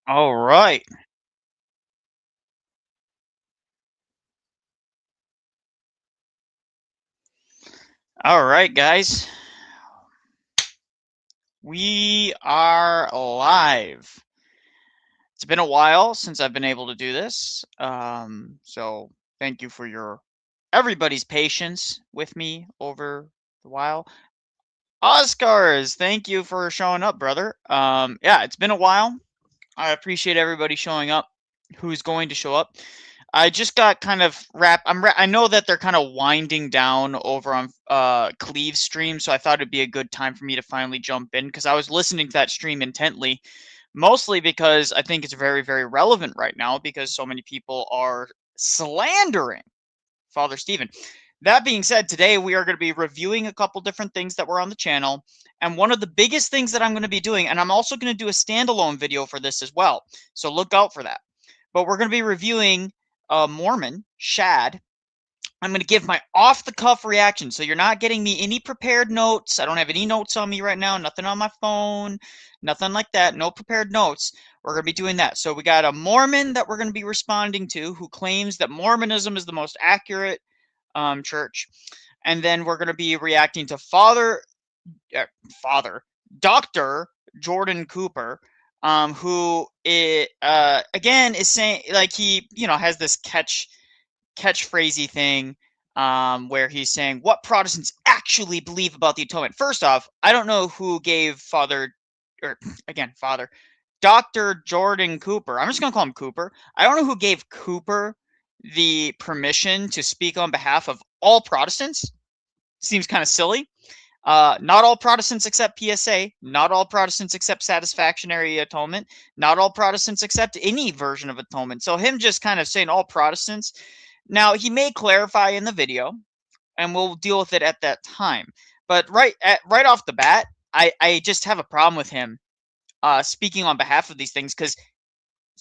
All right. All right, guys. We are live. It's been a while since I've been able to do this. So thank you for your everybody's patience with me over the while. Oscars, thank you for showing up, brother. Yeah, it's been a while. I appreciate everybody showing up who's going to show up. I just got kind of I know that they're kind of winding down over on Cleve's stream, so I thought it'd be a good time for me to finally jump in because I was listening to that stream intently, mostly because I think it's very, very relevant right now because so many people are slandering Father Stephen. That being said, today we are going to be reviewing a couple different things that were on the channel. And one of the biggest things that I'm going to be doing, and I'm also going to do a standalone video for this as well. So look out for that. But we're going to be reviewing Mormon, Shad. I'm going to give my off the cuff reaction. So you're not getting me any prepared notes. I don't have any notes on me right now. Nothing on my phone. Nothing like that. No prepared notes. We're going to be doing that. So we got a Mormon that we're going to be responding to who claims that Mormonism is the most accurate church. And then we're going to be reacting to uh, Father, Dr. Jordan Cooper, who again is saying, like, he, has this catchphrasey thing, where he's saying what Protestants actually believe about the atonement. First off, I don't know who gave Father Dr. Jordan Cooper. I'm just gonna call him Cooper. I don't know who gave Cooper the permission to speak on behalf of all Protestants. Seems kind of silly. Not all Protestants accept PSA. Not all Protestants accept satisfactory atonement. Not all Protestants accept any version of atonement. So him just kind of saying all Protestants. Now he may clarify in the video, and we'll deal with it at that time. But right off the bat, I just have a problem with him speaking on behalf of these things because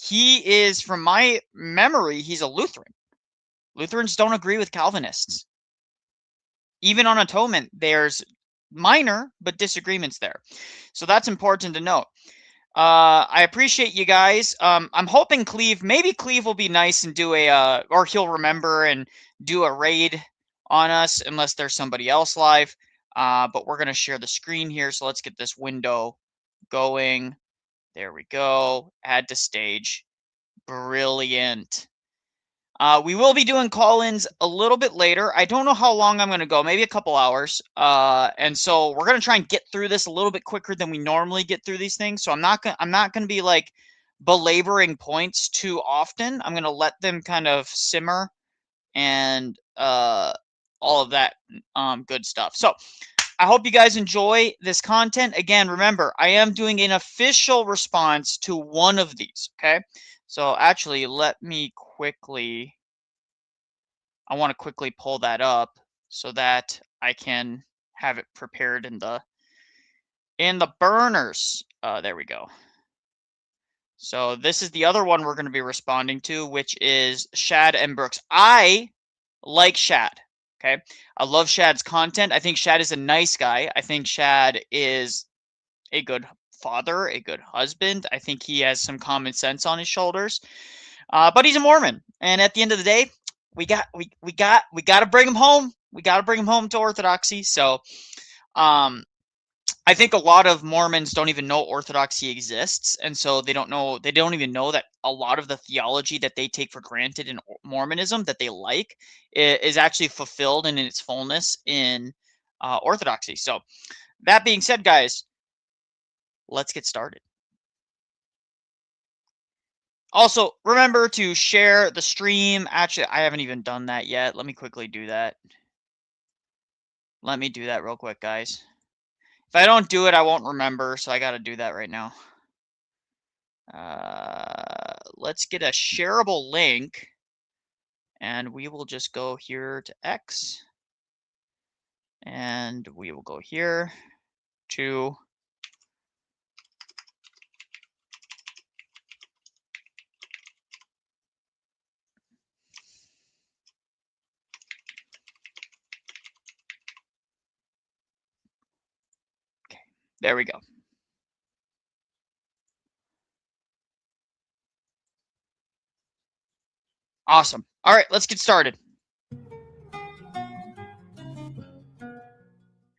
he is, from my memory, he's a Lutheran. Lutherans don't agree with Calvinists. Even on atonement, there's minor but disagreements there. So that's important to note. I appreciate you guys. I'm hoping maybe Cleve will be nice and do or he'll remember and do a raid on us unless there's somebody else live. But we're going to share the screen here. So let's get this window going. There we go. Add to stage. Brilliant. We will be doing call-ins a little bit later. I don't know how long I'm going to go, maybe a couple hours. And so we're going to try and get through this a little bit quicker than we normally get through these things. So I'm not going to be like belaboring points too often. I'm going to let them kind of simmer and all of that good stuff. So I hope you guys enjoy this content. Again, remember, I am doing an official response to one of these, okay? So actually, I want to quickly pull that up so that I can have it prepared in the burners. There we go. So this is the other one we're going to be responding to, which is Shad and Brooks. I like Shad. Okay. I love Shad's content. I think Shad is a nice guy. I think Shad is a good father, a good husband. I think he has some common sense on his shoulders. But he's a Mormon, and at the end of the day, we got to bring him home. We got to bring him home to Orthodoxy. So, I think a lot of Mormons don't even know Orthodoxy exists, and so they don't even know that a lot of the theology that they take for granted in Mormonism that they like is actually fulfilled and in its fullness in Orthodoxy. So, that being said, guys, let's get started. Also, remember to share the stream. Actually, I haven't even done that yet. Let me quickly do that. Let me do that real quick, guys. If I don't do it, I won't remember, so I got to do that right now. Let's get a shareable link, and we will just go here to X, and we will go here to there we go. Awesome. All right, let's get started.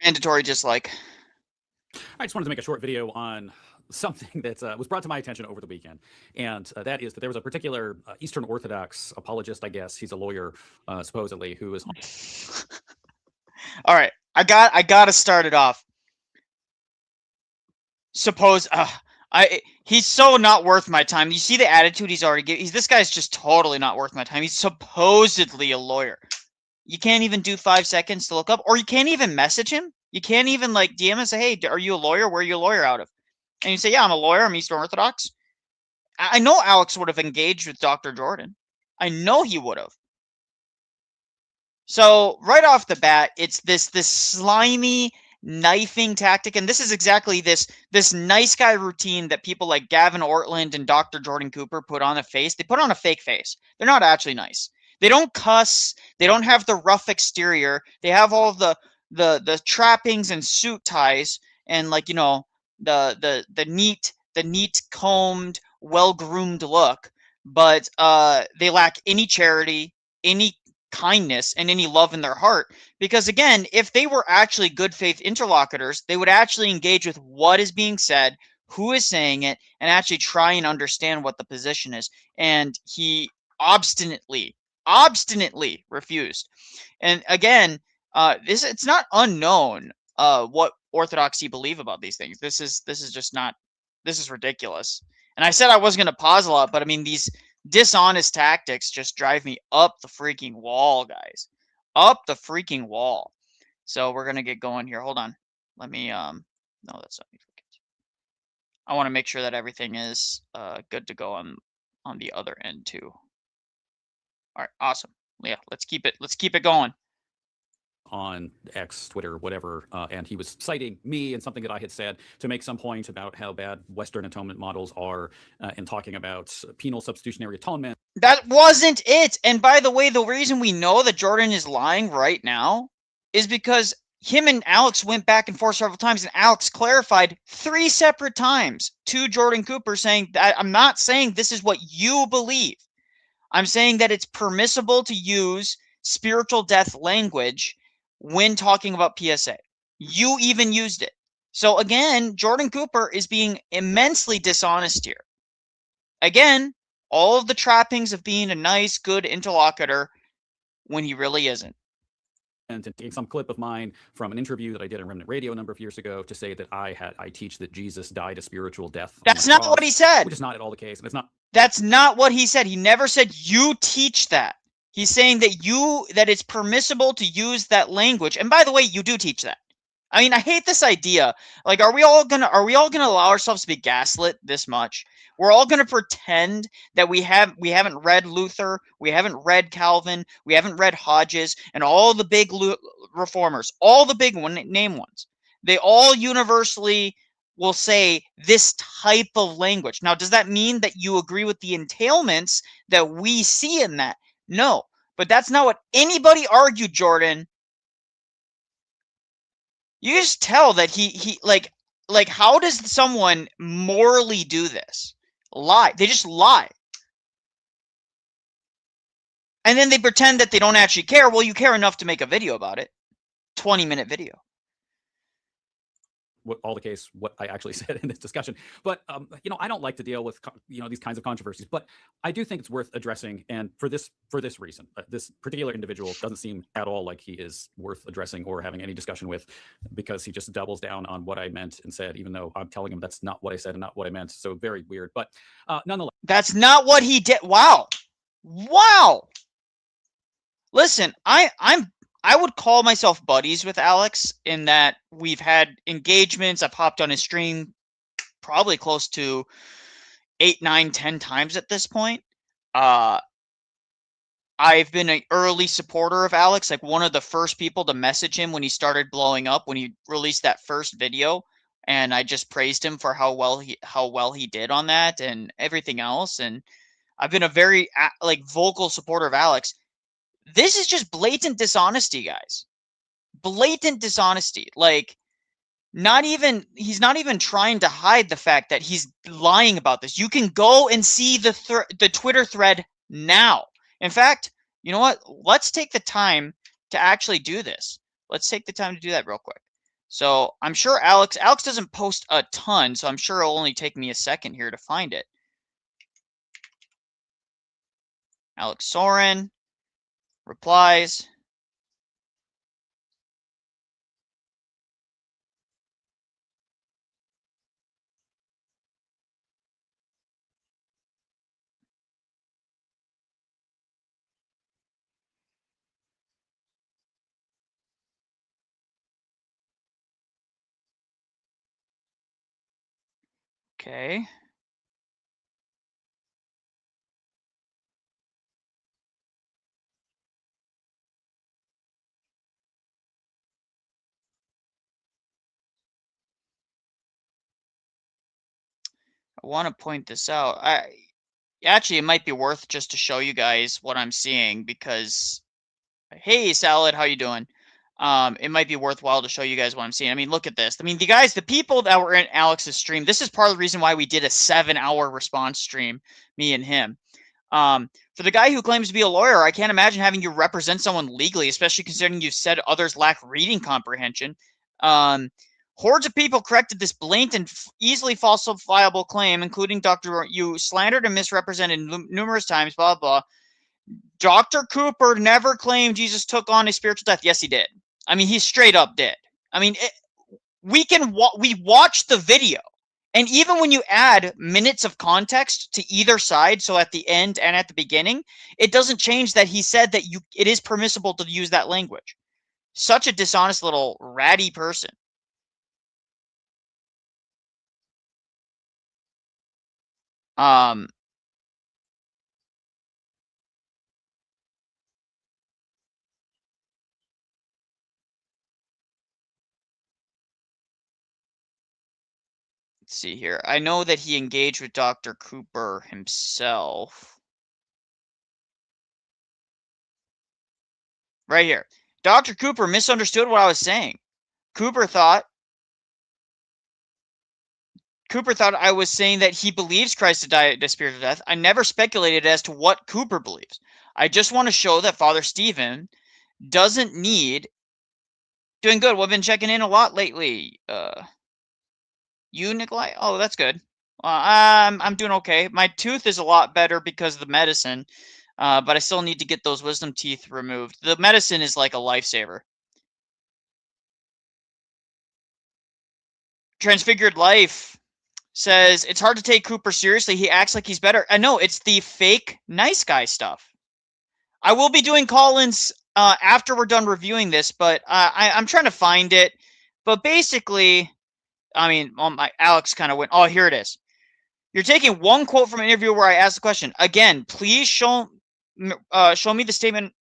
Mandatory dislike. I just wanted to make a short video on something that was brought to my attention over the weekend, and that is that there was a particular Eastern Orthodox apologist, I guess he's a lawyer, supposedly, who is. All right, I got to start it off. He's so not worth my time. You see the attitude he's already giving. This guy's just totally not worth my time. He's supposedly a lawyer. You can't even do 5 seconds to look up, or you can't even message him. You can't even like DM and say, "Hey, are you a lawyer? Where are you a lawyer out of?" And you say, "Yeah, I'm a lawyer. I'm Eastern Orthodox." I know Alex would have engaged with Dr. Jordan. I know he would have. So right off the bat, it's this slimy knifing tactic, and this is exactly this nice guy routine that people like Gavin Ortland and Dr. Jordan Cooper put on a face. They put on a fake face. They're not actually nice. They don't cuss. They don't have the rough exterior. They have all of the trappings and suit ties and like the neat combed, well-groomed look, but they lack any charity, any kindness, and any love in their heart. Because again, if they were actually good faith interlocutors, they would actually engage with what is being said, who is saying it, and actually try and understand what the position is. And he obstinately refused. And again, it's not unknown what Orthodoxy believe about these things. This is ridiculous. And I said I wasn't going to pause a lot, but I mean, these dishonest tactics just drive me up the freaking wall, guys. Up the freaking wall. So we're going to get going here. Hold on. Let me, no, that's not me. I want to make sure that everything is good to go on the other end too. All right, awesome. Yeah, let's keep it going. On X, Twitter, whatever, and he was citing me and something that I had said to make some point about how bad Western atonement models are, and talking about penal substitutionary atonement. That wasn't it. And by the way, the reason we know that Jordan is lying right now is because him and Alex went back and forth several times, and Alex clarified 3 separate times to Jordan Cooper saying that I'm not saying this is what you believe. I'm saying that it's permissible to use spiritual death language when talking about PSA. You even used it. So again, Jordan Cooper is being immensely dishonest here. Again, all of the trappings of being a nice, good interlocutor when he really isn't. And taking some clip of mine from an interview that I did on Remnant Radio a number of years ago to say that I teach that Jesus died a spiritual death. That's not what he said. Which is not at all the case, and it's not. That's not what he said. He never said you teach that. He's saying that it's permissible to use that language. And by the way, you do teach that. I mean, I hate this idea. Like, are we all gonna allow ourselves to be gaslit this much? We're all gonna pretend that we haven't read Luther, we haven't read Calvin, we haven't read Hodges, and all the big reformers, all the big name ones. They all universally will say this type of language. Now, does that mean that you agree with the entailments that we see in that? No, but that's not what anybody argued, Jordan. You just tell that he like how does someone morally do this? Lie. They just lie. And then they pretend that they don't actually care. Well, you care enough to make a video about it. 20-minute video. What all the case, what I actually said in this discussion. But, I don't like to deal with, these kinds of controversies, but I do think it's worth addressing. And for this reason, this particular individual doesn't seem at all like he is worth addressing or having any discussion with, because he just doubles down on what I meant and said, even though I'm telling him that's not what I said and not what I meant. So very weird, but nonetheless. That's not what he did. Wow. Listen, I would call myself buddies with Alex in that we've had engagements. I've hopped on his stream probably close to 8, 9, 10 times at this point. I've been an early supporter of Alex, like one of the first people to message him when he started blowing up, when he released that first video. And I just praised him for how well he did on that and everything else. And I've been a very vocal supporter of Alex. This is just blatant dishonesty, guys. Blatant dishonesty. Like, he's not even trying to hide the fact that he's lying about this. You can go and see the Twitter thread now. In fact, you know what? Let's take the time to actually do this. Let's take the time to do that real quick. So I'm sure Alex doesn't post a ton, so I'm sure it'll only take me a second here to find it. Alex Soren replies. Okay. I want to point this out. Actually, it might be worth just to show you guys what I'm seeing because, hey, Salad, how you doing? It might be worthwhile to show you guys what I'm seeing. I mean, look at this. I mean, the people that were in Alex's stream, this is part of the reason why we did a 7-hour response stream, me and him. For the guy who claims to be a lawyer, I can't imagine having you represent someone legally, especially considering you've said others lack reading comprehension. Hordes of people corrected this blatant, easily falsifiable claim, including Dr. You slandered and misrepresented numerous times, blah, blah. Dr. Cooper never claimed Jesus took on a spiritual death. Yes, he did. I mean, he straight up did. I mean, we watched the video. And even when you add minutes of context to either side, so at the end and at the beginning, it doesn't change that he said that it is permissible to use that language. Such a dishonest little ratty person. Let's see here. I know that he engaged with Dr. Cooper himself. Right here. Dr. Cooper misunderstood what I was saying. Cooper thought I was saying that he believes Christ died a spiritual death. I never speculated as to what Cooper believes. I just want to show that Father Stephen doesn't need... Doing good. We've been checking in a lot lately. You, Nicholai? Oh, that's good. I'm doing okay. My tooth is a lot better because of the medicine, but I still need to get those wisdom teeth removed. The medicine is like a lifesaver. Transfigured Life says, it's hard to take Cooper seriously. He acts like he's better. I know, it's the fake nice guy stuff. I will be doing call-ins after we're done reviewing this, but I'm trying to find it. But basically, I mean, Alex kind of went, oh, here it is. You're taking one quote from an interview where I asked the question. Again, please show me the statement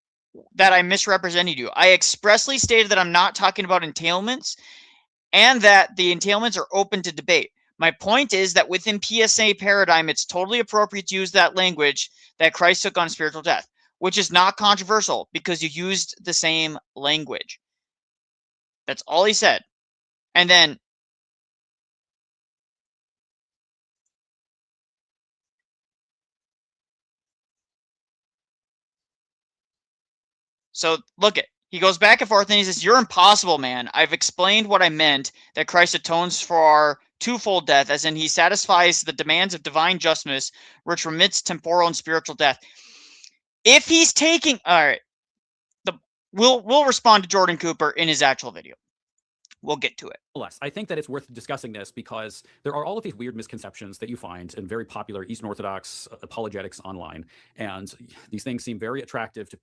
that I misrepresented you. I expressly stated that I'm not talking about entailments and that the entailments are open to debate. My point is that within PSA paradigm, it's totally appropriate to use that language that Christ took on spiritual death, which is not controversial because you used the same language. That's all he said. And then so look it. He goes back and forth and he says, you're impossible, man. I've explained what I meant, that Christ atones for our twofold death, as in he satisfies the demands of divine justice, which remits temporal and spiritual death. If he's taking, all right, we'll respond to Jordan Cooper in his actual video. We'll get to it. I think that it's worth discussing this because there are all of these weird misconceptions that you find in very popular Eastern Orthodox apologetics online, and these things seem very attractive to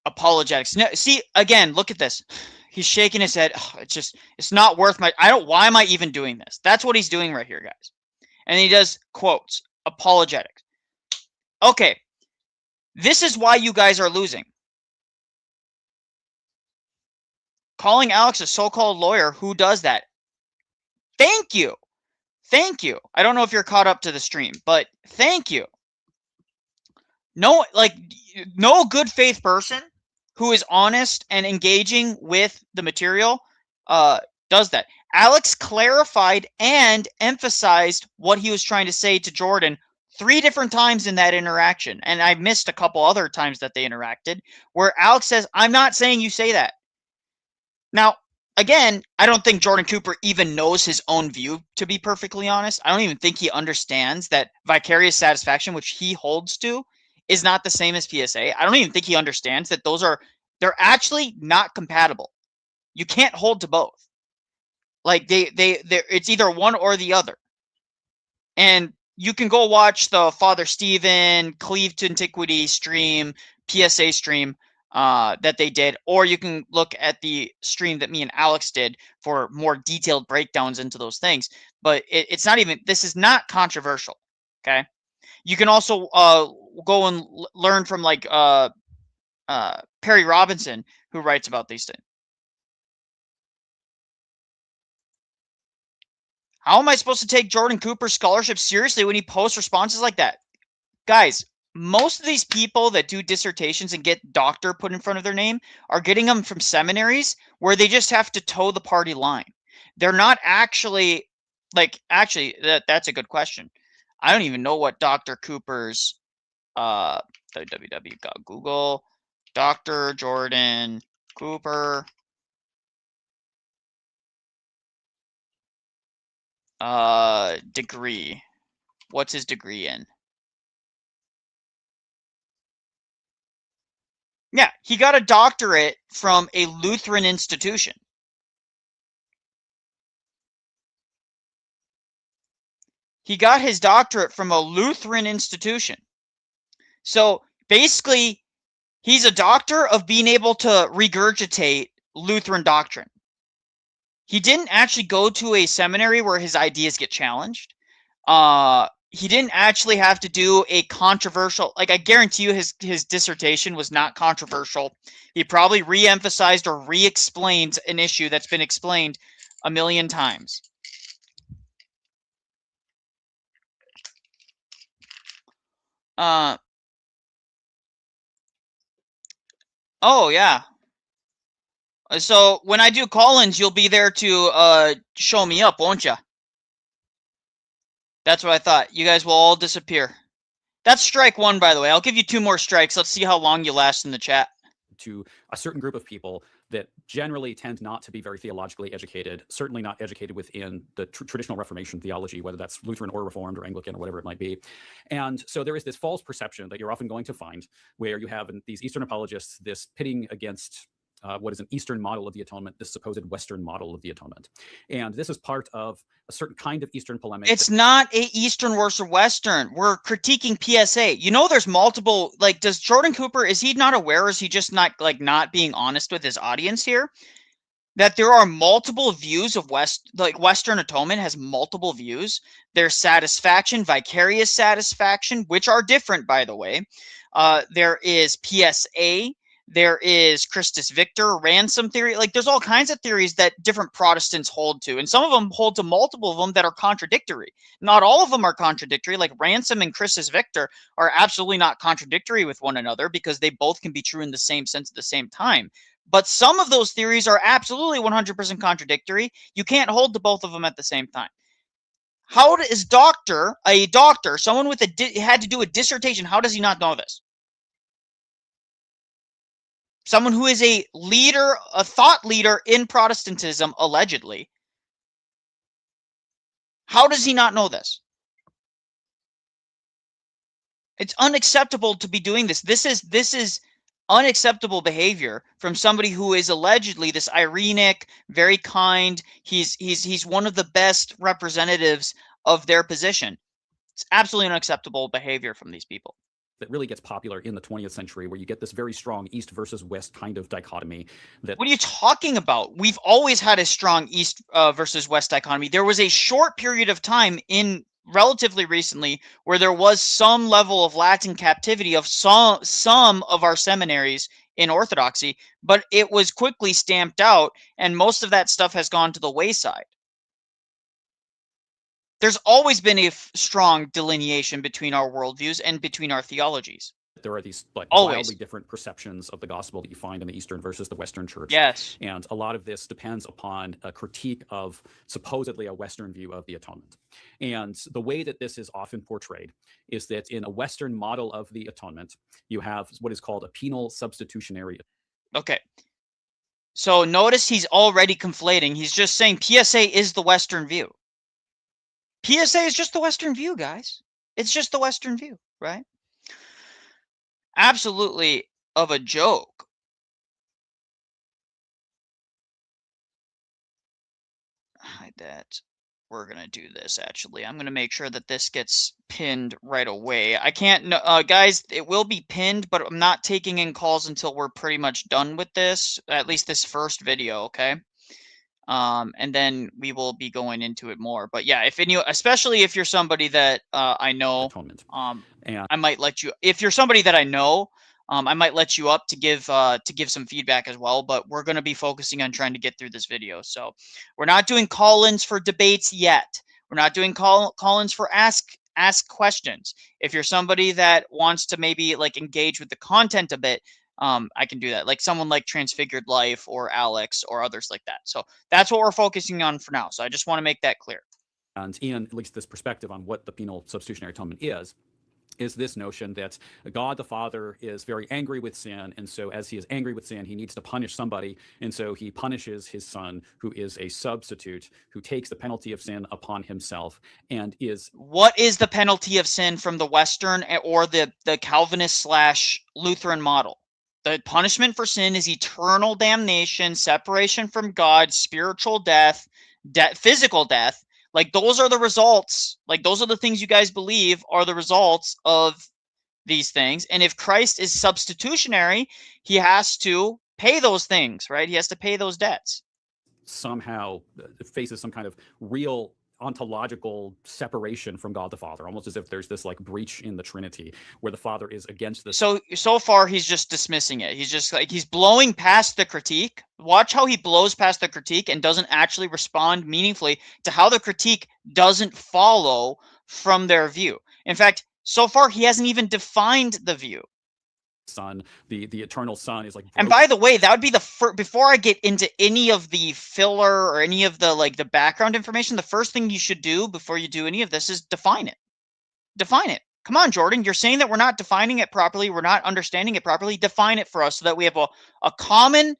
apologetics. No, see, again, look at this. He's shaking his head. Oh, it's not worth my... why am I even doing this? That's what he's doing right here, guys. And he does quotes. Apologetics. Okay. This is why you guys are losing. Calling Alex a so-called lawyer who does that. Thank you. Thank you. I don't know if you're caught up to the stream, but thank you. No good faith person who is honest and engaging with the material does that. Alex clarified and emphasized what he was trying to say to Jordan 3 different times in that interaction, and I missed a couple other times that they interacted, where Alex says, I'm not saying you say that. Now, again, I don't think Jordan Cooper even knows his own view, to be perfectly honest. I don't even think he understands that vicarious satisfaction, which he holds to, is not the same as PSA. I don't even think he understands that they're actually not compatible. You can't hold to both. Like it's either one or the other. And you can go watch the Father Stephen Cleave to Antiquity stream, PSA stream that they did, or you can look at the stream that me and Alex did for more detailed breakdowns into those things. But it's not even, this is not controversial. Okay. You can also go and learn from like Perry Robinson, who writes about these things. How am I supposed to take Jordan Cooper's scholarship seriously when he posts responses like that? Guys, most of these people that do dissertations and get doctor put in front of their name are getting them from seminaries where they just have to toe the party line. They're not actually, that's a good question. I don't even know what Dr. Cooper's, www.google, Dr. Jordan Cooper, degree. What's his degree in? Yeah, he got a doctorate from a Lutheran institution. He got his doctorate from a Lutheran institution. So basically, he's a doctor of being able to regurgitate Lutheran doctrine. He didn't actually go to a seminary where his ideas get challenged. He didn't actually have to do a controversial, like I guarantee you his dissertation was not controversial. He probably re-emphasized or re-explained an issue that's been explained a million times. Oh yeah. So when I do call-ins, you'll be there to show me up, won't you? That's what I thought. You guys will all disappear. That's strike 1, by the way. I'll give you 2 more strikes. Let's see how long you last in the chat. To a certain group of people that generally tend not to be very theologically educated, certainly not educated within the traditional Reformation theology, whether that's Lutheran or Reformed or Anglican or whatever it might be. And so there is this false perception that you're often going to find where you have these Eastern apologists, this pitting against what is an Eastern model of the atonement, this supposed Western model of the atonement. And this is part of a certain kind of Eastern polemic. It's not a Eastern versus Western. We're critiquing PSA. You know, there's multiple, like, does Jordan Cooper, is he not aware, or is he just not not being honest with his audience here? That there are multiple views of Western atonement has multiple views. There's satisfaction, vicarious satisfaction, which are different, by the way. There is PSA. There is Christus Victor, ransom theory. Like, there's all kinds of theories that different Protestants hold to. And some of them hold to multiple of them that are contradictory. Not all of them are contradictory. Like, ransom and Christus Victor are absolutely not contradictory with one another because they both can be true in the same sense at the same time. But some of those theories are absolutely 100% contradictory. You can't hold to both of them at the same time. How is a doctor, someone with had to do a dissertation, how does he not know this? Someone who is a leader, a thought leader in Protestantism, allegedly. How does he not know this? It's unacceptable to be doing this. This is unacceptable behavior from somebody who is allegedly this Irenic, very kind. He's one of the best representatives of their position. It's absolutely unacceptable behavior from these people. That really gets popular in the 20th century, where you get this very strong East versus West kind of dichotomy. That what are you talking about? We've always had a strong East versus West dichotomy. There was a short period of time in relatively recently where there was some level of Latin captivity of some of our seminaries in Orthodoxy, but it was quickly stamped out, and most of that stuff has gone to the wayside. There's always been a strong delineation between our worldviews and between our theologies. there are these like Always. wildly different perceptions of the gospel that you find in the Eastern versus the Western church. Yes. And a lot of this depends upon a critique of supposedly a Western view of the atonement. And the way that this is often portrayed is that in a Western model of the atonement, you have what is called a penal substitutionary. Okay. So notice he's already conflating. He's just saying PSA is the Western view. PSA is just the Western view, guys. It's just the Western view, right? Absolutely of a joke. Hide that. We're going to do this, actually. I'm going to make sure that this gets pinned right away. I can't, guys, it will be pinned, but I'm not taking in calls until we're pretty much done with this, at least this first video, okay? And then we will be going into it more. But yeah, especially if you're somebody that I know, Atonement. I might let you, if you're somebody that I know, I might let you up to give some feedback as well, but we're going to be focusing on trying to get through this video. So we're not doing call-ins for debates yet. We're not doing call-ins for ask questions. If you're somebody that wants to maybe like engage with the content a bit, I can do that. Like someone like Transfigured Life or Alex or others like that. So that's what we're focusing on for now. So I just want to make that clear. And in at least this perspective on what the penal substitutionary atonement is this notion that God the Father is very angry with sin, and so as he is angry with sin, he needs to punish somebody, and so he punishes his son, who is a substitute, who takes the penalty of sin upon himself, and is... What is the penalty of sin from the Western or the Calvinist / Lutheran model? The punishment for sin is eternal damnation, separation from God, spiritual death, physical death. Like those are the results. Like those are the things you guys believe are the results of these things. And if Christ is substitutionary, he has to pay those things, right? He has to pay those debts. Somehow faces some kind of real ontological separation from God the Father, almost as if there's this like breach in the Trinity where the Father is against this. So far he's just dismissing it. He's just like, he's blowing past the critique. Watch how he blows past the critique and doesn't actually respond meaningfully to how the critique doesn't follow from their view. In fact, so far he hasn't even defined the view. Son, the eternal Son is like and by the way, that would be the first, before I get into any of the filler or any of the like the background information, the first thing you should do before you do any of this is define it. Define it. Come on, Jordan, you're saying that we're not defining it properly, we're not understanding it properly. Define it for us so that we have a common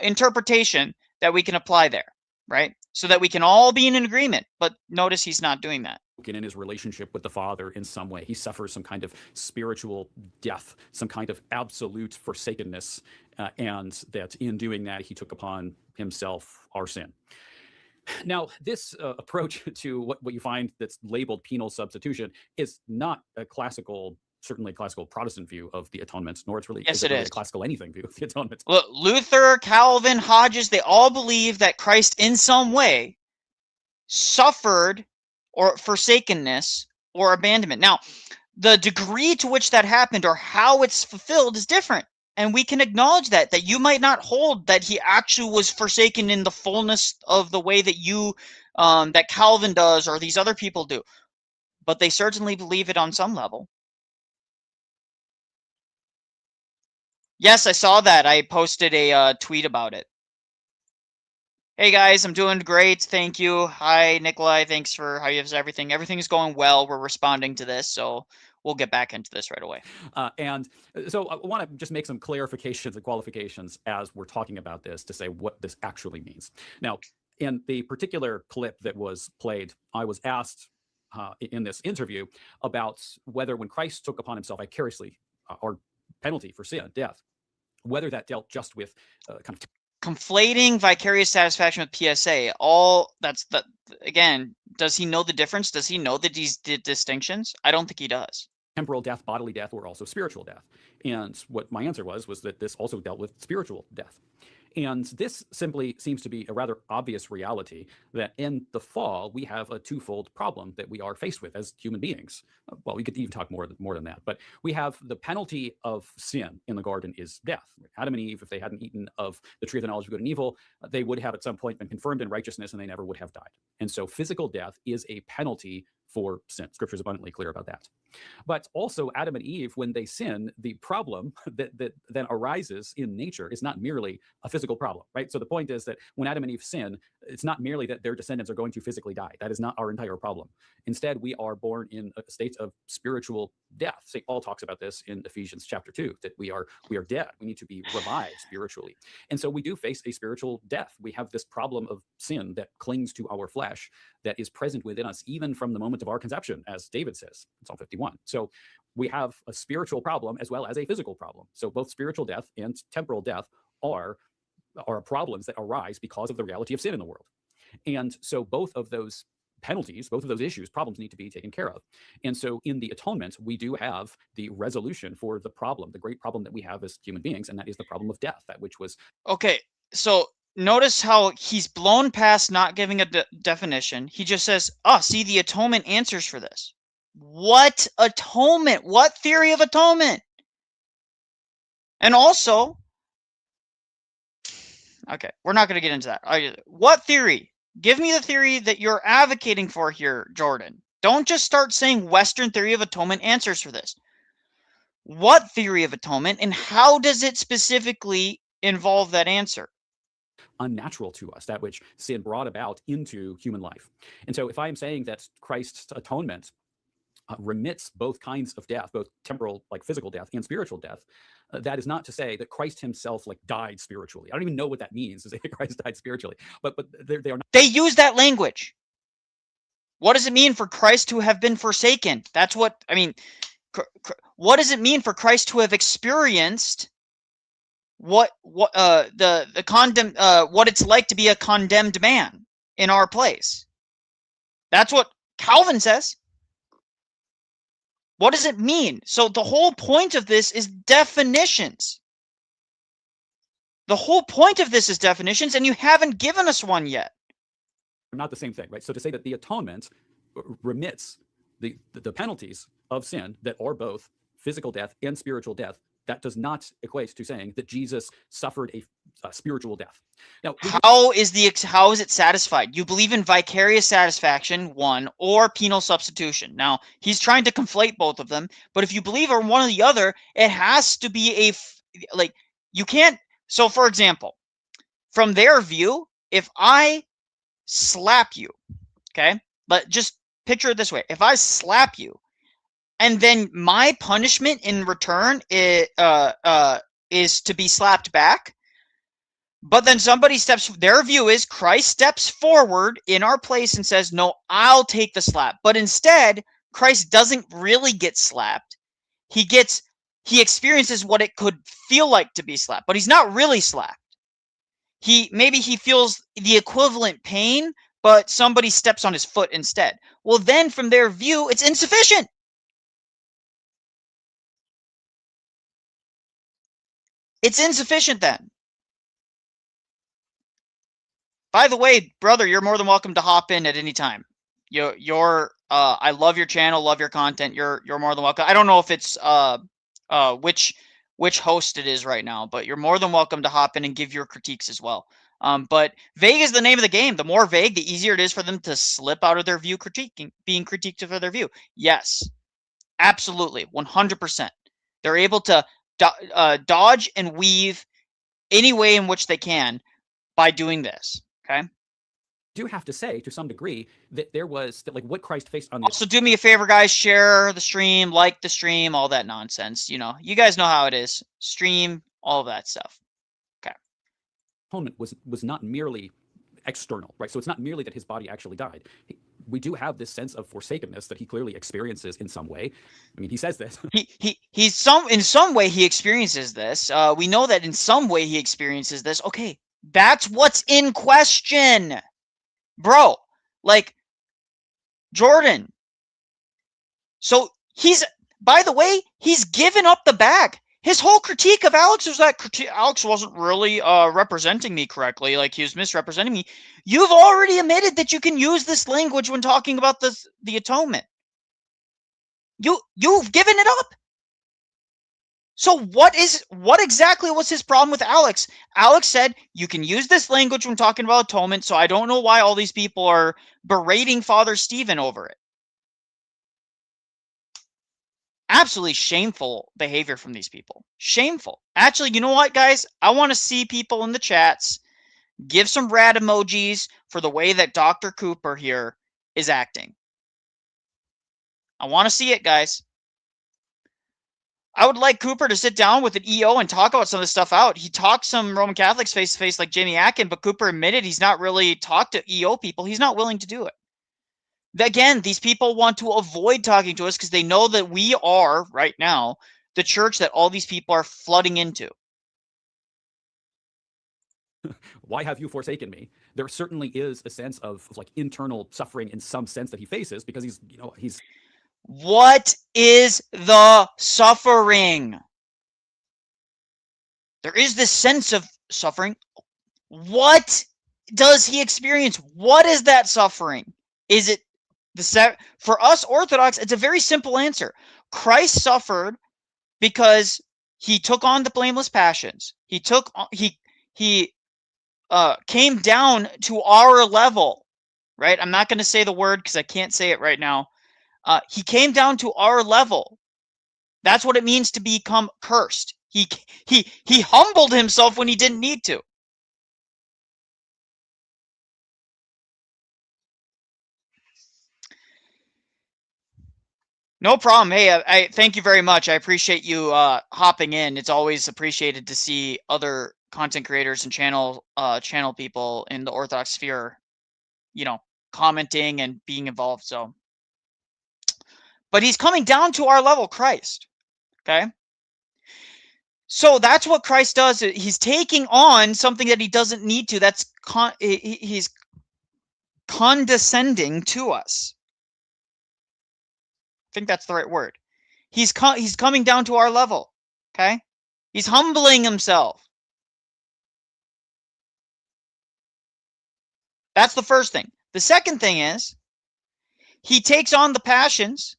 interpretation that we can apply there, right? So that we can all be in an agreement. But notice he's not doing that. In his relationship with the Father in some way. He suffers some kind of spiritual death, some kind of absolute forsakenness, and that in doing that, he took upon himself our sin. Now, this approach to what you find that's labeled penal substitution is not a classical, certainly classical Protestant view of the atonement, nor it's really, yes, it is a classical anything view of the atonement. Look, Luther, Calvin, Hodges, they all believe that Christ in some way suffered or forsakenness or abandonment. Now, the degree to which that happened or how it's fulfilled is different. And we can acknowledge that you might not hold that he actually was forsaken in the fullness of the way that you, that Calvin does or these other people do. But they certainly believe it on some level. Yes, I saw that. I posted a tweet about it. Hey guys, I'm doing great. Thank you. Hi, Nicholai. Thanks for how you have everything. Everything's going well. We're responding to this, so we'll get back into this right away. And so I want to just make some clarifications and qualifications as we're talking about this to say what this actually means. Now, in the particular clip that was played, I was asked in this interview about whether when Christ took upon himself vicariously our penalty for sin, death, whether that dealt just with kind of conflating vicarious satisfaction with PSA. All that's the again. Does he know the difference? Does he know these distinctions? I don't think he does. Temporal death, bodily death, or also spiritual death. And what my answer was that this also dealt with spiritual death. And this simply seems to be a rather obvious reality that in the fall, we have a twofold problem that we are faced with as human beings. Well, we could even talk more than that, but we have the penalty of sin in the garden is death. Adam and Eve, if they hadn't eaten of the tree of the knowledge of good and evil, they would have at some point been confirmed in righteousness and they never would have died. And so physical death is a penalty for sin. Scripture is abundantly clear about that. But also Adam and Eve, when they sin, the problem that then arises in nature is not merely a physical problem, right? So the point is that when Adam and Eve sin, it's not merely that their descendants are going to physically die. That is not our entire problem. Instead, we are born in a state of spiritual death. St. Paul talks about this in Ephesians chapter 2, that we are dead. We need to be revived spiritually. And so we do face a spiritual death. We have this problem of sin that clings to our flesh, that is present within us even from the moment of our conception, as David says in Psalm 51. So we have a spiritual problem as well as a physical problem. So both spiritual death and temporal death are problems that arise because of the reality of sin in the world. And so both of those penalties, both of those issues, problems need to be taken care of. And so in the atonement, we do have the resolution for the problem, the great problem that we have as human beings, and that is the problem of death, that which was... Okay, so notice how he's blown past not giving a definition. He just says, see, the atonement answers for this. What atonement? What theory of atonement? And also, okay, we're not going to get into that. What theory? Give me the theory that you're advocating for here, Jordan. Don't just start saying Western theory of atonement answers for this. What theory of atonement, and how does it specifically involve that answer? Unnatural to us, that which sin brought about into human life. And so if I am saying that Christ's atonement remits both kinds of death, both temporal, like physical death, and spiritual death, that is not to say that Christ himself like died spiritually. I don't even know what that means, to say Christ died spiritually, but they are not. They use that language. What does it mean for Christ to have been forsaken? That's what, I mean, what does it mean for Christ to have experienced what it's like to be a condemned man in our place? That's what Calvin says. What does it mean? So the whole point of this is definitions. The whole point of this is definitions, and you haven't given us one yet. Not the same thing, right? So to say that the atonement remits the penalties of sin that are both physical death and spiritual death, that does not equate to saying that Jesus suffered a spiritual death. Now, how is it satisfied? You believe in vicarious satisfaction, one, or penal substitution. Now, he's trying to conflate both of them, but if you believe in one or the other, it has to be you can't. So, for example, from their view, if I slap you, okay, but just picture it this way: if I slap you, and then my punishment in return is to be slapped back. But then their view is Christ steps forward in our place and says, no, I'll take the slap. But instead, Christ doesn't really get slapped. He experiences what it could feel like to be slapped, but he's not really slapped. Maybe he feels the equivalent pain, but somebody steps on his foot instead. Well, then from their view, it's insufficient. It's insufficient then. By the way, brother, you're more than welcome to hop in at any time. I love your channel, love your content. You're more than welcome. I don't know if it's which host it is right now, but you're more than welcome to hop in and give your critiques as well. But vague is the name of the game. The more vague, the easier it is for them to slip out of their view, being critiqued for their view. Yes, absolutely, 100%. They're able to dodge and weave any way in which they can by doing this. Okay. Do have to say to some degree that there was like what Christ faced on the... Also, do me a favor, guys, share the stream, like the stream, all that nonsense. You guys know how it is. Stream, all of that stuff. Okay. Atonement was not merely external, right? So it's not merely that his body actually died. We do have this sense of forsakenness that he clearly experiences in some way. I mean, he says this. In some way he experiences this. We know that in some way he experiences this. Okay, that's what's in question, bro. Like, Jordan. So by the way, he's given up the bag. His whole critique of Alex was that Alex wasn't really representing me correctly, like he was misrepresenting me. You've already admitted that you can use this language when talking about the atonement. You've given it up. So what exactly was his problem with Alex? Alex said you can use this language when talking about atonement, so I don't know why all these people are berating Father Stephen over it. Absolutely shameful behavior from these people. Shameful. Actually, you know what, guys? I want to see people in the chats give some rad emojis for the way that Dr. Cooper here is acting. I want to see it, guys. I would like Cooper to sit down with an EO and talk about some of this stuff out. He talked some Roman Catholics face to face like Jamie Atkin, but Cooper admitted he's not really talked to EO people. He's not willing to do it. Again, these people want to avoid talking to us because they know that we are, right now, the church that all these people are flooding into. Why have you forsaken me? There certainly is a sense of like internal suffering in some sense that he faces because he's. What is the suffering? There is this sense of suffering. What does he experience? What is that suffering? Is it for us Orthodox? It's a very simple answer. Christ suffered because he took on the blameless passions. He came down to our level, right? I'm not going to say the word because I can't say it right now. He came down to our level. That's what it means to become cursed. He humbled himself when he didn't need to. No problem. Hey, I thank you very much. I appreciate you hopping in. It's always appreciated to see other content creators and channel people in the Orthodox sphere, commenting and being involved. So, but he's coming down to our level, Christ. Okay. So that's what Christ does. He's taking on something that he doesn't need to. He's condescending to us. I think that's the right word. He's coming down to our level. Okay. He's humbling himself. That's the first thing. The second thing is he takes on the passions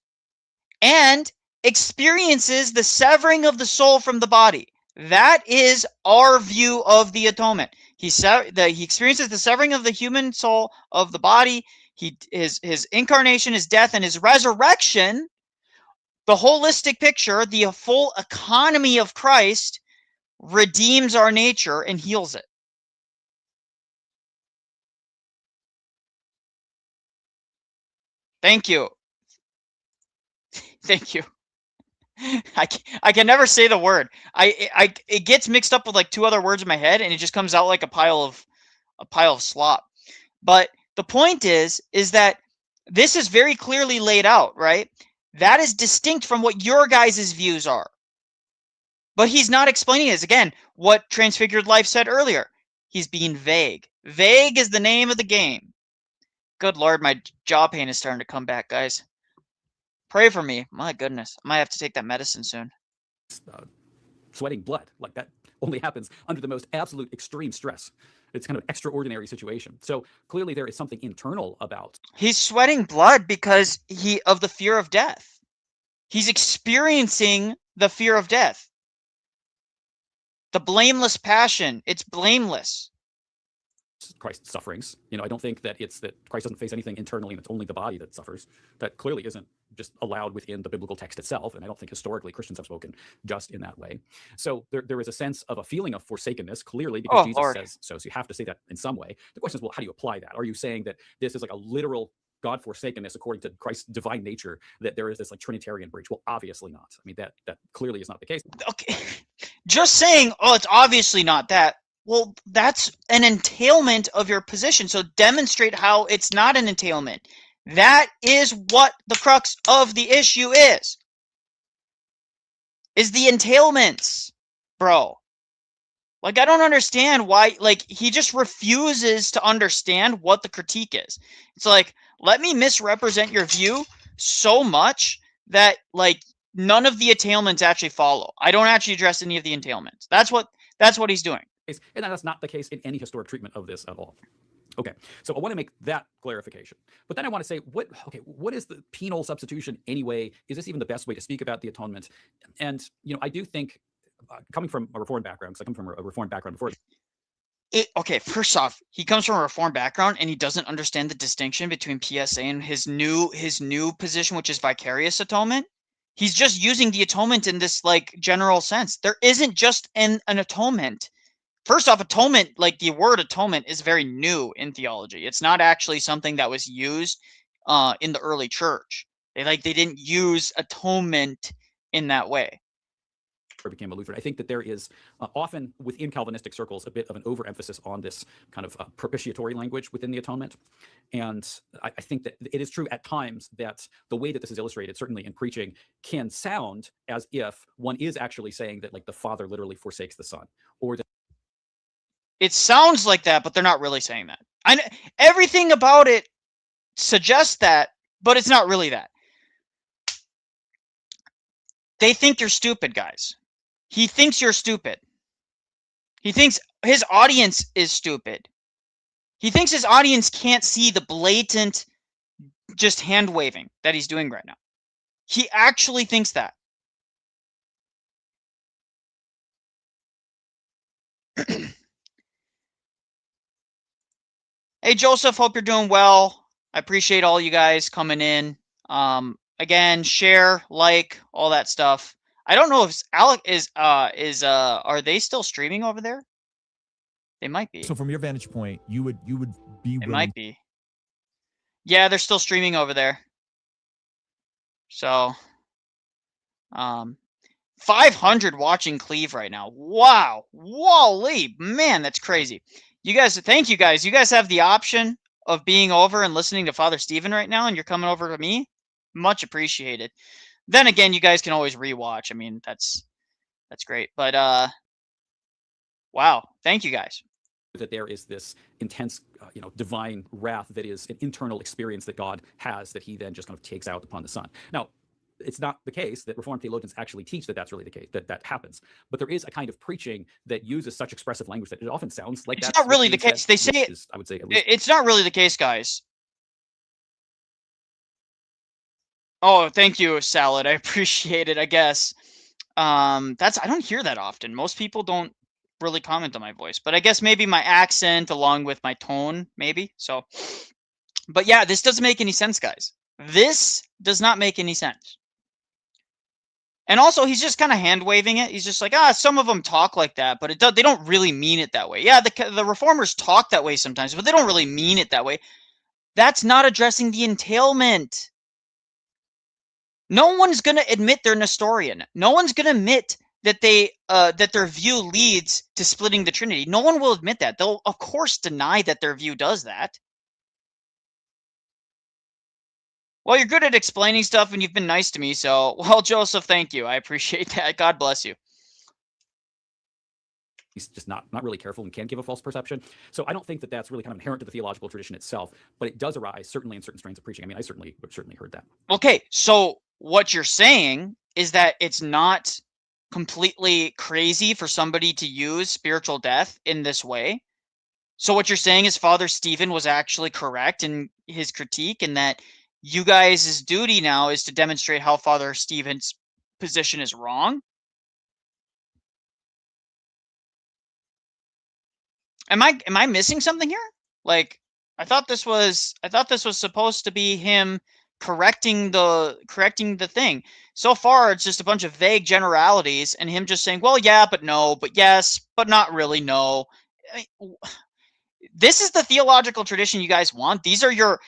and experiences the severing of the soul from the body. That is our view of the atonement. He experiences the severing of the human soul of the body. His incarnation, his death, and his resurrection, the holistic picture, the full economy of Christ, redeems our nature and heals it. Thank you. Thank you. I can never say the word. It gets mixed up with like two other words in my head, and it just comes out like a pile of slop. But the point is that this is very clearly laid out, right? That is distinct from what your guys' views are. But he's not explaining it. Again, what Transfigured Life said earlier. He's being vague. Vague is the name of the game. Good Lord, my jaw pain is starting to come back, guys. Pray for me. My goodness. I might have to take that medicine soon. Sweating blood. Like that only happens under the most absolute extreme stress. It's kind of an extraordinary situation. So clearly there is something internal about. He's sweating blood because of the fear of death. He's experiencing the fear of death. The blameless passion. It's blameless. Christ's sufferings. I don't think that it's that Christ doesn't face anything internally and it's only the body that suffers. That clearly isn't just allowed within the biblical text itself. And I don't think historically Christians have spoken just in that way. So there is a sense of a feeling of forsakenness, clearly, because Jesus says so. So you have to say that in some way. The question is, well, how do you apply that? Are you saying that this is like a literal God forsakenness according to Christ's divine nature, that there is this like Trinitarian breach? Well, obviously not. I mean, that clearly is not the case. Okay. Just saying, it's obviously not that. Well, that's an entailment of your position. So demonstrate how it's not an entailment. That is what the crux of the issue is the entailments, bro. Like, I don't understand why, like, he just refuses to understand what the critique is. It's like, let me misrepresent your view so much that, like, none of the entailments actually follow. I don't actually address any of the entailments. That's what he's doing. And that's not the case in any historic treatment of this at all. Okay, so I want to make that clarification. But then I want to say, what is the penal substitution anyway? Is this even the best way to speak about the atonement? And, I do think, coming from a Reformed background, because I come from a Reformed background before. Okay, first off, he comes from a Reformed background and he doesn't understand the distinction between PSA and his new position, which is vicarious atonement. He's just using the atonement in this like general sense. There isn't just an atonement. First off, atonement, like the word atonement, is very new in theology. It's not actually something that was used in the early church. They didn't use atonement in that way. Became a Lutheran. I think that there is often within Calvinistic circles a bit of an overemphasis on this kind of propitiatory language within the atonement. And I think that it is true at times that the way that this is illustrated, certainly in preaching, can sound as if one is actually saying that like the Father literally forsakes the Son, or that it sounds like that, but they're not really saying that. Everything about it suggests that, but it's not really that. They think you're stupid, guys. He thinks you're stupid. He thinks his audience is stupid. He thinks his audience can't see the blatant just hand waving that he's doing right now. He actually thinks that. Hey, Joseph, hope you're doing well. I appreciate all you guys coming in. Again, share, like, all that stuff. I don't know if Alec are they still streaming over there? They might be. So from your vantage point, you would be It might be. Yeah, they're still streaming over there. So 500 watching Cleve right now. Wow. Wally, man, that's crazy. You guys, thank you guys. You guys have the option of being over and listening to Father Stephen right now, and you're coming over to me. Much appreciated. Then again, you guys can always rewatch. I mean, that's great. But wow, thank you guys. that there is this intense, divine wrath that is an internal experience that God has that he then just kind of takes out upon the Son. Now, it's not the case that Reformed theologians actually teach that that's really the case, that happens. But there is a kind of preaching that uses such expressive language that it often sounds like it's not really the case. They say it. I would say at least. It's not really the case, guys. Oh, thank you, Salad. I appreciate it. I guess I don't hear that often. Most people don't really comment on my voice, but I guess maybe my accent along with my tone, maybe. So, but yeah, this doesn't make any sense, guys. This does not make any sense. And also, he's just kind of hand waving it. He's just like, some of them talk like that, but they don't really mean it that way. Yeah, the reformers talk that way sometimes, but they don't really mean it that way. That's not addressing the entailment. No one's going to admit they're Nestorian. No one's going to admit that that their view leads to splitting the Trinity. No one will admit that. They'll, of course, deny that their view does that. Well, you're good at explaining stuff, and you've been nice to me, so, well, Joseph, thank you. I appreciate that. God bless you. He's just not really careful and can give a false perception. So I don't think that that's really kind of inherent to the theological tradition itself, but it does arise certainly in certain strains of preaching. I mean, I certainly heard that. Okay, so what you're saying is that it's not completely crazy for somebody to use spiritual death in this way. So what you're saying is Father Stephen was actually correct in his critique, and that you guys' duty now is to demonstrate how Father Stephen's position is wrong. Am I missing something here? Like, I thought this was supposed to be him correcting the thing. So far, it's just a bunch of vague generalities and him just saying, well, yeah, but no, but yes, but not really, no. I mean, this is the theological tradition you guys want. These are your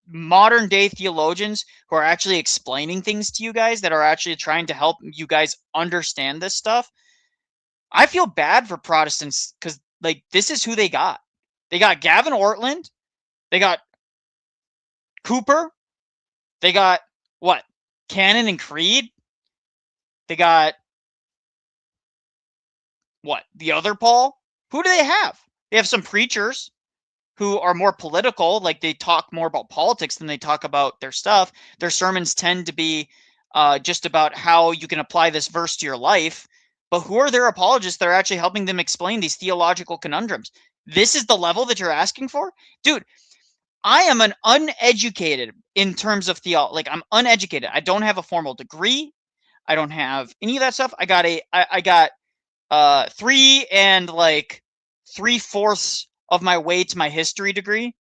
modern day theologians who are actually explaining things to you guys, that are actually trying to help you guys understand this stuff. I feel bad for Protestants because, like, this is who they got. They got Gavin Ortland. They got Cooper. They got, what, Canon and Creed. They got, what, the other Paul? Who do they have? They have some preachers who are more political, like they talk more about politics than they talk about their stuff. Their sermons tend to be just about how you can apply this verse to your life. But who are their apologists that are actually helping them explain these theological conundrums? This is the level that you're asking for? Dude, I am an uneducated in terms of theology. Like, I'm uneducated. I don't have a formal degree. I don't have any of that stuff. I got 3 and like 3/4 of my way to my history degree,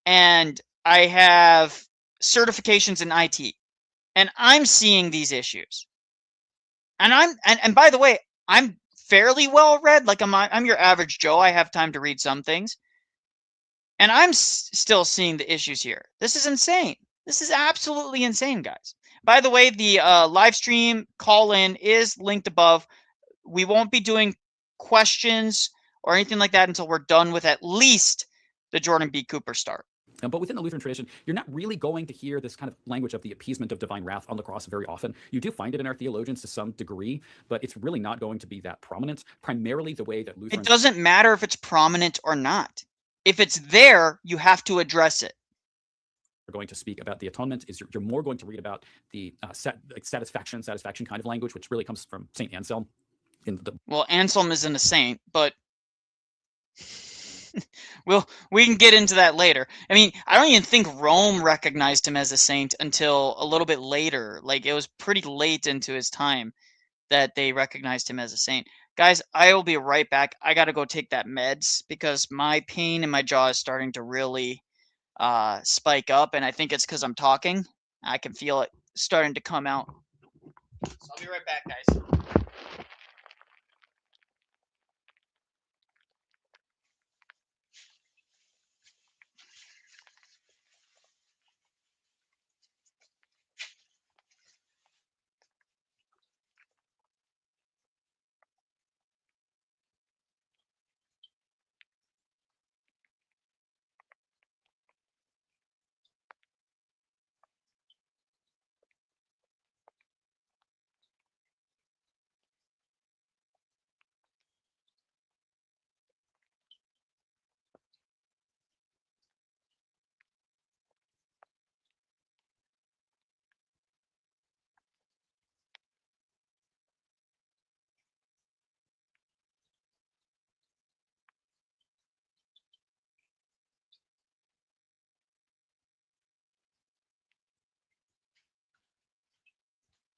and I have certifications in IT. and I'm seeing these issues. And by the way, I'm fairly well read. Like I'm your average Joe. I have time to read some things. And I'm still seeing the issues here. This is insane. This is absolutely insane, guys. By the way, the live stream call-in is linked above. We won't be doing questions or anything like that until we're done with at least the Jordan B. Cooper start. But within the Lutheran tradition, you're not really going to hear this kind of language of the appeasement of divine wrath on the cross very often. You do find it in our theologians to some degree, but it's really not going to be that prominent. Primarily the way that Lutherans... It doesn't matter if it's prominent or not. If it's there, you have to address it. We're going to speak about the atonement. Is you're more going to read about the satisfaction kind of language, which really comes from St. Anselm. Well, Anselm isn't a saint, but we can get into that later. I mean, I don't even think Rome recognized him as a saint until a little bit later. Like, it was pretty late into his time that they recognized him as a saint. Guys, I will be right back. I got to go take that meds because my pain in my jaw is starting to really spike up, and I think it's because I'm talking. I can feel it starting to come out. So I'll be right back, guys.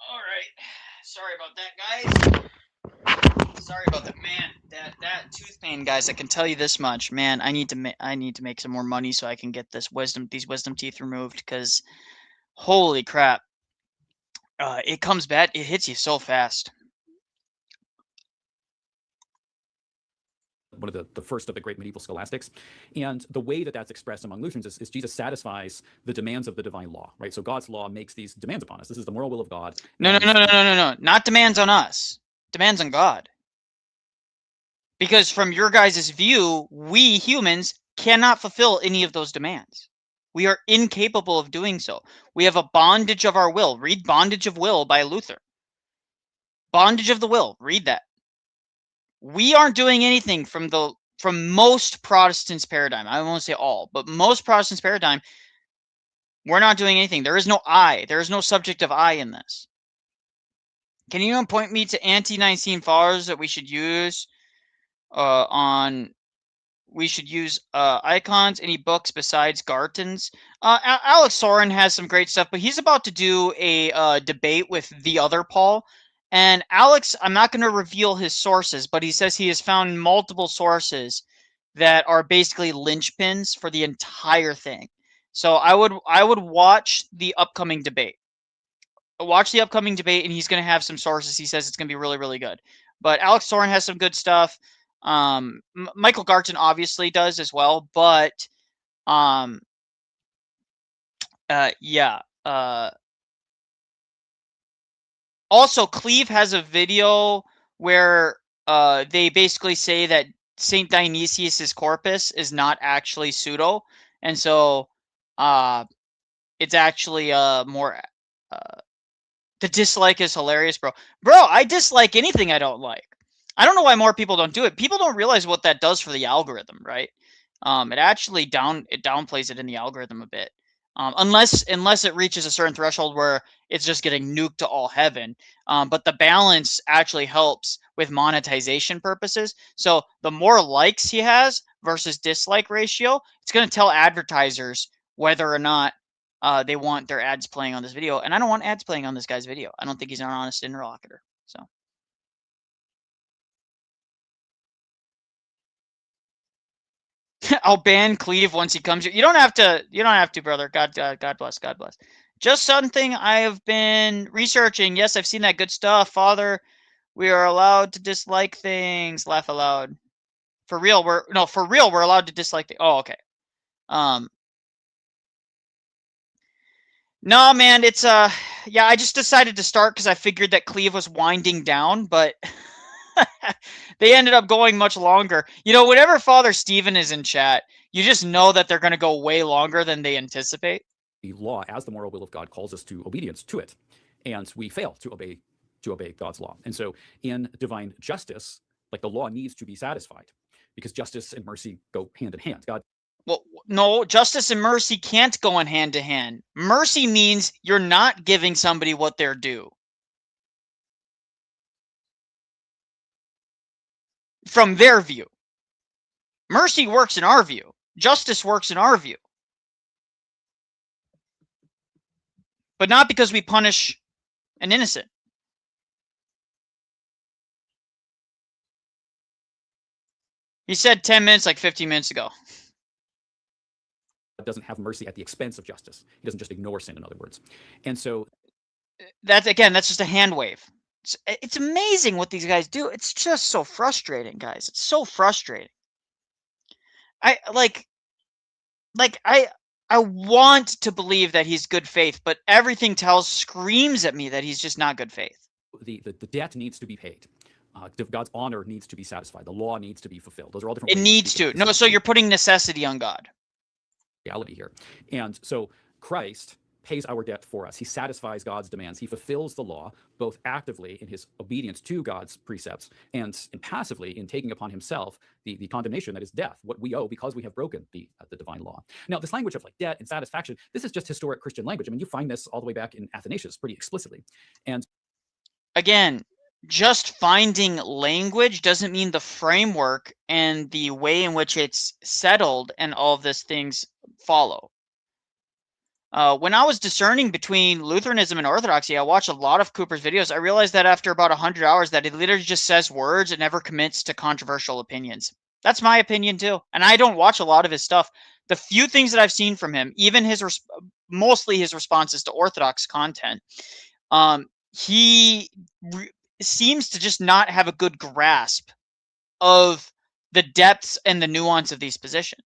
All right. Sorry about that, guys. Sorry about that, man. That tooth pain, guys. I can tell you this much, man. I need to make some more money so I can get these wisdom teeth removed. Because, holy crap, it comes back. It hits you so fast. One of the first of the great medieval scholastics. And the way that that's expressed among Lutherans is Jesus satisfies the demands of the divine law, right? So God's law makes these demands upon us. This is the moral will of God. No. Not demands on us. Demands on God. Because from your guys' view, we humans cannot fulfill any of those demands. We are incapable of doing so. We have a bondage of our will. Read Bondage of Will by Luther. Bondage of the will. Read that. We aren't doing anything from most Protestants' paradigm. I won't say all, but most Protestants' paradigm, we're not doing anything. There is no I. There is no subject of I in this. Can anyone point me to anti-Nicene fathers that we should use we should use icons? Any books besides Garton's? Alex Soren has some great stuff, but he's about to do a debate with the other Paul. And Alex, I'm not going to reveal his sources, but he says he has found multiple sources that are basically linchpins for the entire thing. So I would watch the upcoming debate. Watch the upcoming debate, and he's going to have some sources. He says it's going to be really, really good. But Alex Soren has some good stuff. Michael Garton obviously does as well, but yeah. Also, Cleve has a video where they basically say that Saint Dionysius's corpus is not actually pseudo, and so it's actually more. The dislike is hilarious, bro. Bro, I dislike anything I don't like. I don't know why more people don't do it. People don't realize what that does for the algorithm, right? It actually downplays it in the algorithm a bit. Unless it reaches a certain threshold where it's just getting nuked to all heaven. But the balance actually helps with monetization purposes. So the more likes he has versus dislike ratio, it's going to tell advertisers whether or not they want their ads playing on this video. And I don't want ads playing on this guy's video. I don't think he's an honest interlocutor. So. I'll ban Cleve once he comes here. You don't have to, brother. God bless. God bless. Just something I have been researching. Yes, I've seen that good stuff. Father, we are allowed to dislike things. Laugh aloud. For real, we're allowed to dislike things. Oh, okay. No, man, it's yeah, I just decided to start because I figured that Cleve was winding down, but they ended up going much longer. You know, whenever Father Stephen is in chat, you just know that they're going to go way longer than they anticipate. The law, as the moral will of God, calls us to obedience to it, and we fail to obey God's law. And so, in divine justice, like the law needs to be satisfied, because justice and mercy go hand in hand. God. Well, no, justice and mercy can't go in hand to hand. Mercy means you're not giving somebody what they're due. From their view. Mercy works in our view. Justice works in our view. But not because we punish an innocent. He said 10 minutes like 15 minutes ago. Doesn't have mercy at the expense of justice. He doesn't just ignore sin, in other words. And so that's just a hand wave. It's amazing what these guys do. It's just so frustrating, guys. It's so frustrating. I want to believe that he's good faith, but everything screams at me that he's just not good faith. The debt needs to be paid. God's honor needs to be satisfied. The law needs to be fulfilled. Those are all different. It needs to. No, so you're putting necessity on God. Reality here. And so Christ pays our debt for us. He satisfies God's demands. He fulfills the law, both actively in his obedience to God's precepts and passively in taking upon himself the condemnation that is death, what we owe because we have broken the divine law. Now, this language of like debt and satisfaction, this is just historic Christian language. I mean, you find this all the way back in Athanasius pretty explicitly. And again, just finding language doesn't mean the framework and the way in which it's settled and all of these things follow. When I was discerning between Lutheranism and Orthodoxy, I watched a lot of Cooper's videos. I realized that after about 100 hours that he literally just says words and never commits to controversial opinions. That's my opinion too. And I don't watch a lot of his stuff. The few things that I've seen from him, even mostly his responses to Orthodox content, he seems to just not have a good grasp of the depths and the nuance of these positions.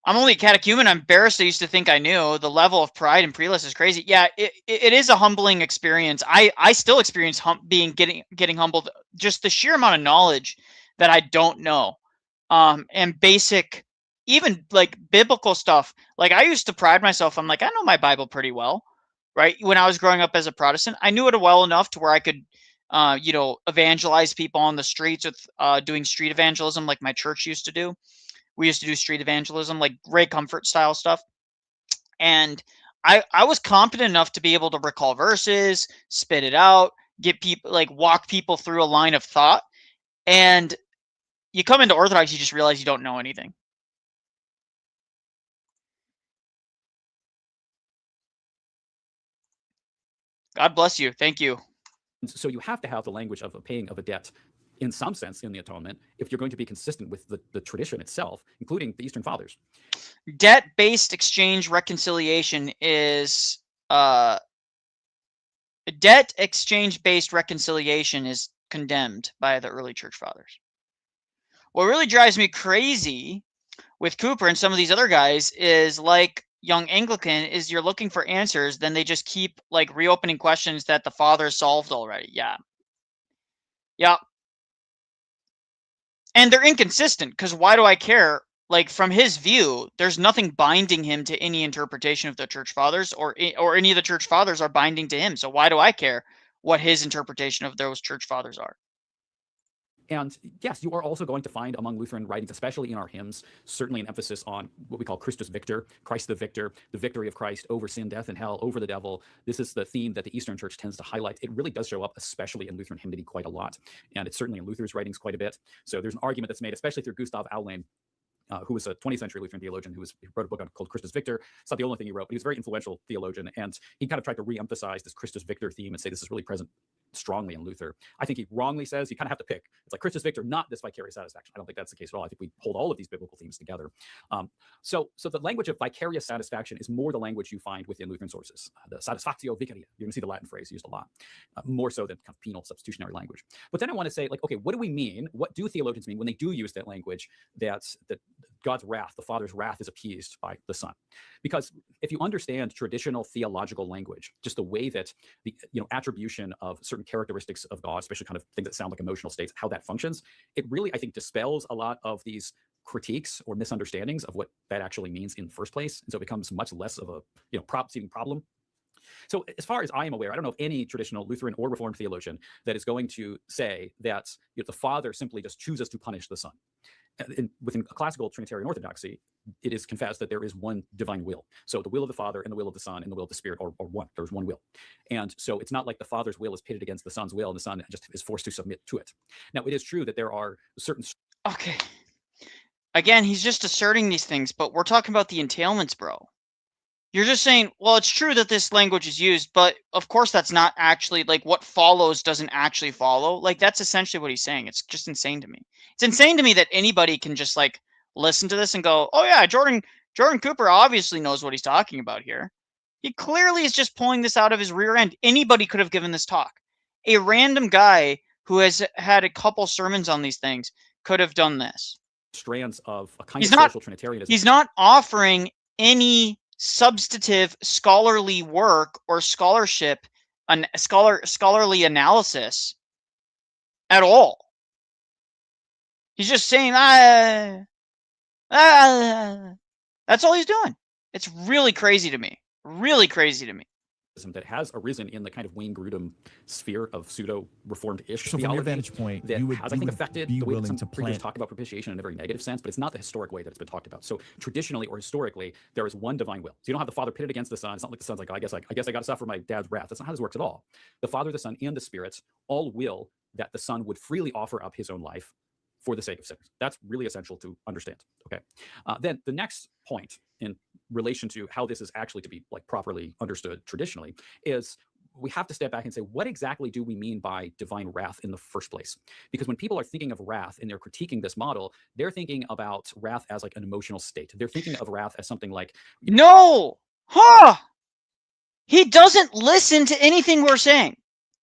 I'm only a catechumen. I'm embarrassed. I used to think I knew. The level of pride and prelist is crazy. Yeah, it is a humbling experience. I still experience getting humbled. Just the sheer amount of knowledge that I don't know, and basic, even like biblical stuff. Like I used to pride myself. I'm like, I know my Bible pretty well, right? When I was growing up as a Protestant, I knew it well enough to where I could, evangelize people on the streets with doing street evangelism, like my church used to do. We used to do street evangelism, like Ray Comfort style stuff. And I was competent enough to be able to recall verses, spit it out, get people, like walk people through a line of thought. And you come into Orthodox, you just realize you don't know anything. God bless you. Thank you. So you have to have the language of a paying of a debt in some sense in the atonement if you're going to be consistent with the tradition itself, including the Eastern Fathers. Debt-based exchange reconciliation is debt exchange-based reconciliation is condemned by the early church fathers. What really drives me crazy with Cooper and some of these other guys is like Young Anglican is you're looking for answers, then they just keep like reopening questions that the fathers solved already. Yeah. And they're inconsistent because why do I care? Like from his view, there's nothing binding him to any interpretation of the church fathers, or any of the church fathers are binding to him. So why do I care what his interpretation of those church fathers are? And yes, you are also going to find among Lutheran writings, especially in our hymns, certainly an emphasis on what we call Christus Victor, Christ the victory of Christ over sin, death, and hell, over the devil. This is the theme that the Eastern Church tends to highlight. It really does show up, especially in Lutheran hymnody, quite a lot. And it's certainly in Luther's writings quite a bit. So there's an argument that's made, especially through Gustav Aulén, who was a 20th century Lutheran theologian who wrote a book called Christus Victor. It's not the only thing he wrote, but he was a very influential theologian. And he kind of tried to re-emphasize this Christus Victor theme and say this is really present strongly in Luther. I think he wrongly says you kind of have to pick. It's like Christus Victor, not this vicarious satisfaction. I don't think that's the case at all. I think we hold all of these biblical themes together. So the language of vicarious satisfaction is more the language you find within Lutheran sources. The satisfactio vicaria. You're going to see the Latin phrase used a lot, more so than kind of penal substitutionary language. But then I want to say, like, okay, what do we mean? What do theologians mean when they do use that language that God's wrath, the Father's wrath, is appeased by the Son? Because if you understand traditional theological language, just the way that the attribution of certain characteristics of God, especially kind of things that sound like emotional states, how that functions, it really, I think, dispels a lot of these critiques or misunderstandings of what that actually means in the first place. And so it becomes much less of a seeming problem. So as far as I am aware, I don't know of any traditional Lutheran or Reformed theologian that is going to say that the Father simply just chooses to punish the Son. Within a classical Trinitarian orthodoxy, it is confessed that there is one divine will. So the will of the Father and the will of the Son and the will of the Spirit are one. There's one will. And so it's not like the Father's will is pitted against the Son's will and the Son just is forced to submit to it. Now, it is true that there are certain... Okay. Again, he's just asserting these things, but we're talking about the entailments, bro. You're just saying, well, it's true that this language is used, but of course that's not actually, like, what follows doesn't actually follow. Like, that's essentially what he's saying. It's just insane to me. It's insane to me that anybody can just, like, listen to this and go, oh yeah, Jordan Cooper obviously knows what he's talking about here. He clearly is just pulling this out of his rear end. Anybody could have given this talk. A random guy who has had a couple sermons on these things could have done this. Strands of a kind of social Trinitarianism. He's not offering any substantive scholarly work or scholarship, scholarly analysis at all. He's just saying, that's all he's doing. It's really crazy to me. Really crazy to me. That has arisen in the kind of Wayne Grudem sphere of pseudo-reformed-ish so theology. From your vantage point, that you would, has, I think, affected the way that some preachers plant... talk about propitiation in a very negative sense, but it's not the historic way that it's been talked about. So traditionally or historically, there is one divine will. So you don't have the Father pitted against the Son. It's not like the Son's like, I guess I got to suffer my dad's wrath. That's not how this works at all. The Father, the Son, and the Spirit all will that the Son would freely offer up his own life for the sake of sinners. That's really essential to understand. Okay. Then the next point in relation to how this is actually to be like properly understood traditionally is we have to step back and say, what exactly do we mean by divine wrath in the first place? Because when people are thinking of wrath and they're critiquing this model, they're thinking about wrath as like an emotional state. They're thinking of wrath as something like... No! Huh! He doesn't listen to anything we're saying.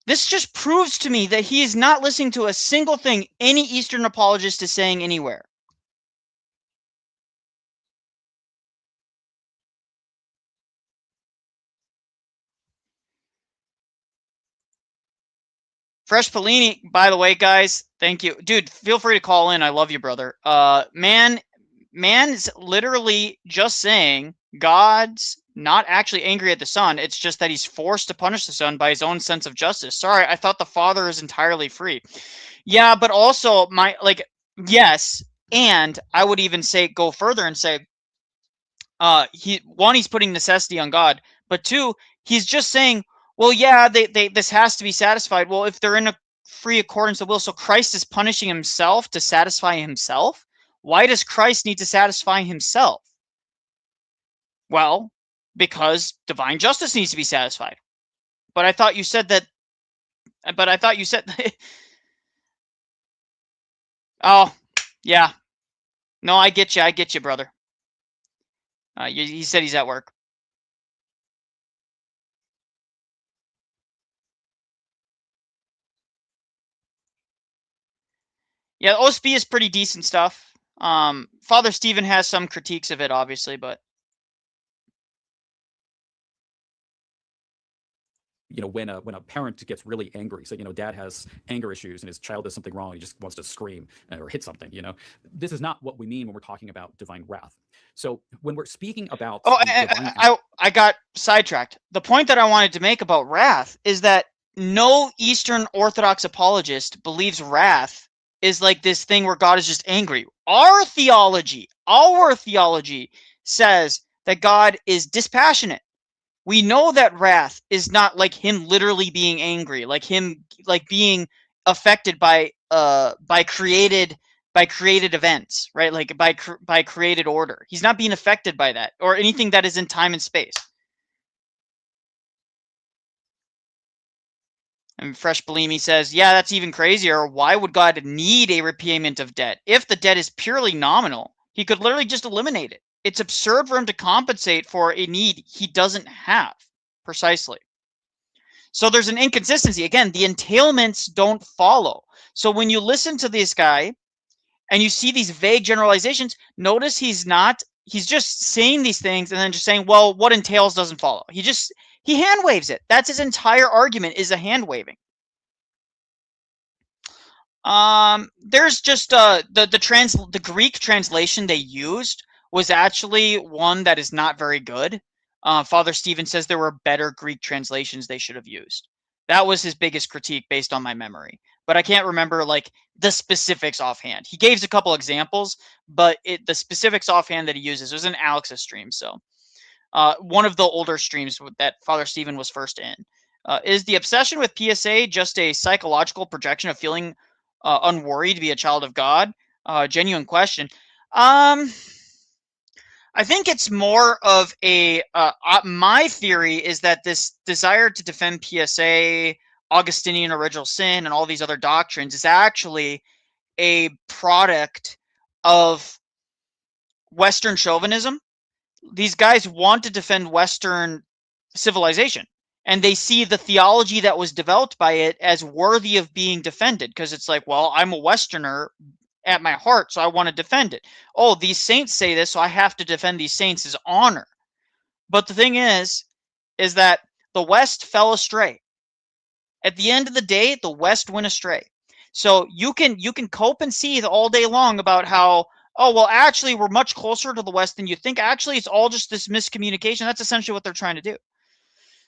This just proves to me that he is not listening to a single thing any Eastern apologist is saying anywhere. Fresh Pellini, by the way, guys, thank you. Dude, feel free to call in. I love you, brother. Man's literally just saying God's not actually angry at the Son. It's just that he's forced to punish the Son by his own sense of justice. Sorry, I thought the Father is entirely free. Yeah, but also, yes, and I would even say, go further and say, he's putting necessity on God, but two, he's just saying, well, yeah, this has to be satisfied. Well, if they're in a free accordance of will, so Christ is punishing himself to satisfy himself? Why does Christ need to satisfy himself? Well, because divine justice needs to be satisfied. But I thought you said that... Oh, yeah. No, I get you, brother. He said he's at work. Yeah, OSB is pretty decent stuff. Father Stephen has some critiques of it, obviously, but... when a parent gets really angry, so dad has anger issues and his child does something wrong, he just wants to scream or hit something. This is not what we mean when we're talking about divine wrath. So when we're speaking about... I got sidetracked. The point that I wanted to make about wrath is that no Eastern Orthodox apologist believes wrath is like this thing where God is just angry. Our theology says that God is dispassionate. We know that wrath is not like him literally being angry, like him being affected by created events, right? Like by created order. He's not being affected by that or anything that is in time and space. And Fresh Bellini says, yeah, that's even crazier. Why would God need a repayment of debt? If the debt is purely nominal, he could literally just eliminate it. It's absurd for him to compensate for a need he doesn't have. Precisely. So there's an inconsistency. Again, the entailments don't follow. So when you listen to this guy and you see these vague generalizations, notice he's just saying these things and then just saying, well, what entails doesn't follow. He hand waves it. That's his entire argument, is a hand waving. There's just the Greek translation they used was actually one that is not very good. Father Stephen says there were better Greek translations they should have used. That was his biggest critique based on my memory. But I can't remember like the specifics offhand. He gave us a couple examples, but the specifics offhand that he uses was an Alex's stream. So one of the older streams that Father Stephen was first in. Is the obsession with PSA just a psychological projection of feeling unworried to be a child of God? Genuine question. I think it's more of a, my theory is that this desire to defend PSA, Augustinian original sin, and all these other doctrines is actually a product of Western chauvinism. These guys want to defend Western civilization, and they see the theology that was developed by it as worthy of being defended, because it's like, well, I'm a Westerner at my heart, so I want to defend it. Oh, these saints say this, so I have to defend these saints as honor. But the thing is that the West fell astray. At the end of the day, the West went astray. So you can cope and seethe all day long about how, oh, well, actually, we're much closer to the West than you think. Actually, it's all just this miscommunication. That's essentially what they're trying to do.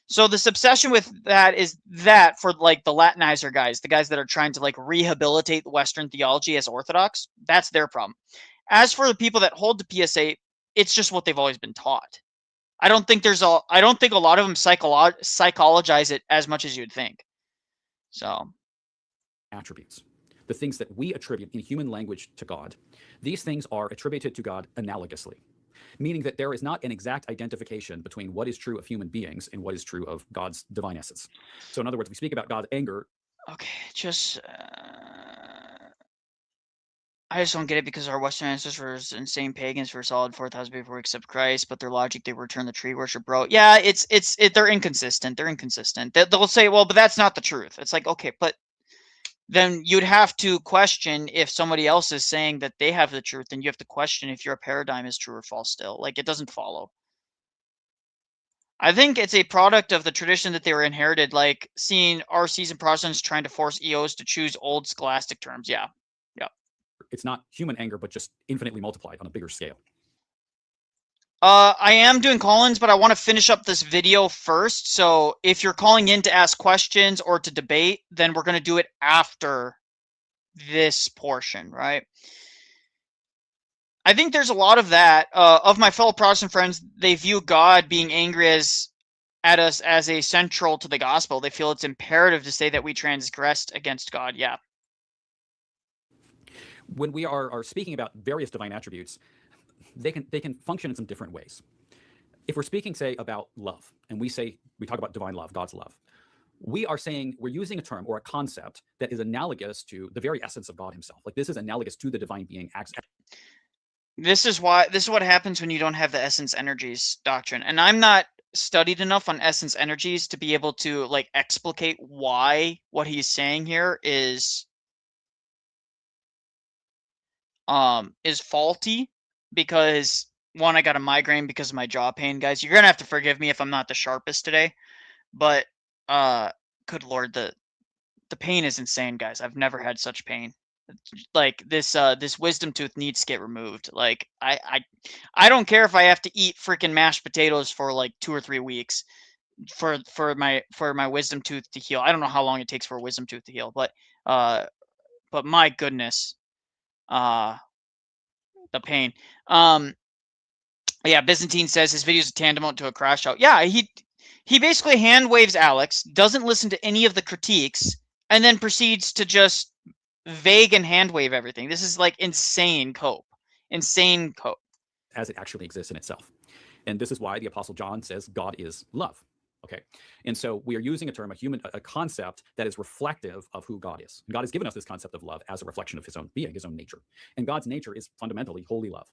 So this obsession with that is that for like the Latinizer guys, the guys that are trying to like rehabilitate Western theology as Orthodox, that's their problem. As for the people that hold the PSA, it's just what they've always been taught. I don't think a lot of them psychologize it as much as you'd think. So attributes, the things that we attribute in human language to God, these things are attributed to God analogously, meaning that there is not an exact identification between what is true of human beings and what is true of God's divine essence. So in other words, we speak about God's anger. Okay, I just don't get it, because our Western ancestors were insane pagans for a solid 4,000 before we accept Christ, but their logic, they return the tree worship, bro. Yeah, they're inconsistent. They're inconsistent. They'll say, well, but that's not the truth. It's like, okay, but then you'd have to question if somebody else is saying that they have the truth, and you have to question if your paradigm is true or false still. Like, it doesn't follow. I think it's a product of the tradition that they were inherited, like seeing RCs and Protestants trying to force EOs to choose old scholastic terms. Yeah. It's not human anger, but just infinitely multiplied on a bigger scale. I am doing call-ins, but I want to finish up this video first. So if you're calling in to ask questions or to debate, then we're going to do it after this portion, right? I think there's a lot of that. Of my fellow Protestant friends, they view God being angry at us as a central to the gospel. They feel it's imperative to say that we transgressed against God. Yeah. When we are speaking about various divine attributes, they can function in some different ways. If we're speaking, say, about love, and we talk about divine love, God's love, we are saying we're using a term or a concept that is analogous to the very essence of God himself. Like, this is analogous to the divine being. This is what happens when you don't have the essence energies doctrine. And I'm not studied enough on essence energies to be able to like explicate why what he's saying here is faulty, because one, I got a migraine because of my jaw pain, guys. You're gonna have to forgive me if I'm not the sharpest today, but good lord, the pain is insane, guys. I've never had such pain. Like this wisdom tooth needs to get removed. Like I don't care if I have to eat freaking mashed potatoes for like 2 or 3 weeks for my wisdom tooth to heal. I don't know how long it takes for a wisdom tooth to heal, but my goodness, the pain. Yeah, Byzantine says his video is tantamount to a crash out. Yeah, he basically hand waves Alex, doesn't listen to any of the critiques, and then proceeds to just vague and hand wave everything. This is like insane cope. Insane cope. As it actually exists in itself. And this is why the Apostle John says God is love. Okay, and so we are using a term, a concept that is reflective of who God is. God has given us this concept of love as a reflection of his own being, his own nature. And God's nature is fundamentally holy love.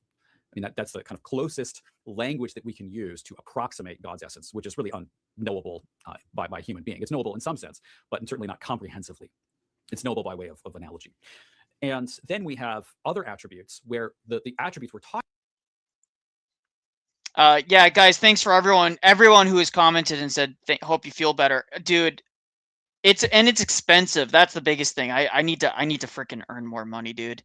I mean, that's the kind of closest language that we can use to approximate God's essence, which is really unknowable by a human being. It's knowable in some sense, but certainly not comprehensively. It's knowable by way of analogy. And then we have other attributes where the attributes we're talking. Yeah, guys, thanks for everyone who has commented and said, hope you feel better. Dude, it's expensive. That's the biggest thing. I need to freaking earn more money, dude.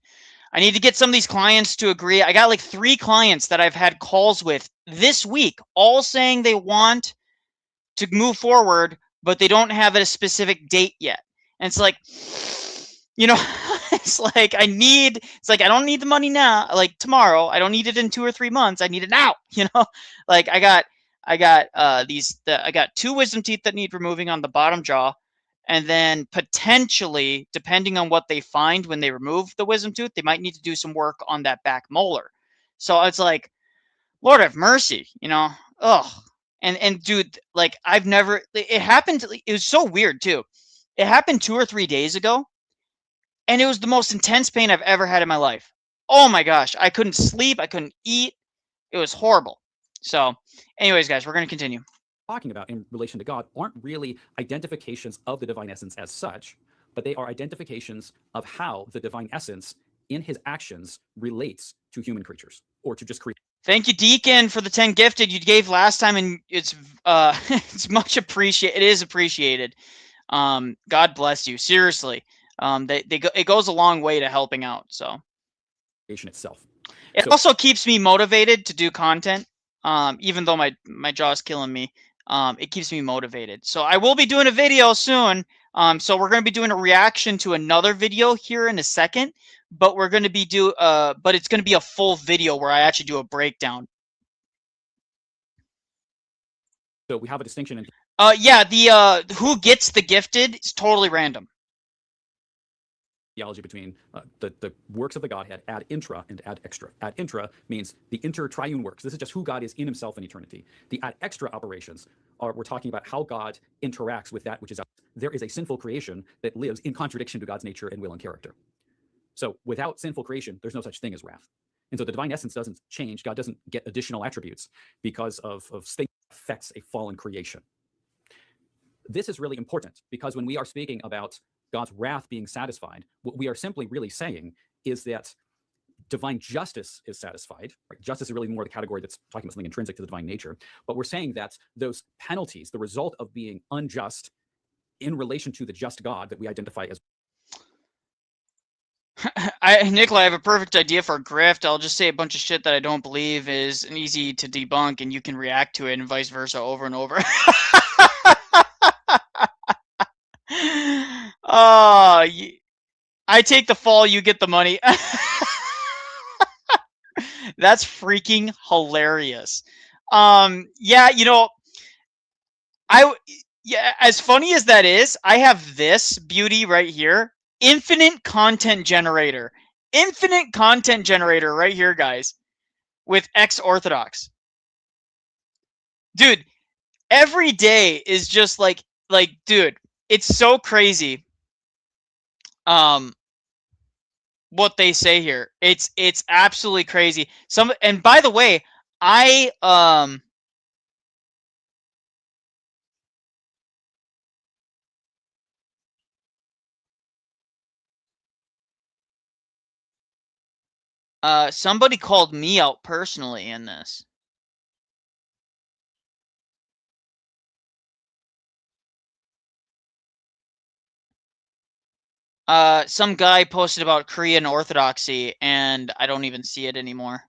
I need to get some of these clients to agree. I got like 3 clients that I've had calls with this week, all saying they want to move forward, but they don't have a specific date yet. And it's like, you know, it's like I don't need the money now, like tomorrow. I don't need it in 2 or 3 months. I need it now, you know? Like I got 2 wisdom teeth that need removing on the bottom jaw. And then potentially, depending on what they find when they remove the wisdom tooth, they might need to do some work on that back molar. So it's like, Lord have mercy, you know? Ugh. And dude, like it happened. It was so weird too. It happened 2 or 3 days ago. And it was the most intense pain I've ever had in my life. Oh my gosh. I couldn't sleep. I couldn't eat. It was horrible. So anyways, guys, we're going to continue. Talking about in relation to God aren't really identifications of the divine essence as such, but they are identifications of how the divine essence in his actions relates to human creatures or to just creatures. Thank you, Deacon, for the 10 gifted you gave last time, and it's it's much appreciated. It is appreciated. God bless you. Seriously, it goes a long way to helping out. So itself. It also keeps me motivated to do content. Even though my jaw is killing me, it keeps me motivated. So I will be doing a video soon. So we're going to be doing a reaction to another video here in a second, but we're going to be but it's going to be a full video where I actually do a breakdown. So we have a distinction in yeah, the who gets the gifted is totally random. Theology between the works of the Godhead ad intra and ad extra. Ad intra means the inter-triune works. This is just who God is in himself in eternity. The ad extra operations we're talking about how God interacts with that which is out. There is a sinful creation that lives in contradiction to God's nature and will and character. So without sinful creation, there's no such thing as wrath. And so the divine essence doesn't change. God doesn't get additional attributes because of state that affects a fallen creation. This is really important because when we are speaking about God's wrath being satisfied, what we are simply really saying is that divine justice is satisfied. Right? Justice is really more the category that's talking about something intrinsic to the divine nature. But we're saying that those penalties, the result of being unjust in relation to the just God that we identify as. Nicholai, I have a perfect idea for a grift. I'll just say a bunch of shit that I don't believe is an easy to debunk, and you can react to it, and vice versa, over and over. I take the fall, you get the money. That's freaking hilarious. Yeah, you know, as funny as that is, I have this beauty right here. Infinite content generator. Infinite content generator right here, guys. With Orthodox. Dude, every day is just like, dude, it's so crazy. What they say here. It's absolutely crazy. And by the way, somebody called me out personally in this. Some guy posted about Korean Orthodoxy, and I don't even see it anymore.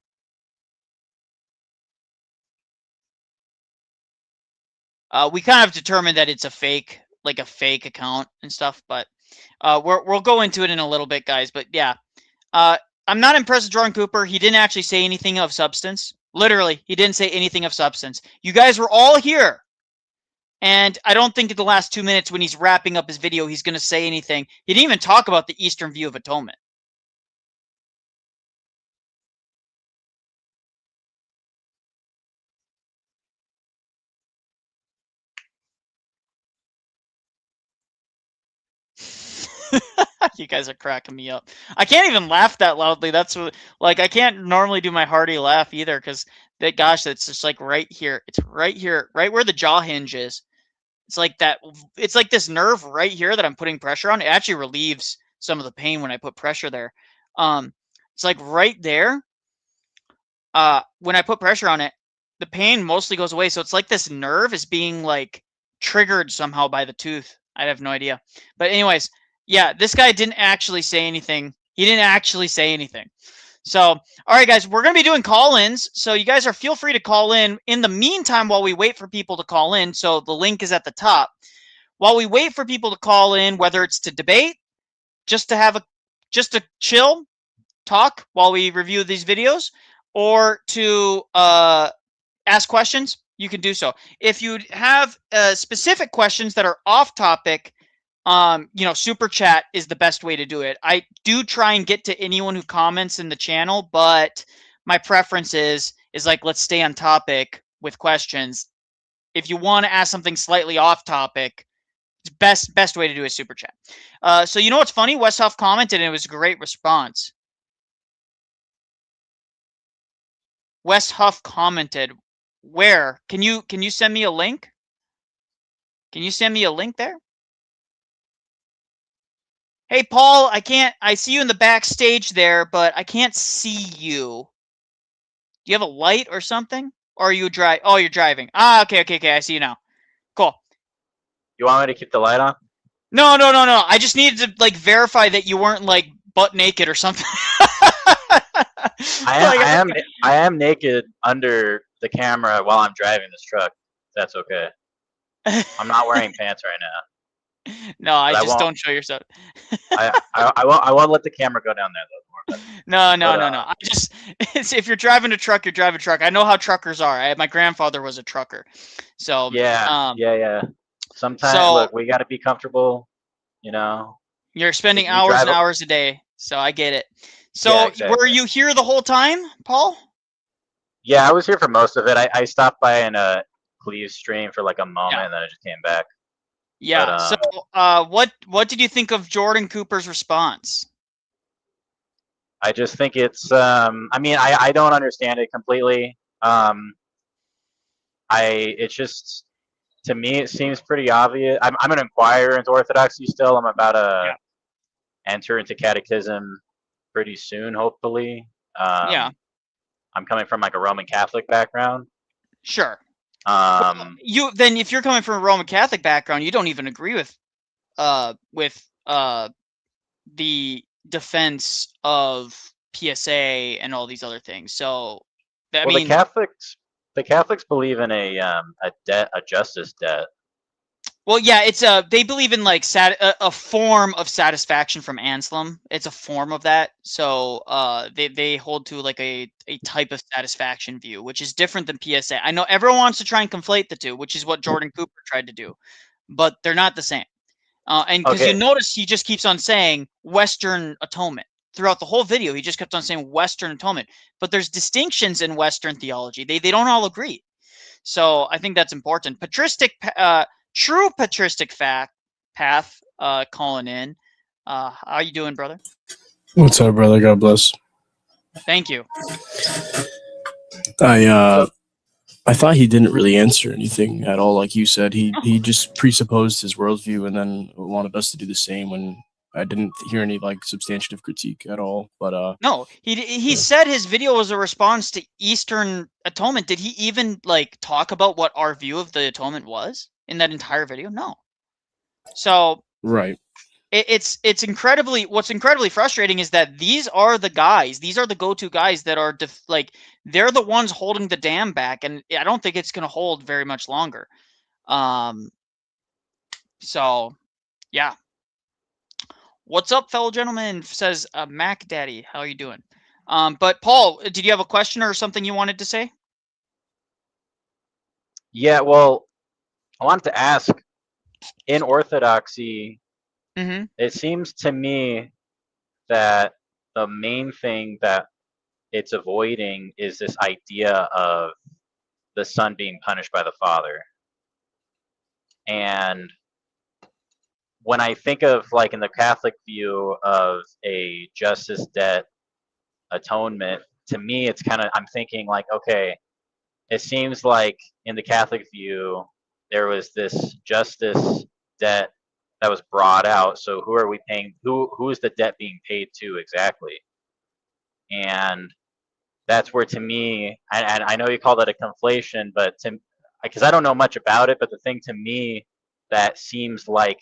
We kind of determined that it's a fake, like a fake account and stuff, but we'll go into it in a little bit, guys. But yeah, I'm not impressed with Jordan Cooper. He didn't actually say anything of substance. Literally, he didn't say anything of substance. You guys were all here. And I don't think in the last 2 minutes when he's wrapping up his video, he's going to say anything. He didn't even talk about the Eastern view of atonement. You guys are cracking me up. I can't even laugh that loudly. That's what, like, I can't normally do my hearty laugh either, because that, gosh, that's just like right here. It's right here, right where the jaw hinge is. It's like that. It's like this nerve right here that I'm putting pressure on. It actually relieves some of the pain when I put pressure there. It's like right there. When I put pressure on it, the pain mostly goes away. So it's like this nerve is being like triggered somehow by the tooth. I have no idea. But anyways, yeah, this guy didn't actually say anything. He didn't actually say anything. So, all right, guys, we're going to be doing call-ins. So you guys feel free to call in. In the meantime, while we wait for people to call in, so the link is at the top. While we wait for people to call in, whether it's to debate, just to chill, talk while we review these videos, or to ask questions, you can do so. If you have specific questions that are off topic, super chat is the best way to do it. I do try and get to anyone who comments in the channel, but my preference is like, let's stay on topic with questions. If you want to ask something slightly off topic, it's best way to do is super chat. So you know what's funny? Wes Huff commented, and it was a great response. Wes Huff commented, where? Can you send me a link? Can you send me a link there? Hey, Paul, I see you in the backstage there, but I can't see you. Do you have a light or something? Or are you oh, you're driving. Ah, okay, I see you now. Cool. You want me to keep the light on? No. I just needed to, like, verify that you weren't, like, butt naked or something. I am naked under the camera while I'm driving this truck. That's okay. I'm not wearing pants right now. No, I just don't show yourself. I won't let the camera go down there though. No. I just if you're driving a truck, you're driving a truck. I know how truckers are. My grandfather was a trucker, so yeah. Sometimes look, we got to be comfortable. You know. You're spending hours and hours a day, so I get it. So yeah, exactly. Were you here the whole time, Paul? Yeah, I was here for most of it. I stopped by in a Cleve's stream for like a moment, and then I just came back. Yeah. So, what did you think of Jordan Cooper's response? I just think it's. I mean, I don't understand it completely. It's just, to me, it seems pretty obvious. I'm an inquirer into Orthodoxy still. I'm about to enter into catechism pretty soon, hopefully. I'm coming from like a Roman Catholic background. Sure. If you're coming from a Roman Catholic background, you don't even agree with the defense of PSA and all these other things. So, I mean, the Catholics believe in a justice debt. Well, yeah, it's they believe in like a form of satisfaction from Anselm. It's a form of that. So they hold to like a type of satisfaction view, which is different than PSA. I know everyone wants to try and conflate the two, which is what Jordan Cooper tried to do, but they're not the same. And because you notice he just keeps on saying Western atonement throughout the whole video. He just kept on saying Western atonement, but there's distinctions in Western theology. They don't all agree. So I think that's important. True patristic path calling in. How you doing, brother? What's up, brother? God bless. Thank you. I thought he didn't really answer anything at all, like you said. He just presupposed his worldview and then wanted us to do the same when I didn't hear any like substantive critique at all. But no, he said his video was a response to Eastern atonement. Did he even like talk about what our view of the atonement was in that entire video? No. So right. It's incredibly, what's incredibly frustrating is that these are the go-to guys that are they're the ones holding the dam back, and I don't think it's going to hold very much longer. So yeah. What's up, fellow gentlemen? Says Mac Daddy. How are you doing? But Paul, did you have a question or something you wanted to say? Yeah, well, I wanted to ask, in Orthodoxy, it seems to me that the main thing that it's avoiding is this idea of the son being punished by the father. And when I think of like in the Catholic view of a justice, debt, atonement, to me it's kind of, I'm thinking like, okay, it seems like in the Catholic view there was this justice, debt that was brought out. So who are we paying? Who is the debt being paid to exactly? And that's where, to me, and I know you call that a conflation, but because I don't know much about it, but the thing to me that seems like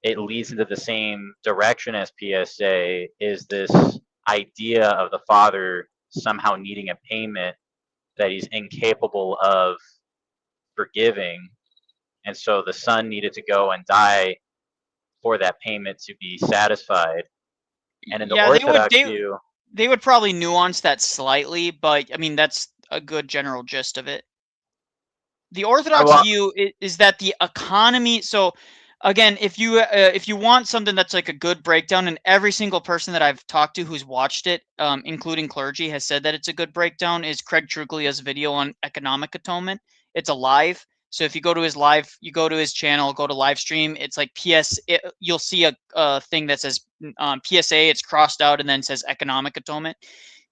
it leads into the same direction as PSA is this idea of the father somehow needing a payment that he's incapable of forgiving, and so the son needed to go and die for that payment to be satisfied. And in the Yeah, Orthodox view, they would probably nuance that slightly, but I mean that's a good general gist of it. The Orthodox view is that the economy. So, again, if you want something that's like a good breakdown, and every single person that I've talked to who's watched it, including clergy, has said that it's a good breakdown, is Craig Truglia's video on economic atonement. It's a live. So if you go to his live, you go to his channel, go to live stream. It's like you'll see a thing that says PSA. It's crossed out and then says economic atonement.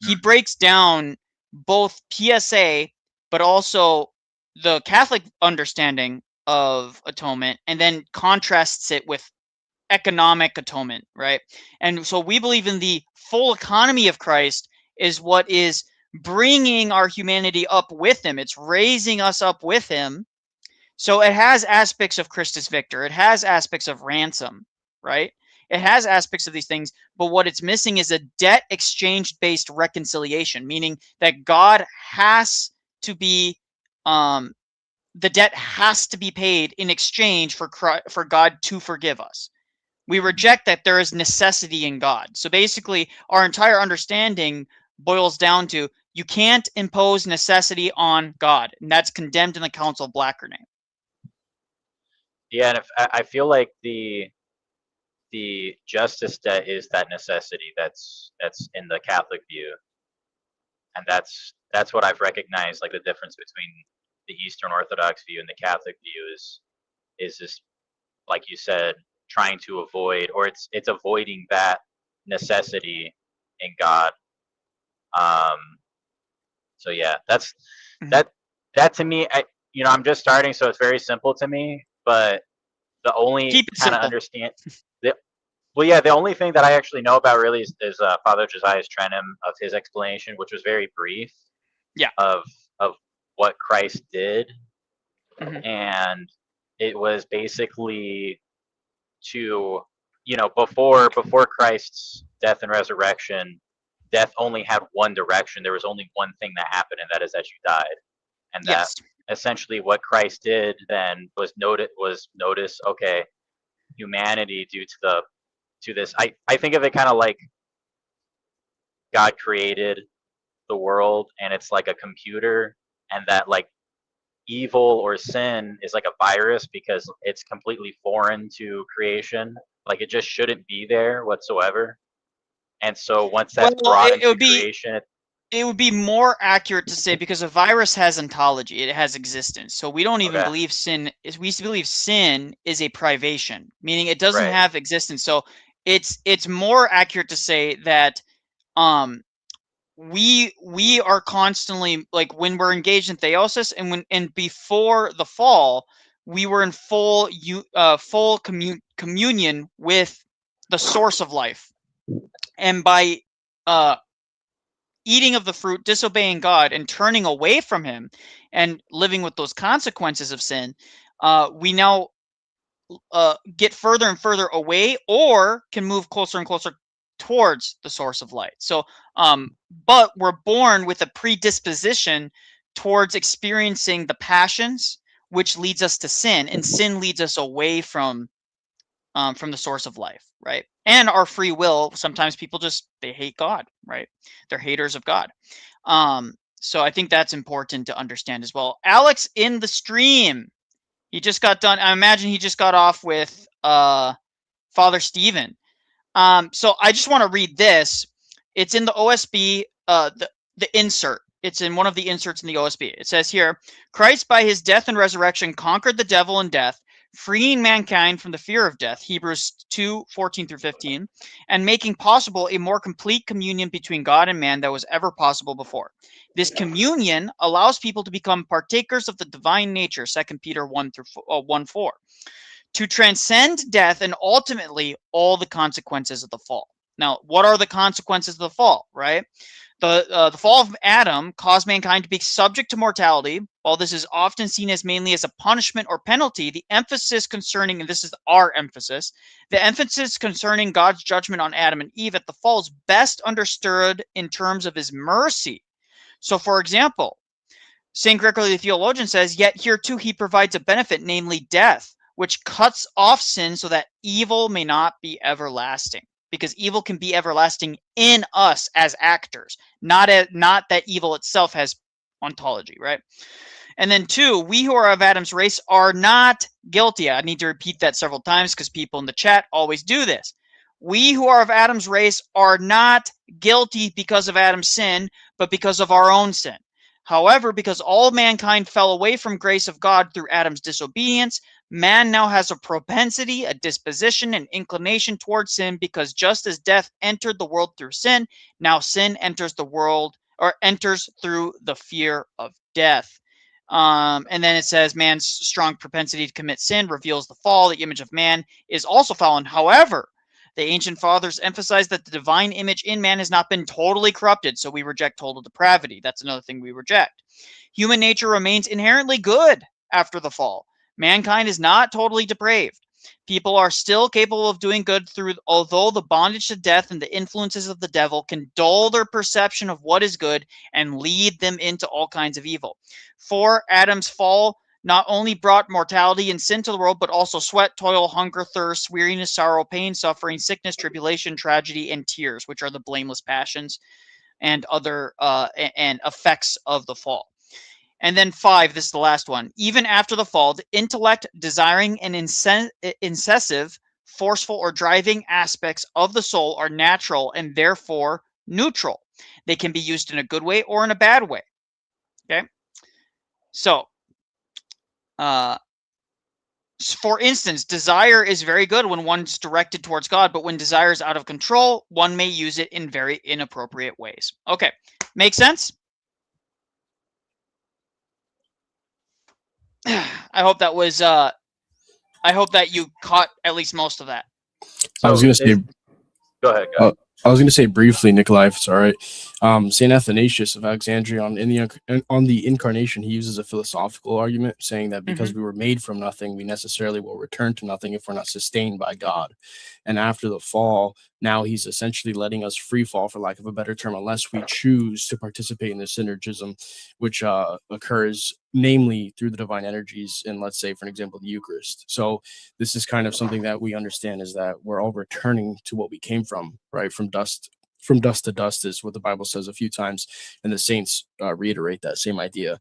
He breaks down both PSA, but also the Catholic understanding of atonement, and then contrasts it with economic atonement, right? And so we believe in the full economy of Christ is what is bringing our humanity up with him. It's raising us up with him. So it has aspects of Christus Victor. It has aspects of ransom, right? It has aspects of these things, but what it's missing is a debt exchange-based reconciliation, meaning that God has to be the debt has to be paid in exchange for God to forgive us. We reject that there is necessity in God. So basically, our entire understanding boils down to you can't impose necessity on God, and that's condemned in the Council of Blackernay. Yeah, and I feel like the justice debt is that necessity that's in the Catholic view, and that's what I've recognized. Like the difference between the Eastern Orthodox view and the Catholic view is just, like you said, trying to avoid, or it's avoiding that necessity in God. So yeah, that's that to me. I'm just starting, so it's very simple to me. But the only kind of understand the the only thing that I actually know about really is Father Josiah's Trenum of his explanation, which was very brief. Yeah. Of what Christ did, and it was basically to, before Christ's death and resurrection, death only had one direction. There was only one thing that happened, and that is that you died. And that essentially what Christ did then was notice, okay, humanity due to this. I think of it kind of like God created the world, and it's like a computer, and that like evil or sin is like a virus because it's completely foreign to creation. Like it just shouldn't be there whatsoever. And so once that's brought into creation, it would be more accurate to say, because a virus has ontology, it has existence. So we don't even believe sin is. We believe sin is a privation, meaning it doesn't have existence. So it's more accurate to say that we are constantly, like when we're engaged in theosis, and before the fall, we were in full communion with the source of life, and by eating of the fruit, disobeying God, and turning away from him, and living with those consequences of sin, we now get further and further away, or can move closer and closer towards the source of light. So but we're born with a predisposition towards experiencing the passions, which leads us to sin, and sin leads us away from the source of life, right? And our free will, sometimes people they hate God, right? They're haters of God. So I think that's important to understand as well. Alex in the stream, he just got done. I imagine he just got off with Father Stephen. So I just want to read this. It's in the OSB, the insert. It's in one of the inserts in the OSB. It says here, Christ by his death and resurrection conquered the devil and death, freeing mankind from the fear of death, Hebrews 2:14-15, and making possible a more complete communion between God and man that was ever possible before. This communion allows people to become partakers of the divine nature, 2 Peter 1:4, to transcend death and ultimately all the consequences of the fall. Now, what are the consequences of the fall, right? The fall of Adam caused mankind to be subject to mortality. While this is often seen as mainly as a punishment or penalty, the emphasis concerning, and this is our emphasis, the emphasis concerning God's judgment on Adam and Eve at the fall is best understood in terms of his mercy. So, for example, St. Gregory the Theologian says, yet here too he provides a benefit, namely death, which cuts off sin so that evil may not be everlasting. Because evil can be everlasting in us as actors, not that evil itself has ontology, right? And then 2, we who are of Adam's race are not guilty. I need to repeat that several times because people in the chat always do this. We who are of Adam's race are not guilty because of Adam's sin, but because of our own sin. However, because all mankind fell away from grace of God through Adam's disobedience, man now has a propensity, a disposition, an inclination towards sin, because just as death entered the world through sin, now sin enters the world, or enters through the fear of death. And then it says, man's strong propensity to commit sin reveals the fall. The image of man is also fallen. However, the ancient fathers emphasized that the divine image in man has not been totally corrupted, so we reject total depravity. That's another thing we reject. Human nature remains inherently good after the fall. Mankind is not totally depraved. People are still capable of doing good although the bondage to death and the influences of the devil can dull their perception of what is good and lead them into all kinds of evil. For Adam's fall not only brought mortality and sin to the world, but also sweat, toil, hunger, thirst, weariness, sorrow, pain, suffering, sickness, tribulation, tragedy, and tears, which are the blameless passions and other and effects of the fall. And then 5, this is the last one. Even after the fall, the intellect, desiring, and incessive, forceful, or driving aspects of the soul are natural and therefore neutral. They can be used in a good way or in a bad way. Okay? So, for instance, desire is very good when one's directed towards God, but when desire is out of control, one may use it in very inappropriate ways. Okay, make sense? I hope that was. I hope that you caught at least most of that. I was going to say. Go ahead. Go ahead. I was going to say briefly, Nicholai, if it's all right. Saint Athanasius of Alexandria on the incarnation, he uses a philosophical argument saying that because we were made from nothing, we necessarily will return to nothing if we're not sustained by God. And after the fall, now he's essentially letting us free fall, for lack of a better term, unless we choose to participate in the synergism, which occurs namely through the divine energies in, let's say, for example, the Eucharist. So this is kind of something that we understand, is that we're all returning to what we came from, right? From dust to dust is what the Bible says a few times, and the saints reiterate that same idea,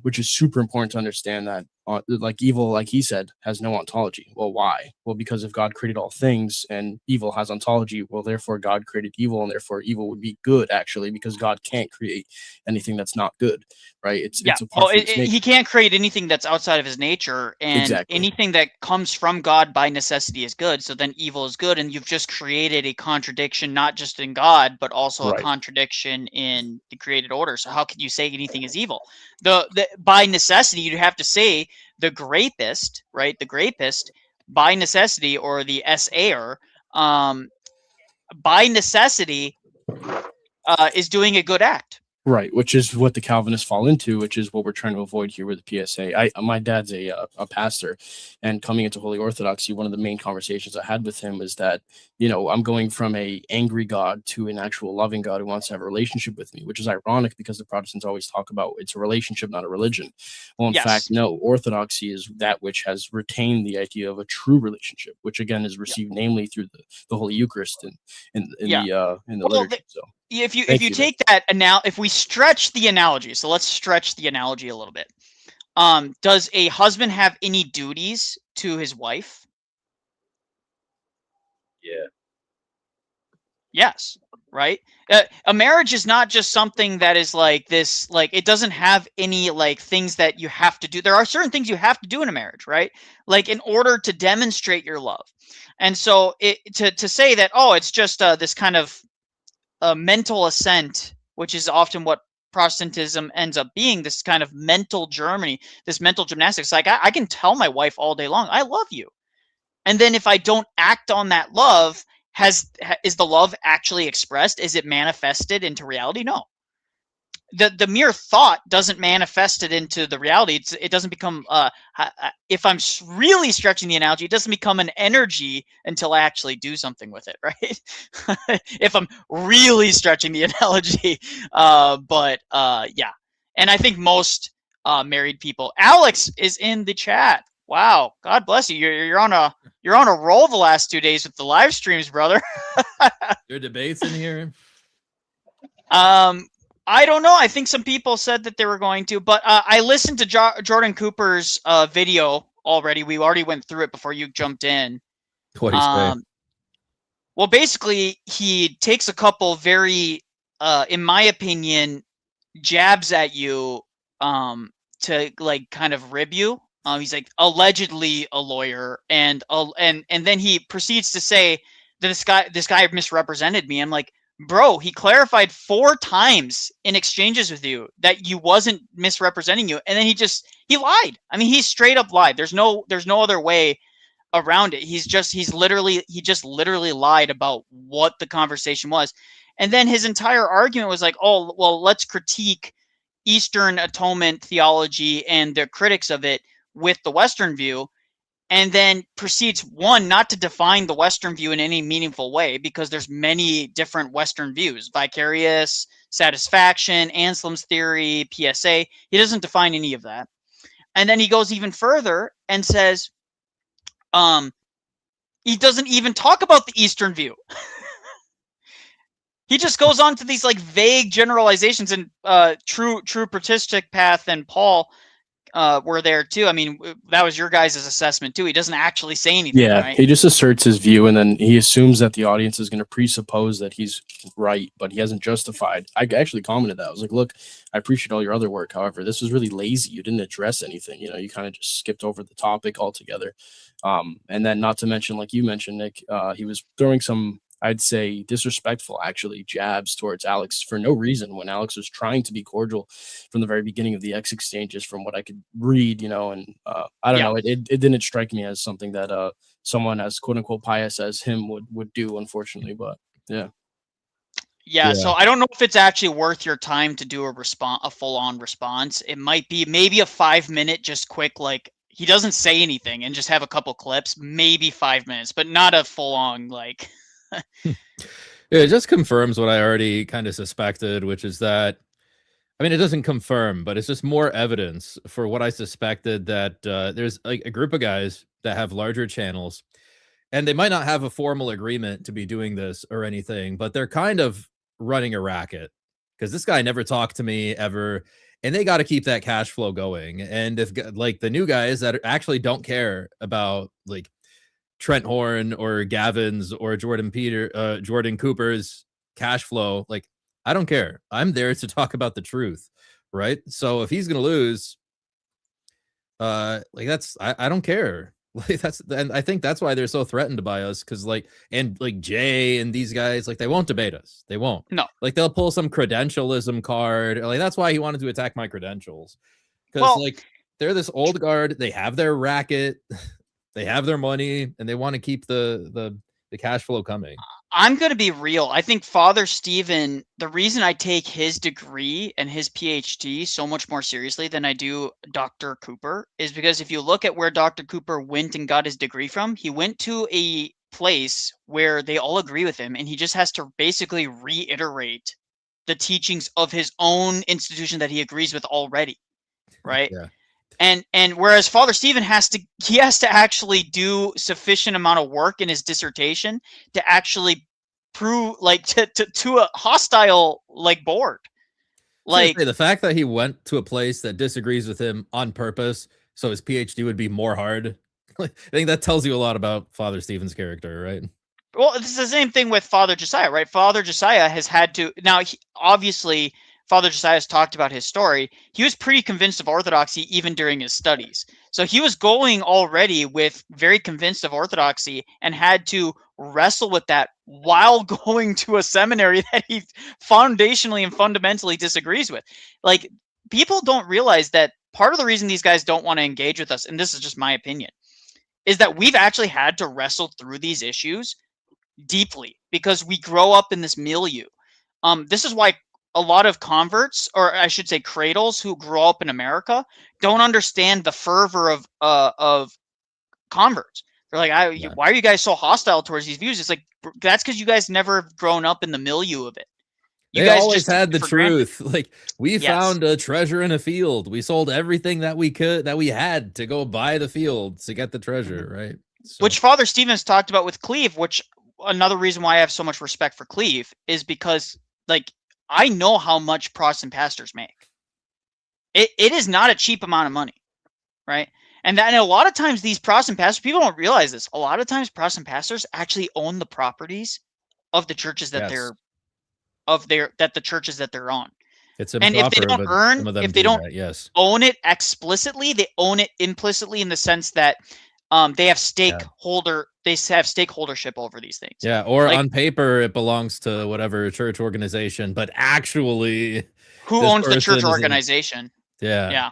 which is super important to understand that like evil, like he said, has no ontology. Well, why? Well, because if God created all things and evil has ontology, well, therefore God created evil, and therefore evil would be good, actually, because God can't create anything that's not good, right? It's apart from its nature. He can't create anything that's outside of his nature, and anything that comes from God by necessity is good. So then evil is good, and you've just created a contradiction, not just in God, but also a contradiction in the created order. So how can you say anything is evil? By necessity, you'd have to say the grapist, right? The grapist, by necessity, or the SAer, by necessity, is doing a good act. Right, which is what the Calvinists fall into, which is what we're trying to avoid here with the PSA. My dad's a pastor, and coming into Holy Orthodoxy, one of the main conversations I had with him was that, I'm going from a angry God to an actual loving God who wants to have a relationship with me, which is ironic because the Protestants always talk about it's a relationship, not a religion. Well, in fact, no, Orthodoxy is that which has retained the idea of a true relationship, which again is received namely through the Holy Eucharist in the liturgy. So. If you take that if we stretch the analogy, so let's stretch the analogy a little bit. Does a husband have any duties to his wife? Yes, right? A marriage is not just something that is like this, like it doesn't have any like things that you have to do. There are certain things you have to do in a marriage, right? Like in order to demonstrate your love. And so to say that, oh, it's just this kind of mental assent, which is often what Protestantism ends up being, this kind of mental Germany, this mental gymnastics. Like I can tell my wife all day long, I love you. And then if I don't act on that love, is the love actually expressed? Is it manifested into reality? No. The mere thought doesn't manifest it into the reality. It doesn't become if I'm really stretching the analogy, it doesn't become an energy until I actually do something with it, right? If I'm really stretching the analogy, but yeah. And I think most married people. Alex is in the chat. Wow, God bless you. You're on a roll the last 2 days with the live streams, brother. There are debates in here. I don't know. I think some people said that they were going to, but I listened to Jordan Cooper's video already. We already went through it before you jumped in. What do you say? Well, basically, he takes a couple very, in my opinion, jabs at you to like kind of rib you. He's like allegedly a lawyer, and then he proceeds to say that this guy misrepresented me. I'm like, bro, he clarified 4 times in exchanges with you that you wasn't misrepresenting you, and then he lied. I mean, he straight up lied. There's no other way around it. He just literally lied about what the conversation was. And then his entire argument was like, oh, well, let's critique Eastern atonement theology and the critics of it with the Western view, and then proceeds, one, not to define the Western view in any meaningful way, because there's many different Western views: vicarious, satisfaction, Anselm's theory, PSA. He doesn't define any of that. And then he goes even further and says, he doesn't even talk about the Eastern view. He just goes on to these like vague generalizations, and true patristic path and Paul were there too. I mean, that was your guys' assessment too. He doesn't actually say anything. Yeah, right? He just asserts his view, and then he assumes that the audience is going to presuppose that he's right, but he hasn't justified. I actually commented that. I was like, look, I appreciate all your other work. However, this was really lazy. You didn't address anything. You know, you kind of just skipped over the topic altogether. And then not to mention, like you mentioned, Nick, he was throwing some, I'd say, disrespectful, actually, jabs towards Alex for no reason, when Alex was trying to be cordial from the very beginning of the X exchanges, from what I could read, you know. And I don't know, it didn't strike me as something that someone as quote unquote pious as him would do, unfortunately. But yeah. So I don't know if it's actually worth your time to do a full-on response. It might be maybe a 5-minute, just quick, like, he doesn't say anything, and just have a couple clips, maybe 5 minutes, but not a full-on like. It just confirms what I already kind of suspected, which is that, I mean, it doesn't confirm, but it's just more evidence for what I suspected, that there's like a group of guys that have larger channels, and they might not have a formal agreement to be doing this or anything, but they're kind of running a racket, because this guy never talked to me ever, and they got to keep that cash flow going. And if like the new guys that actually don't care about like Trent Horn or Gavin's or Jordan Cooper's cash flow, like, I don't care. I'm there to talk about the truth, right? So if he's gonna lose, like, that's, I don't care. Like, and I think that's why they're so threatened by us, because like, and like Jay and these guys, like, they won't debate us. They won't. No. Like, they'll pull some credentialism card. Like, that's why he wanted to attack my credentials, because like, they're this old guard. They have their racket. They have their money, and they want to keep the cash flow coming. I'm going to be real. I think Father Stephen, the reason I take his degree and his PhD so much more seriously than I do Dr. Cooper is because if you look at where Dr. Cooper went and got his degree from, he went to a place where they all agree with him, and he just has to basically reiterate the teachings of his own institution that he agrees with already, right? Yeah. And whereas Father Stephen has to actually do sufficient amount of work in his dissertation to actually prove, like, to a hostile like board. Like, the fact that he went to a place that disagrees with him on purpose so his PhD would be more hard. I think that tells you a lot about Father Stephen's character, right? Well, it's the same thing with Father Josiah, right? Father Josiah has had to now. Obviously, Father Josiah has talked about his story. He was pretty convinced of orthodoxy even during his studies. So he was going already with very convinced of orthodoxy and had to wrestle with that while going to a seminary that he foundationally and fundamentally disagrees with. Like, people don't realize that part of the reason these guys don't want to engage with us, and this is just my opinion, is that we've actually had to wrestle through these issues deeply because we grow up in this milieu. This is why a lot of converts, or I should say cradles, who grow up in America don't understand the fervor of converts. They're like, why are you guys so hostile towards these views? It's like, that's because you guys never have grown up in the milieu of it. You They guys always just had the took it for granted. truth. Like, we found a treasure in a field. We sold everything that we had to go buy the field to get the treasure, right? So. Which Father Stevens talked about with Cleve, which another reason why I have so much respect for Cleve is because, like, I know how much Protestant pastors make. It is not a cheap amount of money, right? And a lot of times these Protestant pastors, people don't realize this. A lot of times Protestant pastors actually own the properties of the churches that the churches that they're on. It's improper, and if they don't own it explicitly, they own it implicitly in the sense that they have stakeholdership over these things. Yeah, or like, on paper it belongs to whatever church organization, but actually, who owns the church organization? Yeah.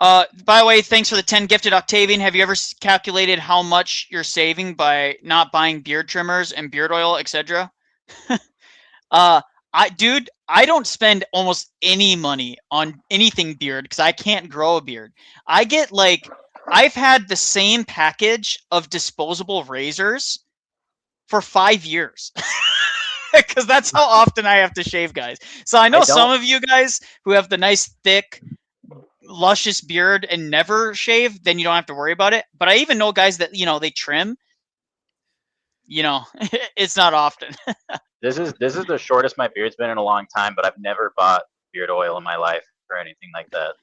By the way, thanks for the 10 gifted, Octavian. Have you ever calculated how much you're saving by not buying beard trimmers and beard oil, etc.? I don't spend almost any money on anything beard because I can't grow a beard. I've had the same package of disposable razors for 5 years because that's how often I have to shave, guys. So I know some of you guys who have the nice, thick, luscious beard and never shave, then you don't have to worry about it. But I even know guys that, they trim. It's not often. This is the shortest my beard's been in a long time, but I've never bought beard oil in my life or anything like that.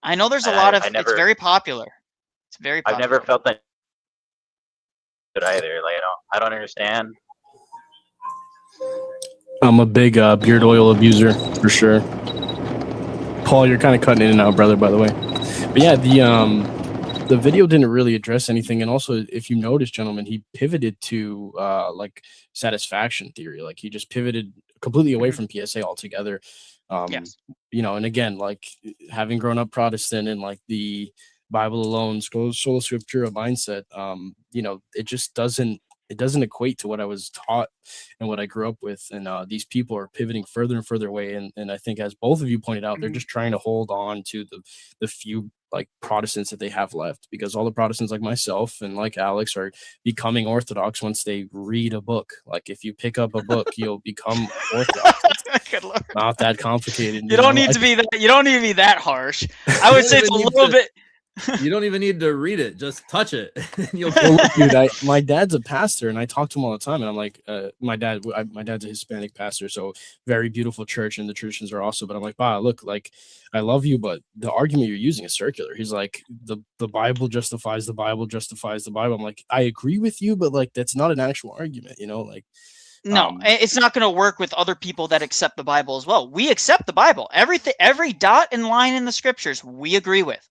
I know there's it's very popular. It's very popular. I've never felt that either. Like, I don't understand. I'm a big beard oil abuser for sure. Paul, you're kind of cutting in and out, brother, by the way. But yeah, the video didn't really address anything, and also, if you notice, gentlemen, he pivoted to like satisfaction theory. Like, he just pivoted completely away from PSA altogether. Yes. And again, like, having grown up Protestant and like the Bible alone, sola scriptura mindset, it just doesn't equate to what I was taught and what I grew up with. And these people are pivoting further and further away. And I think, as both of you pointed out, they're just trying to hold on to the few like Protestants that they have left, because all the Protestants like myself and like Alex are becoming Orthodox once they read a book. Like, if you pick up a book, you'll become Orthodox. Good Lord. Not that complicated. You don't need to be that harsh. I would say it's a little bit. You don't even need to read it; just touch it. Dude, my dad's a pastor, and I talk to him all the time. And I'm like, my dad's a Hispanic pastor, so very beautiful church, and the traditions are awesome. But I'm like, bah, look, like, I love you, but the argument you're using is circular. He's like, the Bible justifies the Bible justifies the Bible. I'm like, I agree with you, but like, that's not an actual argument, like. No, it's not going to work with other people that accept the Bible as well. We accept the Bible. Every dot and line in the scriptures we agree with.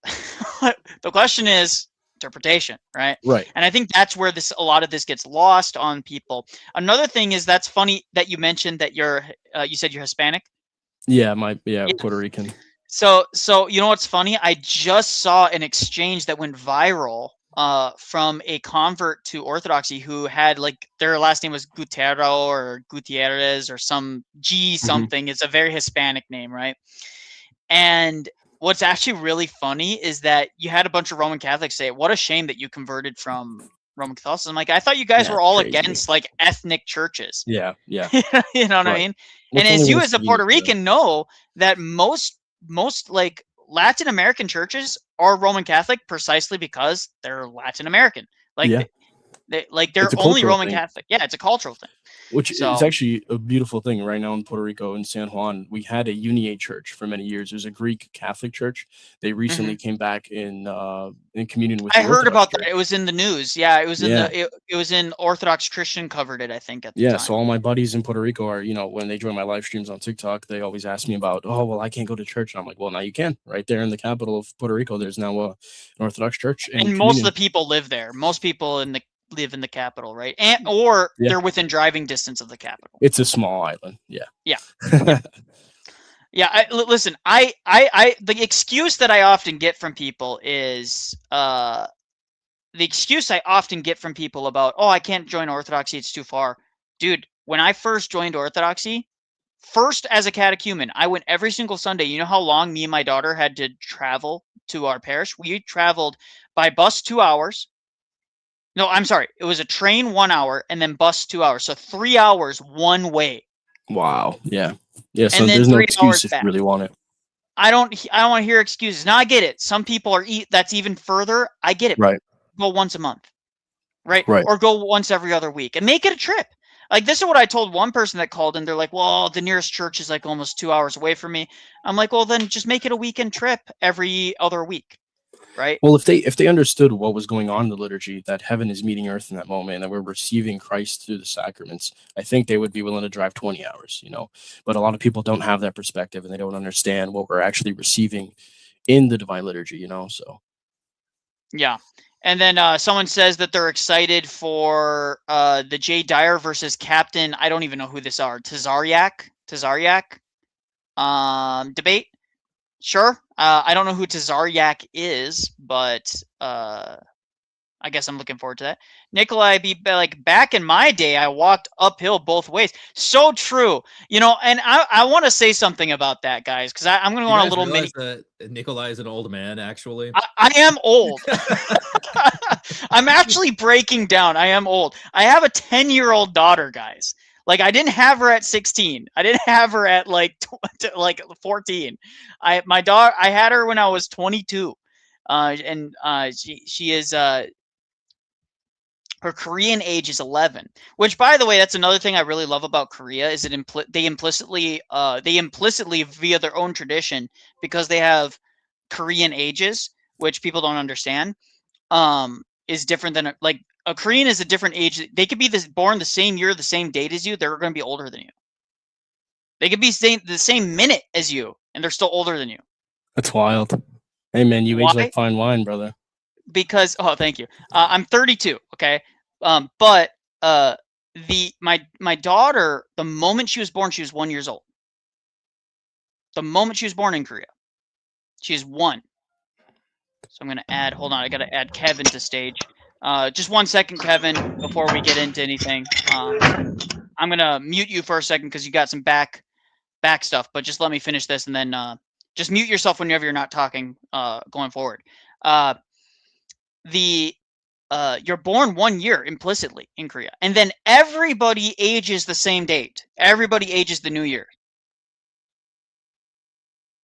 The question is interpretation, right? Right. And I think that's where a lot of this gets lost on people. Another thing is, that's funny that you mentioned that you said you're Hispanic. Yeah, Puerto Rican. So you know what's funny? I just saw an exchange that went viral from a convert to Orthodoxy who had, like, their last name was Gutierrez or Gutierrez or some G something. It's a very Hispanic name, right? And what's actually really funny is that you had a bunch of Roman Catholics say, "What a shame that you converted from Roman Catholicism." Like, I thought you guys were all crazy against like ethnic churches. Yeah. You know what I mean? And as you, as a Puerto Rican, know that most like Latin American churches are Roman Catholic precisely because they're Latin American. Like, They're It's a only cultural Roman thing. Catholic. Yeah, it's a cultural thing. Which So- is actually a beautiful thing right now in Puerto Rico and San Juan. We had a Uniate church for many years. It was a Greek Catholic church. They recently came back in communion with. I the heard Orthodox about church. that. It was in the news. Yeah, it was in Yeah. it was in Orthodox Christian covered it, I think, at the Yeah, time. so all my buddies in Puerto Rico are, when they join my live streams on TikTok, they always ask me about, oh, well, I can't go to church. And I'm like, well, now you can. Right there in the capital of Puerto Rico, there's now an Orthodox church. And most of the people live there. Most people live in the capital, right? Or Yeah. they're within driving distance of the capital. It's a small island. Yeah. Yeah. Yeah. Listen, the excuse that I often get from people is about, oh, I can't join Orthodoxy, it's too far. Dude, when I first joined Orthodoxy, first as a catechumen, I went every single Sunday. You know how long me and my daughter had to travel to our parish? We traveled by bus 2 hours. No, I'm sorry. It was a train 1 hour and then bus 2 hours. So 3 hours one way. Wow. Yeah. Yeah. So And then there's no 3 excuse hours if back. you really want it. I don't want to hear excuses. Now I get it. Some people are that's even further. I get it. Right. Go once a month. Right? Right. Or go once every other week and make it a trip. Like, this is what I told one person that called in. They're like, well, the nearest church is like almost 2 hours away from me. I'm like, well, then just make it a weekend trip every other week. Right. Well, if they understood what was going on in the liturgy, that heaven is meeting earth in that moment, and that we're receiving Christ through the sacraments, I think they would be willing to drive 20 hours, But a lot of people don't have that perspective, and they don't understand what we're actually receiving in the divine liturgy, So. Yeah. And then someone says that they're excited for the Jay Dyer versus Captain. I don't even know who this are. Tazaryak debate. Sure. I don't know who Tazaryak is, but I guess I'm looking forward to that. Nicholai, back in my day, I walked uphill both ways. So true. And I want to say something about that, guys, because I'm going to want a little mini. Nicholai is an old man, actually. I am old. I'm actually breaking down. I am old. I have a 10-year-old daughter, guys. Like, I didn't have her at 16. I didn't have her at like 14. I had her when I was 22. And she is her Korean age is 11. Which, by the way, that's another thing I really love about Korea is that they implicitly via their own tradition, because they have Korean ages, which people don't understand, is different than a Korean is a different age. They could be born the same year, the same date as you. They're going to be older than you. They could be the same minute as you, and they're still older than you. That's wild. Hey, man, you age like fine wine, brother. Because, thank you. I'm 32, okay? But my daughter, the moment she was born, she was 1 year old. The moment she was born in Korea, she is 1. So I'm going to add, hold on, I got to add Kevin to stage. Just 1 second, Kevin, before we get into anything. I'm going to mute you for a second because you got some back stuff, but just let me finish this and then just mute yourself whenever you're not talking going forward. You're born 1 year implicitly in Korea, and then everybody ages the same date. Everybody ages the new year.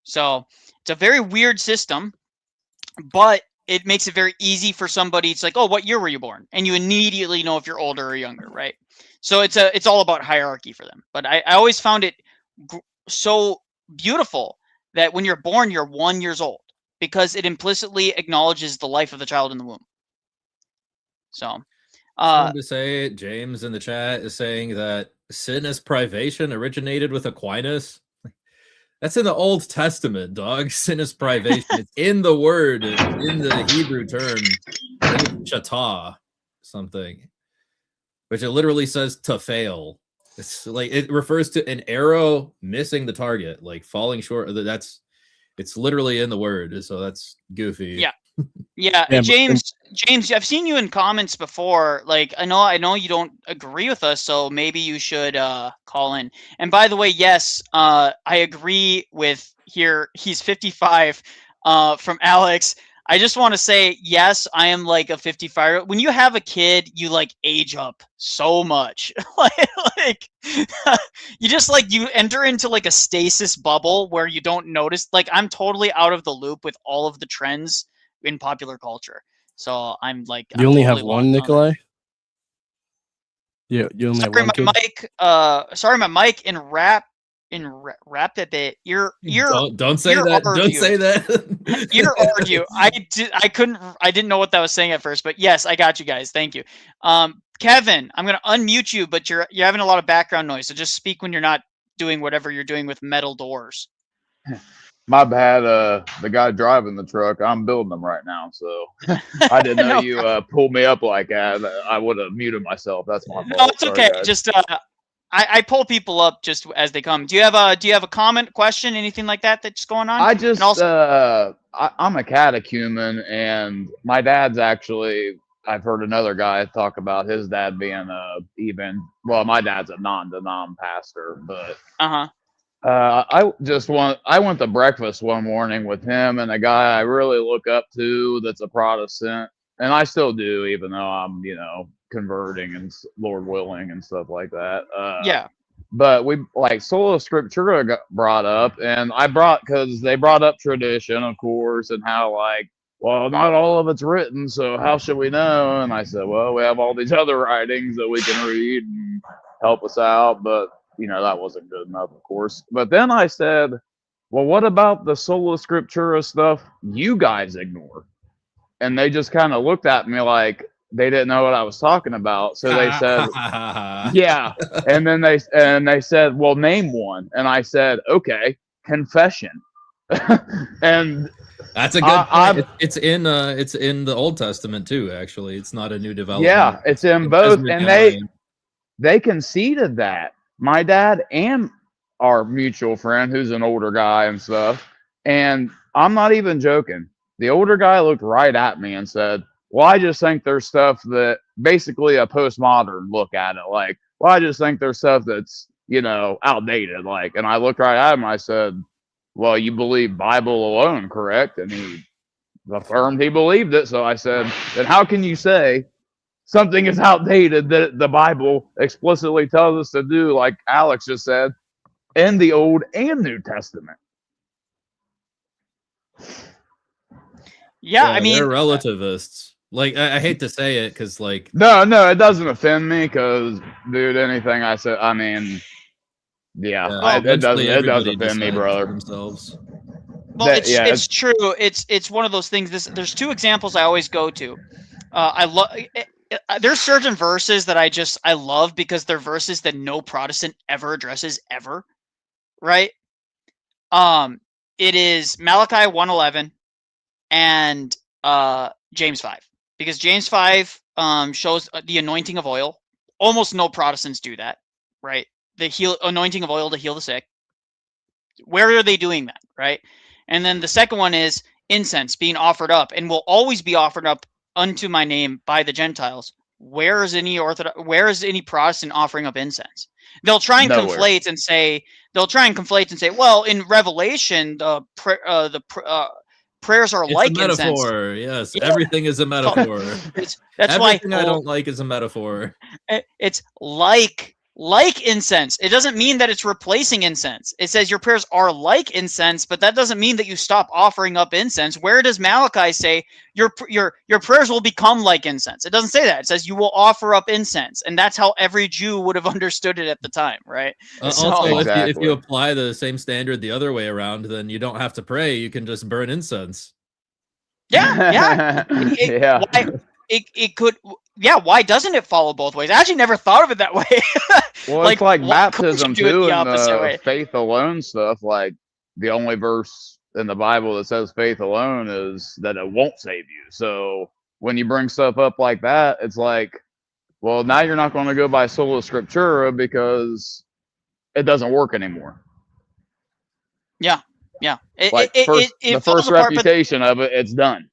So it's a very weird system, but it makes it very easy for somebody. It's like, oh, what year were you born? And you immediately know if you're older or younger, right? So it's all about hierarchy for them. But I always found it so beautiful that when you're born, you're 1 year old, because it implicitly acknowledges the life of the child in the womb. So, to say, James in the chat is saying that sin as privation originated with Aquinas. That's in the Old Testament, dog. Sin is privation. It's in the word, in the Hebrew term, shatah, something, which it literally says to fail. It's like it refers to an arrow missing the target, like falling short. It's literally in the word, so that's goofy. Yeah, James, I've seen you in comments before. Like, I know you don't agree with us, so maybe you should call in. And by the way, yes, I agree with here. He's 55 from Alex. I just want to say, yes, I am like a 55. When you have a kid, you like age up so much. like you just you enter into like a stasis bubble where you don't notice. Like, I'm totally out of the loop with all of the trends in popular culture. So I'm like, you only have one, Nicholai? Yeah, you only have Sorry, one my kid? mic. Sorry, my mic in rap it bit. You're Don't say you're that. Don't argue. say that. You're argue. I didn't know what that was saying at first, but yes, I got you guys. Thank you. Kevin, I'm gonna unmute you, but you're having a lot of background noise, so just speak when you're not doing whatever you're doing with metal doors. My bad. The guy driving the truck, I'm building them right now, so I didn't know No you pulled me up like that. I would have muted myself. That's my fault. No, it's Sorry, okay. guys. Just I pull people up just as they come. Do you have a comment, question, anything like that that's going on? I just also, I'm a catechumen, and my dad's actually. I've heard another guy talk about his dad being my dad's a non-denom pastor, but I went to breakfast one morning with him and a guy I really look up to that's a Protestant, and I still do, even though I'm, converting and Lord willing and stuff like that. yeah. But we Sola Scriptura got brought up, and because they brought up tradition, of course, and how well, not all of it's written, so how should we know? And I said, well, we have all these other writings that we can read and help us out, but that wasn't good enough, of course. But then I said, well, what about the Sola Scriptura stuff you guys ignore? And they just kind of looked at me like they didn't know what I was talking about. So they said, yeah. And then they said, well, name one. And I said, okay, confession. And that's a good point. It's in the Old Testament too, actually. It's not a new development. Yeah, it's in both. And they conceded that. My dad and our mutual friend, who's an older guy and stuff, and I'm not even joking. The older guy looked right at me and said, well, I just think there's stuff that basically a postmodern look at it. I just think there's stuff that's, outdated. And I looked right at him and I said, well, you believe Bible alone, correct? And he affirmed he believed it. So I said, then how can you say something is outdated that the Bible explicitly tells us to do, like Alex just said, in the Old and New Testament? Yeah, I mean, they're relativists. I hate to say it because no, it doesn't offend me because, dude, anything I said, I mean, it does offend me, brother. Themselves. Well, it's true. It's one of those things. There's two examples I always go to. I love. There's certain verses that I love because they're verses that no Protestant ever addresses ever, right? It is Malachi 1:11 and James 5, because James 5 shows the anointing of oil. Almost no Protestants do that, right? The anointing of oil to heal the sick. Where are they doing that, right? And then the second one is incense being offered up and will always be offered up unto my name by the Gentiles. Where is any Protestant offering up incense? They'll try and conflate and say, well, in Revelation, the prayers are it's like a metaphor. Incense. Yes, yeah. Everything is a metaphor. That's everything I don't like is a metaphor. It's like incense. It doesn't mean that it's replacing incense. It says your prayers are like incense, but that doesn't mean that you stop offering up incense. Where does Malachi say your prayers will become like incense? It doesn't say that. It says you will offer up incense, and that's how every Jew would have understood it at the time, right? Also, if you apply the same standard the other way around, then you don't have to pray. You can just burn incense. Yeah. It could. Yeah, why doesn't it follow both ways? I actually never thought of it that way. Well, it's like baptism too, and the faith alone stuff. The only verse in the Bible that says faith alone is that it won't save you. So when you bring stuff up like that, it's well, now you're not going to go by Sola Scriptura because it doesn't work anymore. Yeah. The first reputation of it, it's done.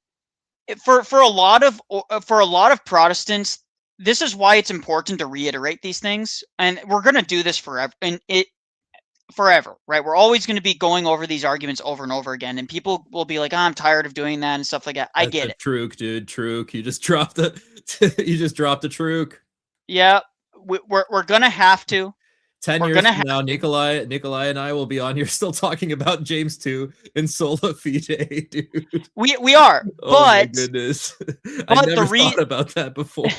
For a lot of Protestants, this is why it's important to reiterate these things, and we're going to do this forever, right? We're always going to be going over these arguments over and over again, and people will be like, I'm tired of doing that and stuff like that. I get it. Truk, dude, Truk. You just dropped the Truk. Yeah, we're going to have to. 10 years from now, Nicholai and I will be on here still talking about James 2 and Sola Fide, dude. We are, oh my goodness. I never thought about that before.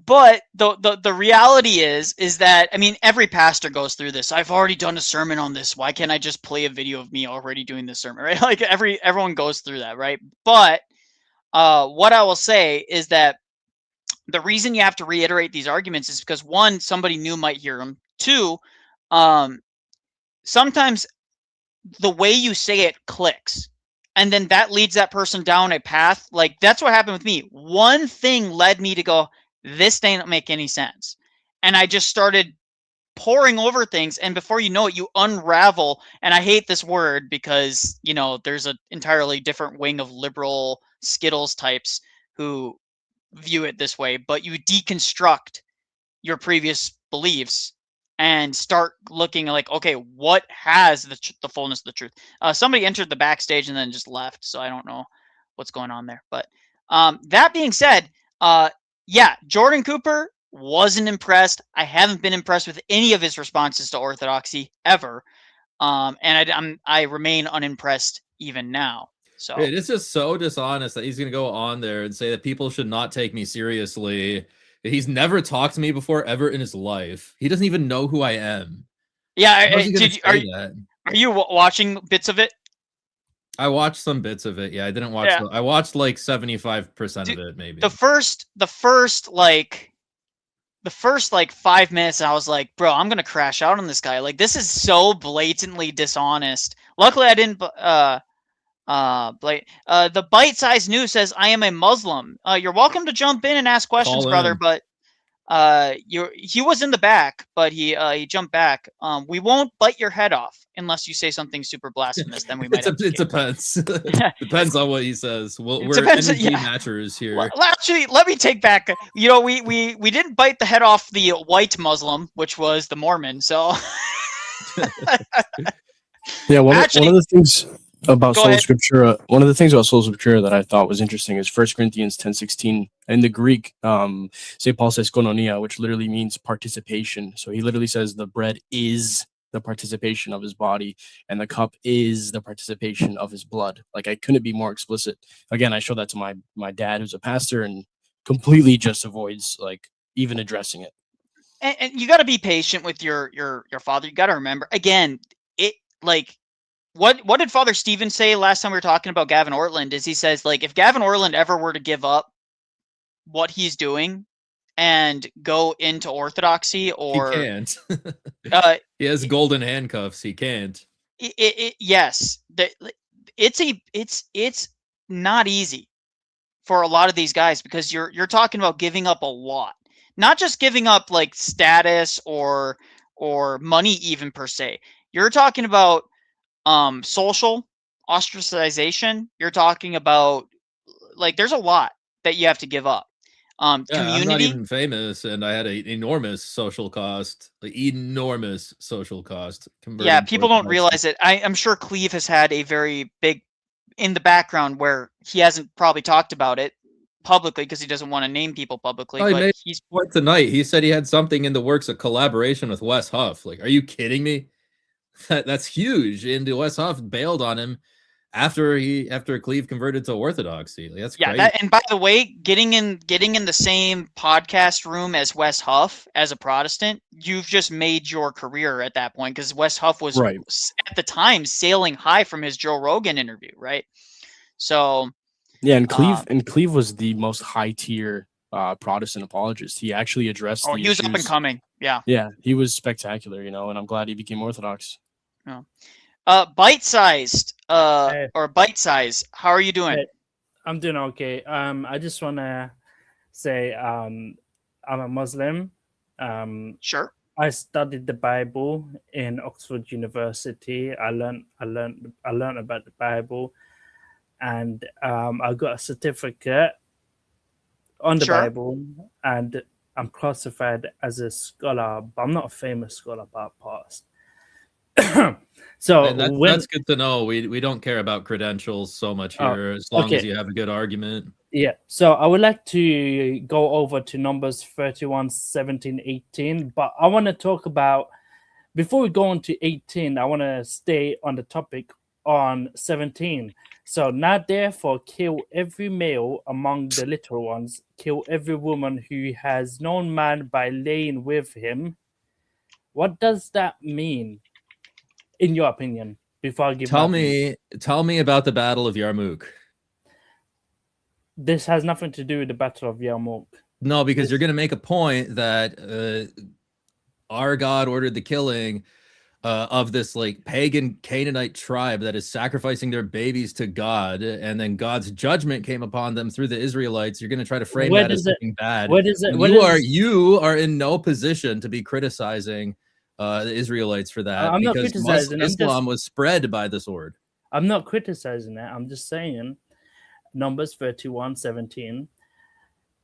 But the reality is that, I mean, every pastor goes through this. I've already done a sermon on this. Why can't I just play a video of me already doing this sermon, right? Like everyone goes through that, right? But what I will say is that the reason you have to reiterate these arguments is because, one, somebody new might hear them. Two, sometimes the way you say it clicks, and then that leads that person down a path. Like, that's what happened with me. One thing led me to go, this didn't make any sense. And I just started poring over things, and before you know it, you unravel. And I hate this word because, you know, there's an entirely different wing of liberal Skittles types who view it this way, but you deconstruct your previous beliefs and start looking like, okay, what has the fullness of the truth? Somebody entered the backstage and then just left, so I don't know what's going on there. But that being said, yeah, Jordan Cooper, wasn't impressed. I haven't been impressed with any of his responses to orthodoxy ever, and I remain unimpressed even now. So it's just so dishonest that he's going to go on there and say that people should not take me seriously. He's never talked to me before ever in his life. He doesn't even know who I am. Yeah, are you watching bits of it? I watched some bits of it. Yeah, I didn't watch. I watched like 75% of it, maybe. The first 5 minutes, I was like, bro, I'm gonna crash out on this guy. Like, this is so blatantly dishonest. Luckily, I didn't. The bite-sized news says, I am a Muslim. You're welcome to jump in and ask questions, brother. But he was in the back, but he jumped back. We won't bite your head off unless you say something super blasphemous. Then we might. It depends. Depends on what he says. We're energy matchers here. Well, actually, let me take back. You know, we didn't bite the head off the white Muslim, which was the Mormon. So yeah, one of the things about sola scriptura, one of the things about sola scriptura that I thought was interesting is 1 Corinthians 10:16. In the Greek, St. Paul says koinonia, which literally means participation. So he literally says the bread is the participation of his body and the cup is the participation of his blood. Like, I couldn't be more explicit. Again, I showed that to my dad, who's a pastor, and completely just avoids like even addressing it. And you got to be patient with your father. You got to remember, again, it like. What did Father Stephen say last time we were talking about Gavin Ortland? Is he says, like, if Gavin Ortland ever were to give up what he's doing and go into orthodoxy, or he can't. He has golden handcuffs. He can't. Yes, it's not easy for a lot of these guys, because you're talking about giving up a lot, not just giving up like status or money even per se. You're talking about social ostracization. You're talking about, like, there's a lot that you have to give up. Community. I'm not even famous, and I had an enormous social cost. Yeah, people don't realize it. I'm sure Cleve has had a very big in the background where he hasn't probably talked about it publicly because he doesn't want to name people publicly. But he's what tonight. He said he had something in the works, a collaboration with Wes Huff. Like, are you kidding me? That's huge. And Wes Huff bailed on him after Cleve converted to Orthodoxy. Like, that's crazy. And by the way, getting in the same podcast room as Wes Huff as a Protestant, you've just made your career at that point, because Wes Huff was at the time sailing high from his Joe Rogan interview, right? So yeah, and Cleve was the most high tier Protestant apologist. He actually addressed the he was up and coming. Yeah, he was spectacular, and I'm glad he became Orthodox. Bite-sized or bite size, how are you doing? I'm doing okay. I just want to say I'm a Muslim. Sure. I studied the Bible in Oxford University. I learned about the Bible, and I got a certificate on the Bible, and I'm classified as a scholar, but I'm not a famous scholar, but I passed. So that's good to know. We don't care about credentials so much here, as long as you have a good argument. Yeah. So I would like to go over to Numbers 31, 17, 18, but I want to talk about, before we go on to 18, I want to stay on the topic on 17. So now therefore kill every male among the little ones, kill every woman who has known man by laying with him. What does that mean, in your opinion? Before I give tell me about the Battle of Yarmouk. This has nothing to do with the Battle of Yarmouk. No, because you're going to make a point that our God ordered the killing of this like pagan Canaanite tribe that is sacrificing their babies to God, and then God's judgment came upon them through the Israelites. You're going to try to frame that as something bad. You are in no position to be criticizing the Israelites for that. I'm not criticizing. Islam was spread by the sword. I'm not criticizing that. I'm just saying Numbers 31:17.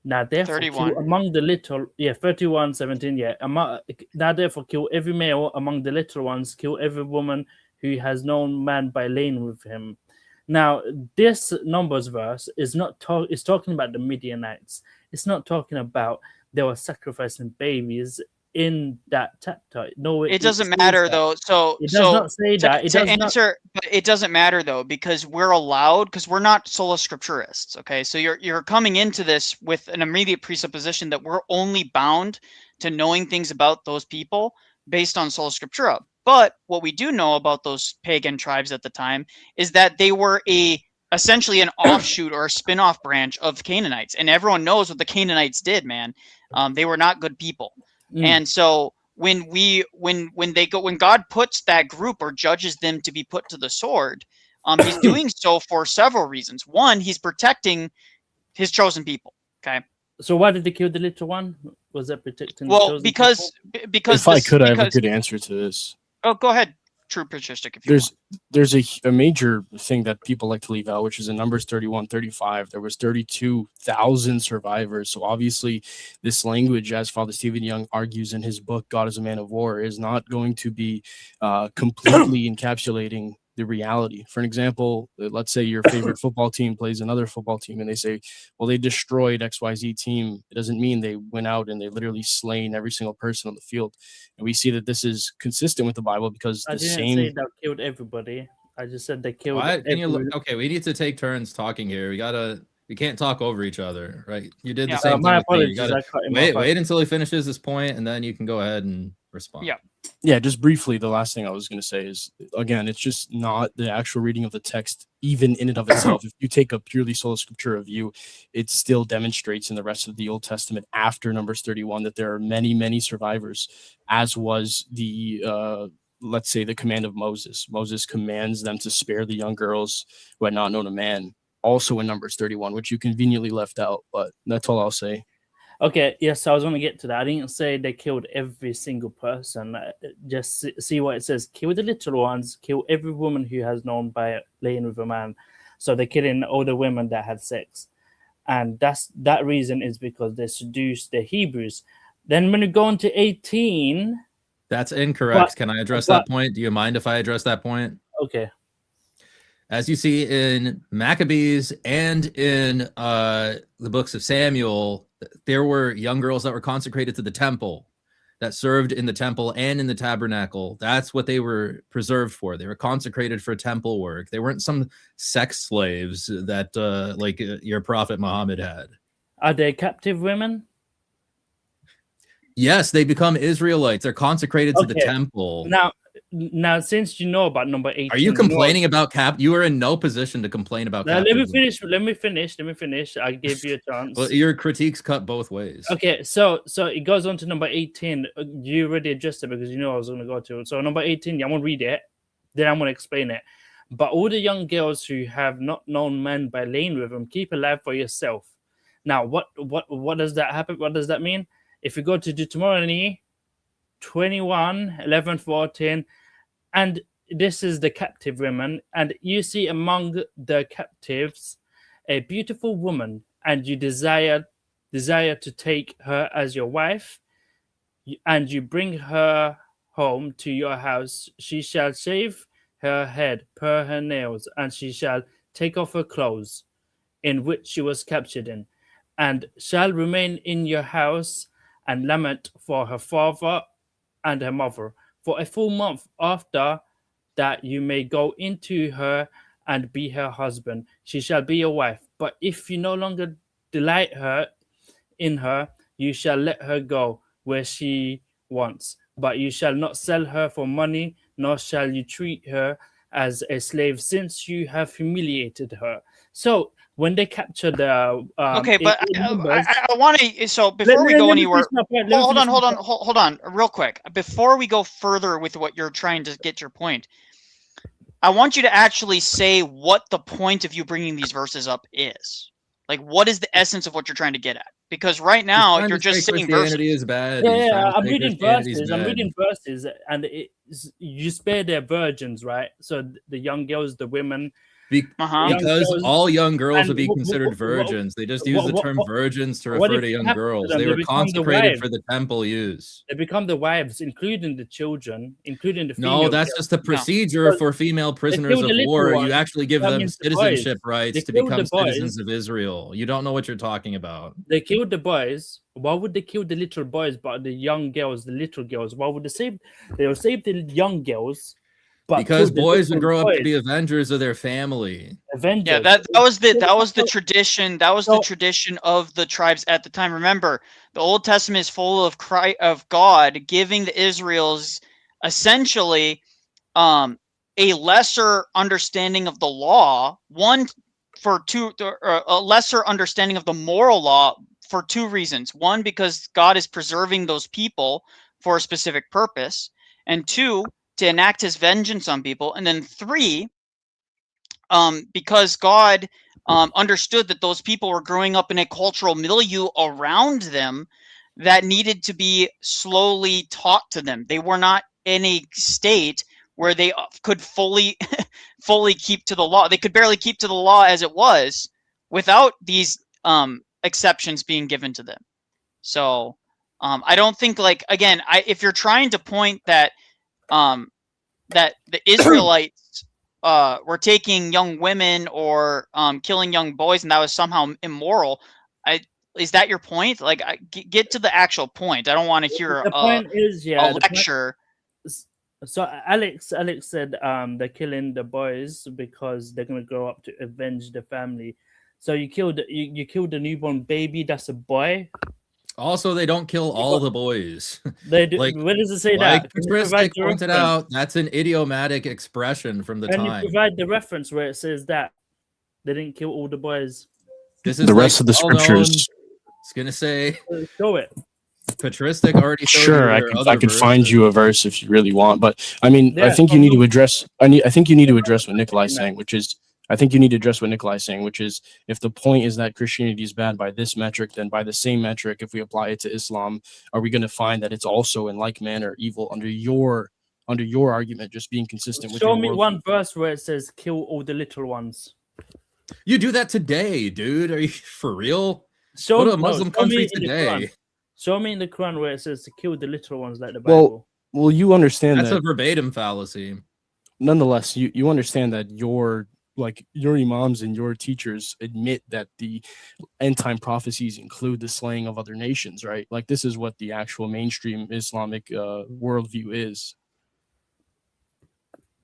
Now therefore 31. kill among the little 31:17 now therefore kill every male among the little ones, kill every woman who has known man by laying with him. Now this Numbers verse is talking about the Midianites. It's not talking about they were sacrificing babies in that chapter. No, it doesn't matter though. So it does not say that. But it doesn't matter though, because we're allowed, because we're not sola scripturists. Okay, so you're coming into this with an immediate presupposition that we're only bound to knowing things about those people based on sola scriptura. But what we do know about those pagan tribes at the time is that they were essentially an offshoot or a spin-off branch of Canaanites, and everyone knows what the Canaanites did, man. They were not good people. And so when God puts that group or judges them to be put to the sword, he's doing so for several reasons. One, he's protecting his chosen people. Okay. So why did they kill the little one? Was that protecting? Well, because if I could, I have a good answer to this. Oh, go ahead. True patristic. If you there's a major thing that people like to leave out, which is in Numbers 31:35. There was 32,000 survivors. So obviously, this language, as Father Stephen Young argues in his book "God is a Man of War," is not going to be completely encapsulating the reality. For an example, let's say your favorite football team plays another football team, and they say, "Well, they destroyed XYZ team." It doesn't mean they went out and they literally slain every single person on the field. And we see that this is consistent with the Bible because I didn't say they killed everybody. I just said they killed. Okay, we need to take turns talking here. We can't talk over each other, right? You did the same thing. My with me. apologies. Wait until he finishes this point, and then you can go ahead and respond. Yeah, just briefly, the last thing I was going to say is, again, it's just not the actual reading of the text, even in and of itself. If you take a purely sola scriptura view, it still demonstrates in the rest of the Old Testament after Numbers 31 that there are many, many survivors, as was the, let's say, the command of Moses. Moses commands them to spare the young girls who had not known a man, also in Numbers 31, which you conveniently left out, but that's all I'll say. Okay, yes, I was going to get to that. I didn't say they killed every single person. Just see what it says. Kill the little ones, kill every woman who has known by laying with a man. So they're killing all the women that had sex. And that reason is because they seduced the Hebrews. Then when you go on to 18... That's incorrect. Can I address that point? Do you mind if I address that point? Okay. As you see in Maccabees and in the books of Samuel, there were young girls that were consecrated to the temple, that served in the temple and in the tabernacle. That's what they were preserved for. They were consecrated for temple work. They weren't some sex slaves that like your prophet Muhammad had. Are they captive women? Yes, they become Israelites. They're consecrated to the temple. Now, since you know about number 18, are you complaining about you are in no position to complain about. Now, let me finish. I gave you a chance. Well, your critiques cut both ways. Okay, so it goes on to number 18. You already adjusted because you know I was going to go to it. So number 18, I'm going to read it, then I'm going to explain it. But all the young girls who have not known men by laying with them, keep alive for yourself. Now, what does that happen? What does that mean? If you go to Deuteronomy 21, 11, 14, and this is the captive women, and you see among the captives a beautiful woman, and you desire to take her as your wife, and you bring her home to your house. She shall shave her head, pare her nails, and she shall take off her clothes in which she was captured in, and shall remain in your house and lament for her father and her mother for a full month. After that you may go into her and be her husband. She shall be your wife. But if you no longer delight in her, you shall let her go where she wants. But you shall not sell her for money, nor shall you treat her as a slave, since you have humiliated her. So when they capture the okay, but I want to. So before we go anywhere, hold on, real quick. Before we go further with what you're trying to get your point, I want you to actually say what the point of you bringing these verses up is. Like, what is the essence of what you're trying to get at? Because right now you're just saying Christianity verses. is bad. Yeah, I'm reading verses, and you spare their virgins, right? So the young girls, the women. Because all young girls would be considered virgins. They just use the term virgins to refer to young girls. They were consecrated for the temple use. They become the wives, including the children, including the female. No, that's just a procedure for female prisoners of war. You actually give them citizenship rights to become citizens of Israel. You don't know what you're talking about. They killed the boys. Why would they kill the little boys, but the young girls, the little girls? Why would they save? They will save the young girls. Because boys would grow up to be avengers of their family. Avengers. Yeah, that was the tradition. That was the tradition of the tribes at the time. Remember, the Old Testament is full of God giving the Israels essentially a lesser understanding of the law. A lesser understanding of the moral law for two reasons. One, because God is preserving those people for a specific purpose, and two, to enact his vengeance on people, and then three, because God understood that those people were growing up in a cultural milieu around them that needed to be slowly taught to them. They were not in a state where they could fully keep to the law. They could barely keep to the law as it was without these exceptions being given to them. So I don't think, like, again, if you're trying to point that that the Israelites were taking young women or killing young boys and that was somehow immoral, is that your point? Like, get to the actual point. I don't want to hear a lecture. So Alex said they're killing the boys because they're going to grow up to avenge the family. So you killed a newborn baby. That's a boy. Also, they don't kill all the boys. They do. Like, where does it say that? Like pointed out, that's an idiomatic expression from the time. Can you provide the reference where it says that they didn't kill all the boys? This is the rest of the scriptures. It's gonna say. Show it. Patristic already. Sure, I could find you a verse if you really want, but I mean, I think you need to address. I think you need to address what Nicholai is saying, which is. I think you need to address what Nicholai is saying, which is, if the point is that Christianity is bad by this metric, then by the same metric, if we apply it to Islam, are we going to find that it's also in like manner evil under your argument, just being consistent with Show me one verse where it says kill all the little ones. You do that today, dude. Are you for real? Go to a Muslim country today. Show me in the Quran where it says to kill the little ones like the Bible. Well, you understand that's a verbatim fallacy. Nonetheless, you understand that your imams and your teachers admit that the end time prophecies include the slaying of other nations, right? Like, this is what the actual mainstream Islamic worldview is.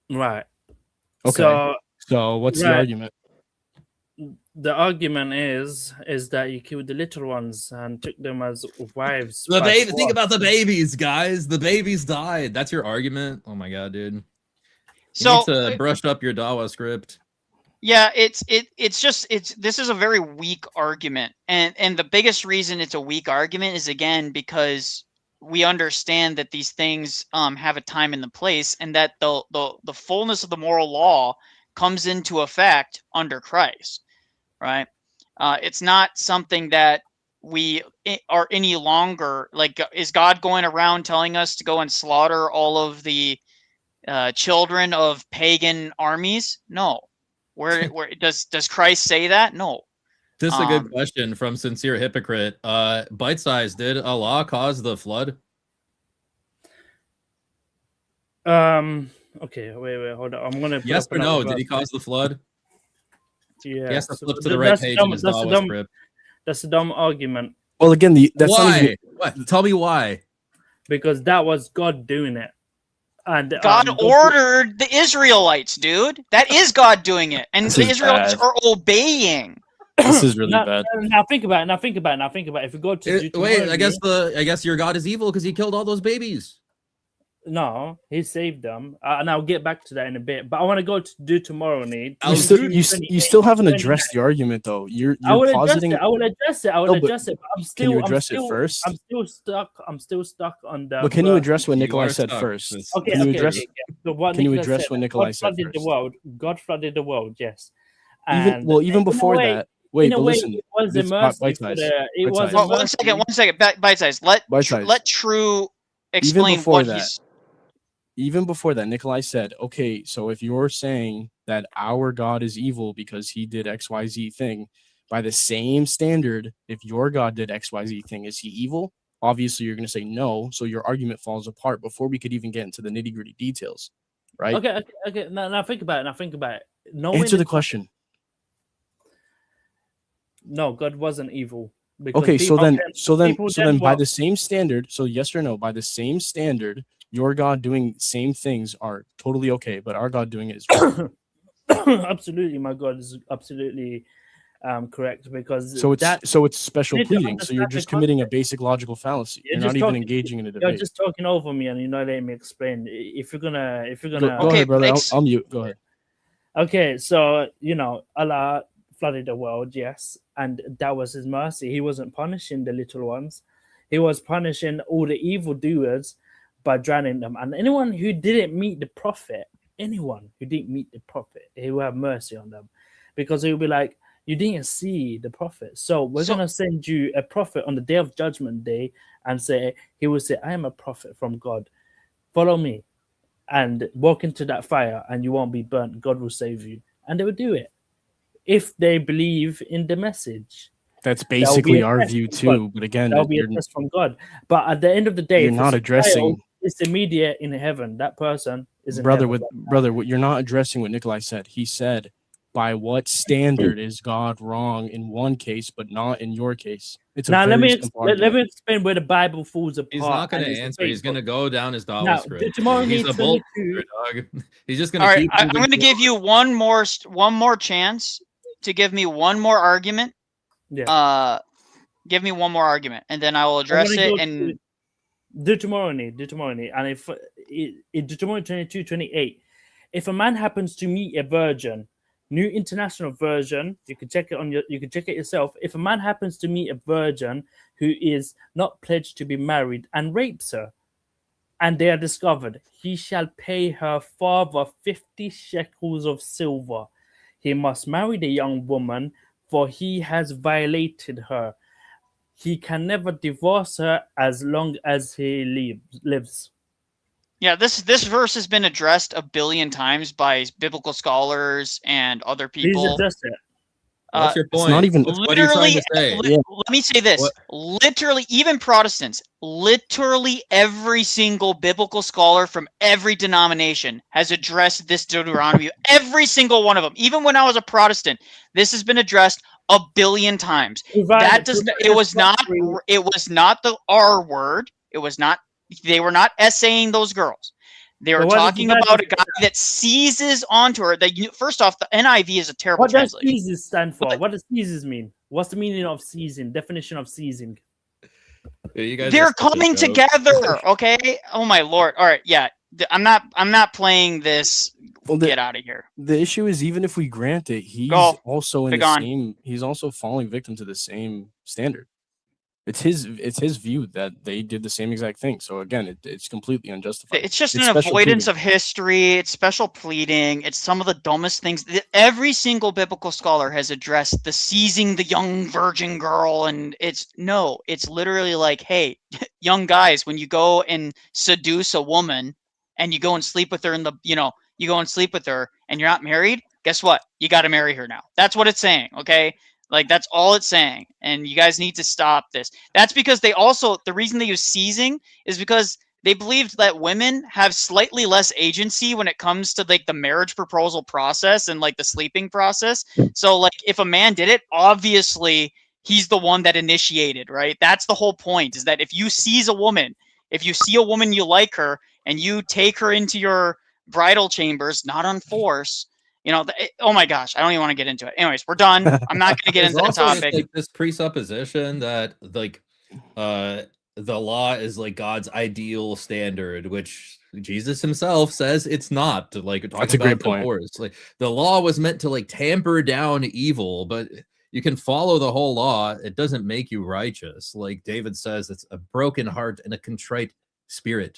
Right. Okay. So what's the argument? The argument is that you killed the little ones and took them as wives. Think about the babies, guys. The babies died. That's your argument? Oh my god, dude. You need to brush up your Dawa script. Yeah, this is a very weak argument, and the biggest reason it's a weak argument is, again, because we understand that these things have a time and the place, and that the fullness of the moral law comes into effect under Christ, right? It's not something that we are any longer, like, is God going around telling us to go and slaughter all of the children of pagan armies? No. Where does Christ say that? No. This is a good question from Sincere Hypocrite. Bite size, did Allah cause the flood? Okay, wait, hold on. I'm gonna. Yes or no? Did he cause the flood? Yeah. He has to flip to the right page in his Dawa script. That's a dumb argument. Well, again, that's why? What? Tell me why. Because that was God doing it. And God ordered the Israelites, dude. That is God doing it, and This the is Israelites bad. are obeying. This is really bad. Now think about it. Now think about it. Now think about it. If we go to Wait, I guess your God is evil because he killed all those babies. No, he saved them, and I'll get back to that in a bit. But I want to go to Deuteronomy. You still haven't addressed the argument, though. You're positing. I will address it. But I'm still. Can you address it first? I'm still stuck on the. But can you address what Nicholai said first? Okay. Can you address? So what can you Nicholai address said, what Nicholai said flooded first? the world. God flooded the world. Yes. Even before that. Wait, but listen. It was a mercy for the. It was a mercy. One second. Bite size. Let True explain what he's. Even before that, Nicholai said, okay, so if you're saying that our God is evil because he did XYZ thing, by the same standard, if your God did XYZ thing, is he evil? Obviously, you're going to say no, so your argument falls apart before we could even get into the nitty-gritty details, right? Okay. Now think about it. Answer the question. No, God wasn't evil. Okay, so then by the same standard, so yes or no, by the same standard, your God doing same things are totally okay, but our God doing it is wrong. Absolutely, my God is absolutely correct, because so it's special pleading. So you're just committing a basic logical fallacy. You're not even engaging in a debate. You're just talking over me, and you're not letting me explain. If you're gonna go ahead, brother. I'll mute. Go ahead. Okay, so Allah flooded the world, yes, and that was his mercy. He wasn't punishing the little ones; he was punishing all the evildoers by drowning them. And anyone who didn't meet the prophet, he will have mercy on them, because he will be like, you didn't see the prophet, so we're gonna send you a prophet on the day of judgment day, and he will say, I am a prophet from God, follow me and walk into that fire and you won't be burnt. God will save you. And they will do it if they believe in the message. That's basically our view too, but again, that'll be a test from God. But at the end of the day, you're not addressing. It's immediate in heaven. That person is in brother. Heaven. Brother, you're not addressing what Nicholai said. He said, "By what standard is God wrong in one case, but not in your case?" It's now let me explain where the Bible falls apart. He's not going to answer. He's going to go down his dollar script. He's a bull dog. He's just going to keep. I'm going to give you one more chance to give me one more argument. Yeah. Give me one more argument, and then I will address it. And Deuteronomy, and if Deuteronomy 22:28, if a man happens to meet a virgin, New International Version, you can check it yourself. If a man happens to meet a virgin who is not pledged to be married and rapes her, and they are discovered, he shall pay her father 50 shekels of silver. He must marry the young woman, for he has violated her. He can never divorce her as long as he lives. Yeah, this verse has been addressed a billion times by biblical scholars and other people. Please address it. What's your point? It's not even. What are you trying to say? Let me say this. Literally, even Protestants, literally every single biblical scholar from every denomination has addressed this Deuteronomy. Every single one of them. Even when I was a Protestant, this has been addressed a billion times. It was not the R word. It was not. They were not essaying those girls. They were talking about a guy that seizes onto her. First off, the NIV is a terrible translation. What does seizes stand for? What does seizes mean? What's the meaning of seizing? Definition of seizing? They're coming together. Okay. Oh my Lord. All right. Yeah. I'm not playing this. Get out of here. The issue is, even if we grant it, he's also in the same. He's also falling victim to the same standard. It's his view that they did the same exact thing. So again, it's completely unjustified. It's just an avoidance of history. It's special pleading. It's some of the dumbest things. Every single biblical scholar has addressed the seizing the young virgin girl, and it's literally like, hey, young guys, when you go and seduce a woman and you go and sleep with her you go and sleep with her and you're not married, guess what? You got to marry her now. That's what it's saying. Okay. Like, that's all it's saying. And you guys need to stop this. That's because the reason they use seizing is because they believed that women have slightly less agency when it comes to like the marriage proposal process and like the sleeping process. So like if a man did it, obviously he's the one that initiated, right? That's the whole point, is that if you seize a woman, if you see a woman you like her and you take her into your bridal chambers, not on force, you know, oh my gosh, I don't even want to get into it. Anyways, we're done. I'm not going to get into the topic. Like this presupposition that like the law is like God's ideal standard, which Jesus himself says it's not. Like that's a great point. Like the law was meant to like tamper down evil, but you can follow the whole law. It doesn't make you righteous. Like David says, it's a broken heart and a contrite spirit.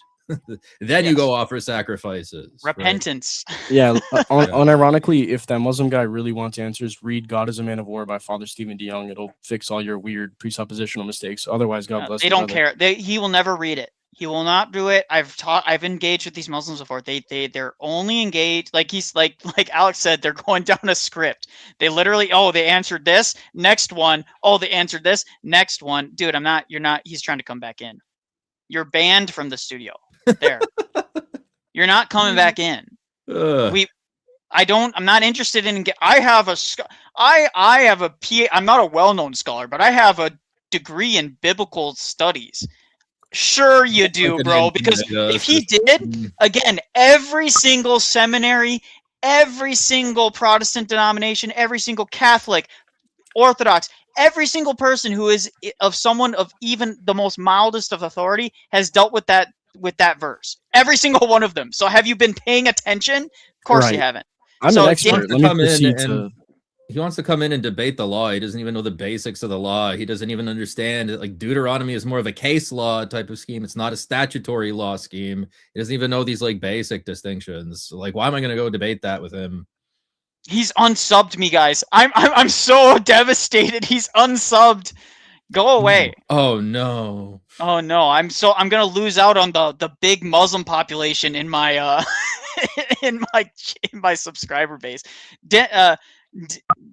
Then you go offer sacrifices. Repentance. Right? Yeah. Unironically, if that Muslim guy really wants answers, read God is a Man of War by Father Stephen DeYoung. It'll fix all your weird presuppositional mistakes. Otherwise, God bless you. They don't care. He will never read it. He will not do it. I've engaged with these Muslims before. They're only engaged, like he's like Alex said, they're going down a script. They literally, oh, they answered this, next one. Oh, they answered this, next one. Dude, you're not, he's trying to come back in. You're banned from the studio. There. You're not coming back in. I'm not interested in, I'm not a well-known scholar, but I have a degree in biblical studies. Sure you do, bro, because if he did, again, every single seminary, every single Protestant denomination, every single Catholic, Orthodox, every single person who is of someone of even the most mildest of authority has dealt with that verse. Every single one of them. So have you been paying attention? Of course you haven't. I'm an expert. Let me proceed to... He wants to come in and debate the law. He doesn't even know the basics of the law. He doesn't even understand it. Like Deuteronomy is more of a case law type of scheme. It's not a statutory law scheme. He doesn't even know these like basic distinctions. Like, why am I going to go debate that with him? He's unsubbed me, guys. I'm so devastated. He's unsubbed. Go away. Oh no. Oh no. I'm gonna lose out on the big Muslim population in my in my subscriber base.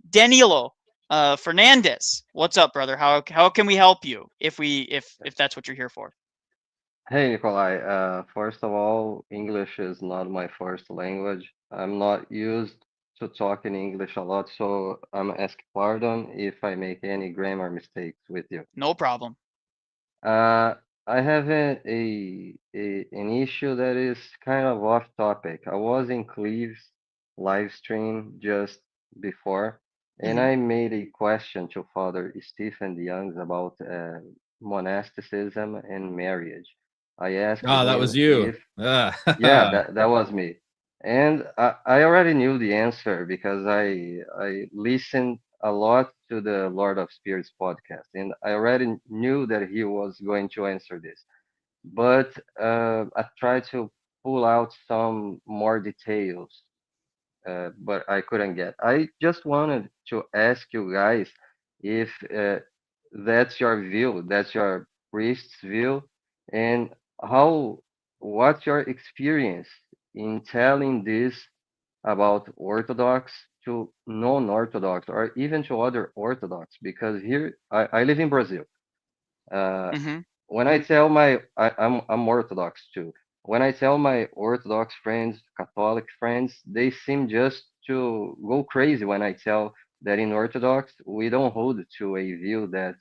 Danilo Fernandez, what's up, brother? How can we help you if that's what you're here for? Hey, Nicholai. First of all, English is not my first language. I'm not used to talking English a lot, so I'm asking pardon if I make any grammar mistakes with you. No problem. I have an issue that is kind of off topic. I was in Cleve's live stream just before, and I made a question to Father Stephen DeYoung about monasticism and marriage. I asked him that was you. yeah, that was me. And I already knew the answer because I listened a lot to the Lord of Spirits podcast, and I already knew that he was going to answer this. But I tried to pull out some more details, but I couldn't get. I just wanted to ask you guys if that's your view, that's your priest's view, and what's your experience in telling this about Orthodox to non-Orthodox or even to other Orthodox, because here I live in Brazil. When I tell I'm Orthodox too. When I tell my Orthodox friends, Catholic friends, they seem just to go crazy when I tell that in Orthodox we don't hold to a view that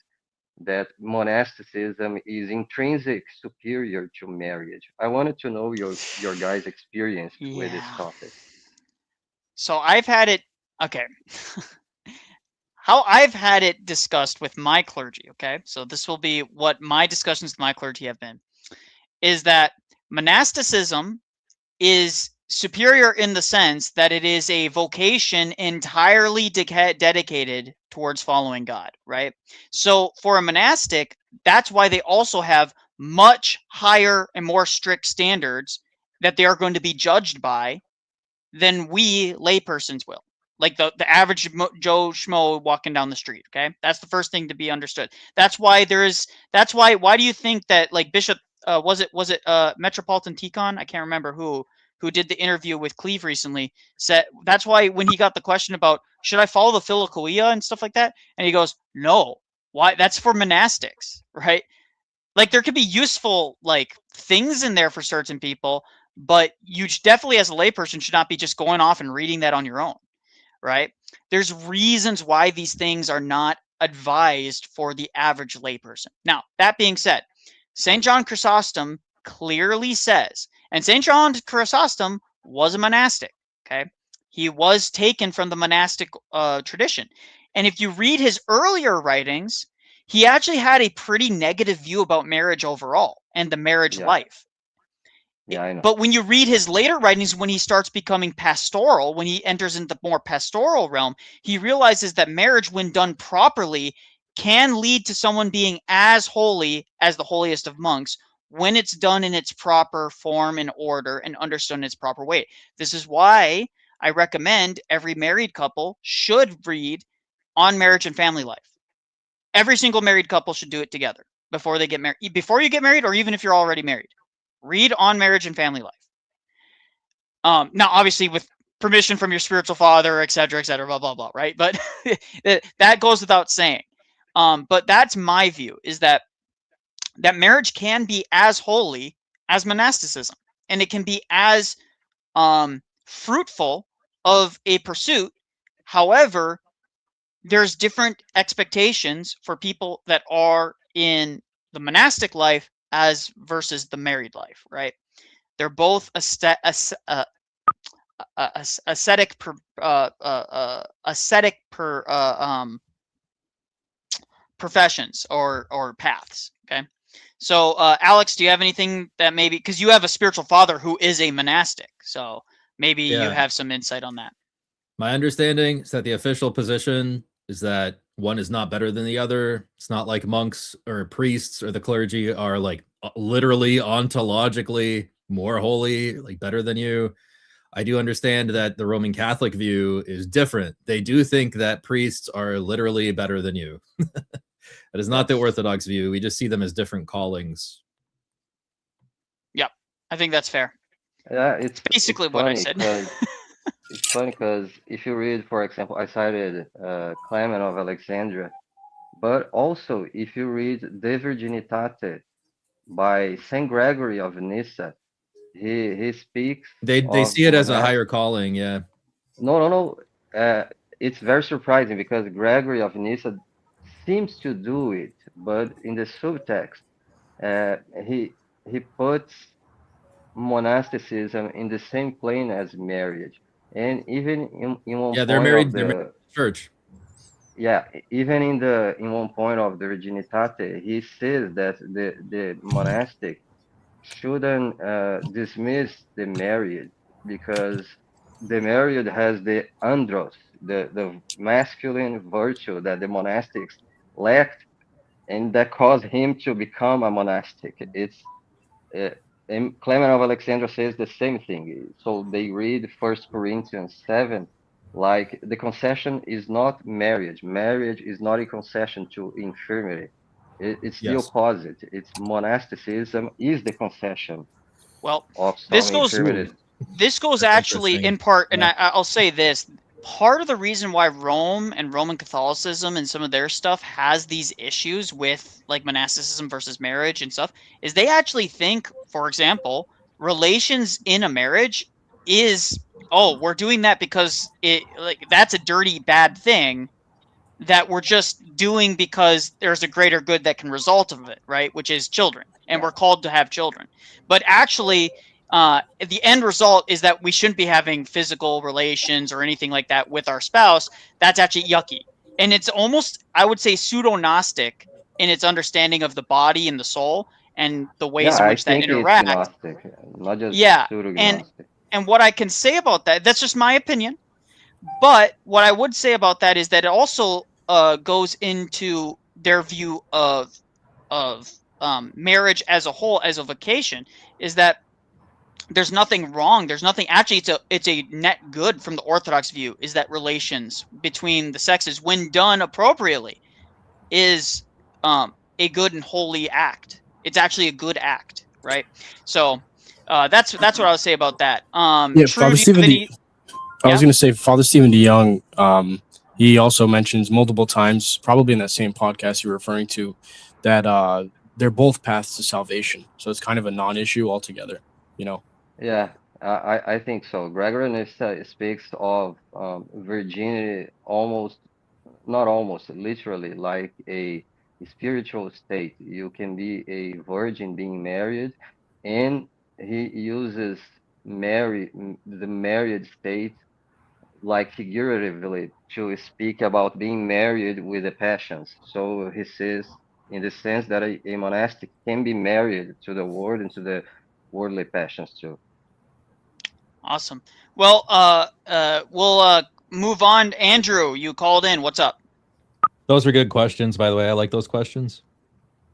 monasticism is intrinsic superior to marriage. I wanted to know your guys' experience with this topic. So I've had it, okay. How I've had it discussed with my clergy, okay? So this will be what my discussions with my clergy have been, is that monasticism is superior in the sense that it is a vocation entirely dedicated towards following God, right? So for a monastic, that's why they also have much higher and more strict standards that they are going to be judged by than we laypersons will. Like the average Joe Schmo walking down the street, okay? That's the first thing to be understood. That's why why do you think that like Bishop, was it Metropolitan Tikhon? I can't remember who did the interview with Cleve recently, said that's why when he got the question about should I follow the Philokoia and stuff like that, and he goes, no, why? That's for monastics, right? Like there could be useful like things in there for certain people, but you definitely as a layperson should not be just going off and reading that on your own, right? There's reasons why these things are not advised for the average layperson. Now, that being said, St. John Chrysostom clearly says, And St. John Chrysostom was a monastic, okay? He was taken from the monastic tradition. And if you read his earlier writings, he actually had a pretty negative view about marriage overall and the marriage life. Yeah, I know. But when you read his later writings, when he starts becoming pastoral, when he enters into the more pastoral realm, he realizes that marriage, when done properly, can lead to someone being as holy as the holiest of monks when it's done in its proper form and order and understood in its proper way. This is why I recommend every married couple should read On Marriage and Family Life. Every single married couple should do it together before they get married. Before you get married, or even if you're already married, read On Marriage and Family Life. Now, obviously, with permission from your spiritual father, et cetera, blah, blah, blah, right? But that goes without saying. But that's my view, is that marriage can be as holy as monasticism, and it can be as fruitful of a pursuit. However, there's different expectations for people that are in the monastic life as versus the married life, right? They're both ascetic professions or paths. Okay, so Alex, do you have anything that maybe, because you have a spiritual father who is a monastic, so maybe you have some insight on that? My understanding is that the official position is that one is not better than the other. It's not like monks or priests or the clergy are like literally ontologically more holy, like better than you. I do understand that the Roman Catholic view is different. They do think that priests are literally better than you. That is not the Orthodox view. We just see them as different callings. Yep, I think that's fair. Yeah, it's basically what I said. It's funny because if you read, for example, I cited Clement of Alexandria, but also if you read De Virginitate by Saint Gregory of Nyssa, he speaks. They see it as a higher calling, yeah. No. It's very surprising because Gregory of Nyssa seems to do it, but in the subtext, he puts monasticism in the same plane as marriage, and even in one they're point married, of they're married the to church. yeah, even in one point of the Virginitate, he says that the monastic shouldn't dismiss the married because the married has the andros, the masculine virtue that the monastics lacked, and that caused him to become a monastic. It's and Clement of Alexandria says the same thing. So they read 1 Corinthians 7 like the concession is not marriage. Marriage is not a concession to infirmity. It's the opposite. It's monasticism is the concession. Well, of this some goes infirmity. this goes actually in part, and I'll say this. Part of the reason why Rome and Roman Catholicism and some of their stuff has these issues with like monasticism versus marriage and stuff is they actually think, for example, relations in a marriage is, oh, we're doing that because it like that's a dirty bad thing that we're just doing because there's a greater good that can result of it, right? Which is children, and we're called to have children. But actually, the end result is that we shouldn't be having physical relations or anything like that with our spouse. That's actually yucky, and it's almost, I would say, pseudo-Gnostic in its understanding of the body and the soul and the ways in I which that think it's interact. Gnostic, not just pseudo-Gnostic. And what I can say about that's just my opinion. But what I would say about that is that it also goes into their view of marriage as a whole, as a vocation, is that there's nothing wrong. There's nothing, actually, it's a net good from the Orthodox view, is that relations between the sexes, when done appropriately, is a good and holy act. It's actually a good act, right? So that's what I would say about that. Father Stephen I was going to say Father Stephen DeYoung, he also mentions multiple times, probably in that same podcast you're referring to, that they're both paths to salvation. So it's kind of a non-issue altogether, you know? Yeah, I think so. Gregory Nyssa speaks of virginity not almost, literally, like a spiritual state. You can be a virgin being married, and he uses the married state like figuratively to speak about being married with the passions. So he says, in the sense that a monastic can be married to the world and to the worldly passions too. Awesome. Well, we'll move on. Andrew, you called in. What's up? Those were good questions, by the way. I like those questions.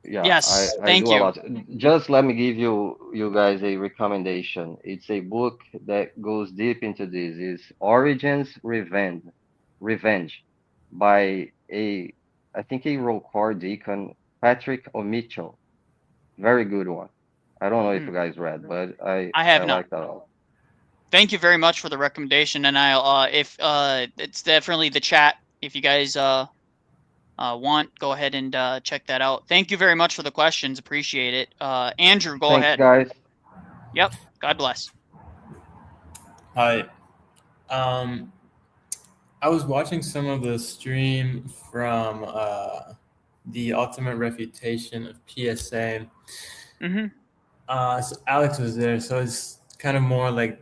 Yeah, Yes, I thank do a you. lot. Just let me give you guys a recommendation. It's a book that goes deep into this. It's Origen's Revenge by I think a Rocard deacon, Patrick O'Mitchell. Very good one. I don't know if you guys read, but I have not. like that a lot. Thank you very much for the recommendation, and I'll if it's definitely the chat. If you guys want, go ahead and check that out. Thank you very much for the questions. Appreciate it. Andrew, go Thanks, ahead. guys. Yep. God bless. Hi. I was watching some of the stream from the Ultimate Refutation of PSA. So Alex was there, so it's kind of more like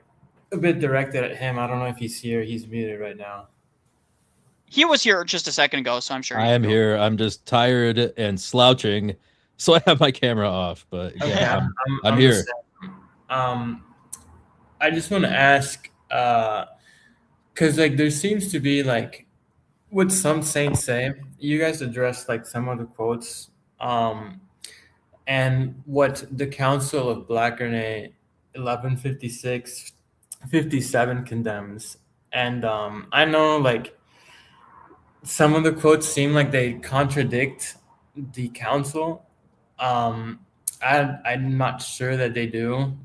a bit directed at him. I don't know if he's here. He's muted right now. He was here just a second ago, so I'm sure. I am here. I'm just tired and slouching, so I have my camera off. But yeah, Okay, I'm here. I just want to ask, because like there seems to be like what some saints say. You guys addressed like some of the quotes, and what the Council of Blackernay 1156, 57 condemns. And I know like some of the quotes seem like they contradict the council. I'm not sure that they do.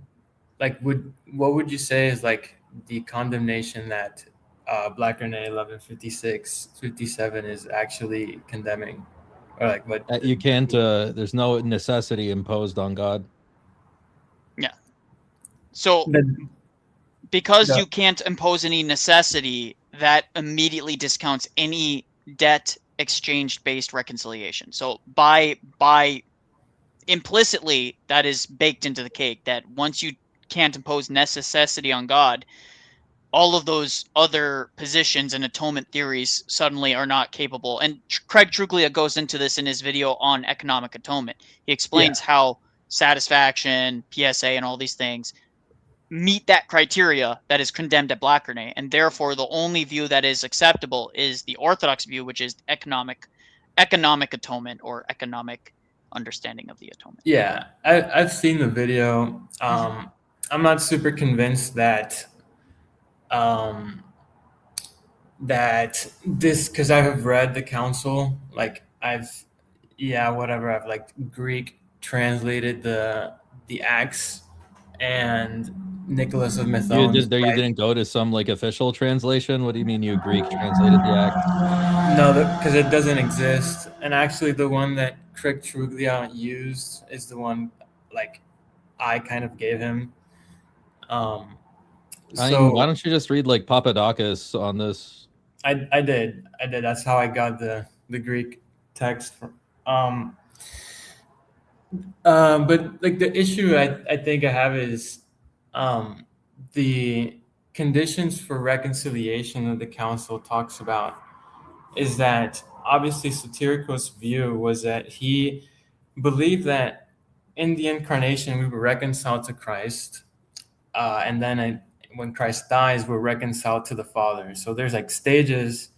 Like, what would you say is like the condemnation that Blackernay 1156, 57 is actually condemning? Or like what? You can't. There's no necessity imposed on God. Yeah. So because you can't impose any necessity, that immediately discounts any debt exchange based reconciliation. So by implicitly, that is baked into the cake that once you can't impose necessity on God, all of those other positions and atonement theories suddenly are not capable. And Craig Truglia goes into this in his video on economic atonement. He explains how satisfaction, PSA, and all these things meet that criteria that is condemned at Blackernay, and therefore the only view that is acceptable is the Orthodox view, which is economic atonement or economic understanding of the atonement. Yeah, I've seen the video. I'm not super convinced that that this, because I have read the council, like I've like Greek translated the Acts and Nicholas of Mython. You didn't go to some like official translation? What do you mean you Greek translated the Acts? No, because it doesn't exist. And actually the one that Craig Truglia used is the one like I kind of gave him. I mean, why don't you just read like Papadakis on this? I did. That's how I got the Greek text. But like the issue I think I have is the conditions for reconciliation that the council talks about is that obviously Satyricus' view was that he believed that in the incarnation we were reconciled to Christ, and then when Christ dies we're reconciled to the Father. So there's like stages,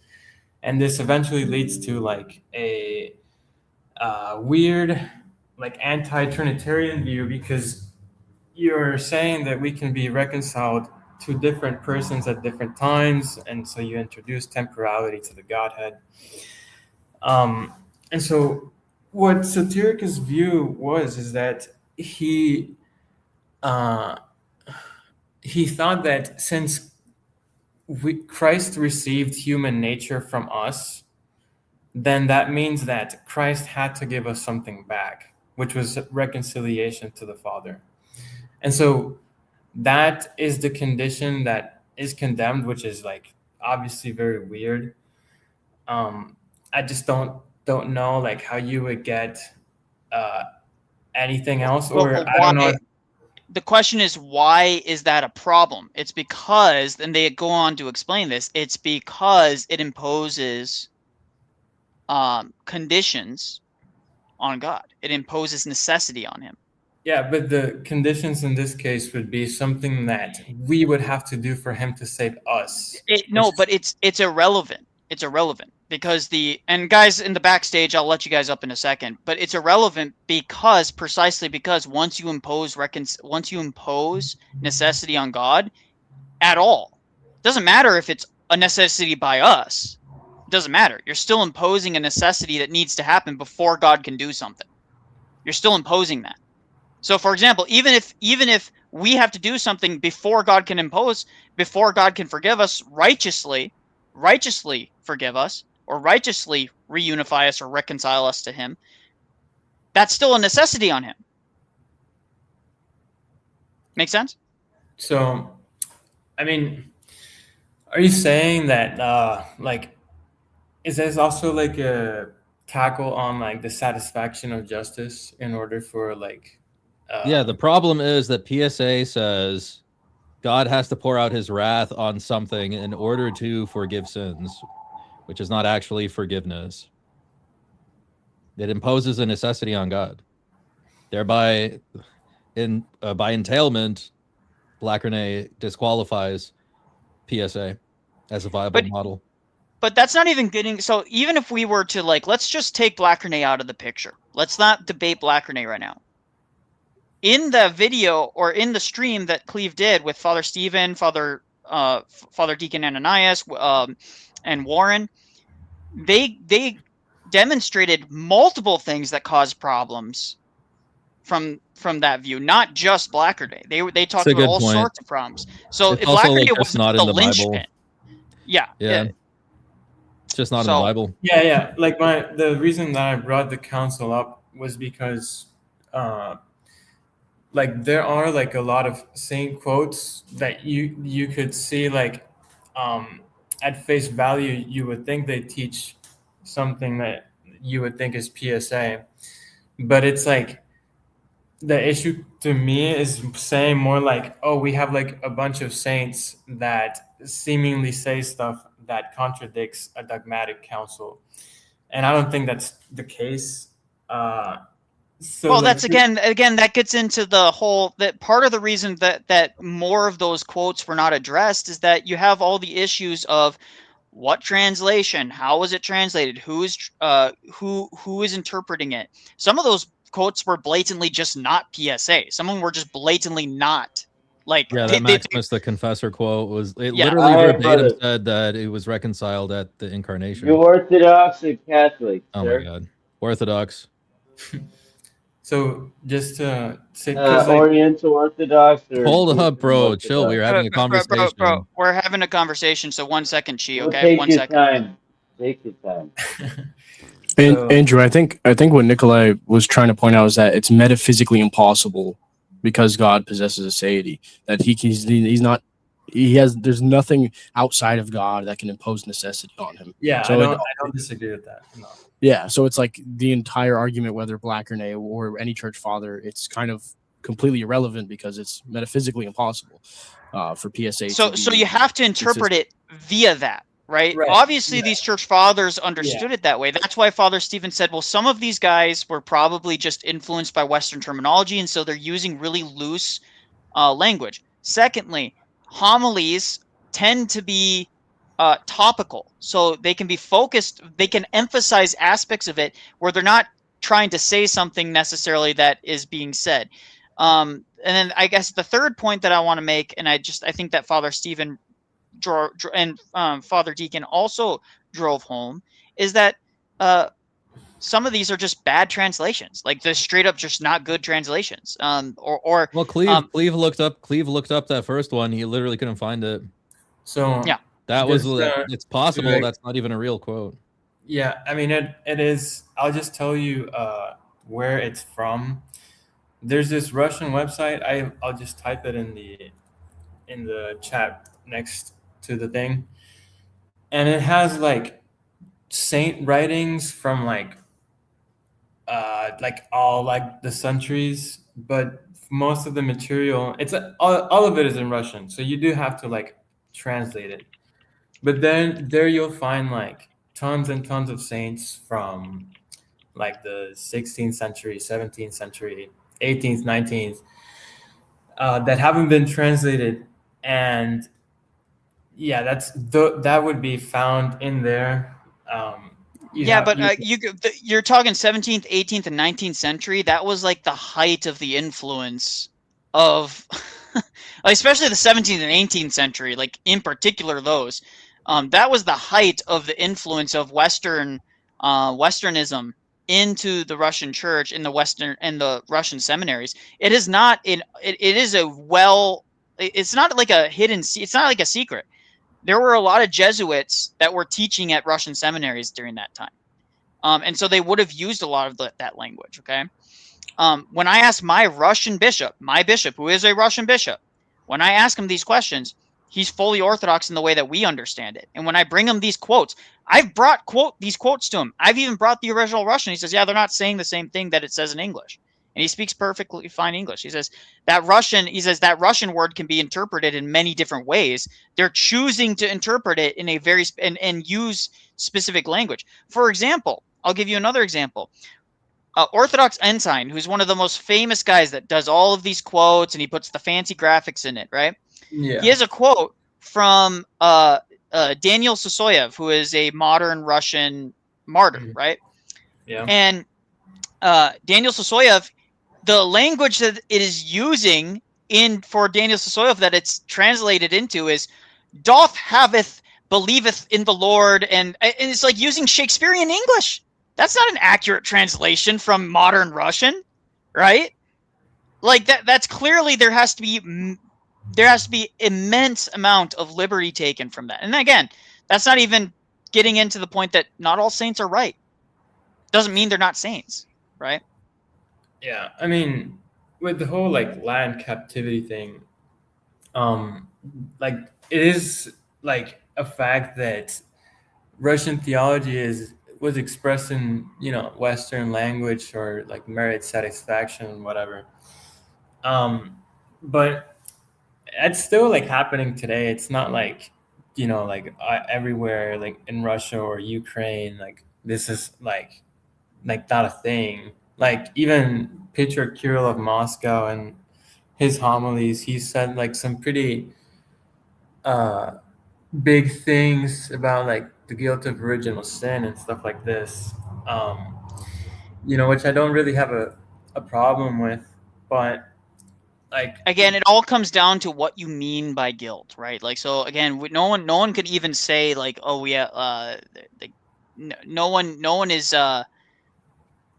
and this eventually leads to like a weird like anti-Trinitarian view, because you're saying that we can be reconciled to different persons at different times, and so you introduce temporality to the Godhead. And so what Satyricus' view is that he thought that since Christ received human nature from us, then that means that Christ had to give us something back, which was reconciliation to the Father. And so that is the condition that is condemned, which is like obviously very weird. I just don't know like how you would get anything else, or I don't know. the question is, why is that a problem? It's because, and they go on to explain this, it's because it imposes conditions on God. It imposes necessity on him. Yeah, but the conditions in this case would be something that we would have to do for him to save us. No, but it's irrelevant. It's irrelevant because and guys in the backstage, I'll let you guys up in a second, but it's irrelevant because precisely because once you impose necessity on God at all, it doesn't matter if it's a necessity by us. It doesn't matter. You're still imposing a necessity that needs to happen before God can do something. You're still imposing that. So, for example, even if we have to do something before God can forgive us righteously forgive us, or righteously reunify us or reconcile us to him, that's still a necessity on him. Make sense? So, I mean, are you saying that is this also like a tackle on like the satisfaction of justice in order for yeah, the problem is that PSA says God has to pour out his wrath on something in order to forgive sins, which is not actually forgiveness. It imposes a necessity on God. Thereby, by entailment, Blackernay disqualifies PSA as a viable model. But that's not even getting... So even if we were to, let's just take Blackernay out of the picture. Let's not debate Blackernay right now. In the video or in the stream that Cleve did with Father Stephen, Father Deacon Ananias, and Warren, they demonstrated multiple things that cause problems from that view, not just Blackernay. They talked about all sorts of problems. So it's if also Blackernay was not the in the linchpin, Bible. yeah, It's just not in the Bible. Yeah. The reason that I brought the council up was because there are a lot of saint quotes that you could see at face value you would think they teach something that you would think is PSA, but it's the issue to me is saying more we have a bunch of saints that seemingly say stuff that contradicts a dogmatic council, and I don't think that's the case. Well, that's again that gets into the whole that part of the reason that more of those quotes were not addressed is that you have all the issues of what translation, how was it translated, who is interpreting it. Some of those quotes were blatantly just not PSA. Some of them were just blatantly not that Maximus the Confessor quote was literally verbatim said that it was reconciled at the incarnation. You Orthodox or Catholic? Oh sir? my God, Orthodox. So just to say, Oriental Orthodox. Or hold up, bro. Chill. We were having a conversation. Bro, we're having a conversation. So 1 second, Chi. Okay, take 1 your second. time. Take your time. Andrew, I think what Nicholai was trying to point out is that it's metaphysically impossible because God possesses a deity that there's nothing outside of God that can impose necessity on him. Yeah, so I don't disagree with that. No. Yeah, so it's like the entire argument, whether Blackernay or any church father, it's kind of completely irrelevant because it's metaphysically impossible for PSA. So you have to interpret it via that, right? Obviously, these church fathers understood it that way. That's why Father Stephen said, well, some of these guys were probably just influenced by Western terminology, and so they're using really loose language. Secondly, homilies tend to be topical, so they can be focused, they can emphasize aspects of it where they're not trying to say something necessarily that is being said. And then I guess the third point that I want to make, and I think that Father Stephen and Father Deacon also drove home, is that some of these are just bad translations, they're straight up just not good translations. Well, Cleve looked up that first one. He literally couldn't find it. So yeah. That was it's possible that's not even a real quote. Yeah, I mean it is. I'll just tell you where it's from. There's this Russian website. I'll just type it in the chat next to the thing, and it has saint writings from like all like the centuries, but most of the material, it's all of it is in Russian, so you do have to like translate it. But then there you'll find like tons and tons of saints from like the 16th century, 17th century, 18th, 19th, that haven't been translated, and yeah, that would be found in there. You're talking 17th, 18th, and 19th century. That was like the height of the influence of, especially the 17th and 18th century. Like in particular, those. That was the height of the influence of Westernism into the Russian church in the Russian seminaries. It is not in. It is a well. It's not like a hidden. It's not like a secret. There were a lot of Jesuits that were teaching at Russian seminaries during that time. And so they would have used a lot of that language, okay? When I ask my bishop, who is a Russian bishop, when I ask him these questions, he's fully Orthodox in the way that we understand it. And when I bring him these quotes, I've brought these quotes to him. I've even brought the original Russian. He says, yeah, they're not saying the same thing that it says in English. And he speaks perfectly fine English. He says that Russian word can be interpreted in many different ways. They're choosing to interpret it in a very and use specific language. For example, I'll give you another example. Orthodox Ensign, who's one of the most famous guys that does all of these quotes and he puts the fancy graphics in it, right? Yeah. He has a quote from Daniel Sosoyev, who is a modern Russian martyr, right? Yeah. And Daniel Sosoyev, the language that it is using for Daniel Sosoyev that it's translated into is doth haveth believeth in the Lord, and it's like using Shakespearean English. That's not an accurate translation from modern Russian, right? Like that's clearly there has to be immense amount of liberty taken from that. And again, that's not even getting into the point that not all saints are right. Doesn't mean they're not saints, right? Yeah, I mean, with the whole like Latin captivity thing, like it is like a fact that Russian theology was expressed in Western language or like merit satisfaction, whatever. But it's still like happening today. It's not like everywhere, like in Russia or Ukraine, like this is like not a thing. Like even Patriarch Kirill of Moscow and his homilies, he said like some pretty big things about like the guilt of original sin and stuff like this, which I don't really have a problem with. But like again, it all comes down to what you mean by guilt, right? Like, so again, no one could even say like, oh yeah, no one is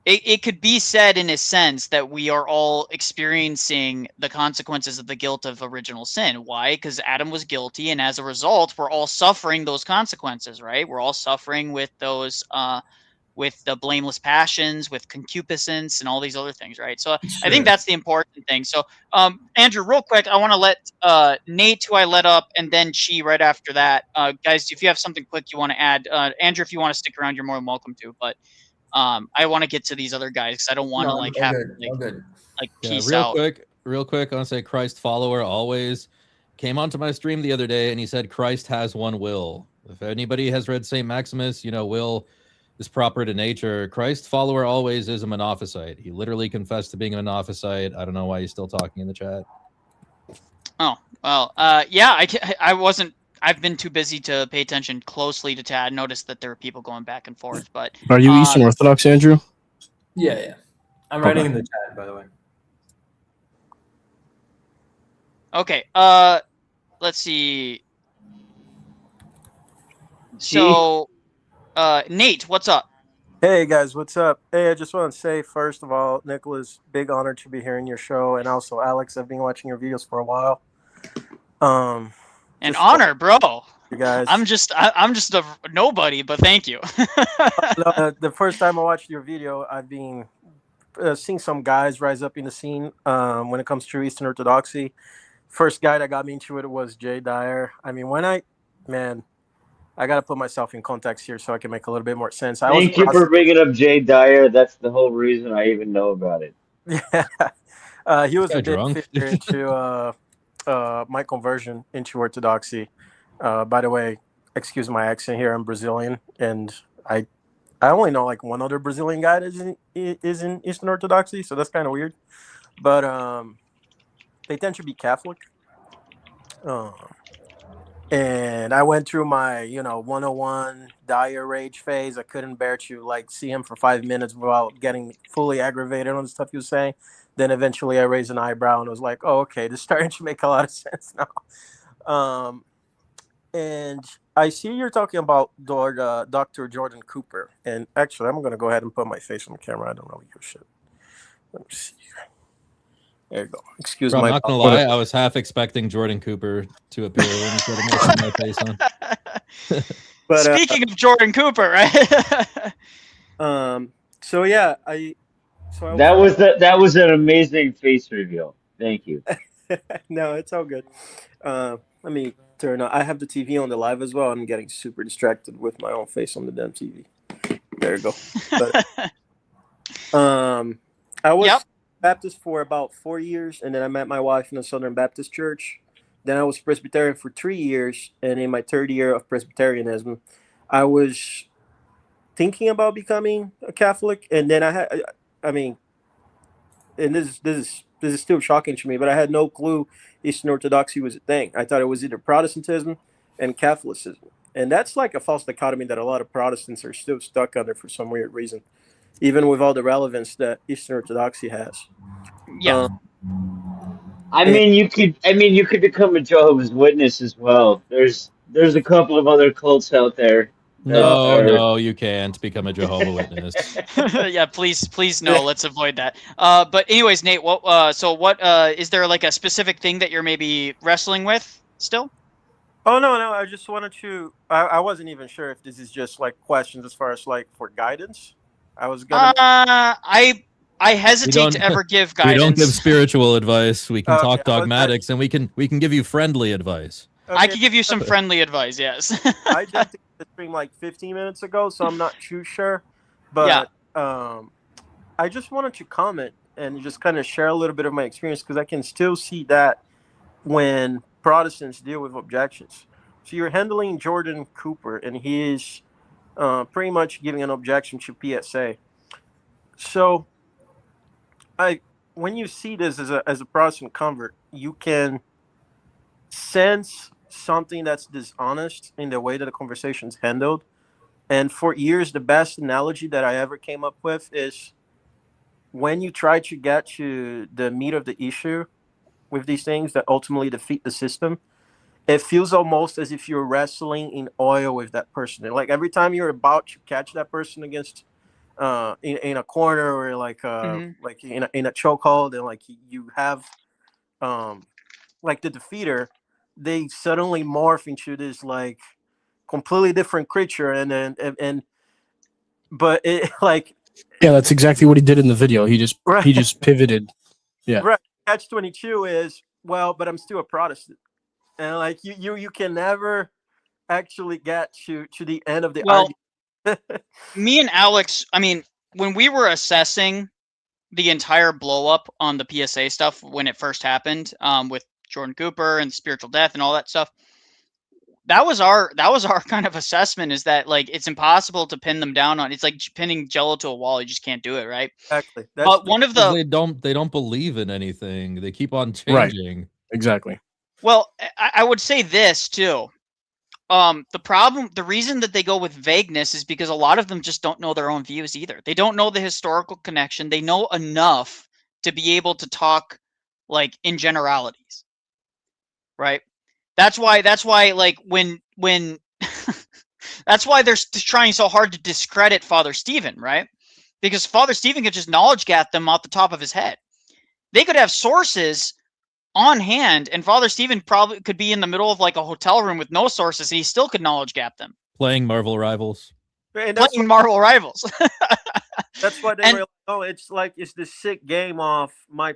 it could be said in a sense that we are all experiencing the consequences of the guilt of original sin. Why? Because Adam was guilty, and as a result, we're all suffering those consequences, right? We're all suffering with those, with the blameless passions, with concupiscence, and all these other things, right? So sure. I think that's the important thing. So, Andrew, real quick, I want to let Nate, who I let up, and then Chi right after that. Guys, if you have something quick you want to add, Andrew, if you want to stick around, you're more than welcome to. But I want to get to these other guys because I don't want to like peace out. Real quick, I want to say Christ follower always came onto my stream the other day and he said Christ has one will. If anybody has read St. Maximus, will is proper to nature. Christ follower always is a Monophysite. He literally confessed to being a Monophysite. I don't know why he's still talking in the chat. Oh, well, yeah, I wasn't. I've been too busy to pay attention closely to Tad. Noticed that there were people going back and forth. But are you Eastern Orthodox, Andrew? Yeah. I'm writing in the chat, by the way. Okay. Let's see. So, Nate, what's up? Hey guys, what's up? Hey, I just want to say first of all, Nicholas, big honor to be here in your show, and also Alex, I've been watching your videos for a while. An honor, bro. You guys. I'm just a nobody, but thank you. The first time I watched your video, I've been seeing some guys rise up in the scene when it comes to Eastern Orthodoxy. First guy that got me into it was Jay Dyer. I mean, I I gotta put myself in context here so I can make a little bit more sense. I was a Thank you for bringing up Jay Dyer. That's the whole reason I even know about it. Yeah, he was guy a big drunk? figure into my conversion into Orthodoxy. By the way, excuse my accent here. I'm Brazilian, and I only know like one other Brazilian guy that is in Eastern Orthodoxy, so that's kind of weird. But they tend to be Catholic. And I went through my, 101 dire rage phase. I couldn't bear to like see him for 5 minutes without getting fully aggravated on the stuff he was saying. Then eventually I raised an eyebrow and was like, oh, okay, this is starting to make a lot of sense now. And I see you're talking about Dr. Jordan Cooper. And actually, I'm going to go ahead and put my face on the camera. I don't really give a shit. Let me see. There you go. Excuse Bro, I'm my. not gonna lie, I was half expecting Jordan Cooper to appear when he started making my face on. But speaking of Jordan Cooper, right? So yeah, that was an amazing face reveal. Thank you. No, it's all good. Let me turn on. I have the TV on the live as well. I'm getting super distracted with my own face on the damn TV. There you go. But, I was Baptist for about 4 years, and then I met my wife in a Southern Baptist church. Then I was Presbyterian for 3 years, and in my third year of Presbyterianism, I was thinking about becoming a Catholic. And then and this is still shocking to me, but I had no clue Eastern Orthodoxy was a thing. I thought it was either Protestantism and Catholicism, and that's like a false dichotomy that a lot of Protestants are still stuck under for some weird reason, even with all the relevance that Eastern Orthodoxy has. Yeah. I mean, you could become a Jehovah's Witness as well. There's a couple of other cults out there. No, you can't become a Jehovah's Witness. Yeah, please no. Let's avoid that. But anyways, Nate, what is there like a specific thing that you're maybe wrestling with still? Oh no, I just wanted to. I wasn't even sure if this is just like questions as far as like for guidance. I was gonna. I hesitate to ever give guidance. We don't give spiritual advice. We can talk dogmatics, and we can give you friendly advice. Okay. I can give you some friendly advice. Yes. I jumped into the stream like 15 minutes ago, so I'm not too sure. But I just wanted to comment and just kind of share a little bit of my experience, because I can still see that when Protestants deal with objections. So you're handling Jordan Cooper, and he is pretty much giving an objection to PSA. So when you see this as a Protestant convert, you can sense something that's dishonest in the way that the conversation is handled. And for years, the best analogy that I ever came up with is when you try to get to the meat of the issue with these things that ultimately defeat the system, it feels almost as if you're wrestling in oil with that person. And like every time you're about to catch that person against in a corner, or like like in a chokehold, and like you have like the defeater, they suddenly morph into this like completely different creature, but it like that's exactly what he did in the video. He just pivoted. Yeah. Right. Catch-22 is, well, but I'm still a Protestant, and like you can never actually get to the end of the argument. Me and Alex, I mean, when we were assessing the entire blow up on the PSA stuff when it first happened, with Jordan Cooper and spiritual death and all that stuff, that was our kind of assessment, is that like it's impossible to pin them down on. It's like pinning Jello to a wall. You just can't do it, right? Exactly. But one of the they don't believe in anything. They keep on changing. Right. Exactly. Well, I would say this too. The reason that they go with vagueness is because a lot of them just don't know their own views either. They don't know the historical connection. They know enough to be able to talk like in generalities, right? That's why like when that's why they're trying so hard to discredit Father Stephen, right? Because Father Stephen could just knowledge gap them off the top of his head. They could have sources on hand, and Father Stephen probably could be in the middle of like a hotel room with no sources, and he still could knowledge gap them. Playing Marvel Rivals. Playing Marvel Rivals. That's what they realize. Oh, it's the sick game of my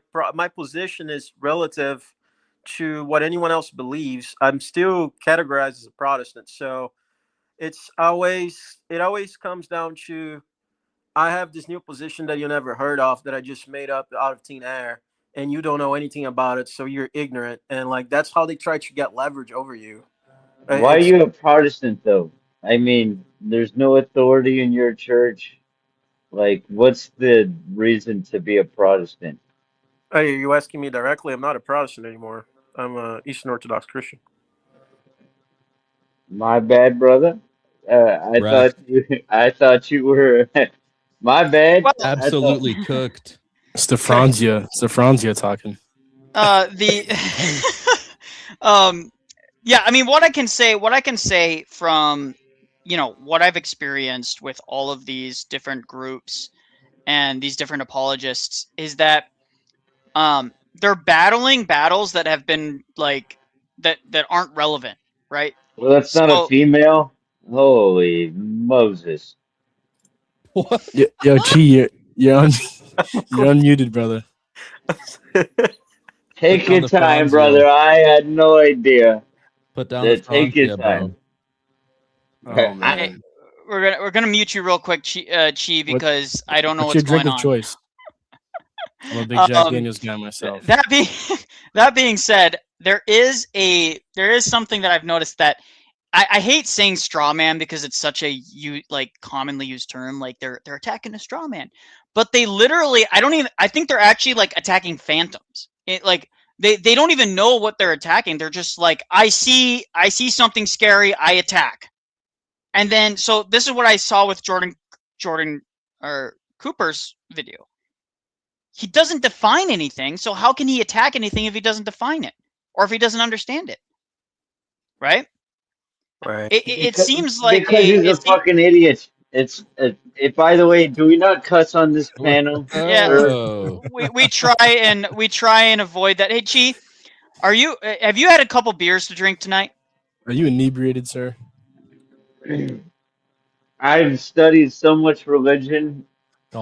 position is relative to what anyone else believes. I'm still categorized as a Protestant, so it always comes down to, I have this new position that you never heard of that I just made up out of thin air, and you don't know anything about it, so you're ignorant, and like that's how they try to get leverage over you. Why are you a Protestant though? I mean, there's no authority in your church. Like, what's the reason to be a Protestant? Hey, are you asking me directly? I'm not a Protestant anymore. I'm a Eastern Orthodox Christian. My bad, brother. I thought you were. My bad. Well, Absolutely cooked. It's the Franzia. It's the Franzia talking. Yeah, I mean, what I can say from, what I've experienced with all of these different groups and these different apologists is that they're battling battles that have been like that aren't relevant, right? Well, that's not a So female. Holy Moses! What? Yo, Chi, you're unmuted, brother. Take Put down your the time, Franzia. brother. I had no idea. Put down the Take your Franzia, time. Oh man, we're gonna mute you real quick, Chi, because I don't know what's your what's drink going of on. choice? I'm a big Jack Daniels guy myself. That being said, there is something that I've noticed that I hate saying straw man because it's such a commonly used term. Like they're attacking a straw man, but they literally I think they're actually like attacking phantoms. They don't even know what they're attacking. They're just like, I see something scary, I attack. And then so this is what I saw with Jordan or Cooper's video. He doesn't define anything, so how can he attack anything if he doesn't define it or if he doesn't understand it? Right? Right. It seems like because he's a fucking idiot. By the way, do we not cuss on this panel? Yeah, Oh. we try and avoid that. Hey, Chi, have you had a couple beers to drink tonight? Are you inebriated, sir? I've studied so much religion.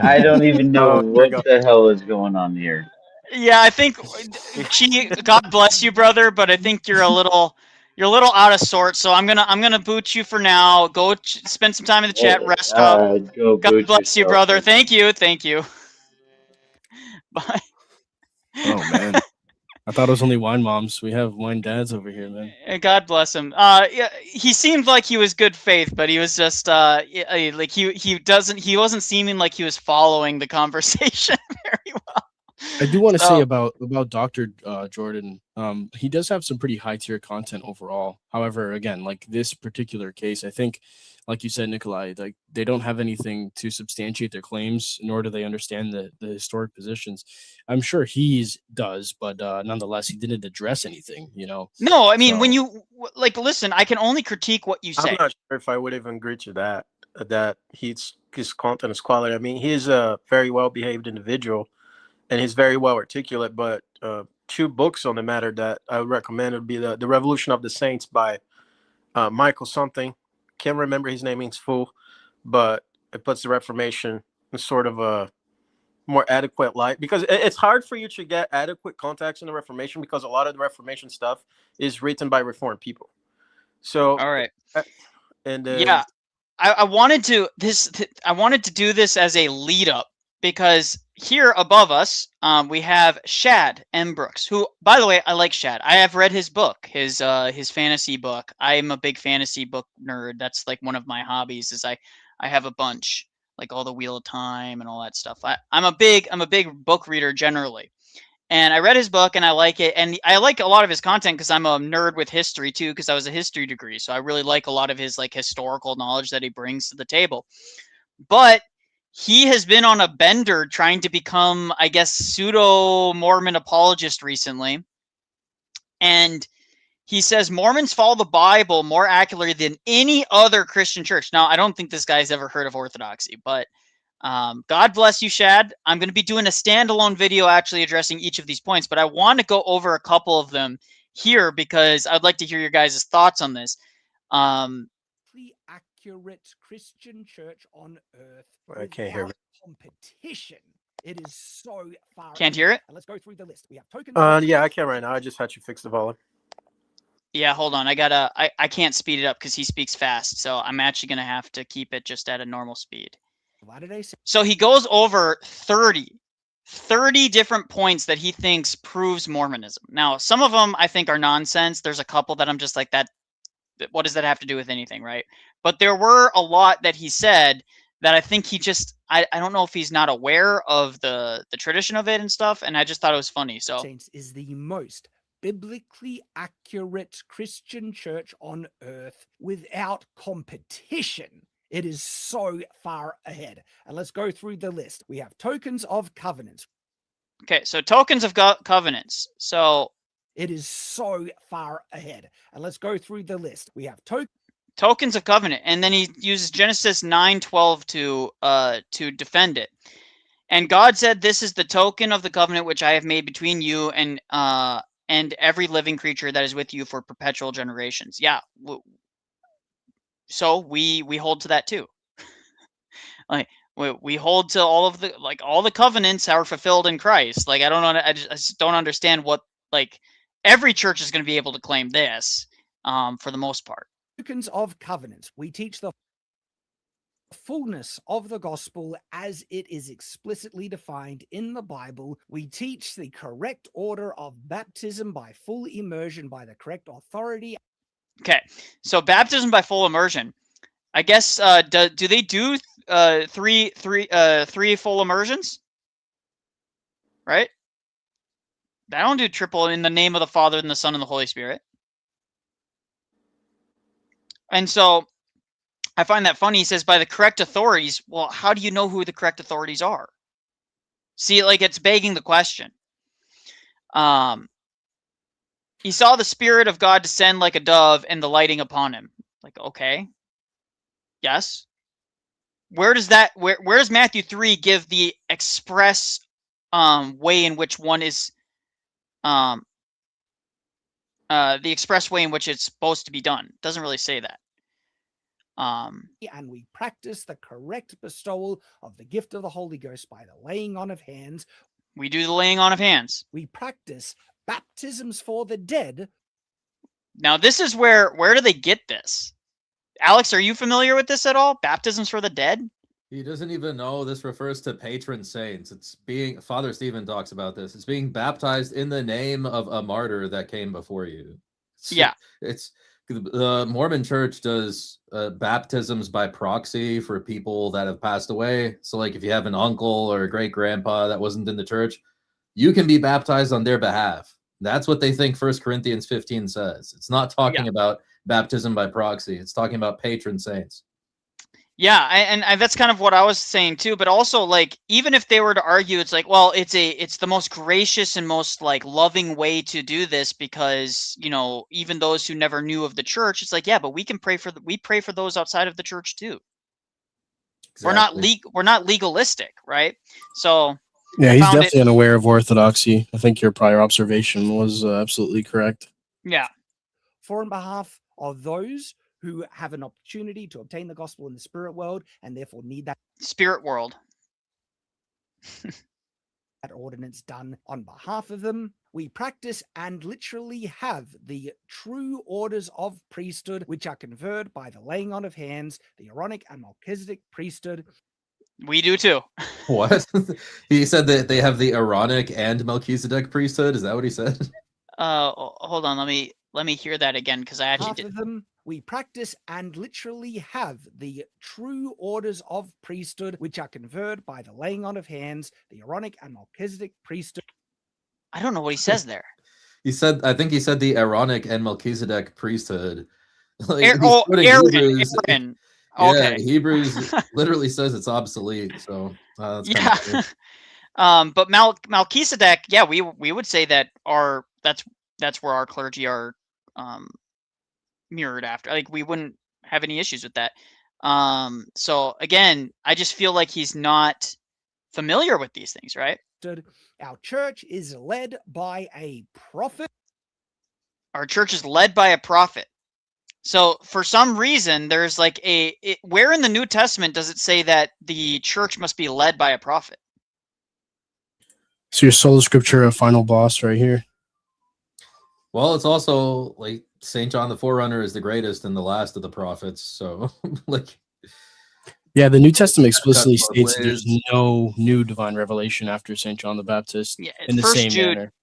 I don't even know what the hell is going on here. Yeah, I think Chi, God bless you, brother, but I think you're a little out of sorts. So I'm gonna boot you for now. Go spend some time in the chat, rest up. Go God bless you, brother. Thank you. Bye. Oh man, I thought it was only wine moms. We have wine dads over here, man. God bless him. Yeah, he seemed like he was good faith, but he was just like he wasn't seeming like he was following the conversation very well. I do want to say about Dr. Jordan. He does have some pretty high tier content overall. However, again, like this particular case, I think, like you said, Nicholai, like they don't have anything to substantiate their claims, nor do they understand the historic positions. I'm sure he does, but nonetheless, he didn't address anything. No, I mean, when you listen, I can only critique what you say. I'm not sure if I would even agree to that his content is quality. I mean, he's a very well behaved individual, and he's very well articulate. But 2 books on the matter that I would recommend would be the Revolution of the Saints by Michael something. Can't remember his name in full, but it puts the Reformation in sort of a more adequate light, because it's hard for you to get adequate context in the Reformation because a lot of the Reformation stuff is written by Reformed people. So all right, and yeah, I wanted to do this as a lead up, because here above us we have Shad M. Brooks, who, by the way, I like Shad. I have read his book, his fantasy book. I'm a big fantasy book nerd. That's like one of my hobbies. Is I have a bunch, like all the Wheel of Time and all that stuff. I'm a big book reader generally. And I read his book and I like it. And I like a lot of his content because I'm a nerd with history too, because I was a history degree. So I really like a lot of his like historical knowledge that he brings to the table. But he has been on a bender trying to become, I guess, pseudo Mormon apologist recently. And he says Mormons follow the Bible more accurately than any other Christian church. Now, I don't think this guy's ever heard of Orthodoxy, but God bless you, Shad. I'm going to be doing a standalone video actually addressing each of these points, but I want to go over a couple of them here because I'd like to hear your guys' thoughts on this. Accurate Christian church on earth. I can't hear it. Competition. It is so far. Can't hear it? Let's go through the list. We have tokens. Yeah, I can right now. I just had you fix the volume. Yeah, hold on. I can't speed it up because he speaks fast, so I'm actually gonna have to keep it just at a normal speed. So he goes over 30 different points that he thinks proves Mormonism. Now, some of them I think are nonsense. There's a couple that I'm just like, that what does that have to do with anything, right? But there were a lot that he said that I think he just, I don't know if he's not aware of the tradition of it and stuff, and I just thought it was funny. So Saints is the most biblically accurate Christian church on earth without competition. It is so far ahead. And let's go through the list. We have tokens of covenants. Okay, so tokens of covenants. So it is so far ahead. And let's go through the list. We have tokens of covenant, and then he uses Genesis 9:12 to defend it. And God said, "This is the token of the covenant which I have made between you and every living creature that is with you for perpetual generations." Yeah. So we hold to that too. Like we hold to all of the, like, all the covenants are fulfilled in Christ. Like, I don't know, I just don't understand what, like, every church is going to be able to claim this for the most part. Tokens of covenants. We teach the fullness of the gospel as it is explicitly defined in the Bible. We teach the correct order of baptism by full immersion by the correct authority. Okay, so baptism by full immersion. I guess do they do three full immersions? Right? They don't do triple in the name of the Father and the Son and the Holy Spirit. And so I find that funny. He says, by the correct authorities. Well, how do you know who the correct authorities are? See, like, it's begging the question. He saw the Spirit of God descend like a dove and the lighting upon him. Like, okay. Yes. Where does Matthew 3 give the express way in which one is the express way in which it's supposed to be done? It doesn't really say that. And we practice the correct bestowal of the gift of the Holy Ghost by the laying on of hands. We do the laying on of hands. We practice baptisms for the dead. Now, this is where do they get this? Alex, are you familiar with this at all? Baptisms for the dead? He doesn't even know this refers to patron saints. It's being, Father Stephen talks about this. It's being baptized in the name of a martyr that came before you. It's the Mormon Church does baptisms by proxy for people that have passed away. So, like, if you have an uncle or a great grandpa that wasn't in the church, you can be baptized on their behalf. That's what they think 1 Corinthians 15 says. It's not talking about baptism by proxy. It's talking about patron saints. Yeah, and that's kind of what I was saying too. But also, like, even if they were to argue, it's like, well, it's the most gracious and most, like, loving way to do this, because, you know, even those who never knew of the church, it's like, yeah, but we can pray for those outside of the church too. Exactly. We're not legalistic, right? So yeah, he's definitely unaware of orthodoxy. I think your prior observation was absolutely correct. Yeah. For on behalf of those who have an opportunity to obtain the gospel in the spirit world and therefore need that spirit world, that ordinance done on behalf of them, we practice and literally have the true orders of priesthood, which are conferred by the laying on of hands, the Aaronic and Melchizedek priesthood. We do too. What? He said that they have the Aaronic and Melchizedek priesthood. Is that what he said? Hold on. Let me hear that again, because I actually did. Of them, we practice and literally have the true orders of priesthood, which are conferred by the laying on of hands, the Aaronic and Melchizedek priesthood. I don't know what he says there. I think he said the Aaronic and Melchizedek priesthood. Like, Aaron. Okay. Yeah, Hebrews literally says it's obsolete. So that's but Melchizedek, yeah, we would say that that's where our clergy are mirrored after. Like, we wouldn't have any issues with that. So again, I just feel like he's not familiar with these things, right? Our church is led by a prophet. Our church is led by a prophet. So for some reason, there's like where in the New Testament does it say that the church must be led by a prophet? So your sola scriptura final boss right here. Well, it's also like Saint John the Forerunner is the greatest and the last of the prophets. So, like, yeah, the New Testament explicitly both states that ways. there's no new divine revelation after Saint John the Baptist in the First same Jude, manner.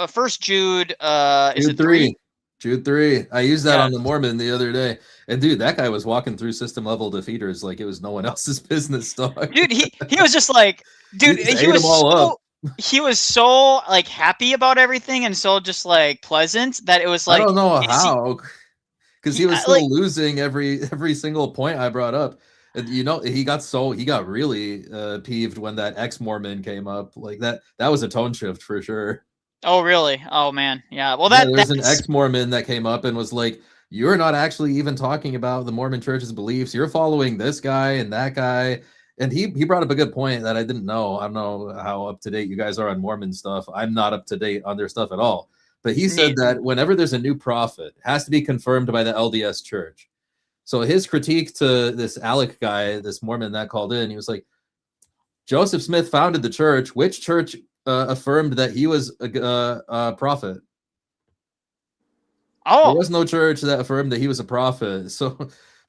First Jude, is Jude it 3? Jude 3. I used that Yeah. on the Mormon the other day. And dude, that guy was walking through system level defeaters like it was no one else's business, dog. Dude, he was just like, dude, just he ate was them all so up. he was so like happy about everything and so just like pleasant that it was like, I don't know is he- how, because he was still like, losing every single point I brought up. And you know, he got really peeved when that ex-Mormon came up. Like that was a tone shift for sure. oh really? Oh man, yeah. Well, Yeah, there's an that's ex-Mormon that came up and was like, "You're not actually even talking about the Mormon Church's beliefs. You're following this guy and that guy." And he brought up a good point that I didn't know. I don't know how up to date you guys are on Mormon stuff. I'm not up to date on their stuff at all. But he said that whenever there's a new prophet, it has to be confirmed by the LDS Church. So his critique to this Alec guy, this Mormon that called in, he was like, Joseph Smith founded the church. Which church affirmed that he was a prophet? Oh, there was no church that affirmed that he was a prophet. So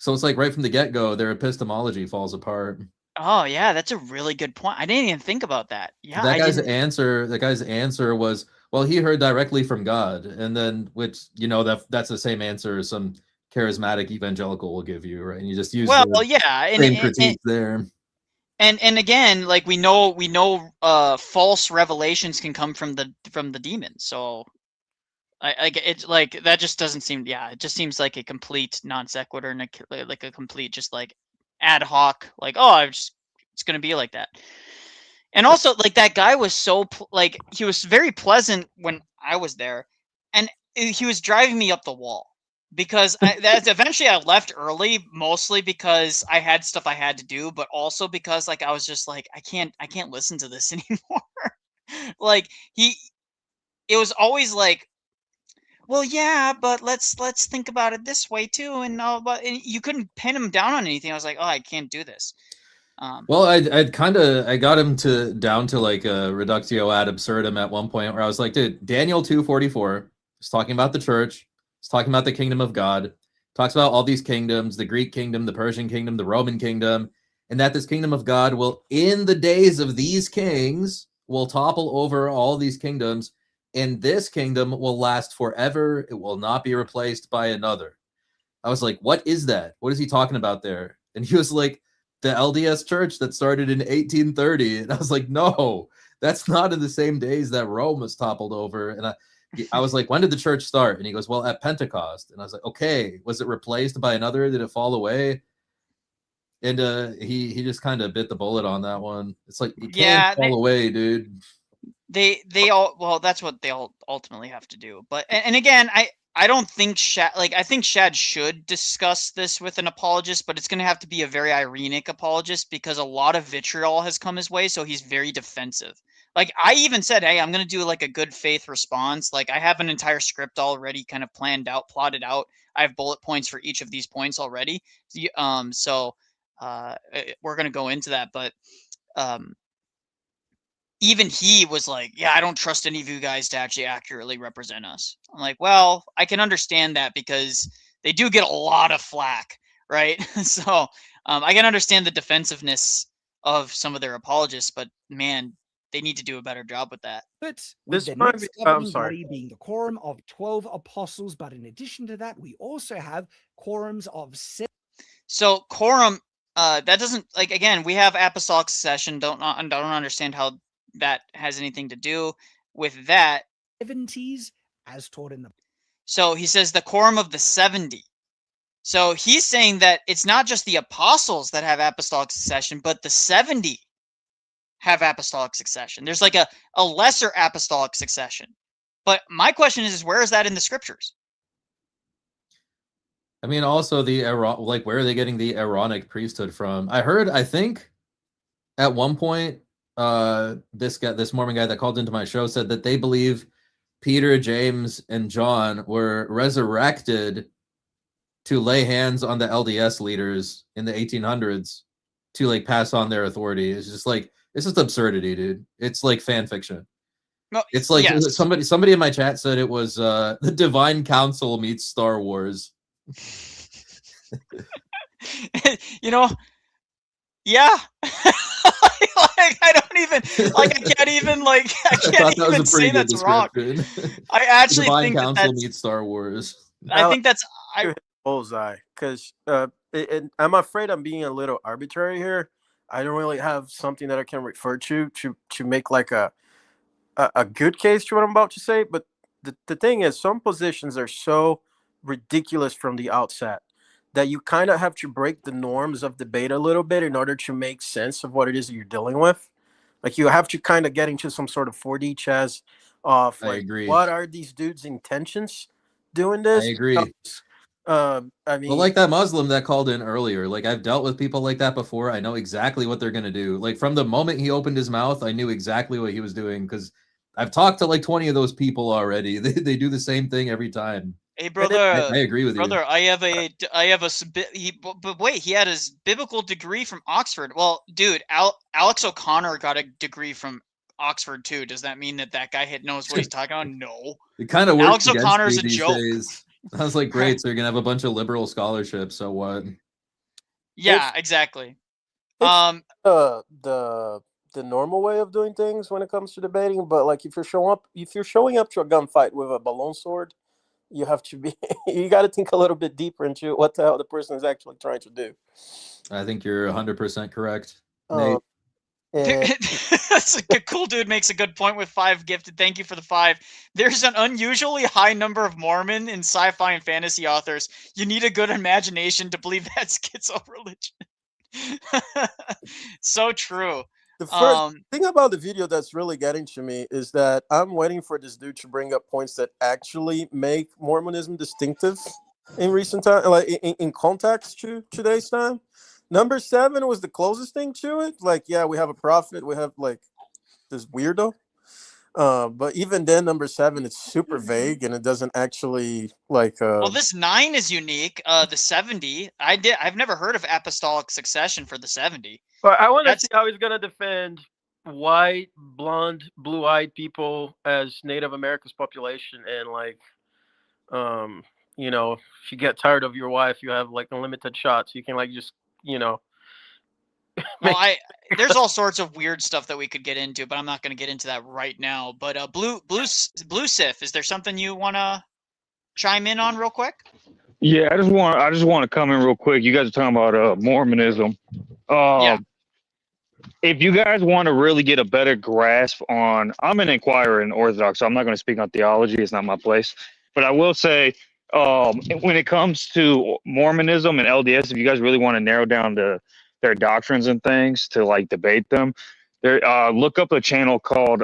it's like right from the get-go, their epistemology falls apart. Oh yeah, that's a really good point. I didn't even think about that. Yeah, that guy's answer was, well, he heard directly from God, and then which that's the same answer some charismatic evangelical will give you, right? And you just use same critique there. And again, like we know false revelations can come from the demons. So it's like that just doesn't seem. Yeah, it just seems like a complete non sequitur and like a complete just like ad hoc. Like, oh, it's gonna be like that. And also, like that guy was so like he was very pleasant when I was there, and he was driving me up the wall. Because eventually I left early, mostly because I had stuff I had to do, but also because like I was just like I can't listen to this anymore. Like it was always like, well, yeah, but let's think about it this way too, and you couldn't pin him down on anything. I was like, oh, I can't do this. Well, I got him down to like a reductio ad absurdum at one point where I was like, dude, Daniel 2:44 is talking about the church. It's talking about the kingdom of God. Talks about all these kingdoms, the Greek kingdom, the Persian kingdom, the Roman kingdom, and that this kingdom of God will, in the days of these kings, will topple over all these kingdoms, and this kingdom will last forever. It will not be replaced by another. I was like, what is that? What is he talking about there? And he was like, the LDS Church that started in 1830. And I was like, no, that's not in the same days that Rome was toppled over. And I was like, when did the church start? And he goes, well, at Pentecost. And I was like, okay, was it replaced by another? Did it fall away? And he just kind of bit the bullet on that one. It's like, you can't fall away, dude. They all, well, that's what they all ultimately have to do. But and again, I don't think I think Shad should discuss this with an apologist, but it's going to have to be a very irenic apologist because a lot of vitriol has come his way, so he's very defensive. Like I even said, hey, I'm going to do like a good faith response. Like I have an entire script already kind of planned out, plotted out. I have bullet points for each of these points already. So we're going to go into that, but even he was like, yeah, I don't trust any of you guys to actually accurately represent us. I'm like, well, I can understand that because they do get a lot of flack, right? So I can understand the defensiveness of some of their apologists, but man, they need to do a better job with that. But with the next governing body being the quorum of 12 apostles, but in addition to that, we also have quorums of 7. So quorum, that doesn't, like, again, we have apostolic succession. Don't understand how that has anything to do with that. 70s as taught in the. So he says the quorum of the 70. So he's saying that it's not just the apostles that have apostolic succession, but the 70 have apostolic succession. There's like a lesser apostolic succession. But my question is where is that in the scriptures? I mean, also where are they getting the Aaronic priesthood from? I think at one point, this Mormon guy that called into my show said that they believe Peter, James, and John were resurrected to lay hands on the LDS leaders in the 1800s to like pass on their authority. It's just like, it's just absurdity, dude. It's like fan fiction. It's like yes. somebody in my chat said it was the Divine Council meets Star Wars. You know, yeah. Like, I don't even like. I can't even like. I can't even say that's wrong. I actually Divine think Council that's. meets Star Wars. I think that's bullseye, because I'm afraid I'm being a little arbitrary here. I don't really have something that I can refer to make like a good case to what I'm about to say. But the thing is, some positions are so ridiculous from the outset that you kind of have to break the norms of debate a little bit in order to make sense of what it is that you're dealing with. Like, you have to kind of get into some sort of 4D chess of I like, agree. what are these dudes' intentions doing this? I agree. I mean, well, like that Muslim that called in earlier, like I've dealt with people like that before. I know exactly what they're gonna do. Like from the moment he opened his mouth, I knew exactly what he was doing because I've talked to like 20 of those people already. They do the same thing every time. Hey, brother. I agree with you. Brother, I have a but wait, he had his biblical degree from Oxford. Well, dude, Alex O'Connor got a degree from Oxford too. Does that mean that guy knows what he's talking about? No. It kind of works. Alex O'Connor's a these joke. days. I was like, great, so you're gonna have a bunch of liberal scholarships. So what? Yeah, exactly. The normal way of doing things when it comes to debating, but like if you're showing up to a gunfight with a balloon sword, you have to be you got to think a little bit deeper into what the hell the person is actually trying to do. I think you're 100% correct, Nate. That's a cool dude makes a good point with 5 gifted. Thank you for the 5. There's an unusually high number of Mormon and sci-fi and fantasy authors. You need a good imagination to believe that schizo religion. So true. The first thing about the video that's really getting to me is that I'm waiting for this dude to bring up points that actually make Mormonism distinctive in recent time, like in context to today's time. Number 7 was the closest thing to it. Like, yeah, we have a prophet, we have like this weirdo. But even then, number 7, it's super vague and it doesn't actually like. Well, this 9 is unique. The 70, I've never heard of apostolic succession for the 70. But I want to see how he's gonna defend white, blonde, blue-eyed people as Native America's population, and like, you know, if you get tired of your wife, you have like unlimited shots. You can like just, you know. Well, there's all sorts of weird stuff that we could get into, but I'm not going to get into that right now. But Blue Sif, is there something you want to chime in on real quick? Yeah, I just want to come in real quick. You guys are talking about Mormonism. Yeah. If you guys want to really get a better grasp on, I'm an inquirer in Orthodox, so I'm not going to speak on theology. It's not my place. But I will say, when it comes to Mormonism and LDS, if you guys really want to narrow down their doctrines and things to like debate them, look up a channel called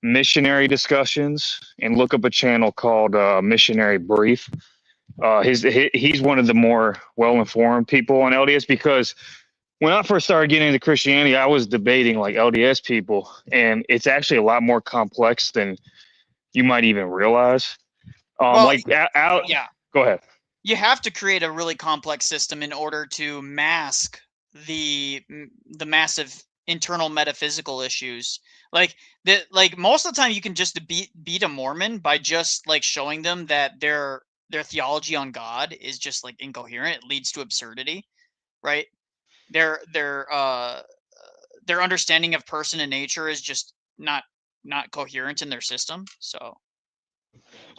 Missionary Discussions and look up a channel called Missionary Brief. He's one of the more well-informed people on LDS, because when I first started getting into Christianity, I was debating like LDS people, and it's actually a lot more complex than you might even realize. Yeah. Go ahead. You have to create a really complex system in order to mask the massive internal metaphysical issues. Like most of the time, you can just beat a Mormon by just like showing them that their theology on God is just like incoherent. It leads to absurdity, right? Their understanding of person and nature is just not coherent in their system. So,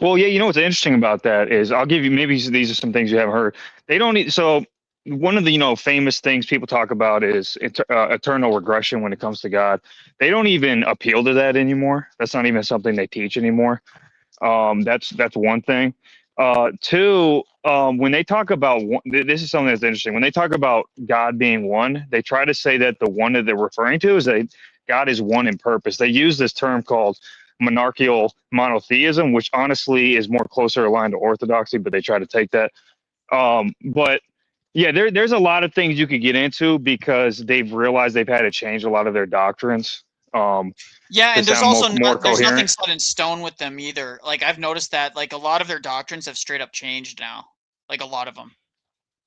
well, yeah, you know what's interesting about that is, I'll give you, maybe these are some things you haven't heard. They don't need, so one of the famous things people talk about is eternal regression when it comes to God. They don't even appeal to that anymore. That's not even something they teach anymore. That's one thing. 2, when they talk about this is something that's interesting. When they talk about God being one, they try to say that the one that they're referring to is that God is one in purpose. They use this term called monarchical monotheism, which honestly is more closer aligned to orthodoxy, but they try to take that. But yeah, there's a lot of things you could get into because they've realized they've had to change a lot of their doctrines. Yeah, and there's also there's coherent. nothing set in stone with them either. Like, I've noticed that like a lot of their doctrines have straight up changed now. Like a lot of them.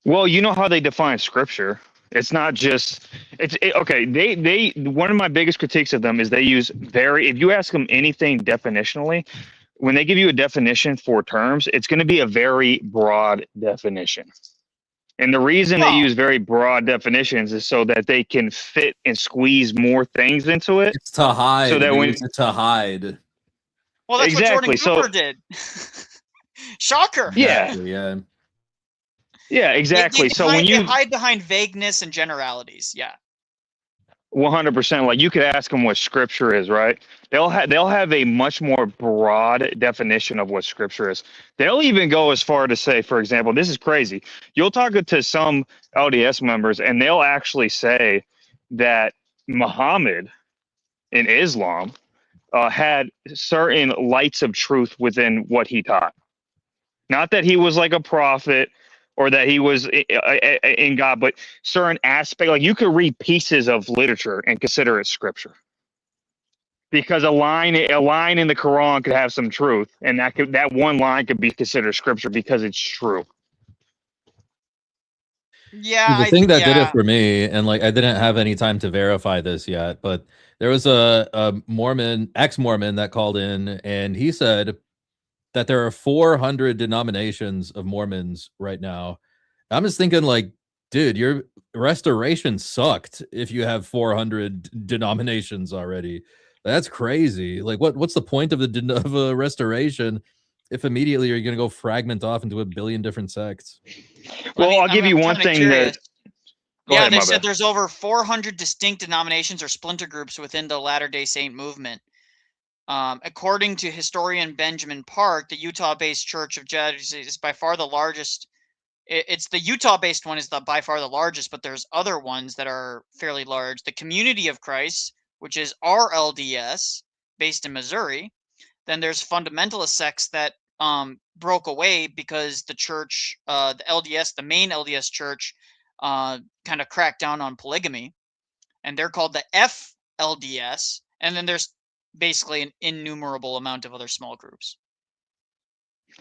Well, you know how they define scripture. It's not just okay. They one of my biggest critiques of them is they use if you ask them anything definitionally, when they give you a definition for terms, it's going to be a very broad definition. And the reason they use very broad definitions is so that they can fit and squeeze more things into it. It's to hide. So that to hide. Well, that's exactly. what Jordan Cooper did. Shocker. Yeah. Exactly, yeah. Yeah, exactly. They So when you hide behind vagueness and generalities, yeah. 100%, like you could ask them what scripture is, right? They'll have a much more broad definition of what scripture is. They'll even go as far to say, for example, this is crazy. You'll talk to some LDS members and they'll actually say that Muhammad in Islam had certain lights of truth within what he taught. Not that he was like a prophet or that he was in God, but certain aspect, like you could read pieces of literature and consider it scripture. Because a line in the Quran could have some truth, and that one line could be considered scripture because it's true. Yeah, the thing that did it for me, and like I didn't have any time to verify this yet, but there was a Mormon, ex-Mormon that called in, and he said that there are 400 denominations of Mormons right now. I'm just thinking like, dude, your restoration sucked if you have 400 denominations already. That's crazy. Like what's the point of a restoration if immediately you're going to go fragment off into a billion different sects? Well, I'll give you one thing that... Yeah, they said there's over 400 distinct denominations or splinter groups within the Latter-day Saint movement. According to historian Benjamin Park, the Utah-based Church of Jesus is by far the largest. It's the Utah-based one is by far the largest, but there's other ones that are fairly large. The Community of Christ, which is RLDS, based in Missouri. Then there's fundamentalist sects that broke away because the church, the LDS, the main LDS church, kind of cracked down on polygamy, and they're called the FLDS. And then there's basically an innumerable amount of other small groups.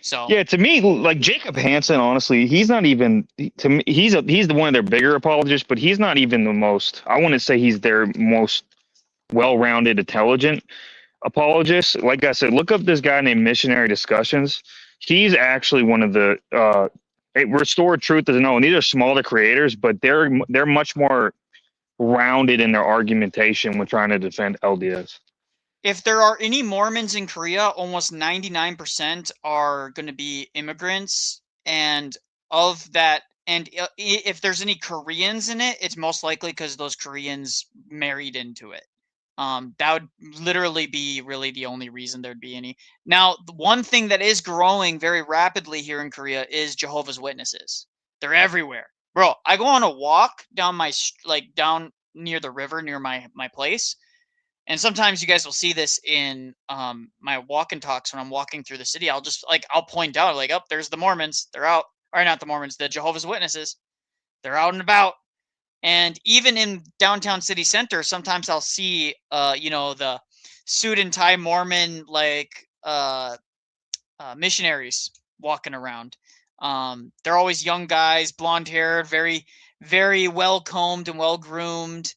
So yeah, to me, like Jacob Hansen, honestly, he's not even to me. He's the one of their bigger apologists, but he's not even the most. I wouldn't say he's their most well-rounded, intelligent apologist. Like I said, look up this guy named Missionary Discussions. He's actually one of the Restored Truth is no, and these are smaller creators, but they're much more rounded in their argumentation when trying to defend LDS. If there are any Mormons in Korea, almost 99% are going to be immigrants. And of that, and if there's any Koreans in it, it's most likely because those Koreans married into it. That would literally be really the only reason there'd be any. Now, the one thing that is growing very rapidly here in Korea is Jehovah's Witnesses. They're everywhere. Bro, I go on a walk down down near the river near my place. And sometimes you guys will see this in my walk and talks when I'm walking through the city. I'll just I'll point out oh, there's the Mormons. They're out. Or not the Mormons, the Jehovah's Witnesses. They're out and about. And even in downtown city center, sometimes I'll see the suit and tie Mormon missionaries walking around. They're always young guys, blonde hair, very, very well combed and well groomed.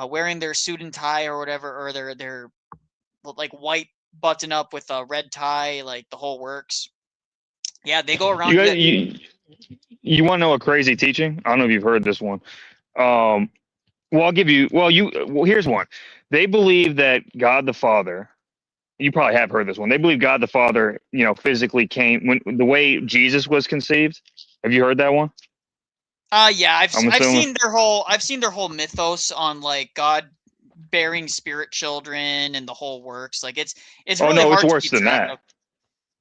Wearing their suit and tie or whatever, or their like white button up with a red tie, like the whole works. Yeah, they go around. You want to know a crazy teaching? I don't know if you've heard this one. Well, I'll give you. Well, here's one. They believe that God the Father. You probably have heard this one. They believe God the Father, physically came when the way Jesus was conceived. Have you heard that one? Yeah, I've seen their whole mythos on like God bearing spirit children and the whole works. Like it's really no, hard it's worse to keep than track that. of.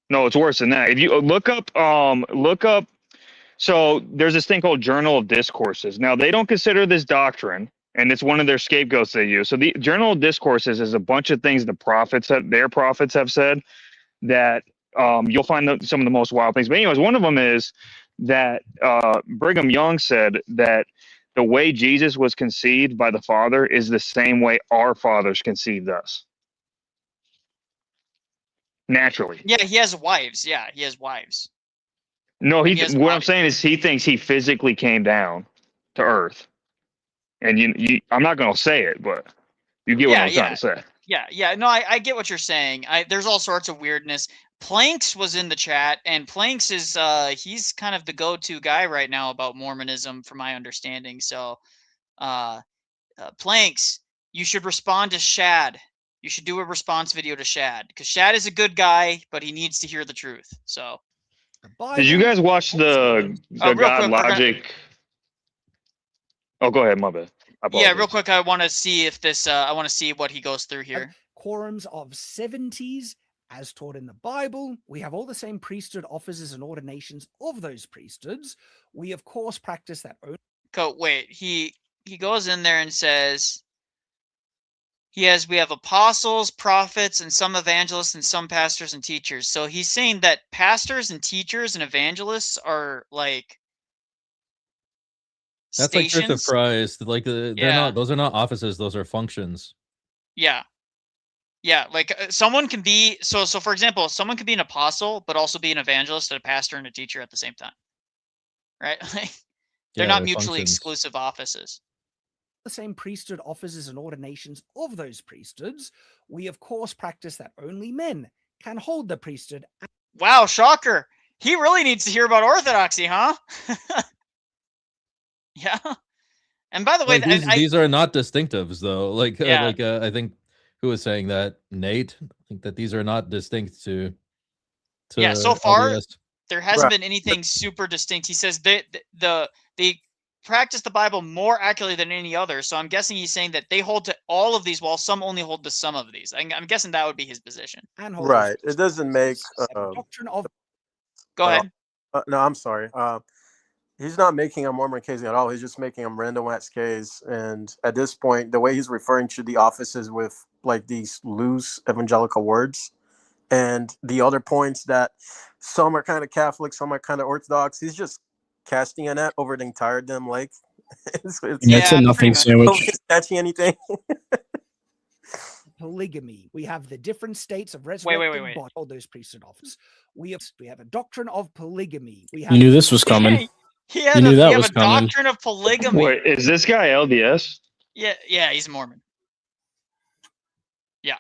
No, it's worse than that. If you look up. So there's this thing called Journal of Discourses. Now they don't consider this doctrine, and it's one of their scapegoats they use. So the Journal of Discourses is a bunch of things their prophets have said that you'll find some of the most wild things. But anyways, one of them is that Brigham Young said that the way Jesus was conceived by the Father is the same way our fathers conceived us. Naturally. Yeah, he has wives. Yeah, he has wives. No, what I'm saying is he thinks he physically came down to earth. And I'm not going to say it, but you get what I'm trying to say. Yeah. No, I get what you're saying. There's all sorts of weirdness. Planks was in the chat, and Planks is he's kind of the go-to guy right now about Mormonism, from my understanding. So, Planks, you should respond to Shad. You should do a response video to Shad, because Shad is a good guy, but he needs to hear the truth. So, did you guys watch the God Logic? Oh, go ahead, my bad. Yeah, real quick, I want to see if this. I want to see what he goes through here. Quorums of 70s, as taught in the Bible. We have all the same priesthood offices and ordinations of those priesthoods. We, of course, practice that own. Wait, he goes in there and says we have apostles, prophets, and some evangelists, and some pastors and teachers. So he's saying that pastors and teachers and evangelists are like that's stations? like Church of Christ. Like they're not; those are not offices; those are functions. Yeah. Like someone can be so. For example, someone can be an apostle, but also be an evangelist, and a pastor, and a teacher at the same time. Right? They're not mutually exclusive offices. The same priesthood offices and ordinations of those priesthoods. We, of course, practice that only men can hold the priesthood. Wow, shocker! He really needs to hear about orthodoxy, huh? Yeah. And by the way, these are not distinctives, though. Like I think who was saying that? Nate. I think that these are not distinct to yeah. So far, LDS. There hasn't been anything super distinct. He says they practice the Bible more accurately than any other. So I'm guessing he's saying that they hold to all of these, while some only hold to some of these. I'm guessing that would be his position. Right. It doesn't make. Doctrine of. Go ahead. No, I'm sorry. He's not making a Mormon case at all. He's just making a random ass case. And at this point, the way he's referring to the offices with like these loose evangelical words, and the other points that some are kind of Catholic, some are kind of Orthodox, he's just casting a net over the entire damn lake. It's a nothing sandwich. Catching anything. Polygamy. We have the different states of resurrected body. All those priesthood offices. We have a doctrine of polygamy. We have you knew this was coming. You knew that was coming. Doctrine of polygamy. Wait, is this guy LDS? Yeah, he's Mormon. Yeah.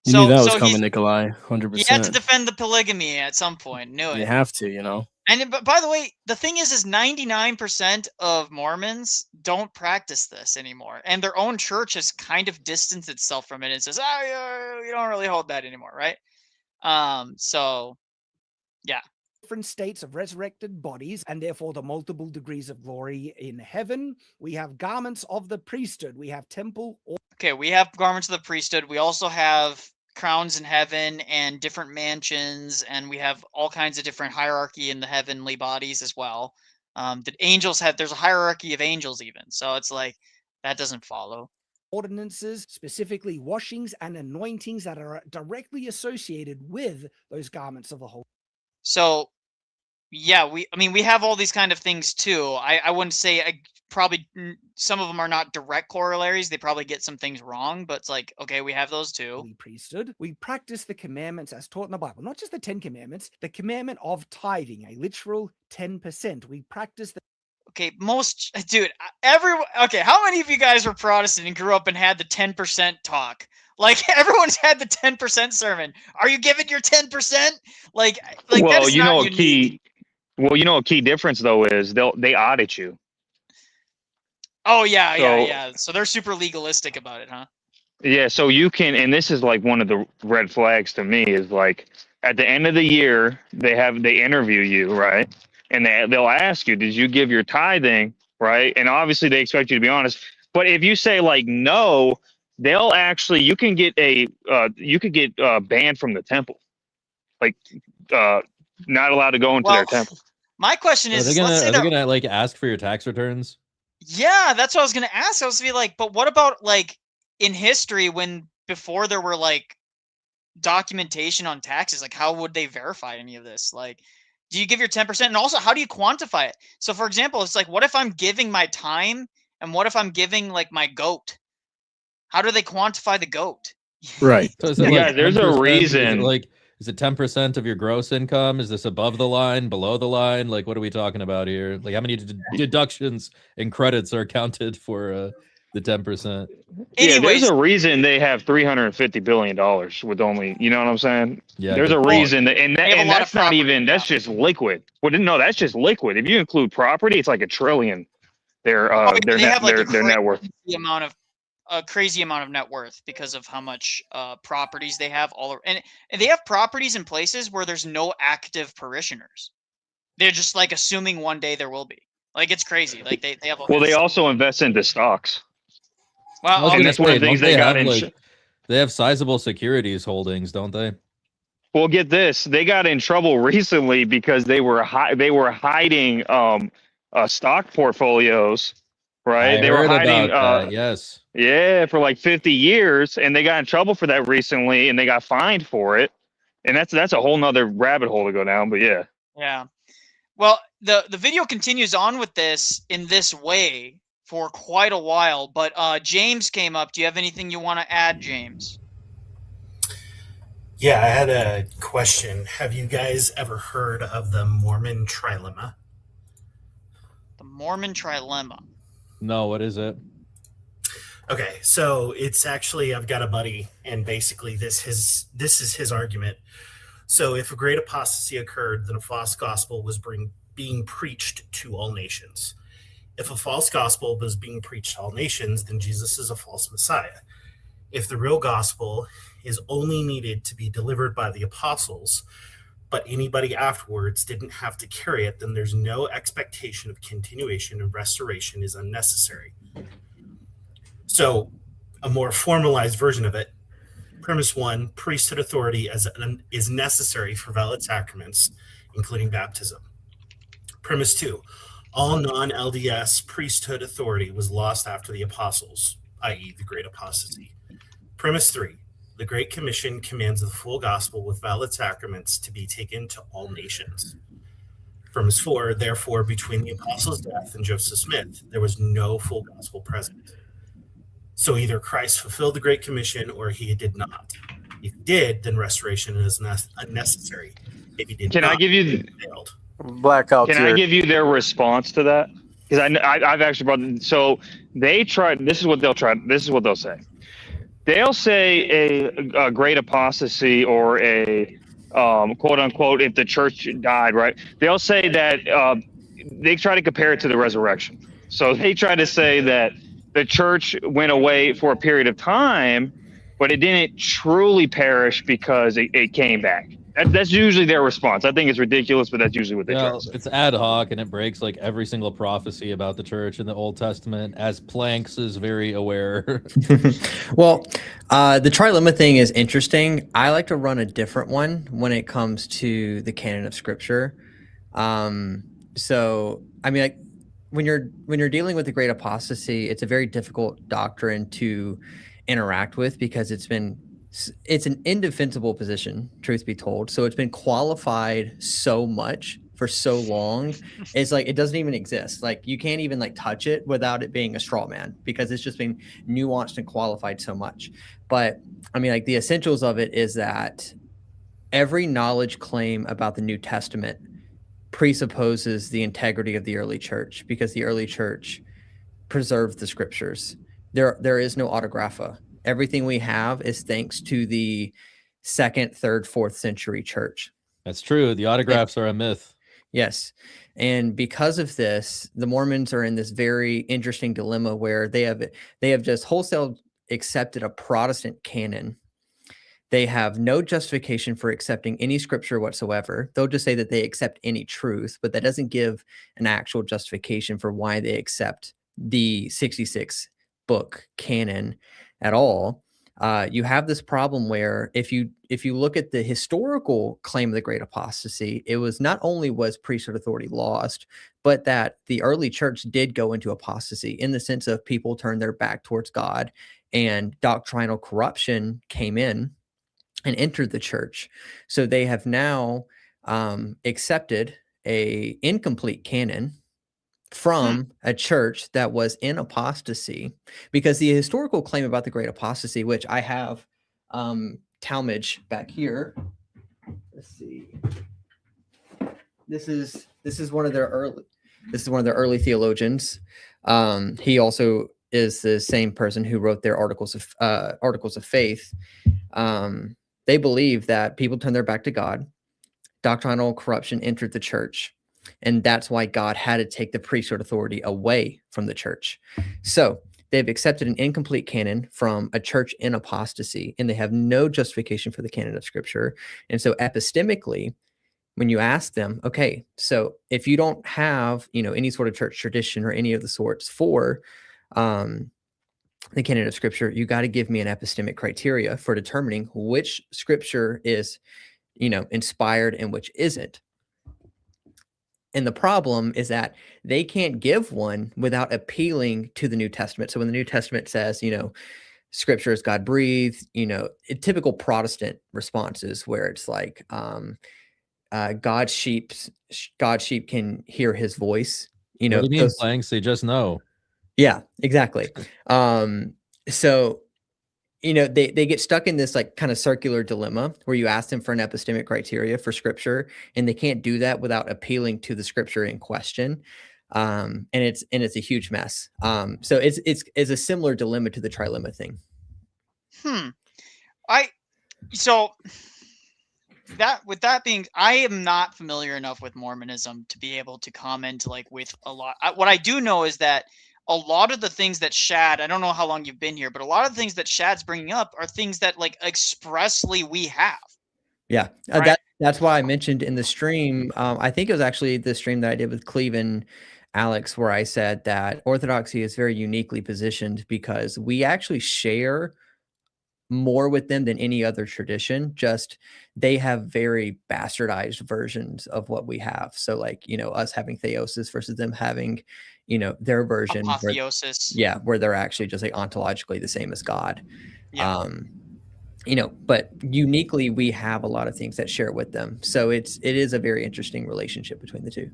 You knew that was coming, Nicholai. 100%. He had to defend the polygamy at some point. Knew it. You have to, And by the way, the thing is 99% of Mormons don't practice this anymore, and their own church has kind of distanced itself from it and says, you don't really hold that anymore, right? So, yeah. Different states of resurrected bodies, and therefore the multiple degrees of glory in heaven. We have garments of the priesthood. We have temple. Okay, we have garments of the priesthood. We also have crowns in heaven and different mansions, and we have all kinds of different hierarchy in the heavenly bodies as well. The angels there's a hierarchy of angels even, so it's like that doesn't follow. Ordinances, specifically washings and anointings that are directly associated with those garments of the Holy. So yeah, we have all these kind of things too. I wouldn't say probably some of them are not direct corollaries. They probably get some things wrong, but it's like, okay, we have those too. Priesthood. We practice the commandments as taught in the Bible, not just the 10 commandments, the commandment of tithing, a literal 10%. We practice the. Okay, how many of you guys were Protestant and grew up and had the 10% talk? Like everyone's had the 10% sermon. Are you giving your 10%? Like well, that is not a key. Well, a key difference though is they audit you. Oh yeah. So they're super legalistic about it, huh? Yeah, so you can, and this is like one of the red flags to me is like at the end of the year they interview you, right? And they'll ask you, did you give your tithing, right? And obviously they expect you to be honest. But if you say like no, they'll actually you could get banned from the temple, like not allowed to go into their temple. My question is, are they gonna like ask for your tax returns? Yeah, that's what I was gonna ask. I was gonna be like, but what about like in history before there were like documentation on taxes? Like, how would they verify any of this? Like, do you give your 10%? And also, how do you quantify it? So, for example, it's like, what if I'm giving my time, and what if I'm giving like my goat? How do they quantify the goat? Right. So there's a reason. Like, Is it 10% of your gross income? Is this above the line, below the line? Like, what are we talking about here? Like, how many deductions and credits are counted for the 10%? Yeah, there's a reason they have $350 billion with only, you know what I'm saying? Yeah, there's a reason, and that's not even, that's yeah. just liquid. Well, no, that's just liquid. If you include property, it's like $1 trillion. Their they have like their net worth. A crazy amount of net worth because of how much properties they have all over, and they have properties in places where there's no active parishioners. They're just like assuming one day there will be. Like, it's crazy. Like they have. Well, they also invest into stocks. Well, and that's one of the things they got in. They have sizable securities holdings, don't they? Well, get this. They got in trouble recently because they were hiding stock portfolios, right? They were hiding yes. Yeah, for like 50 years, and they got in trouble for that recently, and they got fined for it. And that's a whole nother rabbit hole to go down, but yeah. Yeah. Well, the video continues on with this in this way for quite a while, but James came up. Do you have anything you want to add, James? Yeah, I had a question. Have you guys ever heard of the Mormon trilemma? The Mormon trilemma. No, what is it? Okay, so it's actually, I've got a buddy, and basically this is his argument. So if a great apostasy occurred, then a false gospel was being preached to all nations. If a false gospel was being preached to all nations, then Jesus is a false Messiah. If the real gospel is only needed to be delivered by the apostles, but anybody afterwards didn't have to carry it, then there's no expectation of continuation, and restoration is unnecessary. So a more formalized version of it, premise 1, priesthood authority is necessary for valid sacraments, including baptism. Premise 2, all non-LDS priesthood authority was lost after the apostles, i.e. the Great Apostasy. Premise 3, the Great Commission commands the full gospel with valid sacraments to be taken to all nations. Premise 4, therefore, between the apostles' death and Joseph Smith, there was no full gospel present. So either Christ fulfilled the Great Commission or he did not. If he did, then restoration is unnecessary. If he did not, I give you failed. Blackout. Can I give you their response to that? Because I've actually brought. So they tried. This is what they'll try. This is what they'll say. They'll say a great apostasy or a quote unquote if the church died, right? They'll say that they try to compare it to the resurrection. So they try to say that the church went away for a period of time, but it didn't truly perish because it came back. That's usually their response. I think it's ridiculous, but that's usually what they try to say. It's ad hoc, and it breaks like every single prophecy about the church in the Old Testament, as Planks is very aware. Well, the trilemma thing is interesting. I like to run a different one when it comes to the canon of Scripture. So, I mean, like, when you're dealing with the great apostasy, it's a very difficult doctrine to interact with because it's an indefensible position, truth be told. So it's been qualified so much for so long. It's like it doesn't even exist. Like you can't even like touch it without it being a straw man because it's just been nuanced and qualified so much. But I mean, like the essentials of it is that every knowledge claim about the New Testament presupposes the integrity of the early church because the early church preserved the scriptures. There is no autographa. Everything we have is thanks to the 2nd, 3rd, 4th century church. That's true. The autographs are a myth. Yes. And because of this, the Mormons are in this very interesting dilemma where they have just wholesale accepted a Protestant canon. They have no justification for accepting any scripture whatsoever. They'll just say that they accept any truth, but that doesn't give an actual justification for why they accept the 66 book canon at all. You have this problem where if you look at the historical claim of the great apostasy, it was not only was priesthood authority lost, but that the early church did go into apostasy in the sense of people turned their back towards God and doctrinal corruption came in and entered the church. So they have now accepted a incomplete canon from a church that was in apostasy, because the historical claim about the great apostasy, which I have Talmage back here, let's see. This is one of their early theologians. He also is the same person who wrote their articles of faith. They believe that people turn their back to God. Doctrinal corruption entered the church, and that's why God had to take the priesthood authority away from the church. So they've accepted an incomplete canon from a church in apostasy, and they have no justification for the canon of Scripture. And so epistemically, when you ask them, okay, so if you don't have, any sort of church tradition or any of the sorts for the canon of Scripture, you got to give me an epistemic criteria for determining which Scripture is, inspired and which isn't. And the problem is that they can't give one without appealing to the New Testament. So when the New Testament says, Scripture is God breathed, typical Protestant responses where it's like, God's sheep can hear his voice. What do you mean, Planks? They just know. Yeah, exactly. So, they get stuck in this like kind of circular dilemma where you ask them for an epistemic criteria for Scripture, and they can't do that without appealing to the Scripture in question. And it's a huge mess. So it's a similar dilemma to the trilemma thing. With that being, I am not familiar enough with Mormonism to be able to comment with a lot. What I do know is that a lot of the things that Shad, I don't know how long you've been here, but a lot of the things that Shad's bringing up are things that expressly we have. Yeah, right? That's why I mentioned in the stream. I think it was actually the stream that I did with Cleve and Alex, where I said that Orthodoxy is very uniquely positioned because we actually share more with them than any other tradition. Just they have very bastardized versions of what we have. So us having theosis versus them having, their version. Apotheosis. Where they're actually just ontologically the same as God. Yeah. But uniquely we have a lot of things that share with them. So it is a very interesting relationship between the two.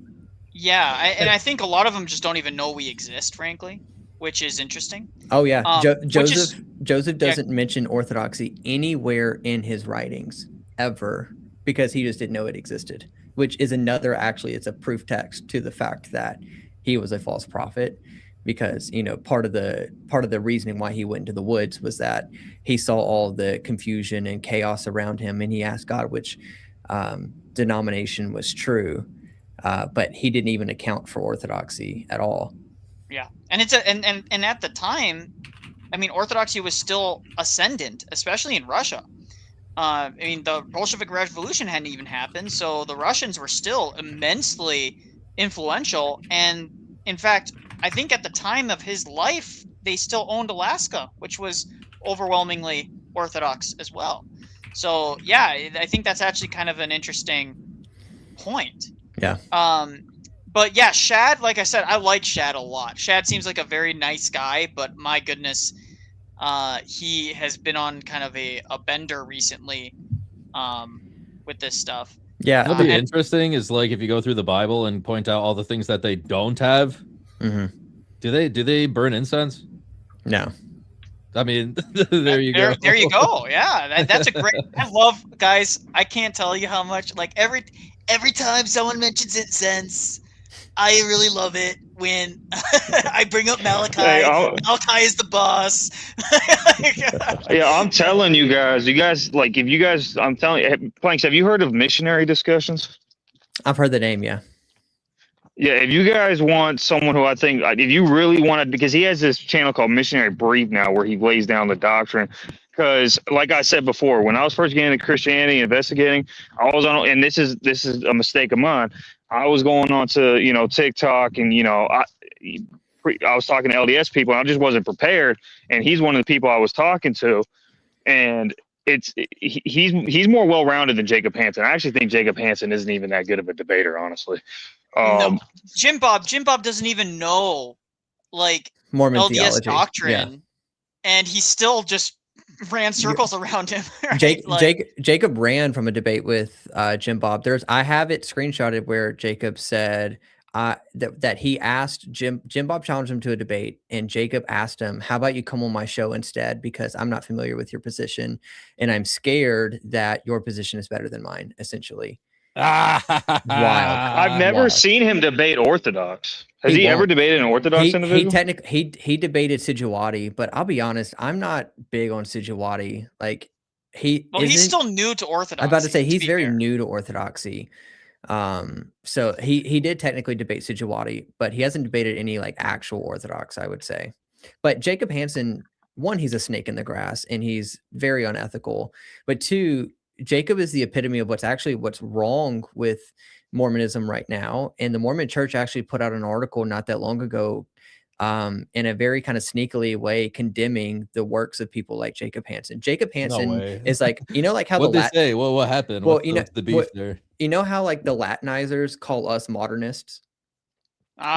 Yeah, and I think a lot of them just don't even know we exist, frankly, which is interesting. Oh yeah, Joseph doesn't mention Orthodoxy anywhere in his writings ever because he just didn't know it existed, which is it's a proof text to the fact that he was a false prophet, because part of the reasoning why he went into the woods was that he saw all the confusion and chaos around him, and he asked God which denomination was true, but he didn't even account for Orthodoxy at all. Yeah, and and at the time, Orthodoxy was still ascendant, especially in Russia. The Bolshevik Revolution hadn't even happened, so the Russians were still immensely influential. And in fact, I think at the time of his life, they still owned Alaska, which was overwhelmingly Orthodox as well. So yeah, I think that's actually kind of an interesting point. Yeah. But yeah, Shad, like I said, I like Shad a lot. Shad seems like a very nice guy, but my goodness, he has been on kind of a bender recently with this stuff. Yeah. What'll be interesting is if you go through the Bible and point out all the things that they don't have. Mm-hmm. Do they burn incense? No. There you go. There you go. Yeah, that's a great. I love, guys. I can't tell you how much. Every time someone mentions incense, I really love it when I bring up Malachi. Malachi is the boss. Yeah, I'm telling you guys. I'm telling you, Planks, have you heard of missionary discussions? I've heard the name. Yeah. Yeah, if you guys want someone who I think, if you really want to, because he has this channel called Missionary Brief now where he lays down the doctrine. Because, like I said before, when I was first getting into Christianity, investigating, I was on, and this is a mistake of mine. I was going on to TikTok, and I was talking to LDS people, and I just wasn't prepared. And he's one of the people I was talking to, and he's more well-rounded than Jacob Hansen. I actually think Jacob Hansen isn't even that good of a debater, honestly. No, Jim Bob doesn't even know Mormon LDS theology. doctrine, and he still just ran circles around him. Right? Jacob ran from a debate with Jim Bob. I have it screenshotted where Jacob said, that he asked Jim Bob challenged him to a debate, and Jacob asked him, how about you come on my show instead, because I'm not familiar with your position and I'm scared that your position is better than mine, essentially. Wild. I've never seen him debate Orthodox. Has he ever debated an Orthodox individual? He debated Sijuwati, but I'll be honest, I'm not big on Sijuwati. Like he's still new to Orthodoxy. I'm about to say he's very new to Orthodoxy. So he did technically debate Sijuwati, but he hasn't debated any like actual Orthodox, I would say. But Jacob Hansen, one, he's a snake in the grass and he's very unethical. But two, Jacob is the epitome of what's wrong with Mormonism right now. And the Mormon Church actually put out an article not that long ago, in a very kind of sneakily way, condemning the works of people like Jacob Hansen. Jacob Hansen is like, like how what they say? Well, what happened? Well, What's the beef there? You know how like the Latinizers call us modernists?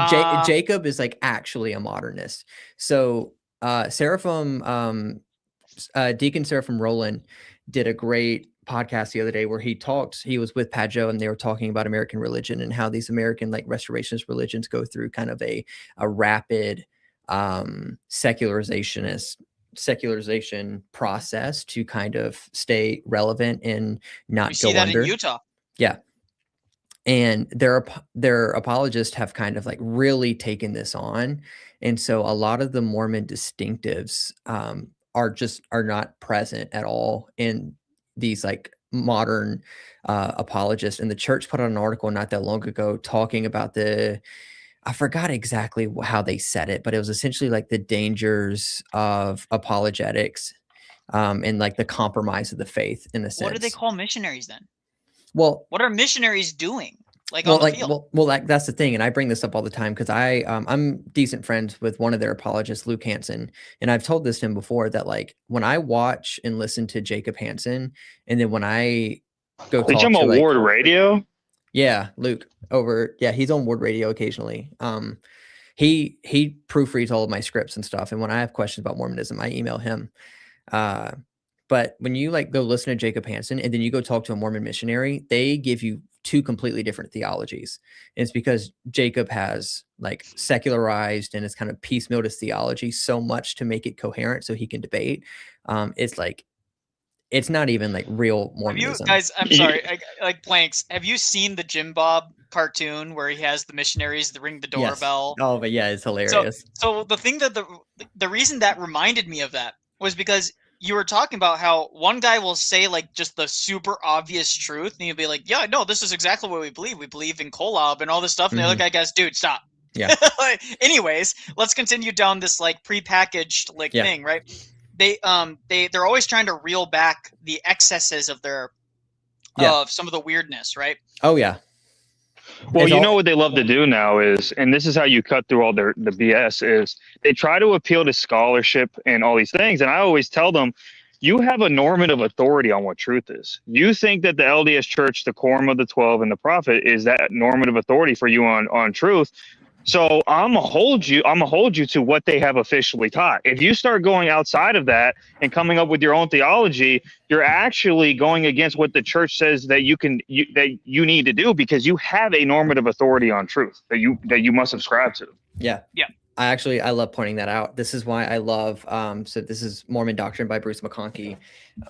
Jacob is like actually a modernist. So Deacon Seraphim Rowland did a great podcast the other day where he was with Padjo and they were talking about American religion and how these American like restorationist religions go through kind of a rapid secularization process to kind of stay relevant and not go under. We see that in Utah. Yeah. And their apologists have kind of like really taken this on. And so a lot of the Mormon distinctives are not present at all in these like modern apologists. And the church put out an article not that long ago talking about I forgot exactly how they said it, but it was essentially like the dangers of apologetics and like the compromise of the faith in a sense. What do they call missionaries then? Well, what are missionaries doing? On the field? That's the thing, and I bring this up all the time because I'm decent friends with one of their apologists, Luke Hansen, and I've told this to him before that like when I watch and listen to Jacob Hansen, and then when I go talk to like, Ward Radio, yeah, Luke he's on Ward Radio occasionally. He proofreads all of my scripts and stuff, and when I have questions about Mormonism, I email him. But when you like go listen to Jacob Hansen and then you go talk to a Mormon missionary, they give you two completely different theologies. And it's because Jacob has like secularized and it's kind of piecemealed his theology so much to make it coherent so he can debate. It's like, it's not even like real Mormonism. Have you guys, I'm sorry, like blanks. Have you seen the Jim Bob cartoon where he has the missionaries that ring the doorbell? Yes. Oh, but yeah, it's hilarious. So the thing that the reason that reminded me of that was because you were talking about how one guy will say like just the super obvious truth and you'll be like, yeah, no, this is exactly what we believe. We believe in Kolob and all this stuff. And the other guy goes, dude, stop. Yeah. Anyways, let's continue down this like prepackaged like thing, right? They're always trying to reel back the excesses of of some of the weirdness, right? Oh yeah. Well, you know what they love to do now is, and this is how you cut through all the BS, is they try to appeal to scholarship and all these things. And I always tell them, you have a normative authority on what truth is. You think that the LDS Church, the Quorum of the 12 and the Prophet is that normative authority for you on truth. So I'm gonna hold you to what they have officially taught. If you start going outside of that and coming up with your own theology, you're actually going against what the church says that you need to do, because you have a normative authority on truth that you must subscribe to. Yeah. Yeah. I love pointing that out. This is why I love so this is Mormon Doctrine by Bruce McConkie.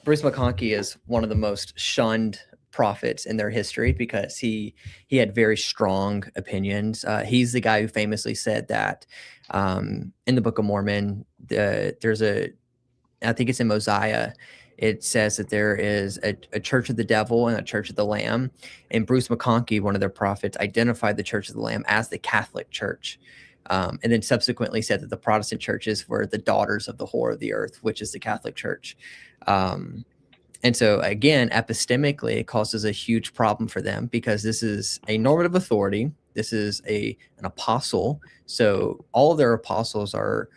Bruce McConkie is one of the most shunned prophets in their history because he had very strong opinions. He's the guy who famously said that in the Book of Mormon, there's I think it's in Mosiah, it says that there is a church of the devil and a church of the Lamb. And Bruce McConkie, one of their prophets, identified the Church of the Lamb as the Catholic Church. And then subsequently said that the Protestant churches were the daughters of the whore of the earth, which is the Catholic Church. And so, again, epistemically, it causes a huge problem for them because this is a normative authority. This is an apostle. So all of their apostles are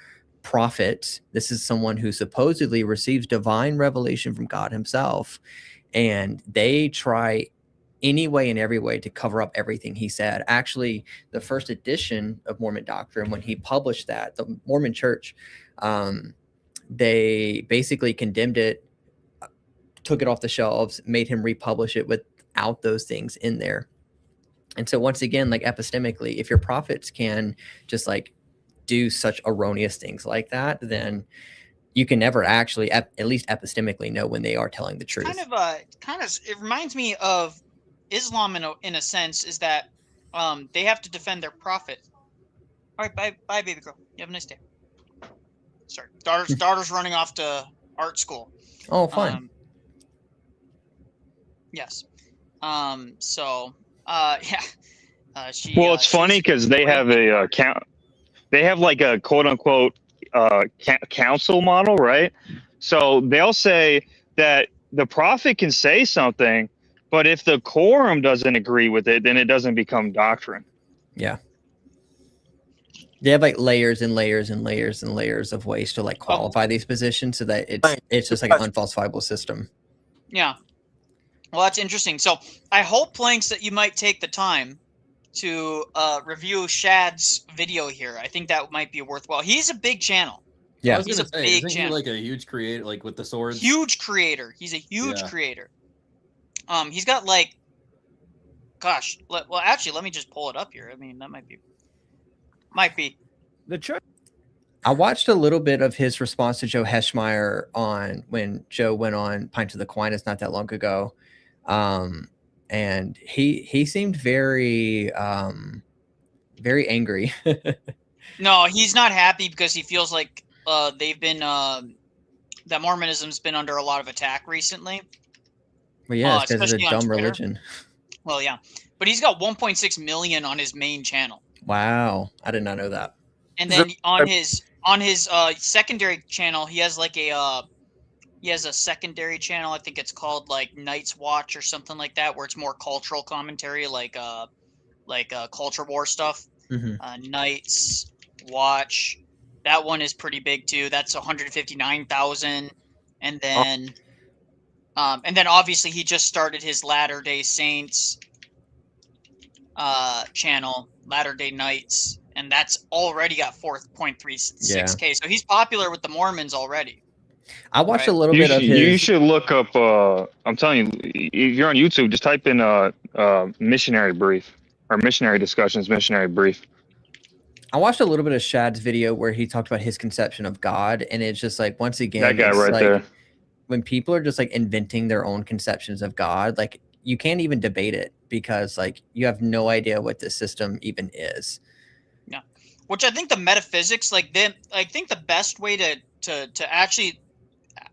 prophets. This is someone who supposedly receives divine revelation from God himself. And they try any way and every way to cover up everything he said. Actually, the first edition of Mormon Doctrine, when he published that, the Mormon Church, they basically condemned it, took it off the shelves, made him republish it without those things in there. And so once again, like epistemically, if your prophets can just like do such erroneous things like that, then you can never actually, at least epistemically, know when they are telling the truth. It reminds me of Islam in a sense, is that they have to defend their prophet. All right, bye, baby girl. You have a nice day. Sorry, daughter's running off to art school. Oh, fun. Yes. So, yeah. Well, it's funny because they have a they have like a quote unquote council model, right? So they'll say that the prophet can say something, but if the quorum doesn't agree with it, then it doesn't become doctrine. Yeah. They have like layers and layers and layers and layers of ways to like qualify these positions so that it's just like an unfalsifiable system. Yeah. Well, that's interesting. So I hope, Planks, that you might take the time to review Shad's video here. I think that might be worthwhile. He's a big channel. Yeah, I was he's gonna a say, big isn't channel. he like a huge creator, like with the swords? Huge creator. He's a huge Yeah. creator. He's got like, gosh. Well, actually, let me just pull it up here. I mean, that might be the church. I watched a little bit of his response to Joe Heschmeyer on when Joe went on Pint to the Aquinas not that long ago. And he seemed very very angry. No, he's not happy because he feels like they've been that Mormonism's been under a lot of attack recently. Well, yeah, it's because it's a especially on dumb Twitter. religion. Well, yeah, but he's got 1.6 million on his main channel, Wow, I did not know that. and then on his secondary channel, he has like a secondary channel. I think it's called like Night's Watch or something like that, where it's more cultural commentary, like culture war stuff. Mm-hmm. Night's Watch, that one is pretty big too. That's 159,000, and then obviously he just started his Latter-day Saints channel, Latter-day Knights, and that's already got 4.36K. So he's popular with the Mormons already. I watched a little bit of his. You should look up. I'm telling you, if you're on YouTube, just type in missionary brief or missionary discussions, missionary brief. I watched a little bit of Shad's video where he talked about his conception of God, and it's just like, once again, That guy it's right like, there. when people are just like inventing their own conceptions of God, like you can't even debate it because like you have no idea what the system even is. Yeah, which I think the metaphysics, I think the best way to actually,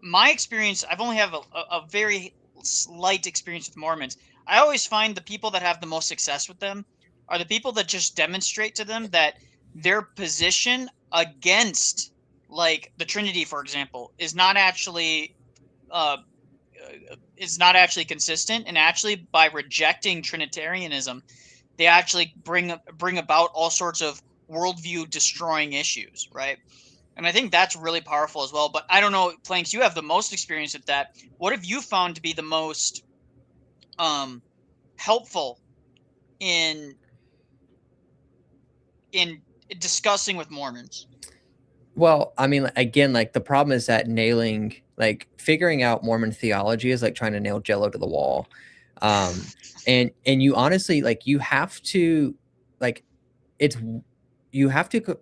my experience, I've only have a very slight experience with Mormons. I always find the people that have the most success with them are the people that just demonstrate to them that their position against, like, the Trinity, for example, is not actually consistent, and actually by rejecting Trinitarianism, they actually bring about all sorts of worldview destroying issues, right? And I think that's really powerful as well. But I don't know, Planks, you have the most experience with that. What have you found to be the most helpful in discussing with Mormons? Well, I mean, again, like the problem is that figuring out Mormon theology is like trying to nail Jello to the wall. And you honestly, like, you have to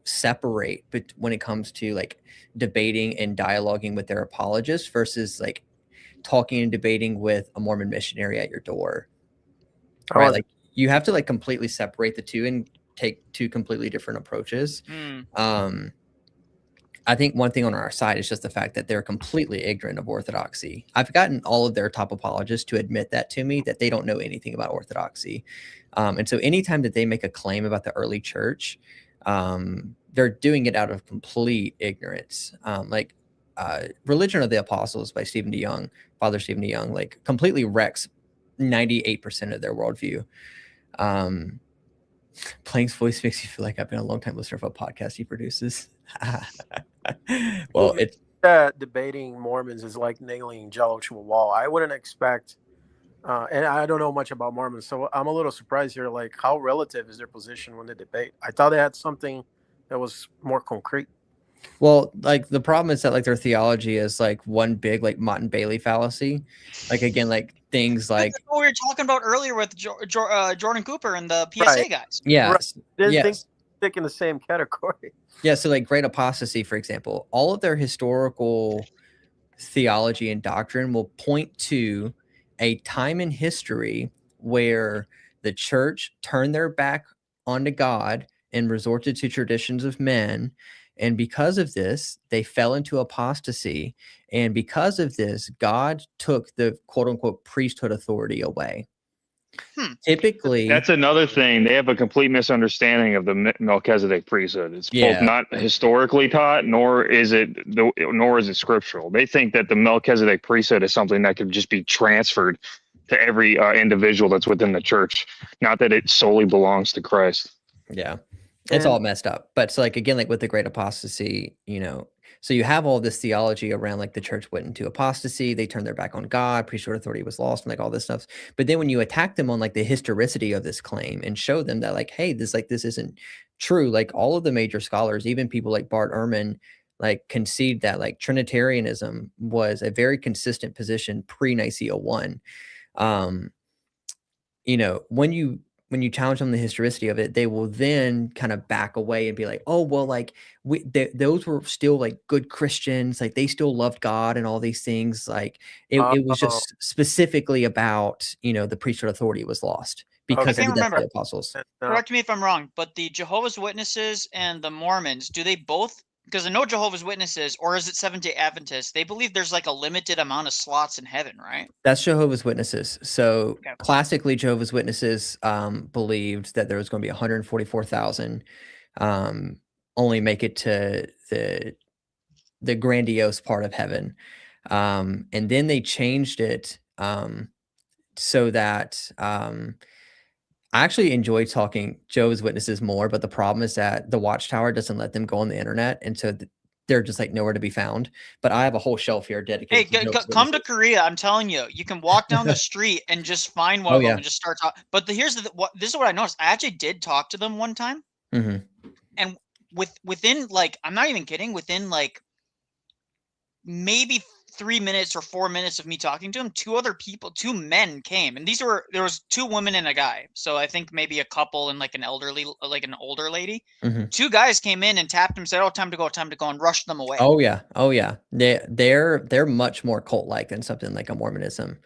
separate when it comes to like debating and dialoguing with their apologists versus like talking and debating with a Mormon missionary at your door. Right? Like you have to like completely separate the two and take two completely different approaches. I think one thing on our side is just the fact that they're completely ignorant of Orthodoxy. I've gotten all of their top apologists to admit that to me, that they don't know anything about Orthodoxy. And so anytime that they make a claim about the early church, they're doing it out of complete ignorance. Religion of the Apostles by Father Stephen DeYoung, like completely wrecks 98% of their worldview. Plank's voice makes you feel like I've been a long time listener of a podcast he produces. Well, it's debating Mormons is like nailing Jello to a wall. I wouldn't expect, and I don't know much about Mormons, so I'm a little surprised here. Like, how relative is their position when they debate? I thought they had something that was more concrete. Well, like the problem is that like their theology is like one big like Mott and Bailey fallacy. Like again, like things like what we were talking about earlier with Jordan Cooper and the PSA guys. Yeah. Right. Didn't think Yes. stick in the same category. Yeah. So like great apostasy, for example, all of their historical theology and doctrine will point to a time in history where the church turned their back onto God and resorted to traditions of men. And because of this, they fell into apostasy. And because of this, God took the quote unquote priesthood authority away. Typically, That's another thing. They have a complete misunderstanding of the Melchizedek priesthood. It's both not historically taught, nor is it scriptural. They think that the Melchizedek priesthood is something that could just be transferred to every individual that's within the church, not that it solely belongs to Christ. Yeah, it's all messed up. But so like again, like with the great apostasy, you know, so you have all this theology around like the church went into apostasy, they turned their back on God, priesthood authority was lost, and like all this stuff. But then when you attack them on like the historicity of this claim and show them that like, hey, this isn't true, like all of the major scholars, even people like Bart Ehrman, like concede that like Trinitarianism was a very consistent position pre-Nicaea 1. You know, when you challenge them the historicity of it, they will then kind of back away and be like, oh, well, like those were still like good Christians. Like they still loved God and all these things. Like it was just specifically about, you know, the priesthood authority was lost because of the death of the apostles. Correct me if I'm wrong, but the Jehovah's Witnesses and the Mormons, do they both, because I know Jehovah's Witnesses, or is it Seventh-day Adventists, they believe there's like a limited amount of slots in heaven, right? That's Jehovah's Witnesses. So classically, Jehovah's Witnesses believed that there was going to be 144,000 only make it to the grandiose part of heaven. And then they changed it so that I actually enjoy talking Jehovah's Witnesses more, but the problem is that the Watchtower doesn't let them go on the internet, and so they're just like nowhere to be found. But I have a whole shelf here dedicated. Hey, come to Korea. I'm telling you, you can walk down the street and just find one of them and just start talking. But this is what I noticed. I actually did talk to them one time, and within like, I'm not even kidding, within like maybe 3 minutes or 4 minutes of me talking to him, two men came, and there was 2 women and a guy. So I think maybe a couple and like an older lady. 2 guys came in and tapped him, said, "Oh, time to go," and rushed them away. Oh yeah. They're much more cult-like than something like a Mormonism.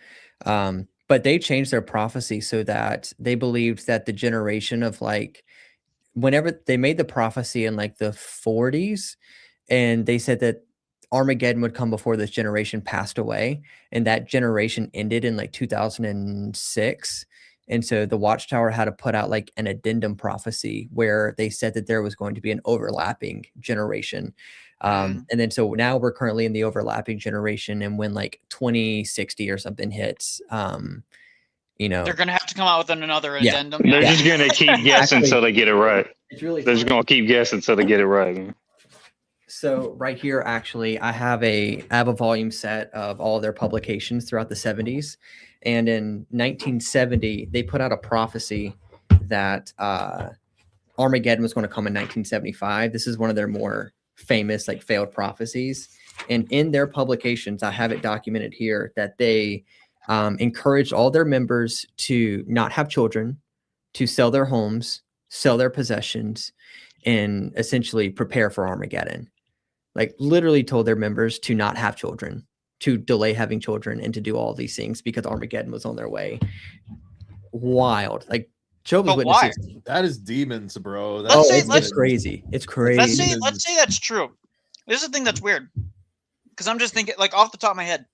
But they changed their prophecy so that they believed that the generation of like, whenever they made the prophecy in like the 40s, and they said that Armageddon would come before this generation passed away, and that generation ended in like 2006. And so the Watchtower had to put out like an addendum prophecy where they said that there was going to be an overlapping generation. And then so now we're currently in the overlapping generation, and when like 2060 or something hits, you know, they're gonna have to come out with another addendum. They're just gonna keep guessing until they get it right. It's really they're just gonna keep guessing until they get it right. So right here, actually, I have a volume set of all their publications throughout the 70s. And in 1970, they put out a prophecy that Armageddon was going to come in 1975. This is one of their more famous, like, failed prophecies. And in their publications, I have it documented here that they encouraged all their members to not have children, to sell their homes, sell their possessions, and essentially prepare for Armageddon. Like literally told their members to not have children, to delay having children, and to do all these things because Armageddon was on their way. Wild. Like Jehovah's Witnesses. That is demons, bro. It's crazy. It's crazy. Let's say that's true. This is the thing that's weird, because I'm just thinking, like, off the top of my head,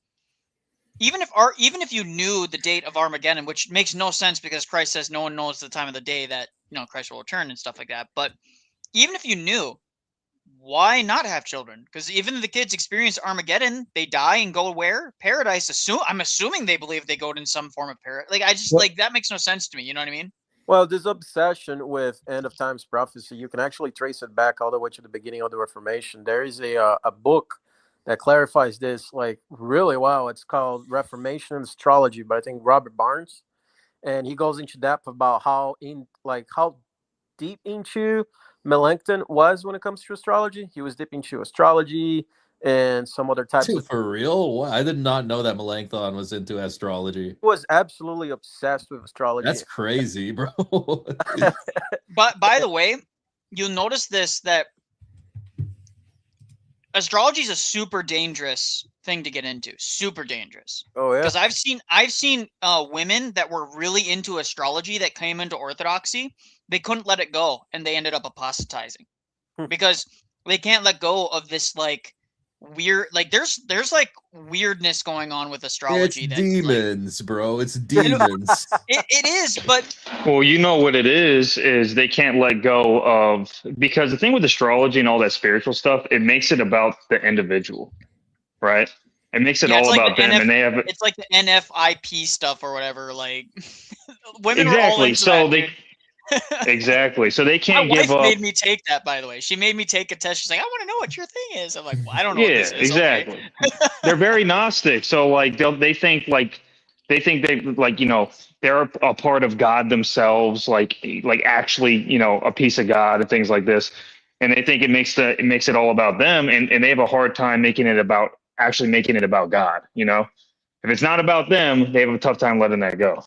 even if you knew the date of Armageddon, which makes no sense because Christ says no one knows the time of the day that, you know, Christ will return and stuff like that. But even if you knew, why not have children? Because even the kids experience Armageddon, they die and go where? Paradise. I'm assuming they believe they go in some form of paradise. Like, I just like, that makes no sense to me. You know what I mean? Well, this obsession with end of times prophecy, you can actually trace it back all the way to the beginning of the Reformation. There is a book that clarifies this like really well. It's called Reformation Astrology, but I think Robert Barnes, and he goes into depth about how deep into Melanchthon was when it comes to astrology. He was deep into astrology, and some other types Dude, of. for real? Wow, I did not know that Melanchthon was into astrology. He was absolutely obsessed with astrology. That's crazy, bro. But by the way, you'll notice this, that astrology is a super dangerous thing to get into. Super dangerous. Oh yeah. Because I've seen women that were really into astrology that came into Orthodoxy. They couldn't let it go, and they ended up apostatizing because they can't let go of this like weird, like there's like weirdness going on with astrology. It's that demons, bro. It's demons. it is, but Well, you know what it is they can't let go of, because the thing with astrology and all that spiritual stuff, it makes it about the individual, right? It makes it all like about them, and they have it's like the NFIP stuff or whatever. Like women exactly. are all into So that, they dude. exactly. So they My can't wife give up. made me take that, by the way. She made me take a test. She's like, I want to know what your thing is. I'm like, well, I don't know what Yeah, this is. exactly. Okay. They're very Gnostic, so like they think they like, you know, they're a part of God themselves, like actually, you know, a piece of God and things like this, and they think it makes it all about them, and they have a hard time making it about God. You know, if it's not about them, they have a tough time letting that go.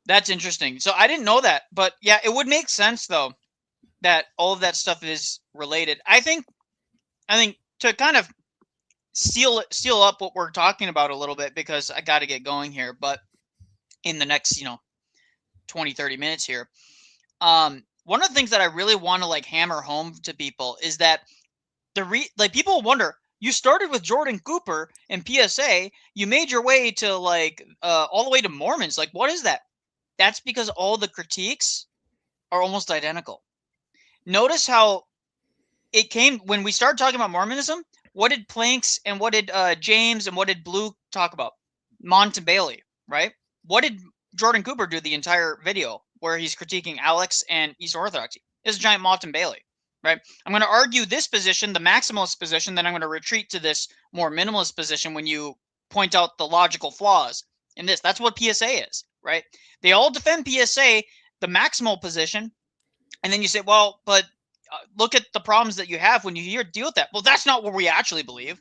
That's interesting. So I didn't know that, but yeah, it would make sense though that all of that stuff is related. I think to kind of seal up what we're talking about a little bit, because I got to get going here, but in the next 20 30 minutes here, one of the things that I really want to like hammer home to people is that people wonder, you started with Jordan Cooper and PSA, you made your way to like all the way to Mormons. Like, what is that? That's because all the critiques are almost identical. Notice how it came when we started talking about Mormonism. What did Planks and what did James and what did Blue talk about? Mont and Bailey, right? What did Jordan Cooper do the entire video where he's critiquing Alex and Eastern Orthodoxy? It's a giant Mont and Bailey, right? I'm going to argue this position, the maximalist position, then I'm going to retreat to this more minimalist position when you point out the logical flaws in this. That's what PSA is, right? They all defend PSA, the maximal position, and then you say, well, but look at the problems that you have when you deal with that. Well, that's not what we actually believe.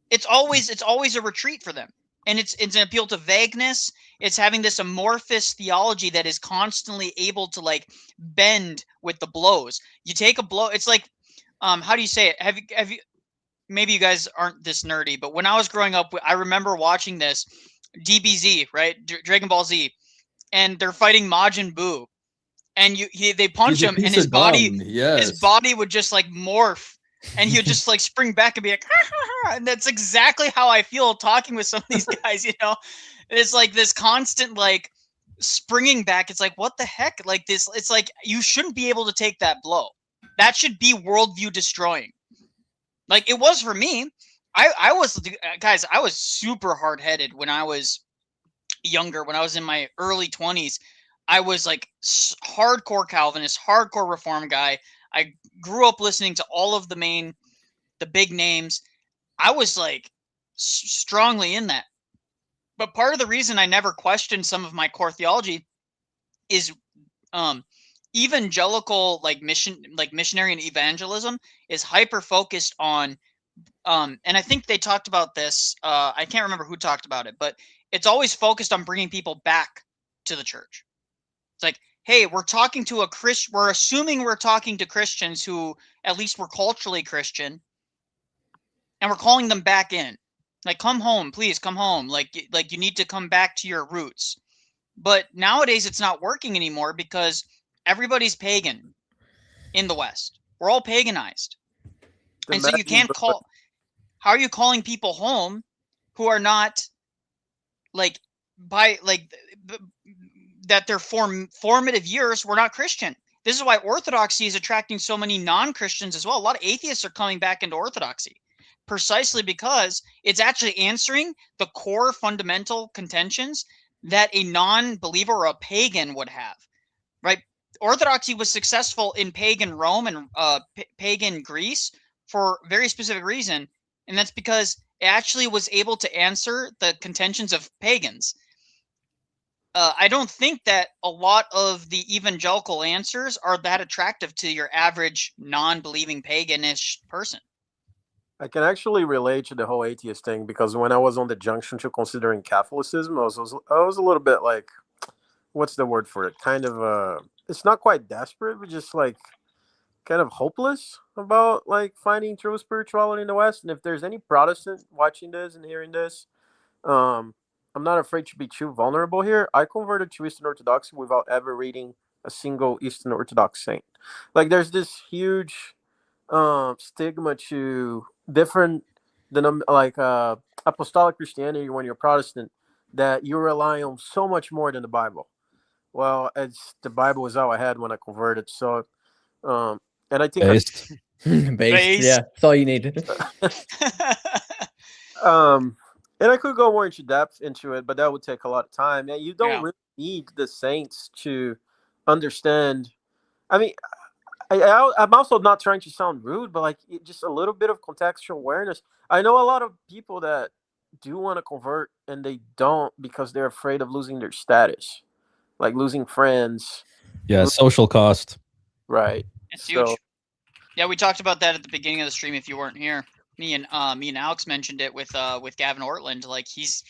It's always a retreat for them, and it's an appeal to vagueness. It's having this amorphous theology that is constantly able to like bend with the blows. You take a blow. It's like, how do you say it? Have you? Maybe you guys aren't this nerdy, but when I was growing up, I remember watching this DBZ, right? Dragon Ball Z, and they're fighting Majin Buu, and they punch him, and his body would just like morph, and he would just like spring back and be like, ha, ha, ha. And that's exactly how I feel talking with some of these guys. It's like this constant like springing back. It's like, what the heck? Like this, it's like you shouldn't be able to take that blow. That should be worldview destroying. Like it was for me. I was super hard-headed when I was younger. When I was in my early 20s, I was like hardcore Calvinist, hardcore Reform guy. I grew up listening to all of the big names. I was like strongly in that. But part of the reason I never questioned some of my core theology is evangelical missionary and evangelism is hyper focused on and I think they talked about this, I can't remember who talked about it, but it's always focused on bringing people back to the church. It's like, hey, we're talking to we're assuming we're talking to Christians who at least were culturally Christian, and we're calling them back in. Like, come home, please come home. Like you need to come back to your roots. But nowadays it's not working anymore because everybody's pagan in the West. We're all paganized. And so you can't call, how are you calling people home who are not that their formative years were not Christian? This is why Orthodoxy is attracting so many non-Christians as well. A lot of atheists are coming back into Orthodoxy precisely because it's actually answering the core fundamental contentions that a non-believer or a pagan would have, right? Orthodoxy was successful in pagan Rome and pagan Greece for a very specific reason, and that's because it actually was able to answer the contentions of pagans. I don't think that a lot of the evangelical answers are that attractive to your average non-believing paganish person. I can actually relate to the whole atheist thing because when I was on the junction to considering Catholicism, I was a little bit like, what's the word for it? Kind of it's not quite desperate, but just like kind of hopeless about like finding true spirituality in the West. And if there's any Protestant watching this and hearing this, I'm not afraid to be too vulnerable here. I converted to Eastern Orthodoxy without ever reading a single Eastern Orthodox saint. Like there's this huge stigma to different apostolic Christianity when you're Protestant, that you rely on so much more than the Bible. Well, it's the Bible is all I had when I converted. So and I think Based. Based, yeah, that's all you need. And I could go more into depth into it, but that would take a lot of time. And you don't really need the saints to understand. I mean, I'm also not trying to sound rude, but like just a little bit of contextual awareness. I know a lot of people that do want to convert and they don't because they're afraid of losing their status, like losing friends. Yeah, social cost. Right. It's huge. Yeah, we talked about that at the beginning of the stream. If you weren't here, me and Alex mentioned it with Gavin Ortland. Like he's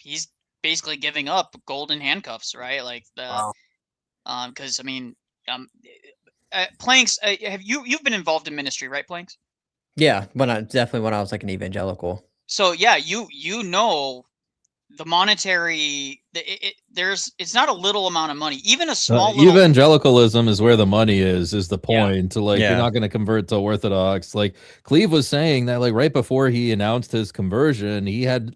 basically giving up golden handcuffs, right? Like the because I mean Planks, you've been involved in ministry, right, Planks? Yeah, definitely when I was like an evangelical. So yeah, you know the monetary it's not a little amount of money. Even a small little evangelicalism is where the money is the point. Like Yeah. you're not going to convert to Orthodox. Like Cleve was saying that like right before he announced his conversion, he had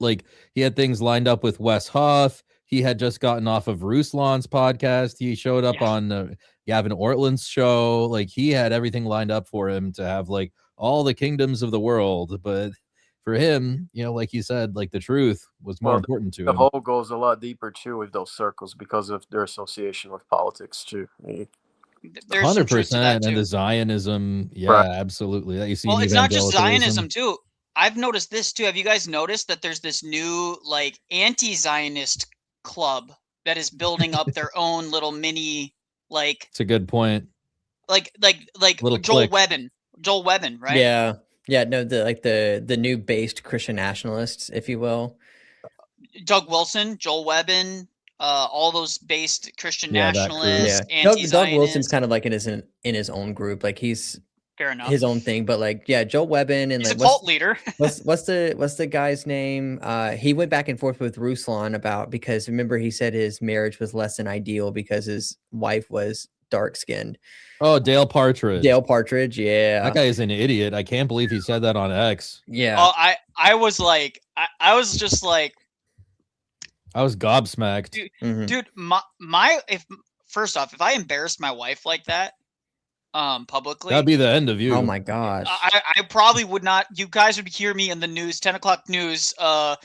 things lined up with Wes Huff. He had just gotten off of Ruslan's podcast. He showed up on Gavin Ortland's show. Like he had everything lined up for him to have like all the kingdoms of the world. But for him, you know, like you said, like the truth was more important to the him. whole goes a lot deeper too with those circles because of their association with politics too. There's some truth to that 100%, and too. the Zionism, yeah, Right. absolutely. That you see. Well, in it's not just evangelicalism. Zionism too. I've noticed this too. Have you guys noticed that there's this new like anti-Zionist club that is building up their own little mini like It's a good point. like Little Joel clique. Webben, right? Yeah, no, the new based Christian nationalists, if you will. Doug Wilson, Joel Webben, all those based Christian Yeah, that crew. nationalists, Yeah, Doug anti-Zionists. Wilson's kind of like in his own group, like he's Fair enough. his own thing. But like, yeah, Joel Webben and He's like a cult leader. what's the guy's name? He went back and forth with Ruslan about because remember he said his marriage was less than ideal because his wife was dark skinned. Oh, Dale Partridge. Dale Partridge, yeah. That guy is an idiot. I can't believe he said that on X. Yeah. Oh, I was like, I was just like, I was gobsmacked. dude, my if first off, if I embarrassed my wife like that, publicly, That'd be the end of you. Oh my gosh. I probably would not. You guys would hear me in the news, 10 o'clock news. Man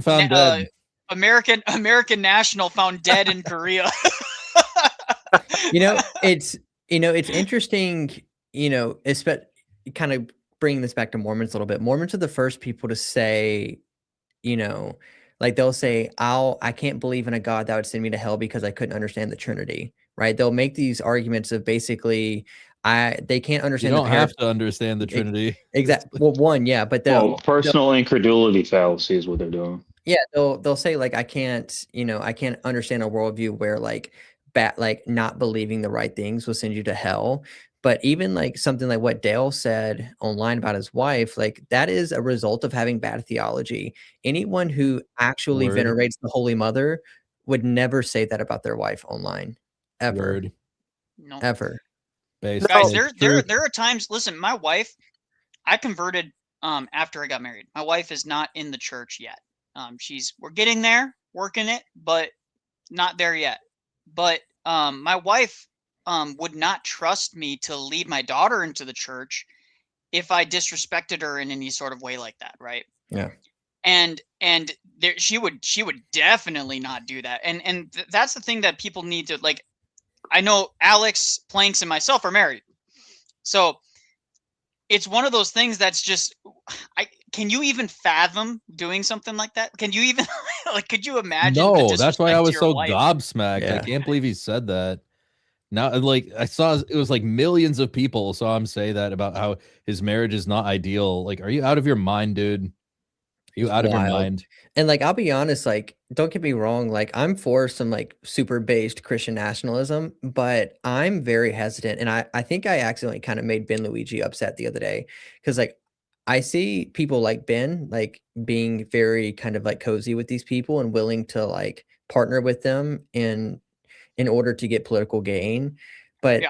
found dead. American national found dead in Korea. It's interesting, kind of bringing this back to Mormons a little bit. Mormons are the first people to say, like they'll say, I can't believe in a God that would send me to hell because I couldn't understand the Trinity, right? They'll make these arguments of basically, they can't understand. You don't have to understand the Trinity. Exactly. Well, one, yeah, but personal incredulity fallacy is what they're doing. Yeah, they'll say like I can't understand a worldview where like not believing the right things will send you to hell. But even like something like what Dale said online about his wife, like that is a result of having bad theology. Anyone who actually venerates the Holy Mother would never say that about their wife online, ever, No. ever. Guys, there are times. Listen, my wife, I converted after I got married. My wife is not in the church yet. We're getting there, working it, but not there yet. But my wife would not trust me to lead my daughter into the church if I disrespected her in any sort of way like that, right? Yeah. And she would definitely not do that. And that's the thing that people need to like. I know Alex, Planks, and myself are married, so it's one of those things that's just. Can you even fathom doing something like that? Can you even like? Could you imagine? No, that's why I was so wife? gobsmacked. Yeah. I can't believe he said that. Now, like I saw, it was like millions of people saw him say that about how his marriage is not ideal. Like, are you out of your mind, dude? Are you out of your mind? And like, I'll be honest, like, don't get me wrong, like, I'm for some like super based Christian nationalism, but I'm very hesitant. And I think I accidentally kind of made Ben Luigi upset the other day because like I see people like Ben like being very kind of like cozy with these people and willing to like partner with them in order to get political gain. But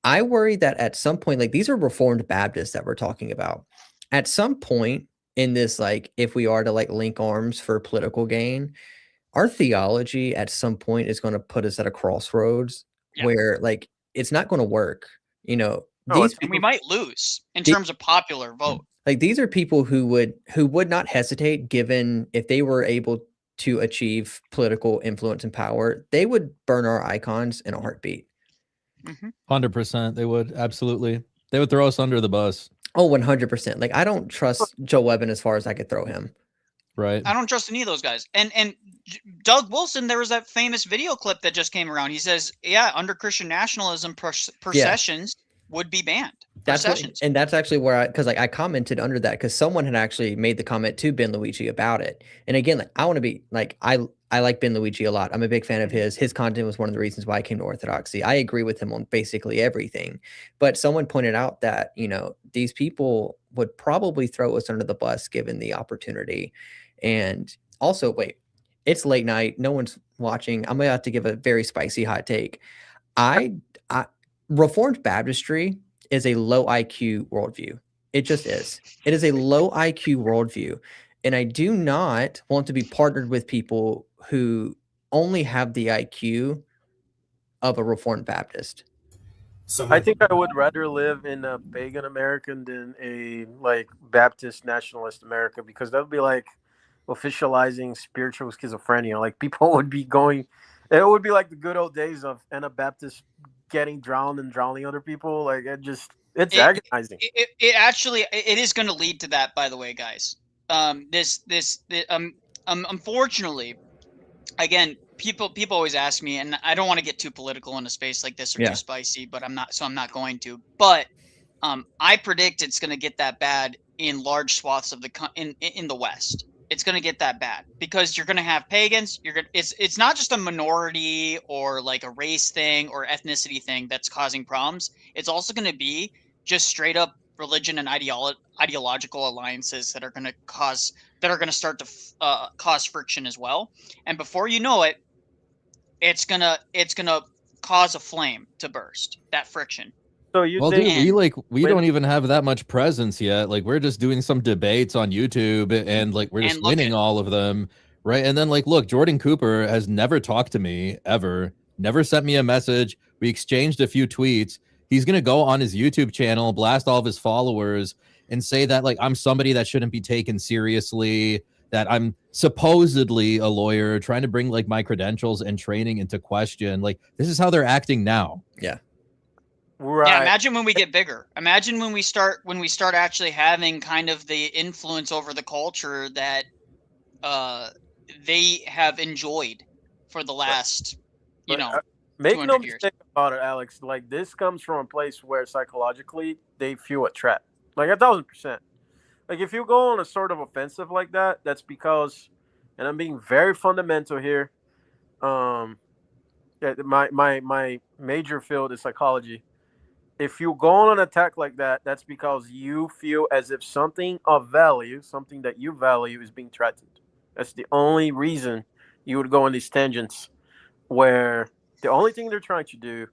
I worry that at some point, like these are Reformed Baptists that we're talking about. At some point in this, like if we are to like link arms for political gain, our theology at some point is going to put us at a crossroads where like it's not going to work. You know, and we might lose in terms of popular vote. Like these are people who would not hesitate given if they were able to achieve political influence and power, they would burn our icons in a heartbeat. 100%. They would. Absolutely. They would throw us under the bus. Oh, 100%. Like I don't trust Joe Webben as far as I could throw him. Right. I don't trust any of those guys. And Doug Wilson, there was that famous video clip that just came around. He says, yeah, under Christian nationalism, processions would be banned. That's and that's actually where because like I commented under that because someone had actually made the comment to Ben Luigi about it. And again, like I want to be like I like Ben Luigi a lot. I'm a big fan of his. His content was one of the reasons why I came to Orthodoxy. I agree with him on basically everything. But someone pointed out that, you know, these people would probably throw us under the bus given the opportunity. And also, wait, it's late night. No one's watching. I'm about to give a very spicy hot take. Reformed Baptistry is a low IQ worldview. It just is. It is a low IQ worldview. And I do not want to be partnered with people who only have the IQ of a Reformed Baptist. I think I would rather live in a pagan America than a like Baptist nationalist America because that would be like officializing spiritual schizophrenia. Like people would be going, it would be like the good old days of Anabaptists getting drowned and drowning other people. Like it's agonizing. It actually is going to lead to that, by the way, guys. Unfortunately, again, people always ask me, and I don't want to get too political in a space like this or too spicy, but I'm not going to. But I predict it's going to get that bad in large swaths of in the West. It's going to get that bad because you're going to have pagans. It's not just a minority or like a race thing or ethnicity thing that's causing problems. It's also going to be just straight up religion and ideological alliances that are going to start to cause friction as well. And before you know it, it's gonna cause a flame to burst. That friction. So you well, dude, we don't even have that much presence yet. Like we're just doing some debates on YouTube and like we're just winning all of them, right? And then like, look, Jordan Cooper has never talked to me ever, never sent me a message. We exchanged a few tweets. He's gonna go on his YouTube channel, blast all of his followers, and say that like I'm somebody that shouldn't be taken seriously, that I'm supposedly a lawyer trying to bring like my credentials and training into question. Like this is how they're acting now. Yeah. Right. Yeah, imagine when we get bigger. Imagine when we start actually having kind of the influence over the culture that they have enjoyed for the last, make no 200 years. mistake about it, Alex. Like this comes from a place where psychologically they feel a threat, like 1,000%. Like if you go on a sort of offensive like that, that's because, and I'm being very fundamental here. My major field is psychology. If you go on an attack like that, that's because you feel as if something of value, something that you value, is being threatened. That's the only reason you would go on these tangents where the only thing they're trying to do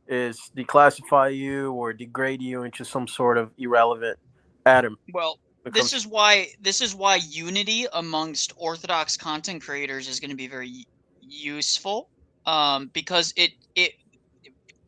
is declassify you or degrade you into some sort of irrelevant atom. Well, this is why unity amongst Orthodox content creators is going to be very useful, because it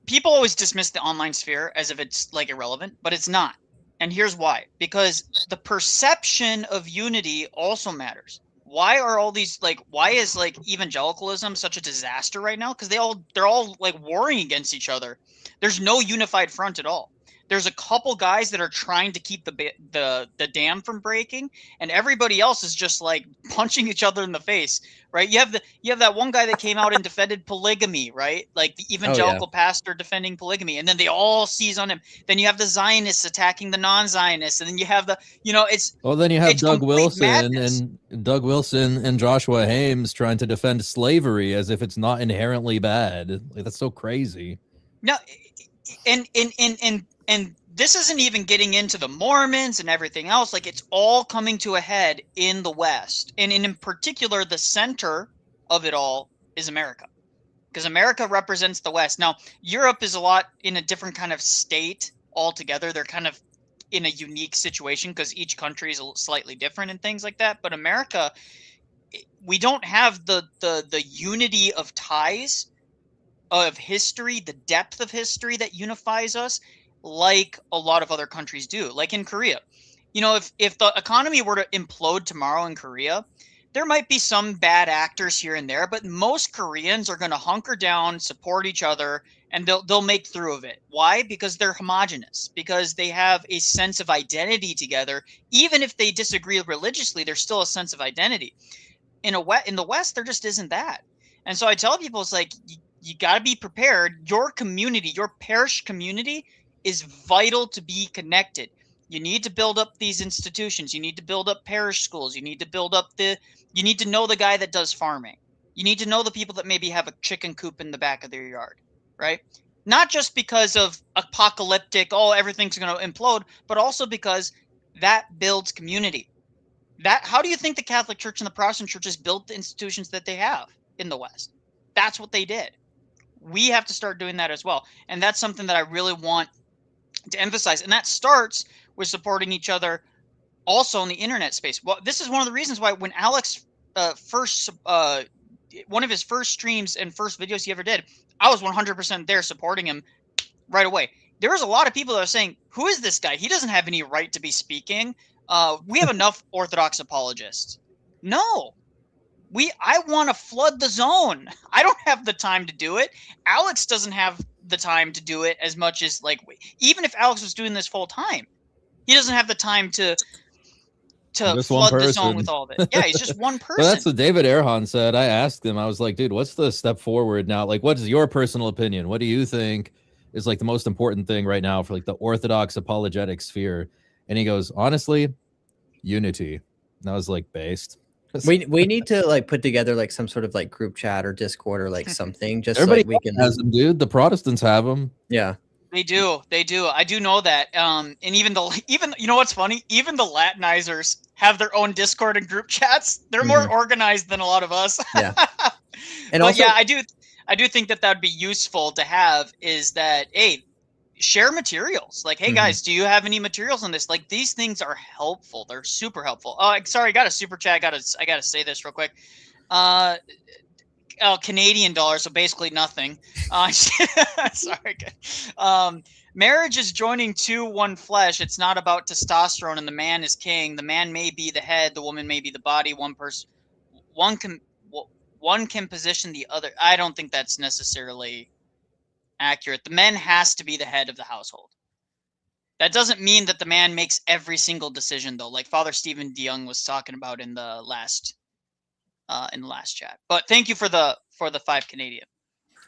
people always dismiss the online sphere as if it's like irrelevant, but it's not. And here's why: because the perception of unity also matters. Why are all these why is evangelicalism such a disaster right now? Because they're all like warring against each other. There's no unified front at all. There's a couple guys that are trying to keep the dam from breaking, and everybody else is just like punching each other in the face, right? You have that one guy that came out and defended polygamy, right? Like the evangelical pastor defending polygamy, and then they all seize on him. Then you have the Zionists attacking the non-Zionists, and then you have it's Well, then you have Doug Wilson madness. and Joshua Hames trying to defend slavery as if it's not inherently bad. Like, that's so crazy. No, and this isn't even getting into the Mormons and everything else. Like, it's all coming to a head in the West, and in particular, the center of it all is America, because America represents the West. Now, Europe is a lot in a different kind of state altogether. They're kind of in a unique situation because each country is slightly different and things like that. But America, we don't have the unity of ties, of history, the depth of history that unifies us, like a lot of other countries do. Like in Korea, if the economy were to implode tomorrow in Korea, there might be some bad actors here and there, but most Koreans are going to hunker down, support each other, and they'll make through of it. Why? Because they're homogenous, because they have a sense of identity together. Even if they disagree religiously, there's still a sense of identity. In the West, there just isn't that. And so I tell people, it's like, you got to be prepared. Your community, your parish community, is vital to be connected. You need to build up these institutions. You need to build up parish schools. You need to build up you need to know the guy that does farming. You need to know the people that maybe have a chicken coop in the back of their yard, right? Not just because of apocalyptic, everything's going to implode, but also because that builds community. How do you think the Catholic Church and the Protestant churches built the institutions that they have in the West? That's what they did. We have to start doing that as well. And that's something that I really want to emphasize. And that starts with supporting each other also in the internet space. Well, this is one of the reasons why when Alex one of his first streams and first videos he ever did, I was 100% there supporting him right away. There was a lot of people that are saying, who is this guy? He doesn't have any right to be speaking. We have enough Orthodox apologists. No. I want to flood the zone. I don't have the time to do it. Alex doesn't have the time to do it as much as, even if Alex was doing this full time, he doesn't have the time to flood the zone with all of it. Yeah, he's just one person. Well, that's what David Erhan said. I asked him, I was like, dude, what's the step forward now? Like, what is your personal opinion? What do you think is the most important thing right now for the Orthodox apologetic sphere? And he goes, honestly, unity. And I was like, based. We need to put together some sort of group chat or Discord or something, just everybody so we can has them, dude. The Protestants have them. Yeah. They do. I do know that. And even you know what's funny? Even the Latinizers have their own Discord and group chats. They're more organized than a lot of us. Yeah. And also, I do think that would be useful to have, is that, hey, share materials. Hey guys, do you have any materials on this? These things are helpful. They're super helpful. Oh, sorry, I got a super chat. I gotta say this real quick. Canadian dollar, so basically nothing. Sorry. Marriage is joining one flesh. It's not about testosterone and the man is king. The man may be the head, the woman may be the body. One can position the other. I don't think that's necessarily accurate. The man has to be the head of the household. That doesn't mean that the man makes every single decision, though, like Father Stephen DeYoung was talking about in the last chat. But thank you for the 5 Canadian.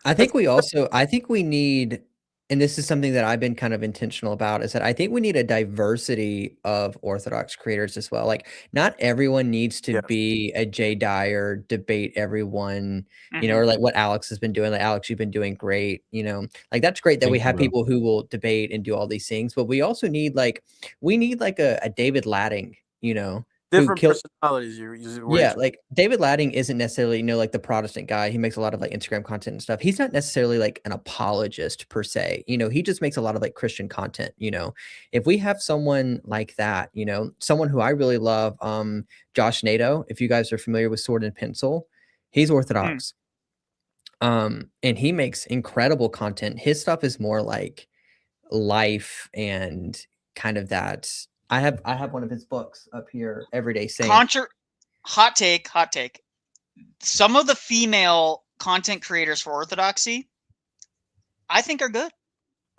I think we need, and this is something that I've been kind of intentional about, is that I think we need a diversity of Orthodox creators as well. Not everyone needs to be a Jay Dyer, debate everyone, or what Alex has been doing. Alex, you've been doing great, that's great that we have people who will debate and do all these things, but we also need a David Ladding, different personalities. David Ladding isn't necessarily the Protestant guy. He makes a lot of Instagram content and stuff. He's not necessarily an apologist per se. He just makes a lot of Christian content. If we have someone like that, someone who I really love, Josh Nato, if you guys are familiar with Sword and Pencil, he's Orthodox. And he makes incredible content. His stuff is more life and kind of that. I have one of his books up here, Everyday Saint. Hot take. Some of the female content creators for Orthodoxy, I think, are good.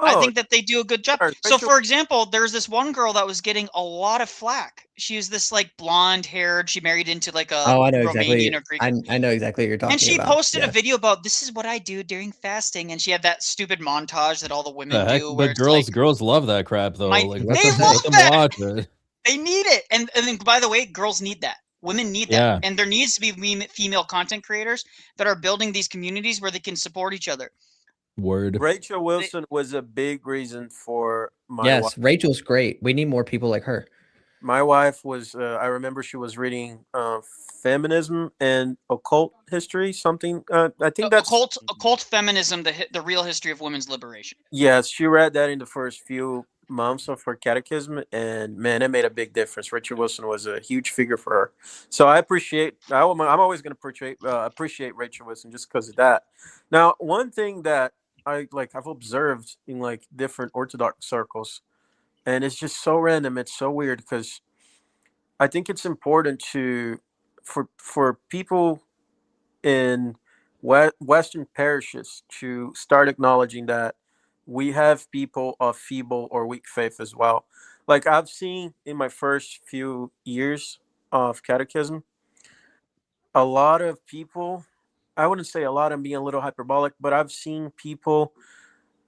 I Oh, think that they do a good job. sure. So, Rachel, for example, there's this one girl that was getting a lot of flack. She was this like blonde-haired. She married into like a Oh, I know Romanian exactly. or Greek, I know exactly what you're and talking she about. posted a Yeah. video about this is what I do during fasting, and she had that stupid montage that all the women The heck, do, where but it's like, girls love that crap though. my Like That's they what I'm saying. let love them that. watch it. They need it, and then by the way, girls need that. Women need that, Yeah. and there needs to be female content creators that are building these communities where they can support each other. Word. Rachel Wilson was a big reason for my wife. Yes, Rachel's great. We need more people like her. My wife was. I remember she was reading feminism and occult history. Something. I think that's Occult feminism, the real history of women's liberation. Yes, she read that in the first few months of her catechism, and man, it made a big difference. Richard Wilson was a huge figure for her. So I appreciate. I'm always going to appreciate Rachel Wilson just because of that. Now, one thing that I've observed in like different Orthodox circles, and it's just so random. It's so weird because I think it's important for people in Western parishes to start acknowledging that we have people of feeble or weak faith as well. Like I've seen in my first few years of catechism, a lot of people, I wouldn't say a lot, I'm being a little hyperbolic, but I've seen people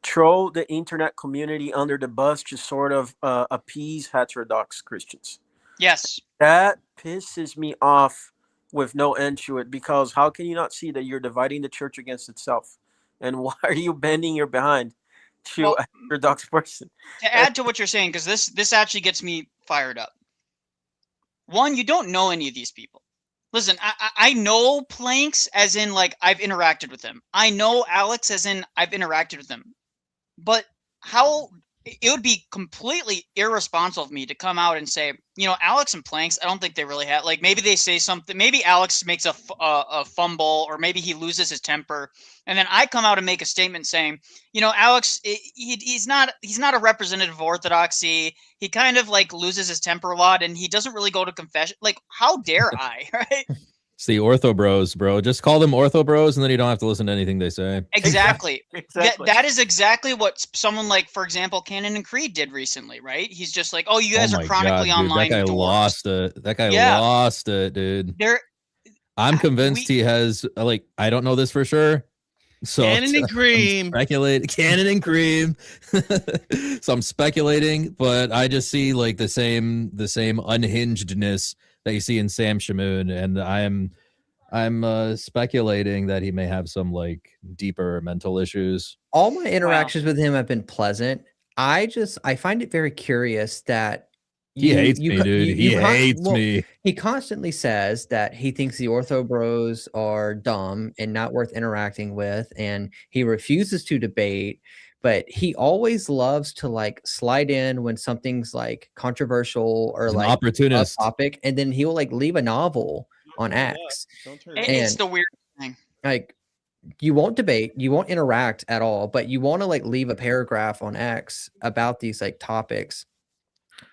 throw the internet community under the bus to sort of appease heterodox Christians. Yes. That pisses me off with no end to it, because how can you not see that you're dividing the church against itself? And why are you bending your behind to a heterodox person? To add to what you're saying, because this actually gets me fired up. One, you don't know any of these people. Listen, I know Planks as in like I've interacted with him. I know Alex as in I've interacted with him. But how it would be completely irresponsible of me to come out and say, you know, Alex and Planks, I don't think they really have, like, maybe they say something, maybe Alex makes a fumble, or maybe he loses his temper, and then I come out and make a statement saying, you know, Alex, he's not a representative of Orthodoxy. He kind of like loses his temper a lot, and he doesn't really go to confession. Like, how dare I, right? It's the Ortho Bros, bro. Just call them Ortho Bros, and then you don't have to listen to anything they say. Exactly. Exactly. That is exactly what someone like, for example, Canon and Creed did recently, right? He's just like, oh, you guys are chronically God, dude, online. that guy dorks. lost it. That guy Yeah. lost it, dude. I'm convinced he has, like, I don't know this for sure. So Cannon and Cream. Speculate Cannon and Cream. So I'm speculating, but I just see like the same unhingedness that you see in Sam Shamoon, and I'm speculating that he may have some like deeper mental issues. All my interactions with him have been pleasant. I find it very curious that he hates me, dude. He hates me. He constantly says that he thinks the Ortho Bros are dumb and not worth interacting with, and he refuses to debate. But he always loves to like slide in when something's like controversial or He's an like opportunist. a topic, and then he will like leave a novel on X. It's the weird thing. Like, you won't debate, you won't interact at all, but you want to like leave a paragraph on X about these like topics,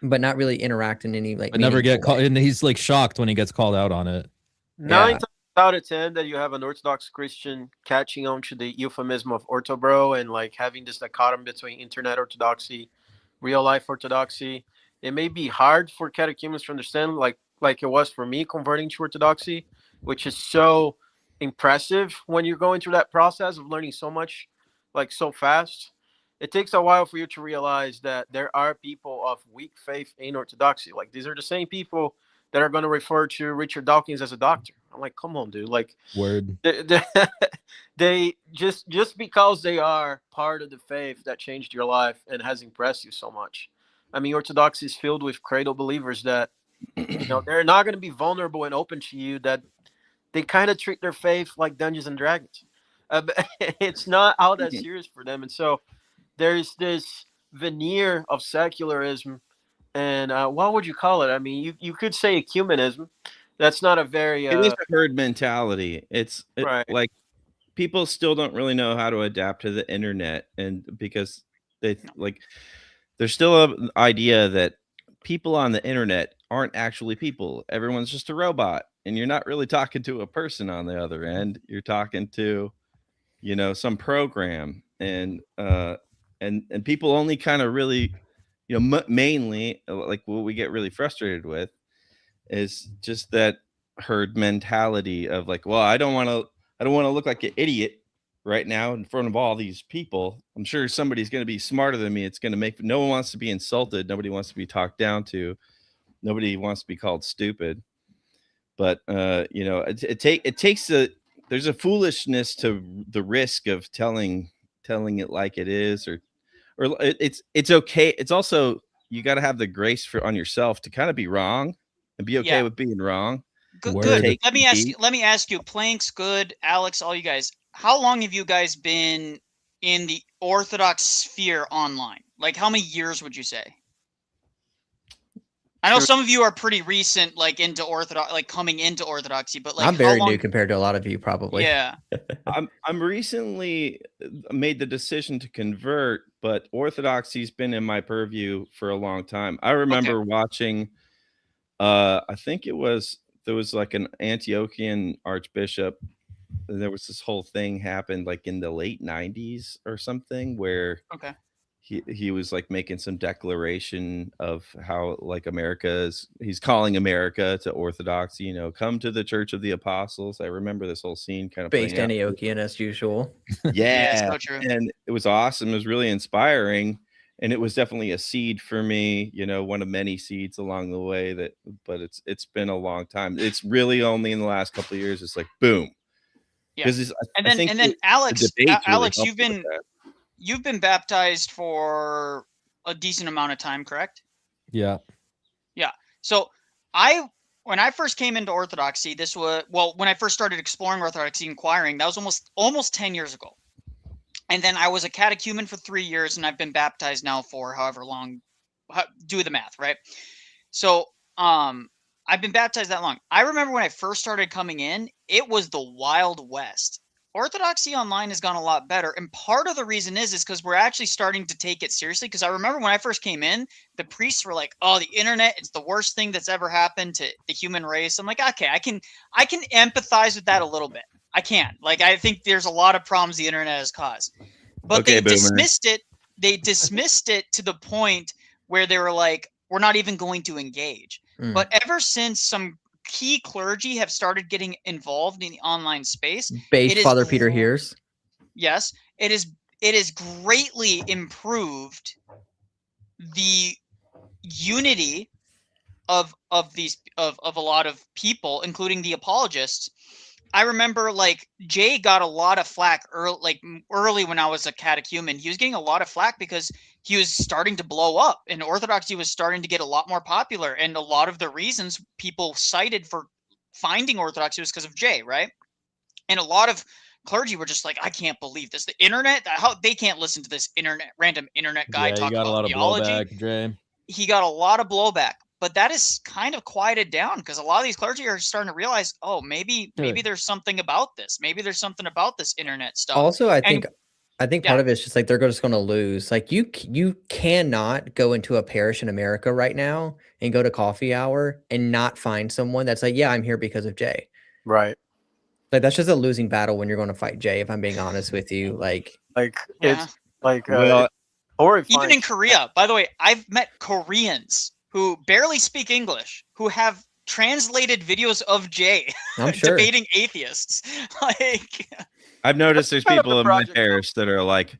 but not really interact in any like. But never get meaningful called, and he's like shocked when he gets called out on it. 9 times out of 10 that you have an Orthodox Christian catching on to the euphemism of orthobro and like having this dichotomy between internet orthodoxy, real life orthodoxy. It may be hard for catechumens to understand, like it was for me converting to Orthodoxy, which is so impressive when you're going through that process of learning so much, like so fast. It takes a while for you to realize that there are people of weak faith in Orthodoxy. Like, these are the same people that are going to refer to Richard Dawkins as a doctor. I'm like, come on, dude. Like, word. They just because they are part of the faith that changed your life and has impressed you so much. I mean, Orthodoxy is filled with cradle believers that, you know, they're not going to be vulnerable and open to you, that they kind of treat their faith like Dungeons and Dragons. It's not all that serious for them. And so there's this veneer of secularism and what would you call it? I mean, you could say ecumenism. That's not a very... it is a herd mentality. Right. Like, people still don't really know how to adapt to the internet, and because there's still an idea that people on the internet aren't actually people. Everyone's just a robot, and you're not really talking to a person on the other end. You're talking to, you know, some program. And and people only kind of really, mainly like what we get really frustrated with is just that herd mentality of like, well, I don't want to look like an idiot right now in front of all these people. I'm sure somebody's going to be smarter than me. It's going to make no one wants to be insulted. Nobody wants to be talked down to. Nobody wants to be called stupid. But it takes there's a foolishness to the risk of telling it like it is, or it's okay. It's also, you got to have the grace on yourself to kind of be wrong and be okay with being wrong. Good. Let me ask you, Planks, Good, Alex, all you guys, how long have you guys been in the Orthodox sphere online? Like, how many years would you say? I know some of you are pretty recent, like into Orthodox, like coming into Orthodoxy, but like I'm very new compared to a lot of you, probably. Yeah. I'm recently made the decision to convert, but Orthodoxy's been in my purview for a long time. I remember watching, I think there was like an Antiochian archbishop. There was this whole thing happened like in the late 90s or something where he was like making some declaration of how like he's calling America to Orthodoxy, come to the Church of the Apostles. I remember this whole scene kind of based Antiochian as usual. Yeah, so true. And it was awesome. It was really inspiring, and it was definitely a seed for me, one of many seeds along the way. But it's been a long time. It's really only in the last couple of years it's like boom. Yeah. And then Alex, you've been baptized for a decent amount of time, correct? Yeah. Yeah. So when I first came into Orthodoxy, when I first started exploring Orthodoxy, inquiring, that was almost 10 years ago. And then I was a catechumen for 3 years, and I've been baptized now for however long. Do the math, right? So I've been baptized that long. I remember when I first started coming in, it was the Wild West. Orthodoxy online has gone a lot better, and part of the reason is because we're actually starting to take it seriously. Because I remember when I first came in, the priests were like, "Oh, the internet, it's the worst thing that's ever happened to the human race." I'm like, okay, I can I that a little bit. I can. Like, I think there's a lot of problems the internet has caused, but they dismissed it. They dismissed it to the point where they were like, "We're not even going to engage." But ever since some key clergy have started getting involved in the online space, Father Peter Hears. Yes, it is greatly improved the unity of a lot of people, including the apologists. I remember like Jay got a lot of flack early when I was a catechumen. He was getting a lot of flack because he was starting to blow up, and Orthodoxy was starting to get a lot more popular. And a lot of the reasons people cited for finding Orthodoxy was because of Jay, right? And a lot of clergy were just like, I can't believe this. The internet, how they can't listen to this random internet guy talk about theology. Blowback, Jay. He got a lot of blowback. But that is kind of quieted down because a lot of these clergy are starting to realize, oh, maybe there's something about this. Maybe there's something about this internet stuff. Also, I think part of it's just like they're just going to lose. Like you cannot go into a parish in America right now and go to coffee hour and not find someone that's like, yeah, I'm here because of Jay. Right. Like that's just a losing battle when you're going to fight Jay. If I'm being honest with you, it's like or even in Korea. By the way, I've met Koreans who barely speak English, who have translated videos of Jay debating atheists. Like, I've noticed there's people in my parish that are like,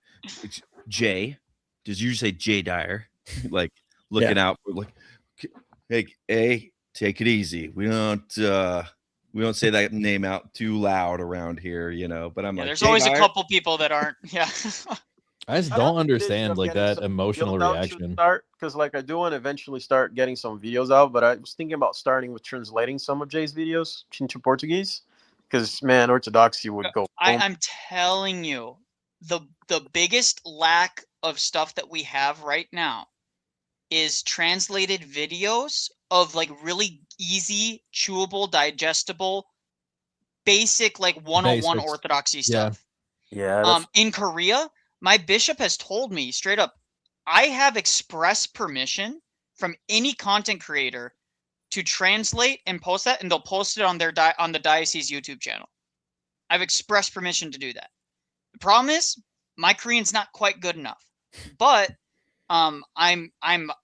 Jay, did you say Jay Dyer? Like looking out for like, hey, take it easy. We don't say that name out too loud around here, But I'm like, there's always a couple people that aren't. Yeah. I just don't understand like that emotional reaction. Because like I do want to eventually start getting some videos out, but I was thinking about starting with translating some of Jay's videos into Portuguese. Because man, Orthodoxy would go. I'm telling you, the biggest lack of stuff that we have right now is translated videos of like really easy, chewable, digestible, basic like 101 Orthodoxy stuff. Yeah. In Korea, my bishop has told me straight up, I have express permission from any content creator to translate and post that, and they'll post it on their on the diocese YouTube channel. I've expressed permission to do that. The problem is my Korean's not quite good enough. But I'm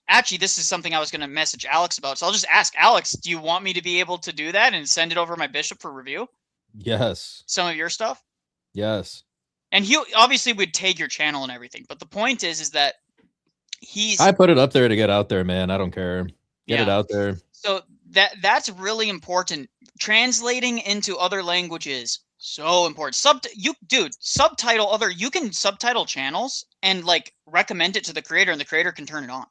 actually, this is something I was going to message Alex about. So I'll just ask Alex, do you want me to be able to do that and send it over to my bishop for review? Yes. Some of your stuff? Yes. And he obviously would tag your channel and everything. But the point is that I put it up there to get out there, man. I don't care. Get it Yeah. out there. So that's really important. Translating into other languages, so important. Subtitle other. You can subtitle channels and like recommend it to the creator, and the creator can turn it on.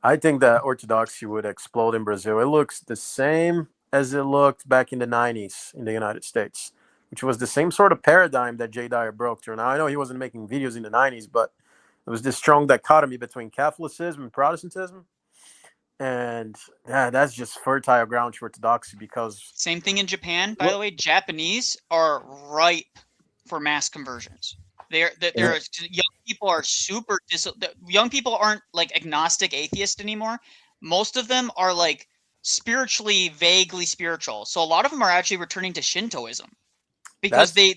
I think that Orthodoxy would explode in Brazil. It looks the same as it looked back in the 90s in the United States, which was the same sort of paradigm that Jay Dyer broke through. Now, I know he wasn't making videos in the 90s, but it was this strong dichotomy between Catholicism and Protestantism. And yeah, that's just fertile ground to Orthodoxy because... Same thing in Japan, by the way. Japanese are ripe for mass conversions. Young people are young people aren't like agnostic atheist anymore. Most of them are like spiritually, vaguely spiritual. So a lot of them are actually returning to Shintoism because they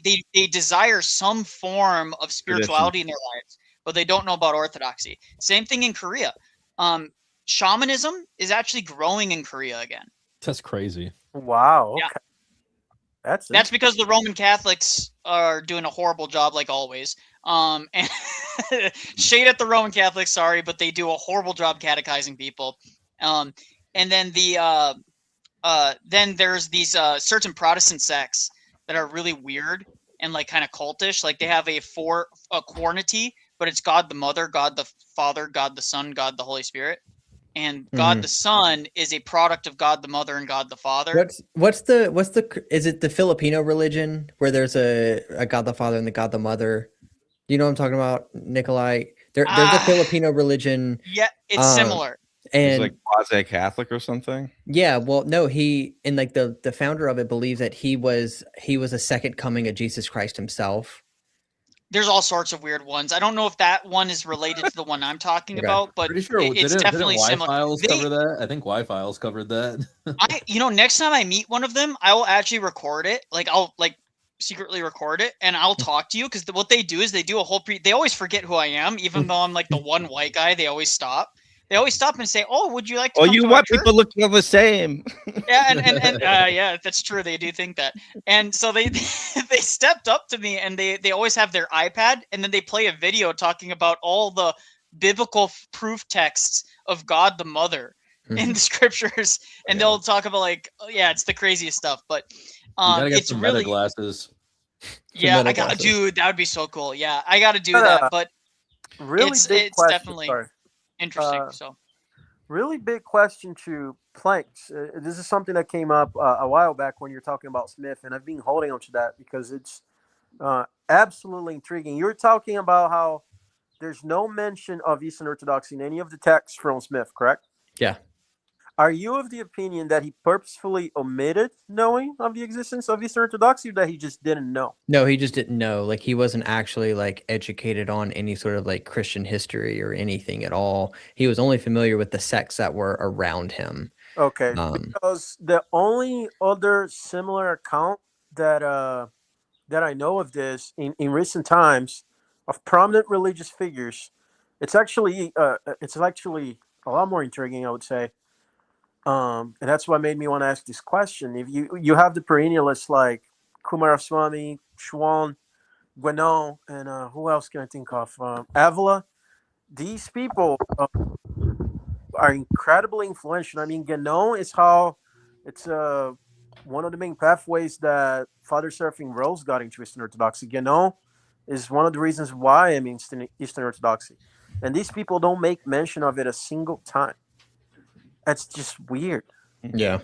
desire some form of spirituality in their lives, but they don't know about Orthodoxy. Same thing in Korea. Shamanism is actually growing in Korea again. That's crazy. Wow. Yeah. Okay. That's because the Roman Catholics are doing a horrible job, like always. And shade at the Roman Catholics, sorry, but they do a horrible job catechizing people. And then then there's these certain Protestant sects that are really weird and like kind of cultish. Like they have a quantity, but it's God the Mother, God the Father, God the Son, God the Holy Spirit. And God the Son is a product of God the Mother and God the Father. Is it the Filipino religion where there's a God the Father and the God the Mother? Do you know what I'm talking about, Nicholai? There's a Filipino religion. Yeah, it's similar. It's And like quasi-Catholic or something. yeah, well, no, the founder of it believes that he was a second coming of Jesus Christ himself. There's all sorts of weird ones. I don't know if that one is related to the one I'm talking about, but Pretty sure it's definitely didn't similar. Y-Files cover that? I think Y-Files covered that. Next time I meet one of them, I will actually record it. Like I'll secretly record it and I'll talk to you because what they do is they do a whole they always forget who I am, even though I'm like the one white guy. They always stop. They always stop and say, "Oh, would you like to?" Oh, come you to want our people church?" looking the same? Yeah, and yeah, that's true. They do think that, and so they stepped up to me, and they always have their iPad, and then they play a video talking about all the biblical proof texts of God the Mother in the scriptures, and they'll talk about it's the craziest stuff. But You gotta get it's some really meta glasses. yeah, meta I got glasses. dude, that would be so cool. Yeah, I got to do that, but really it's big question. definitely Sorry. interesting. So. Really big question to planks. This is something that came up a while back when you're talking about Smith, and I've been holding on to that because it's absolutely intriguing. You're talking about how there's no mention of Eastern Orthodoxy in any of the texts from Smith, correct? Yeah. Are you of the opinion that he purposefully omitted knowing of the existence of Eastern Orthodoxy, or that he just didn't know? No, he just didn't know. Like he wasn't actually like educated on any sort of like Christian history or anything at all. He was only familiar with the sects that were around him. Okay, because the only other similar account that I know of this in recent times of prominent religious figures, it's actually a lot more intriguing, I would say. And that's what made me want to ask this question. If you have the perennialists like Kumaraswamy, Schwann, Guénon, and who else can I think of? Avila. These people are incredibly influential. I mean, Guénon is how it's one of the main pathways that Father Seraphim Rose got into Eastern Orthodoxy. Guénon is one of the reasons why I'm in Eastern Orthodoxy. And these people don't make mention of it a single time. That's just weird. Yeah.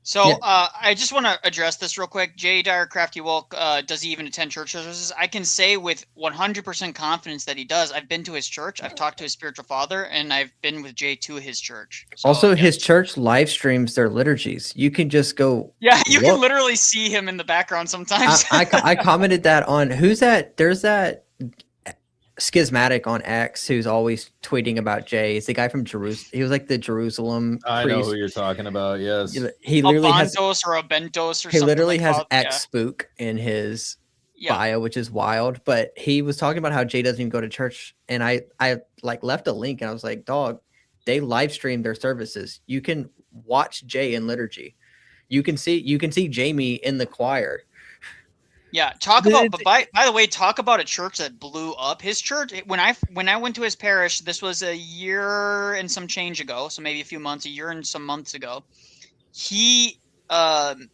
So I just want to address this real quick. Jay Dyer, Crafty Wolk, does he even attend church services? I can say with 100% confidence that he does. I've been to his church. I've talked to his spiritual father, and I've been with Jay to his church. So, also, his church live streams their liturgies. You can just go. Yeah, you can literally see him in the background sometimes. I commented that on who's that? There's that schismatic on X who's always tweeting about Jay. It's the guy from Jerusalem. He was like the Jerusalem I priest. know who you're talking about. Yes, he literally has or a Bentos or he something literally like has that. X spook in his bio, which is wild. But he was talking about how Jay doesn't even go to church, and I like left a link, and I was like, dog, they live stream their services. You can watch Jay in liturgy. You can see Jamie in the choir. Yeah, talk about. But by the way, talk about a church that blew up. His church, when I went to his parish, this was a year and some change ago, so maybe a few months, a year and some months ago. He they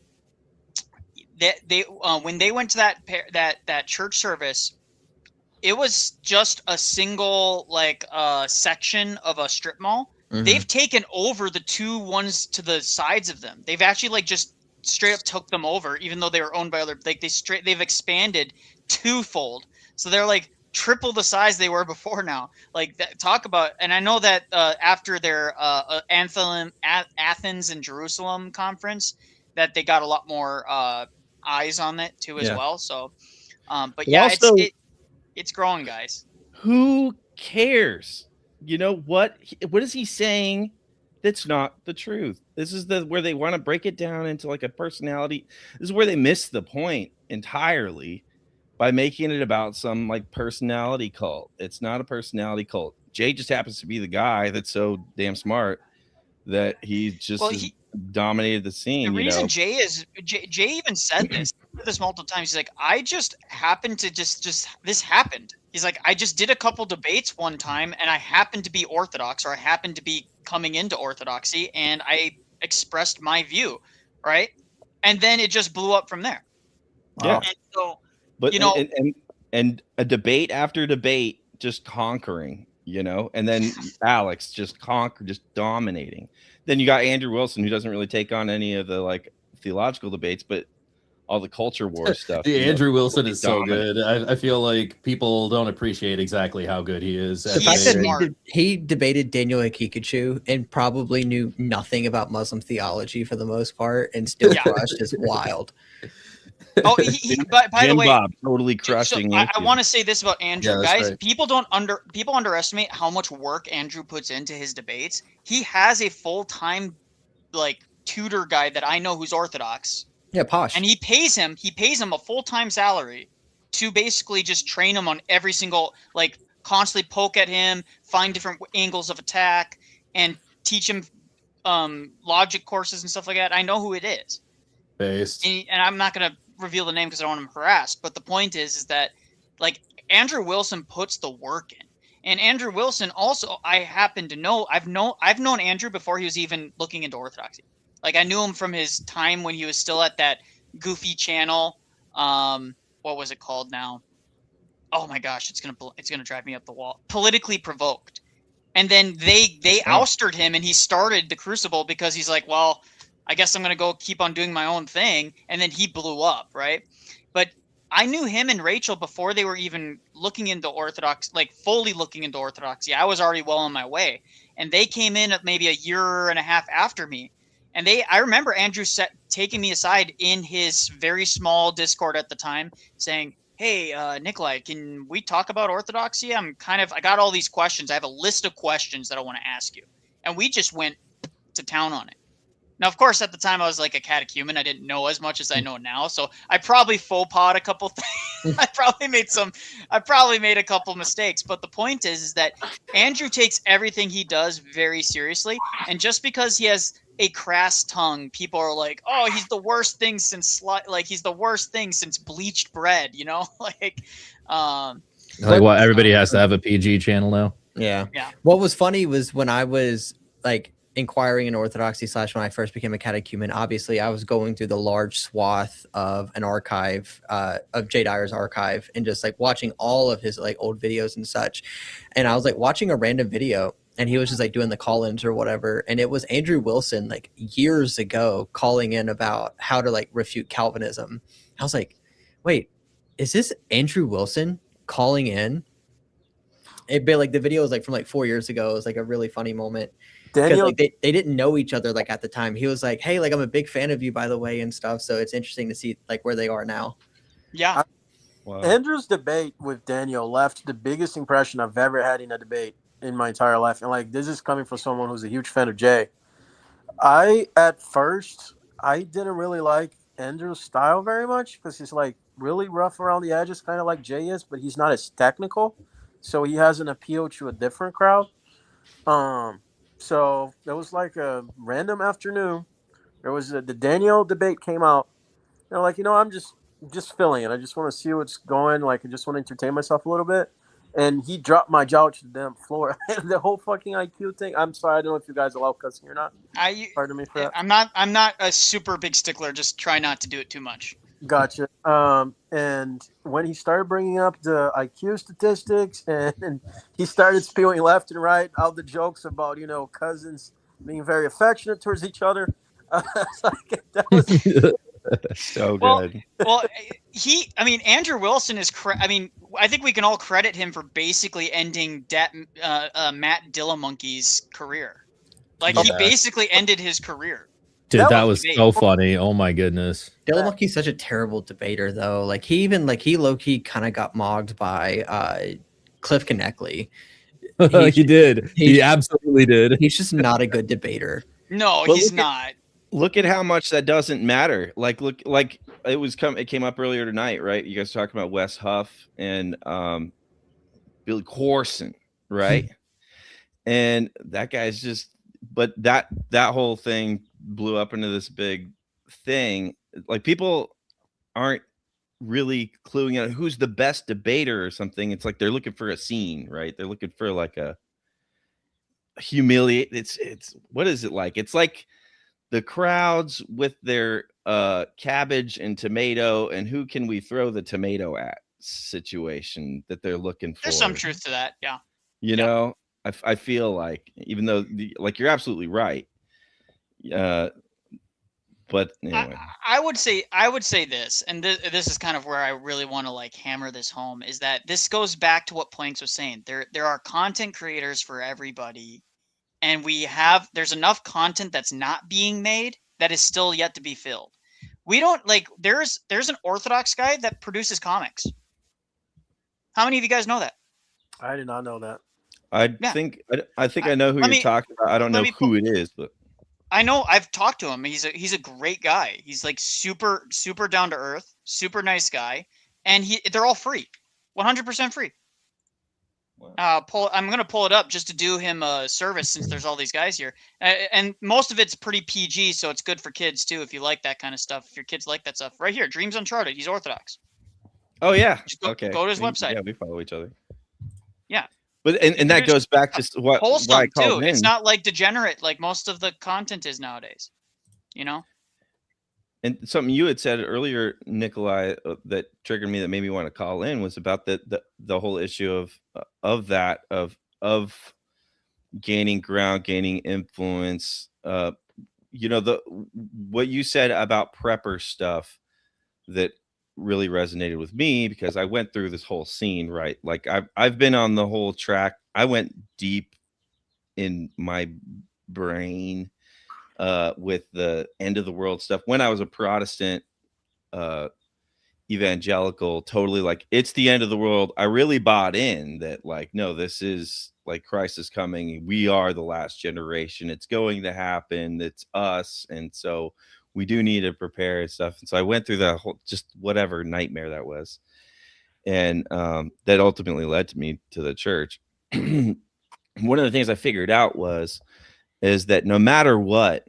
when they went to that church service, it was just a single like section of a strip mall. Mm-hmm. They've taken over the two ones to the sides of them. They've actually like just straight up took them over, even though they were owned by other. Like they've expanded twofold, so they're like triple the size they were before now. Like talk about, and I know that after their Athens and Jerusalem conference, that they got a lot more eyes on it too as well. So, but yeah, also, it's growing, guys. Who cares? You know what is he saying? That's not the truth. This is where they want to break it down into like a personality. This is where they miss the point entirely by making it about some like personality cult. It's not a personality cult. Jay just happens to be the guy that's so damn smart that he just dominated the scene. The reason Jay even said this. This multiple times. He's like, I just happened to just this happened. He's like, I just did a couple debates one time, and I happened to be Orthodox, or I happened to be coming into Orthodoxy, and I expressed my view, right? And then it just blew up from there. Yeah. And so, but you know, and a debate after debate, just conquering, you know, and then Alex just dominating. Then you got Andrew Wilson, who doesn't really take on any of the like theological debates, but all the culture war stuff. Dude, Andrew Wilson is so good. I feel like people don't appreciate exactly how good he is. The fact that he debated Daniel Akikachu and probably knew nothing about Muslim theology for the most part and still crushed is wild. Oh, by the way, Bob totally crushing. So I want to say this about Andrew, guys. Right. People underestimate how much work Andrew puts into his debates. He has a full-time like tutor guy that I know who's Orthodox. Yeah, Posh. And he pays him a full-time salary to basically just train him on every single, like, constantly poke at him, find different angles of attack, and teach him logic courses and stuff like that. I know who it is. Based. And I'm not going to reveal the name because I don't want him harassed, but the point is that, like, Andrew Wilson puts the work in. And Andrew Wilson also, I happen to know, I've known Andrew before he was even looking into Orthodoxy. Like, I knew him from his time when he was still at that goofy channel. What was it called now? Oh my gosh, it's gonna drive me up the wall. Politically Provoked. And then they ousted him, and he started the Crucible because he's like, well, I guess I'm gonna go keep on doing my own thing. And then he blew up, right? But I knew him and Rachel before they were even looking into Orthodox, like fully looking into Orthodoxy. I was already well on my way, and they came in at maybe a year and a half after me. And I remember Andrew taking me aside in his very small Discord at the time, saying, "Hey, Nicholai, can we talk about Orthodoxy? I got all these questions. I have a list of questions that I want to ask you." And we just went to town on it. Now, of course, at the time I was like a catechumen. I didn't know as much as I know now, so I probably faux pas a couple things. I probably made a couple mistakes. But the point is that Andrew takes everything he does very seriously, and just because he has a crass tongue, people are like, "Oh, he's the worst thing since he's the worst thing since bleached bread," you know, like what everybody has to have a PG channel now. Yeah. What was funny was when I was like inquiring in Orthodoxy / when I first became a catechumen, obviously I was going through the large swath of an archive of Jay Dyer's archive and just like watching all of his like old videos and such. And I was like watching a random video, and he was just like doing the call-ins or whatever. And it was Andrew Wilson like years ago calling in about how to like refute Calvinism. I was like, wait, is this Andrew Wilson calling in? It'd be like the video was like from like 4 years ago. It was like a really funny moment. Because like they didn't know each other like at the time. He was like, "Hey, like I'm a big fan of you, by the way," and stuff. So it's interesting to see like where they are now. Yeah. Wow. Andrew's debate with Daniel left the biggest impression I've ever had in a debate in my entire life. And like, this is coming from someone who's a huge fan of Jay. At first, I didn't really like Andrew's style very much because he's like really rough around the edges, kind of like Jay is, but he's not as technical. So he has an appeal to a different crowd. So it was like a random afternoon. There was the Daniel debate came out. And I'm like, I'm just feeling it. I just want to see what's going. Like, I just want to entertain myself a little bit. And he dropped my jaw to the damn floor. The whole fucking IQ thing. I'm sorry. I don't know if you guys allow cussing or not. Pardon me for that. I'm not a super big stickler. Just try not to do it too much. Gotcha. And when he started bringing up the IQ statistics and he started spewing left and right all the jokes about, cousins being very affectionate towards each other. That was so good. Well, Andrew Wilson is I think we can all credit him for basically ending Matt Dillamonkey's career. Like, he basically ended his career. Dude, that was so funny. Oh my goodness. Dillamonkey's such a terrible debater, though. Like, he low-key kind of got mogged by Cliff Knechtley. He did. He absolutely did. He's just not a good debater. No, he's not. Look at how much that doesn't matter. Like, look, like it came up earlier tonight, right? You guys talking about Wes Huff and Billy Corson, right? And that guy's just, but that whole thing blew up into this big thing. Like, people aren't really cluing out who's the best debater or something. It's like they're looking for a scene, right? They're looking for like a humiliate. It's what is it like? It's like the crowds with their cabbage and tomato, and who can we throw the tomato at situation that they're looking for. There's some truth to that, yeah. You know, I feel like, even though like you're absolutely right. But anyway, I would say this, and this is kind of where I really want to like hammer this home, is that this goes back to what Planks was saying. There are content creators for everybody, and there's enough content that's not being made that is still yet to be filled. We don't like there's an Orthodox guy that produces comics. How many of you guys know that? I did not know that. I think I know who you're talking about. I don't know who it is, but I know, I've talked to him. He's a great guy. He's like super down to earth, super nice guy, and they're all free, 100% free. I'm gonna pull it up just to do him a service, since there's all these guys here, and most of it's pretty PG, so it's good for kids too if you like that kind of stuff. If your kids like that stuff, right here, Dreams Uncharted. He's Orthodox. Oh yeah, go to his website. Yeah, we follow each other. Yeah. But and that goes back to why I called too. It's not like degenerate like most of the content is nowadays, you know. And something you had said earlier, Nicholai, that triggered me, that made me want to call in, was about the whole issue of gaining ground, gaining influence. You know, what you said about prepper stuff that really resonated with me, because I went through this whole scene, right? Like I've been on the whole track. I went deep in my brain with the end of the world stuff when I was a Protestant evangelical, totally like it's the end of the world. I really bought in that, like, no, this is like Christ is coming. We are the last generation. It's going to happen. It's us. And so we do need to prepare and stuff. And so I went through that whole, just whatever nightmare that was. And that ultimately led to me to the church. One of the things I figured out is that no matter what,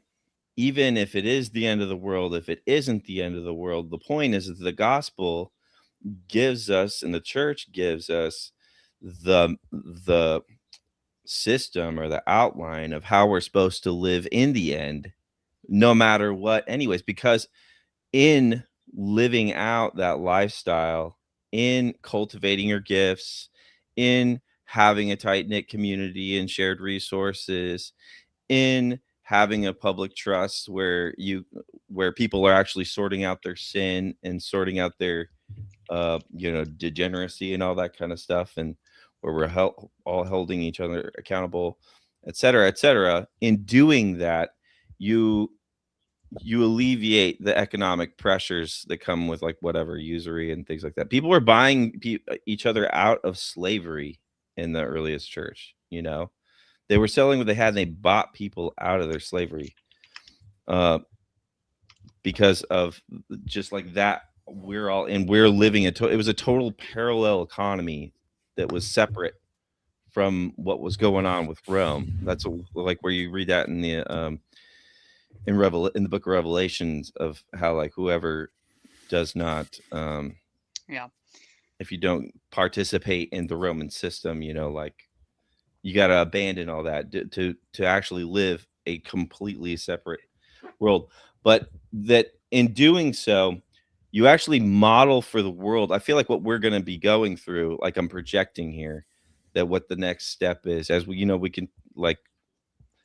even if it is the end of the world, if it isn't the end of the world, the point is that the gospel gives us, and the church gives us, the system or the outline of how we're supposed to live in the end, no matter what, anyways, because in living out that lifestyle, in cultivating your gifts, in having a tight-knit community and shared resources, in having a public trust where people are actually sorting out their sin and sorting out their degeneracy and all that kind of stuff, and where we're all holding each other accountable, et cetera, in doing that, you alleviate the economic pressures that come with, like, whatever, usury and things like that. People were buying each other out of slavery in the earliest church. You know, they were selling what they had, and they bought people out of their slavery because of just like that we're living it was a total parallel economy that was separate from what was going on with Rome. That's like where you read that in the in the book of Revelations, of how like whoever does not if you don't participate in the Roman system, you know, like you got to abandon all that to actually live a completely separate world. But that in doing so, you actually model for the world. I feel like what we're going to be going through, like I'm projecting here, that what the next step is, as we, you know, we can, like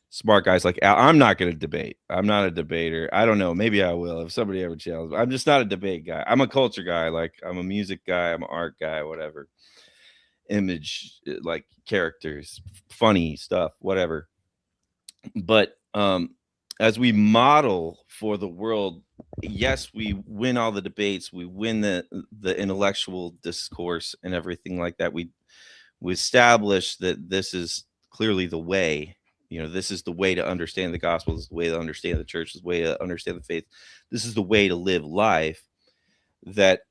smart guys like Al, I'm not going to debate. I'm not a debater. I don't know. Maybe I will if somebody ever challenges me. I'm just not a debate guy. I'm a culture guy. Like I'm a music guy. I'm an art guy, whatever. Image, like characters, funny stuff, whatever. But as we model for the world, yes, we win all the debates, we win the intellectual discourse and everything like that. We establish that this is clearly the way. You know, this is the way to understand the gospel. This is the way to understand the church. This is the way to understand the faith. This is the way to live life. That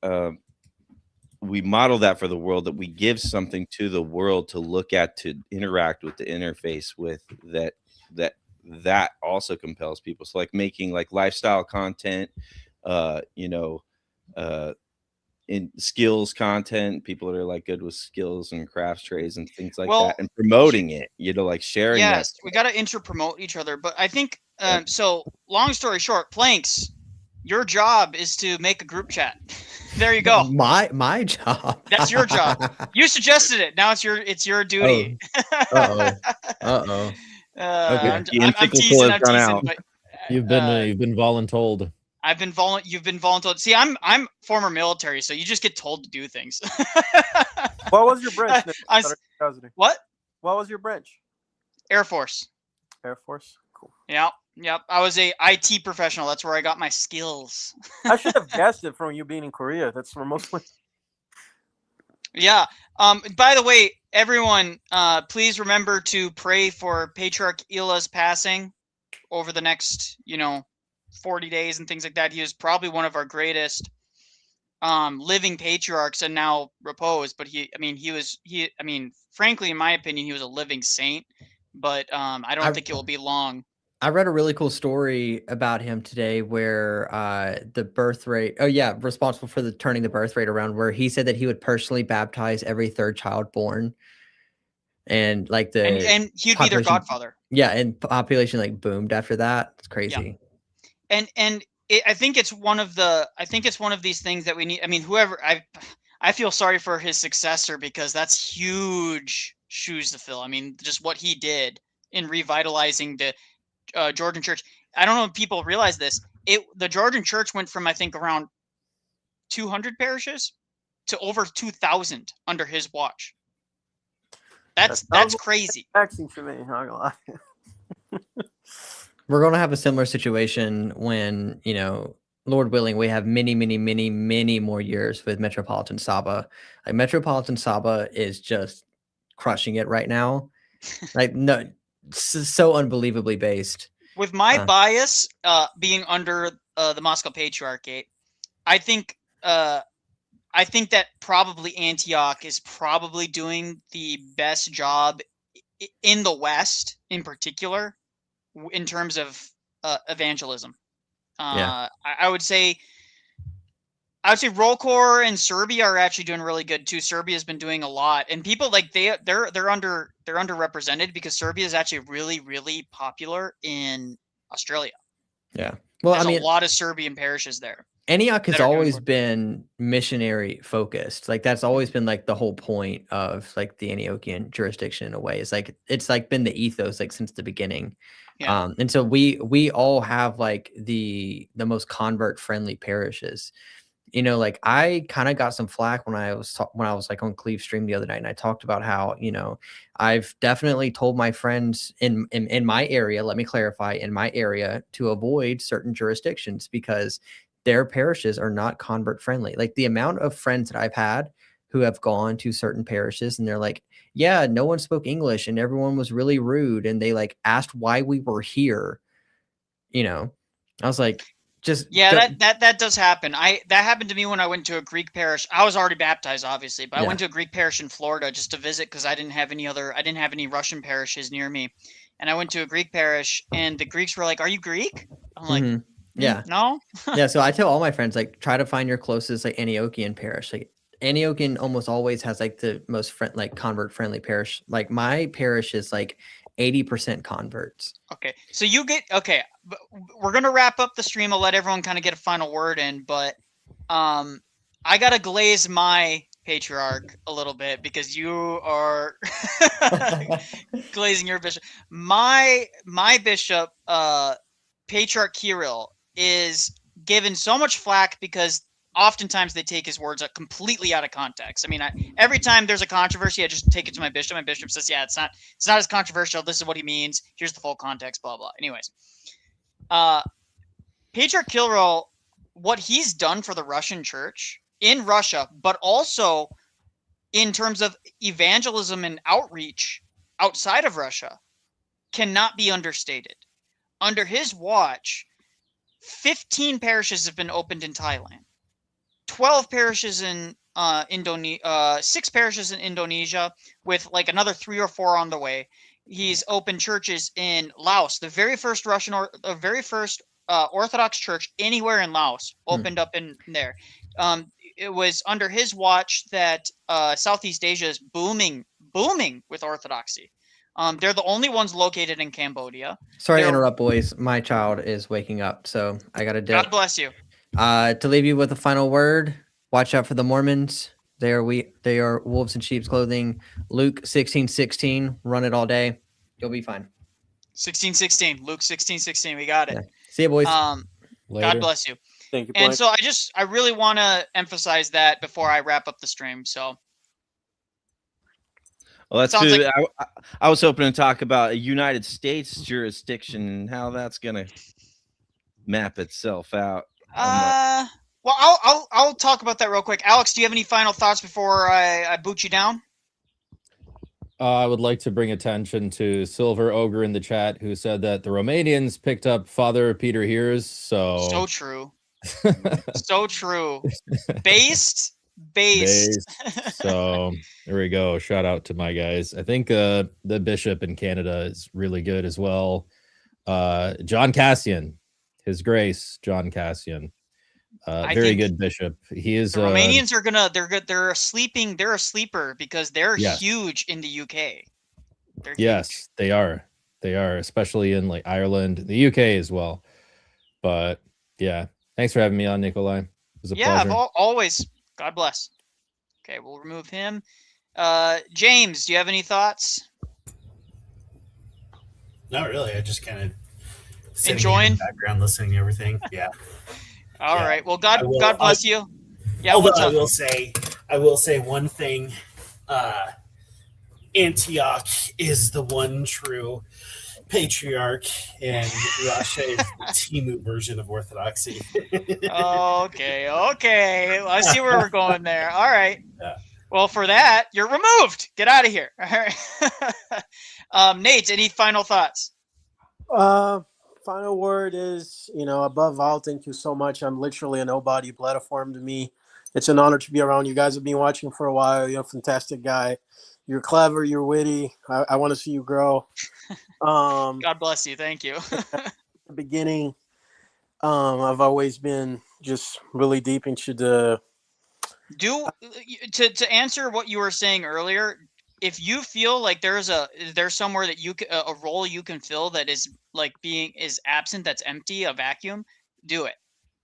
we model that for the world, that we give something to the world to look at, to interact with, to interface with, that also compels people. So like making like lifestyle content, you know, in skills content, people that are like good with skills and crafts trades and things like that, and promoting it, you know, like sharing that. Yes, we got to inter-promote each other. But I think, so long story short, Planks, your job is to make a group chat. There you go. My job. That's your job. You suggested it. Now it's your duty. Oh. Uh-oh. Okay. I'm teasing, but you've been voluntold. You've been voluntold. See, I'm former military, so you just get told to do things. What was your branch? What? What was your branch? Air Force. Air Force. Cool. Yep. I was a IT professional. That's where I got my skills. I should have guessed it from you being in Korea. That's where mostly. Yeah. By the way, everyone, please remember to pray for Patriarch Ila's passing over the next, 40 days and things like that. He was probably one of our greatest living patriarchs and now reposed. But frankly, in my opinion, he was a living saint. But I don't think it will be long. I read a really cool story about him today where the birth rate, responsible for turning the birth rate around, where he said that he would personally baptize every third child born. And like and he'd be their godfather. Yeah, and population like boomed after that. It's crazy. Yeah. I think it's one of these things that we need. I mean, I feel sorry for his successor, because that's huge shoes to fill. I mean, just what he did in revitalizing the Georgian church. I don't know if people realize this. The Georgian church went from, I think, around 200 parishes to over 2,000 under his watch. That's crazy. Taxing for me, not gonna lie. We're going to have a similar situation when, Lord willing, we have many, many, many, many more years with Metropolitan Saba. Like Metropolitan Saba is just crushing it right now. Like, no, so unbelievably based. With my bias being under the Moscow Patriarchate, I think that probably Antioch is probably doing the best job in the West, in particular, in terms of evangelism. I would say Rolkor and Serbia are actually doing really good too. Serbia's been doing a lot, and people like they're underrepresented because Serbia is actually really, really popular in Australia. Yeah, well, there's a lot of Serbian parishes there. Antioch has always been missionary focused. Like that's always been like the whole point of like the Antiochian jurisdiction in a way. It's like been the ethos like since the beginning. Yeah. And so we all have like the most convert friendly parishes. Like I kind of got some flack when I was like on Cleve stream the other night, and I talked about how, I've definitely told my friends in my area, let me clarify, in my area, to avoid certain jurisdictions because their parishes are not convert friendly. Like the amount of friends that I've had who have gone to certain parishes and they're like, yeah, no one spoke English and everyone was really rude. And they like asked why we were here. I was like, Yeah, that does happen. That happened to me when I went to a Greek parish. I was already baptized, obviously, but I went to a Greek parish in Florida just to visit because I didn't have any Russian parishes near me, and I went to a Greek parish, and the Greeks were like, "Are you Greek?" I'm like, Yeah. no. Yeah. So I tell all my friends, like, try to find your closest like Antiochian parish. Like Antiochian almost always has like the most convert friendly parish. Like my parish is like 80% converts. Okay, so we're gonna wrap up the stream. I'll let everyone kind of get a final word in, but I gotta glaze my patriarch a little bit because you are glazing your bishop. My bishop, Patriarch Kirill, is given so much flack because oftentimes they take his words completely out of context. I mean, every time there's a controversy, I just take it to my bishop. My bishop says, "Yeah, it's not as controversial. This is what he means. Here's the full context." Blah blah. Anyways, Patriarch Kirill, what he's done for the Russian Church in Russia, but also in terms of evangelism and outreach outside of Russia, cannot be understated. Under his watch, 15 parishes have been opened in Thailand. 12 parishes in Indonesia, 6 parishes in Indonesia, with like another 3 or 4 on the way. He's opened churches in Laos, the very first Orthodox church anywhere in Laos opened up in there. It was under his watch that Southeast Asia is booming with Orthodoxy. They're the only ones located in Cambodia. Sorry to interrupt, boys. My child is waking up, so I got to dip. God bless you. To leave you with a final word, watch out for the Mormons. They are wolves in sheep's clothing. Luke 16:16, run it all day. You'll be fine. 16:16, Luke 16:16. We got it. Yeah. See you, boys. God bless you. Thank you. And so I really want to emphasize that before I wrap up the stream. So. Well, that's good. I was hoping to talk about a United States jurisdiction and how that's gonna map itself out. Well, I'll talk about that real quick. Alex, do you have any final thoughts before I boot you down? I would like to bring attention to Silver Ogre in the chat, who said that the Romanians picked up Father Peter Hears. So true. So true. Based. So there we go. Shout out to my guys. I think the bishop in Canada is really good as well. John Cassian, His Grace, John Cassian. Very good bishop. He is. The Romanians are they're a sleeper because they're huge in the UK. Yes, they are. They are, especially in like Ireland, the UK as well. But yeah, thanks for having me on, Nicholai. It was a pleasure. Always. God bless. Okay, we'll remove him. James, do you have any thoughts? Not really. I just kind of enjoying in the background, listening to everything. Yeah. All right. Well, God bless you. Yeah. Although I will say one thing. Antioch is the one true patriarch, and Russia is the Timu version of Orthodoxy. Okay. I see where we're going there. All right. Yeah. Well, for that, you're removed. Get out of here. All right. Nate, any final thoughts? Final word is, above all, thank you so much. I'm literally a nobody platform to me. It's an honor to be around. You guys have been watching for a while. You're a fantastic guy. You're clever. You're witty. I want to see you grow. God bless you. Thank you. At the beginning, I've always been just really deep into to answer what you were saying earlier. If you feel like there's somewhere that a role you can fill that is absent, that's empty, a vacuum, do it.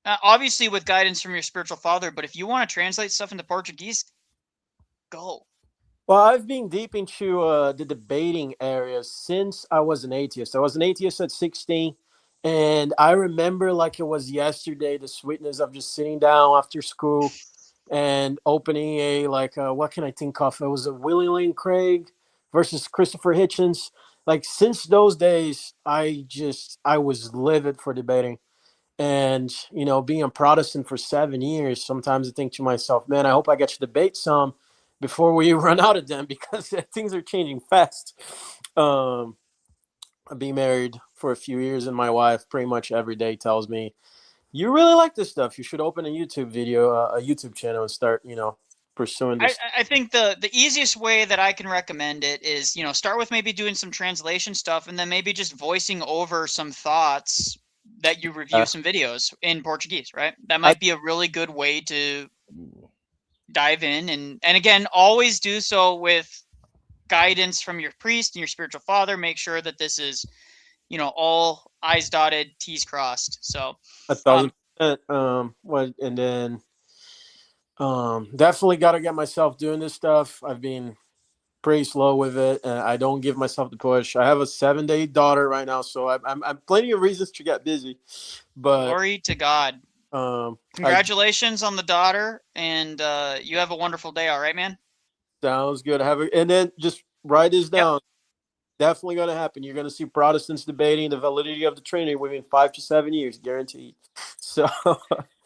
Obviously with guidance from your spiritual father, but if you want to translate stuff into Portuguese, go. Well, I've been deep into the debating area since I was an atheist. I was an atheist at 16, and I remember like it was yesterday, the sweetness of just sitting down after school and opening what can I think of? It was a Willie Lane Craig versus Christopher Hitchens. Like since those days, I was livid for debating. And, being a Protestant for 7 years, sometimes I think to myself, man, I hope I get to debate some before we run out of them because things are changing fast. I've been married for a few years and my wife pretty much every day tells me You really like this stuff. You should open a YouTube video, a YouTube channel, and start, pursuing this. I think the easiest way that I can recommend it is, start with maybe doing some translation stuff, and then maybe just voicing over some thoughts that you review some videos in Portuguese, right? That might be a really good way to dive in, and again, always do so with guidance from your priest and your spiritual father. Make sure that this is, all I's dotted, T's crossed. So 1,000%. And then definitely got to get myself doing this stuff. I've been pretty slow with it, and I don't give myself the push. I have a 7-day daughter right now, so I'm plenty of reasons to get busy. But glory to God. Congratulations on the daughter, and you have a wonderful day. All right, man. Sounds good. And then just write this down. Yep. Definitely going to happen. You're going to see Protestants debating the validity of the Trinity within 5 to 7 years, guaranteed. So,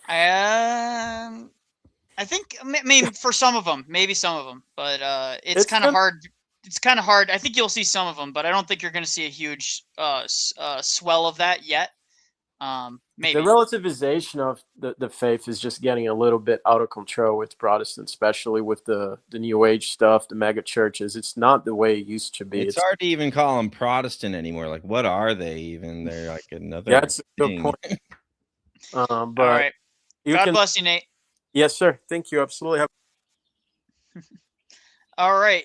I think, for some of them, maybe some of them, but it's kind of hard. It's kind of hard. I think you'll see some of them, but I don't think you're going to see a huge swell of that yet. Maybe the relativization of the faith is just getting a little bit out of control with Protestants, especially with the New Age stuff, the mega churches. It's not the way it used to be. It's hard to even call them Protestant anymore. Like, what are they even? They're like another. That's a good thing. point. But all right. God bless you, Nate. Yes, sir. Thank you. Absolutely. All right.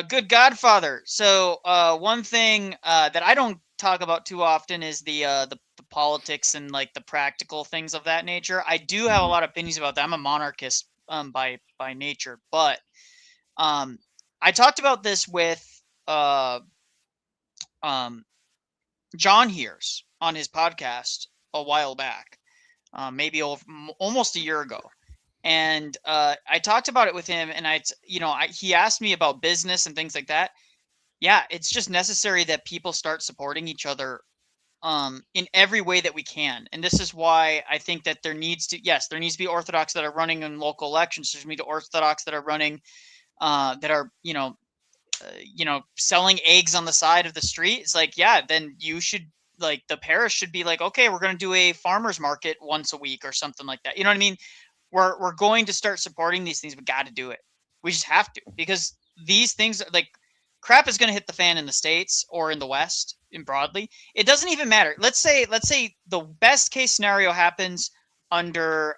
Good Godfather. So one thing that I don't talk about too often is the politics and like the practical things of that nature. I do have a lot of opinions about that. I'm a monarchist by nature, but I talked about this with John Hears on his podcast a while back, maybe almost a year ago. And I talked about it with him, and he asked me about business and things like that. Yeah, it's just necessary that people start supporting each other in every way that we can. And this is why I think that there needs to be Orthodox that are running in local elections. There's going to be Orthodox that are running, that are, selling eggs on the side of the street. It's like, yeah, then you should, like, the parish should be like, okay, we're going to do a farmer's market once a week or something like that. You know what I mean? We're going to start supporting these things. We got to do it. We just have to, because these things, like, crap is going to hit the fan in the States or in the West, in broadly. It doesn't even matter. Let's say the best case scenario happens under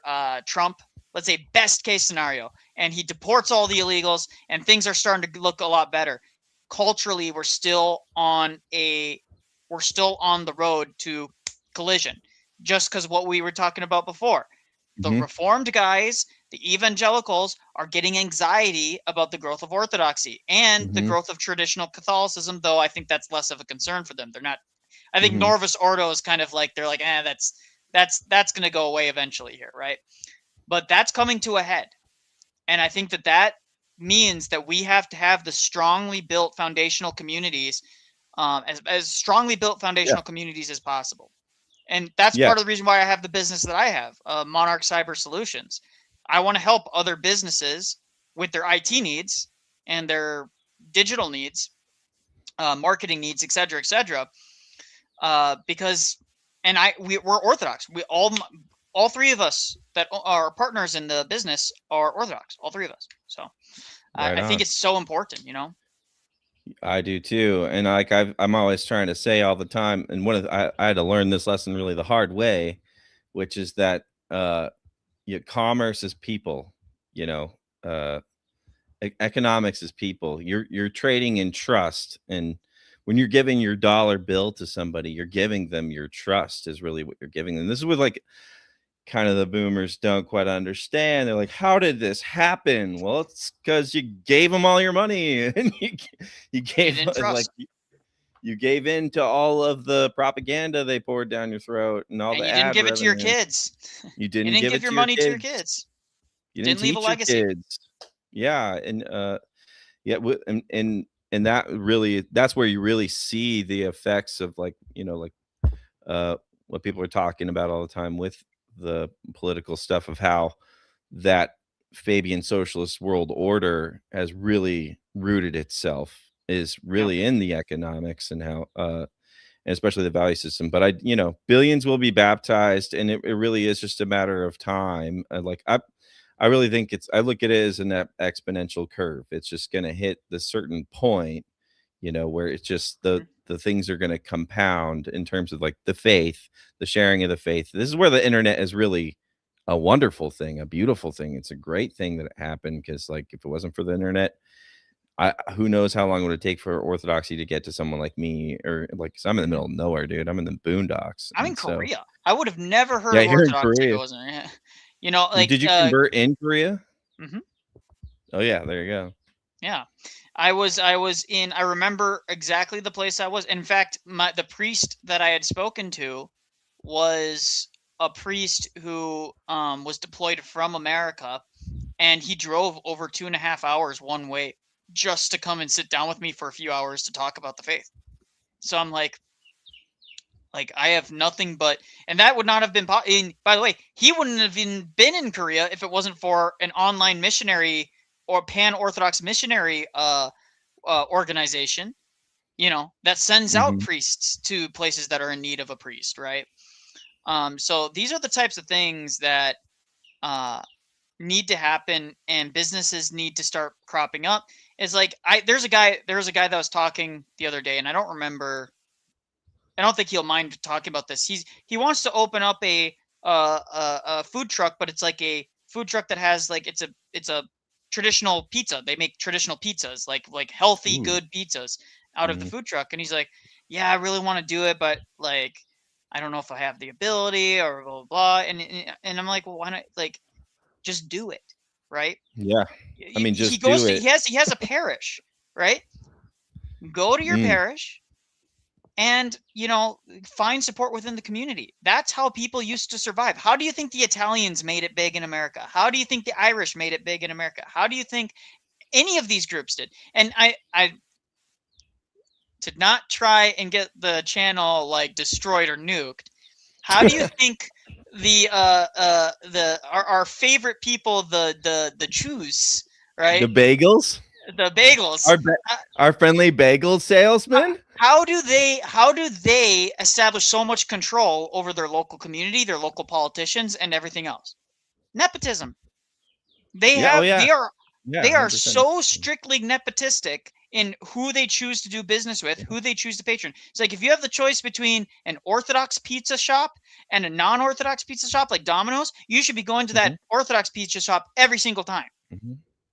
Trump. Let's say best case scenario, and he deports all the illegals, and things are starting to look a lot better. Culturally, we're still on the road to collision, just because what we were talking about before. The Reformed guys, the evangelicals, are getting anxiety about the growth of Orthodoxy and the growth of traditional Catholicism, though I think that's less of a concern for them. They're not. I think Norvis Ordo is kind of like, they're like, that's going to go away eventually here, right? But that's coming to a head. And I think that means that we have to have the strongly built foundational communities, as strongly built foundational communities as possible. And that's part of the reason why I have the business that I have, Monarch Cyber Solutions. I want to help other businesses with their IT needs and their digital needs, marketing needs, et cetera, because we're Orthodox. We all three of us that are partners in the business are Orthodox, all three of us. So I think it's so important, I do too, and like I'm always trying to say all the time, and I had to learn this lesson really the hard way, which is that commerce is people, economics is people. You're trading in trust, and when you're giving your dollar bill to somebody, you're giving them your trust is really what you're giving them. This is what, like, kind of the boomers don't quite understand. They're like, how did this happen? Well, it's because you gave them all your money, and you gave you gave in to all of the propaganda they poured down your throat, and all the you didn't give it to your kids. You didn't give your money to your kids. You didn't leave a legacy. Yeah, and and that really, that's where you really see the effects of, like, what people are talking about all the time with the political stuff, of how that Fabian socialist world order has really rooted itself, is really in the economics, and how and especially the value system. But billions will be baptized, and it really is just a matter of time. I really think I look at it as an exponential curve. It's just going to hit the certain point, where it's just the things are going to compound in terms of like the faith, the sharing of the faith. This is where the internet is really a wonderful thing, a beautiful thing. It's a great thing that it happened, because like if it wasn't for the internet, who knows how long it would take for orthodoxy to get to someone like me, or like, cause I'm in the middle of nowhere, dude. I'm in the boondocks. I'm in Korea. I would have never heard Yeah, of you're in Orthodoxy if it Korea. wasn't. Like, did you convert in Korea? Mhm. Oh yeah, there you go. Yeah, I was in. I remember exactly the place I was. In fact, the priest that I had spoken to was a priest who was deployed from America, and he drove over 2.5 hours one way just to come and sit down with me for a few hours to talk about the faith. So I'm like I have nothing but, and that would not have been. By the way, he wouldn't have even been in Korea if it wasn't for an online missionary or pan-Orthodox missionary organization, that sends out priests to places that are in need of a priest, right? So these are the types of things that need to happen, and businesses need to start cropping up. It's like there was a guy that was talking the other day, and I don't think he'll mind talking about this. He wants to open up a food truck, but it's like a food truck that has like it's a traditional pizza. They make traditional pizzas, like healthy, good pizzas out of the food truck. And he's like, yeah, I really want to do it, but like I don't know if I have the ability or blah blah blah. And I'm like, well, why not? Like, just do it, right? Yeah, I mean, just he goes do to, it. he has a parish, right? Go to your parish and find support within the community. That's how people used to survive. How do you think the Italians made it big in America? How do you think the Irish made it big in America? How do you think any of these groups did? And I did not try and get the channel like destroyed or nuked. How do you think our favorite people, the Jews, right? The bagels. The bagels. Our friendly bagel salesman. How do they establish so much control over their local community, their local politicians, and everything else? Nepotism. They are 100%. so strictly nepotistic in who they choose to do business with, who they choose to patron. It's like if you have the choice between an Orthodox pizza shop and a non-Orthodox pizza shop like Domino's, you should be going to that Orthodox pizza shop every single time.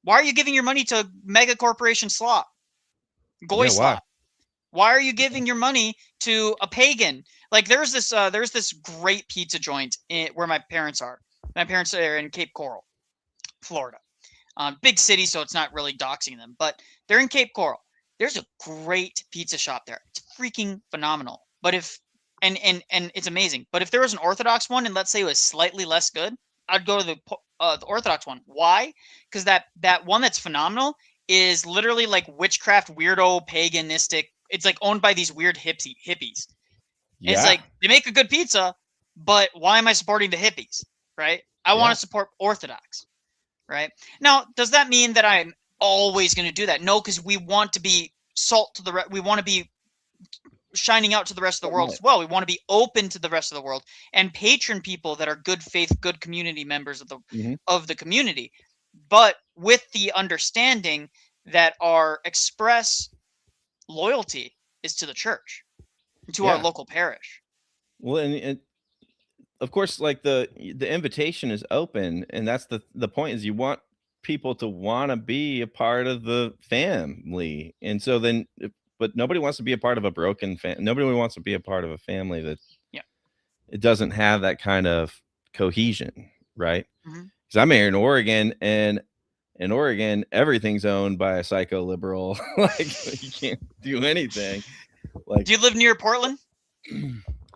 Why are you giving your money to mega corporation slop? Goy slop. Why are you giving your money to a pagan? Like there's this great pizza joint where my parents are. My parents are in Cape Coral, Florida. Big city, so it's not really doxing them, but they're in Cape Coral. There's a great pizza shop there. It's freaking phenomenal. But and it's amazing. But if there was an Orthodox one, and let's say it was slightly less good, I'd go to the Orthodox one. Why? Because that one that's phenomenal is literally like witchcraft, weirdo, paganistic. It's like owned by these weird hippies. Yeah. It's like they make a good pizza, but why am I supporting the hippies? Right? I want to support Orthodox. Right? Now, does that mean that I'm always going to do that? No, because we want to be salt to the we want to be shining out to the rest of the world as well. We want to be open to the rest of the world and patron people that are good faith, good community members of the community, but with the understanding that our express loyalty is to the church, to our local parish. Well, and of course, like the invitation is open, and that's the point is you want people to want to be a part of the family, and so then. But nobody wants to be a part of a broken family. Nobody wants to be a part of a family that it doesn't have that kind of cohesion, right? Because I'm here in Oregon, and in Oregon, everything's owned by a psycho liberal. Like you can't do anything. Like, do you live near Portland?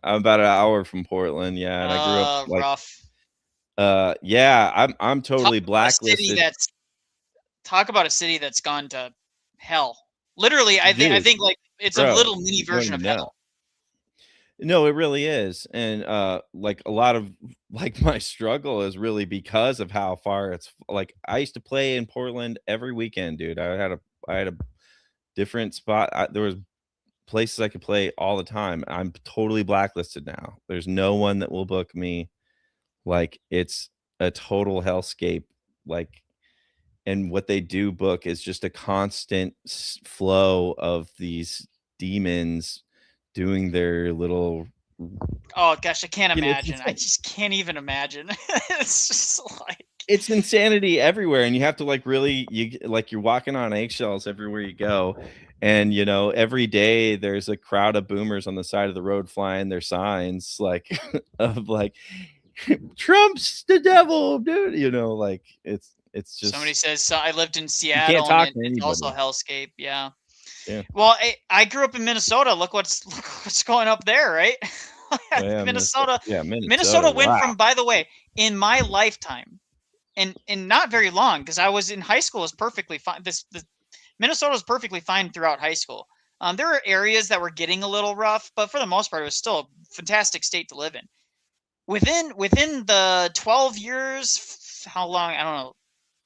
I'm about an hour from Portland. Yeah, and I grew up like rough. Yeah, I'm totally blacklisted. Talk about a city that's gone to hell. Literally, I think like it's a little mini version of hell. No, it really is. And like a lot of like my struggle is really because of how far it's like I used to play in Portland every weekend, dude. I had a different spot. There was places I could play all the time. I'm totally blacklisted now. There's no one that will book me. Like, it's a total hellscape. Like, and what they do book is just a constant flow of these demons doing their little. Oh gosh, I can't You know, imagine. I just can't even imagine. It's just like it's insanity everywhere, and you have to like really you're walking on eggshells everywhere you go. And you know, every day there's a crowd of boomers on the side of the road flying their signs like of like Trump's the devil, dude. You know, like it's just somebody says so I lived in you Seattle can't talk and to it's also anybody. hellscape. Yeah. Yeah. Well, I grew up in Minnesota. Look what's going up there, right? Oh, yeah, Minnesota. yeah, Minnesota went wow. from, by the way, in my lifetime, and not very long, because I was in high school, is perfectly fine. Minnesota was perfectly fine throughout high school. There were areas that were getting a little rough, but for the most part, it was still a fantastic state to live in. Within the 12 years, how long? I don't know.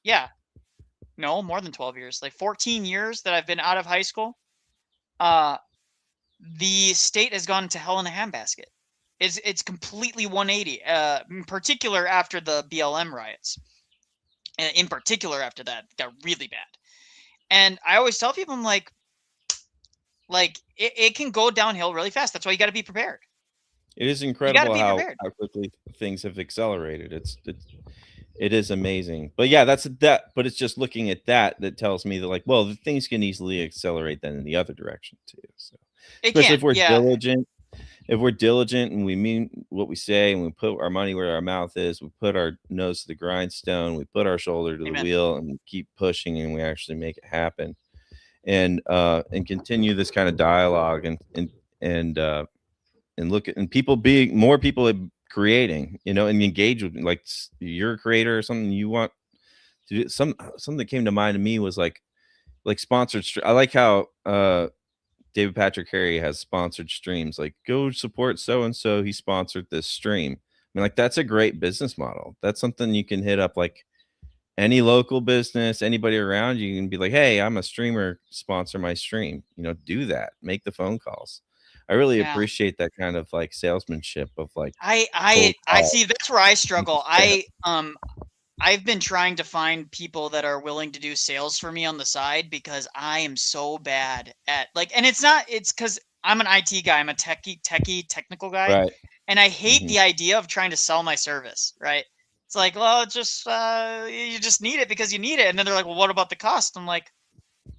Yeah, no, more than 12 years, like 14 years that I've been out of high school. The state has gone to hell in a handbasket. It's completely 180. In particular after the BLM riots. In particular after that, it got really bad. And I always tell people, I'm like it can go downhill really fast. That's why you got to be prepared. It is You got to incredible be how prepared. quickly things have accelerated. It is amazing. But yeah, that's that. But it's just looking at that tells me that, like, well, the things can easily accelerate then in the other direction too. So especially if we're diligent, and we mean what we say, and we put our money where our mouth is, we put our nose to the grindstone, we put our shoulder to the wheel, and we keep pushing, and we actually make it happen, and continue this kind of dialogue, and look at, and more people creating, you know, and engage with, like, you're a creator or something, you want to do something that came to mind to me was like sponsored. I like how David Patrick Harry has sponsored streams, like, go support so and so, he sponsored this stream. I mean, like, that's a great business model. That's something you can hit up, like any local business, anybody around you can be like, hey, I'm a streamer, sponsor my stream. You know, do that, make the phone calls. I really appreciate that kind of like salesmanship of like I see, that's where I struggle. I've been trying to find people that are willing to do sales for me on the side, because I am so bad at, like, and it's because I'm an IT guy, I'm a technical guy, right, and I hate the idea of trying to sell my service, right? It's like, well, just you just need it because you need it, and then they're like, well, what about the cost? I'm like,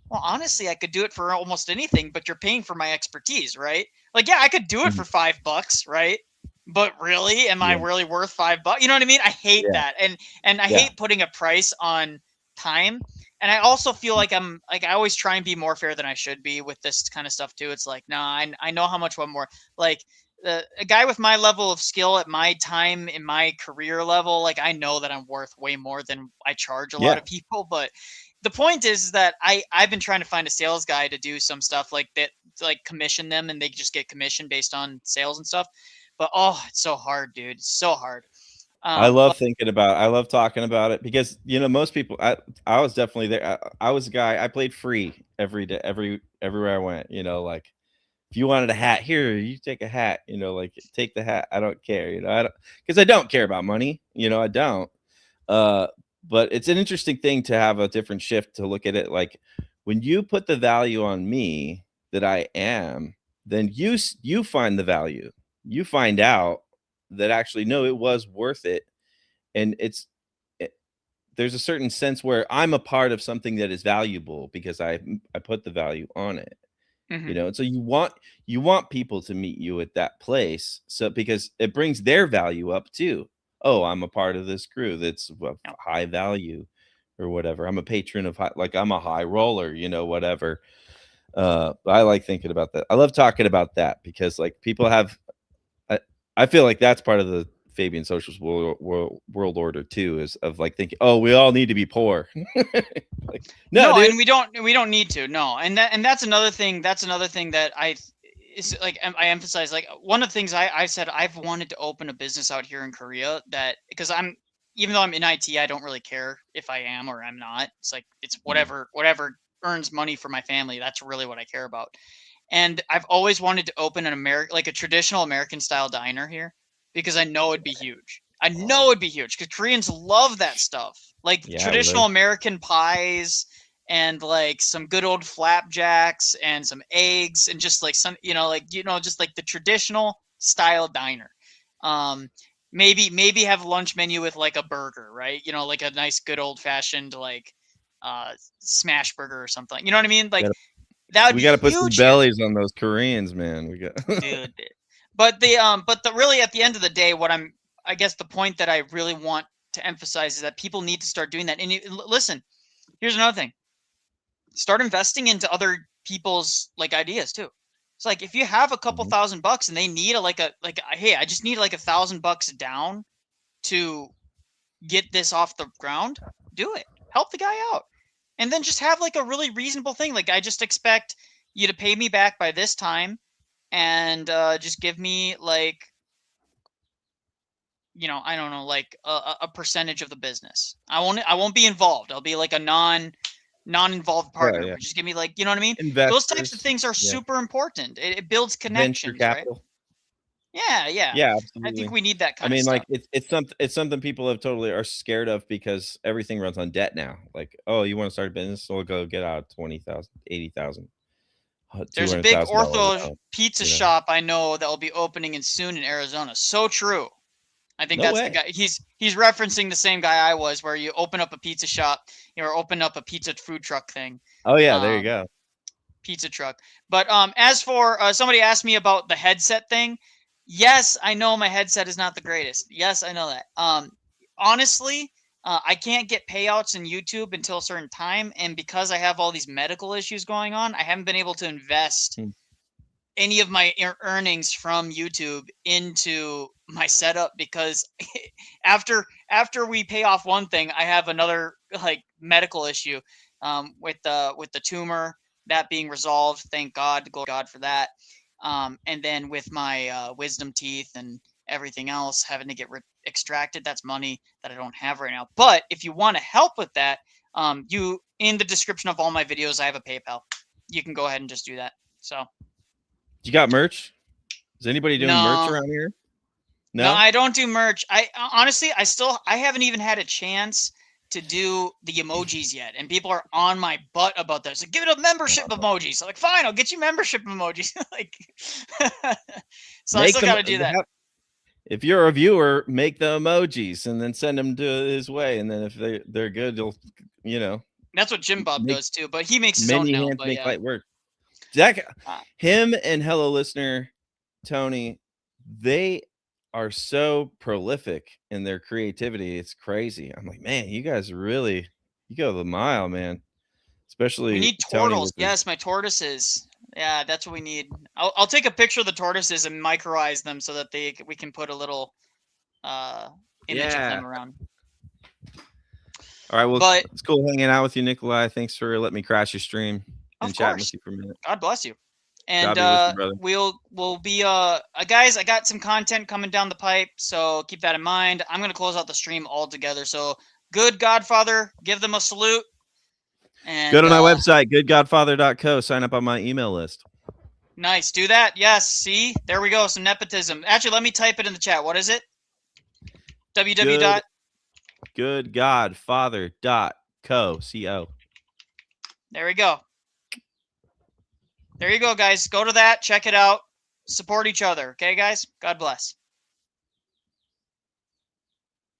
well, honestly, I could do it for almost anything, but you're paying for my expertise, right? Like, yeah, I could do it for $5, right? But really, am I really worth $5? You know what I mean? I hate that, and I hate putting a price on time. And I also feel like I always try and be more fair than I should be with this kind of stuff too. It's like, nah, I know how much one more, like, a guy with my level of skill at my time in my career level, like, I know that I'm worth way more than I charge a lot of people. But the point is that I've been trying to find a sales guy to do some stuff like that, like commission them, and they just get commission based on sales and stuff. But it's so hard, dude. It's so hard. I love talking about it, because, you know, most people, I was definitely there. I was a guy, I played free every day, everywhere I went, you know, like, if you wanted a hat, here, you take a hat, you know, like, take the hat. I don't care, you know, because I don't care about money, you know, I don't. But it's an interesting thing to have a different shift to look at it. Like, when you put the value on me that I am, then you find the value. You find out that actually, no, it was worth it. And there's a certain sense where I'm a part of something that is valuable because I put the value on it. You know, and so you want people to meet you at that place, so because it brings their value up too. Oh, I'm a part of this crew that's high value or whatever. I'm a patron of like, I'm a high roller, you know, whatever. But I like thinking about that. I love talking about that because, like, people have, I feel like that's part of the Fabian Socialist world order too, is of like thinking, oh, we all need to be poor. Like, no, dude. And we don't need to. No. And that's another thing. That's another thing that I emphasize. Like, one of the things I said, I've wanted to open a business out here in Korea, that because even though I'm in IT, I don't really care if I am or I'm not. It's like, it's whatever earns money for my family. That's really what I care about. And I've always wanted to open an like a traditional American style diner here because I know it'd be huge. I know it'd be huge because Koreans love that stuff, like traditional American pies and like some good old flapjacks and some eggs and just like some, just like the traditional style diner. Maybe have a lunch menu with like a burger, right? Like a nice good old fashioned like smash burger or something. You know what I mean? Like that would we be got to put some huge here. bellies on those Koreans, man. We got Dude. But really at the end of the day, I guess the point that I really want to emphasize is that people need to start doing that. And listen, here's another thing. Start investing into other people's like ideas too. It's like if you have a couple $1,000 and they need hey, I just need like $1,000 down to get this off the ground, do it. Help the guy out. And then just have like a really reasonable thing. Like I just expect you to pay me back by this time and just give me like, I don't know, like a percentage of the business. I won't be involved. I'll be like a non-involved partner. yeah. But just give me like, you know what I mean? Investors, those types of things are super important. It builds connections, venture capital. right? Yeah. Absolutely. I think we need that kind of stuff. stuff. It's something people have totally are scared of because everything runs on debt now. Like, oh, you want to start a business? So we'll go get out 20,000, 80,000. There's a big ortho pizza shop I know that will be opening soon in Arizona. So true. I think that's the guy. He's referencing the same guy I was, where you open up a pizza shop, or open up a pizza food truck thing. Oh yeah, there you go. Pizza truck. But as for somebody asked me about the headset thing. Yes, I know my headset is not the greatest. Yes, I know that. Honestly, I can't get payouts in YouTube until a certain time, and because I have all these medical issues going on, I haven't been able to invest any of my earnings from YouTube into my setup because after we pay off one thing, I have another like medical issue with the tumor that being resolved. Thank God, glory to God for that. And then with my wisdom teeth and everything else having to get extracted, that's money that I don't have right now. But if you want to help with that, in the description of all my videos, I have a PayPal. You can go ahead and just do that. So, you got merch? Is anybody doing merch around here? No, I don't do merch. I honestly, I haven't even had a chance to do the emojis yet, and people are on my butt about this. Like, give it a membership emoji. So like, fine, I'll get you membership emojis. Like, so I still got to do that. If you're a viewer, make the emojis and then send them to his way, and then if they're good, you'll That's what Jim Bob does too, but he makes his own now. But make light work. Zach, him and Hello Listener Tony, they are so prolific in their creativity. It's crazy. I'm like, man, you guys really, you go the mile, man. Especially we need turtles. Yes, my tortoises. Yeah, that's what we need. I'll take a picture of the tortoises and microize them so that we can put a little image of them around. All right, well, it's cool hanging out with you, Nicholai. Thanks for letting me crash your stream and chatting with you for a minute. God bless you. And we'll be guys, I got some content coming down the pipe, so keep that in mind. I'm gonna close out the stream altogether. So good Godfather, give them a salute. And go to my website, goodgodfather.co. Sign up on my email list. Nice, do that. Yes, see, there we go. Some nepotism. Actually, let me type it in the chat. What is it? Goodgodfather.co. C-O. There we go. There you go, guys. Go to that. Check it out. Support each other. Okay, guys? God bless.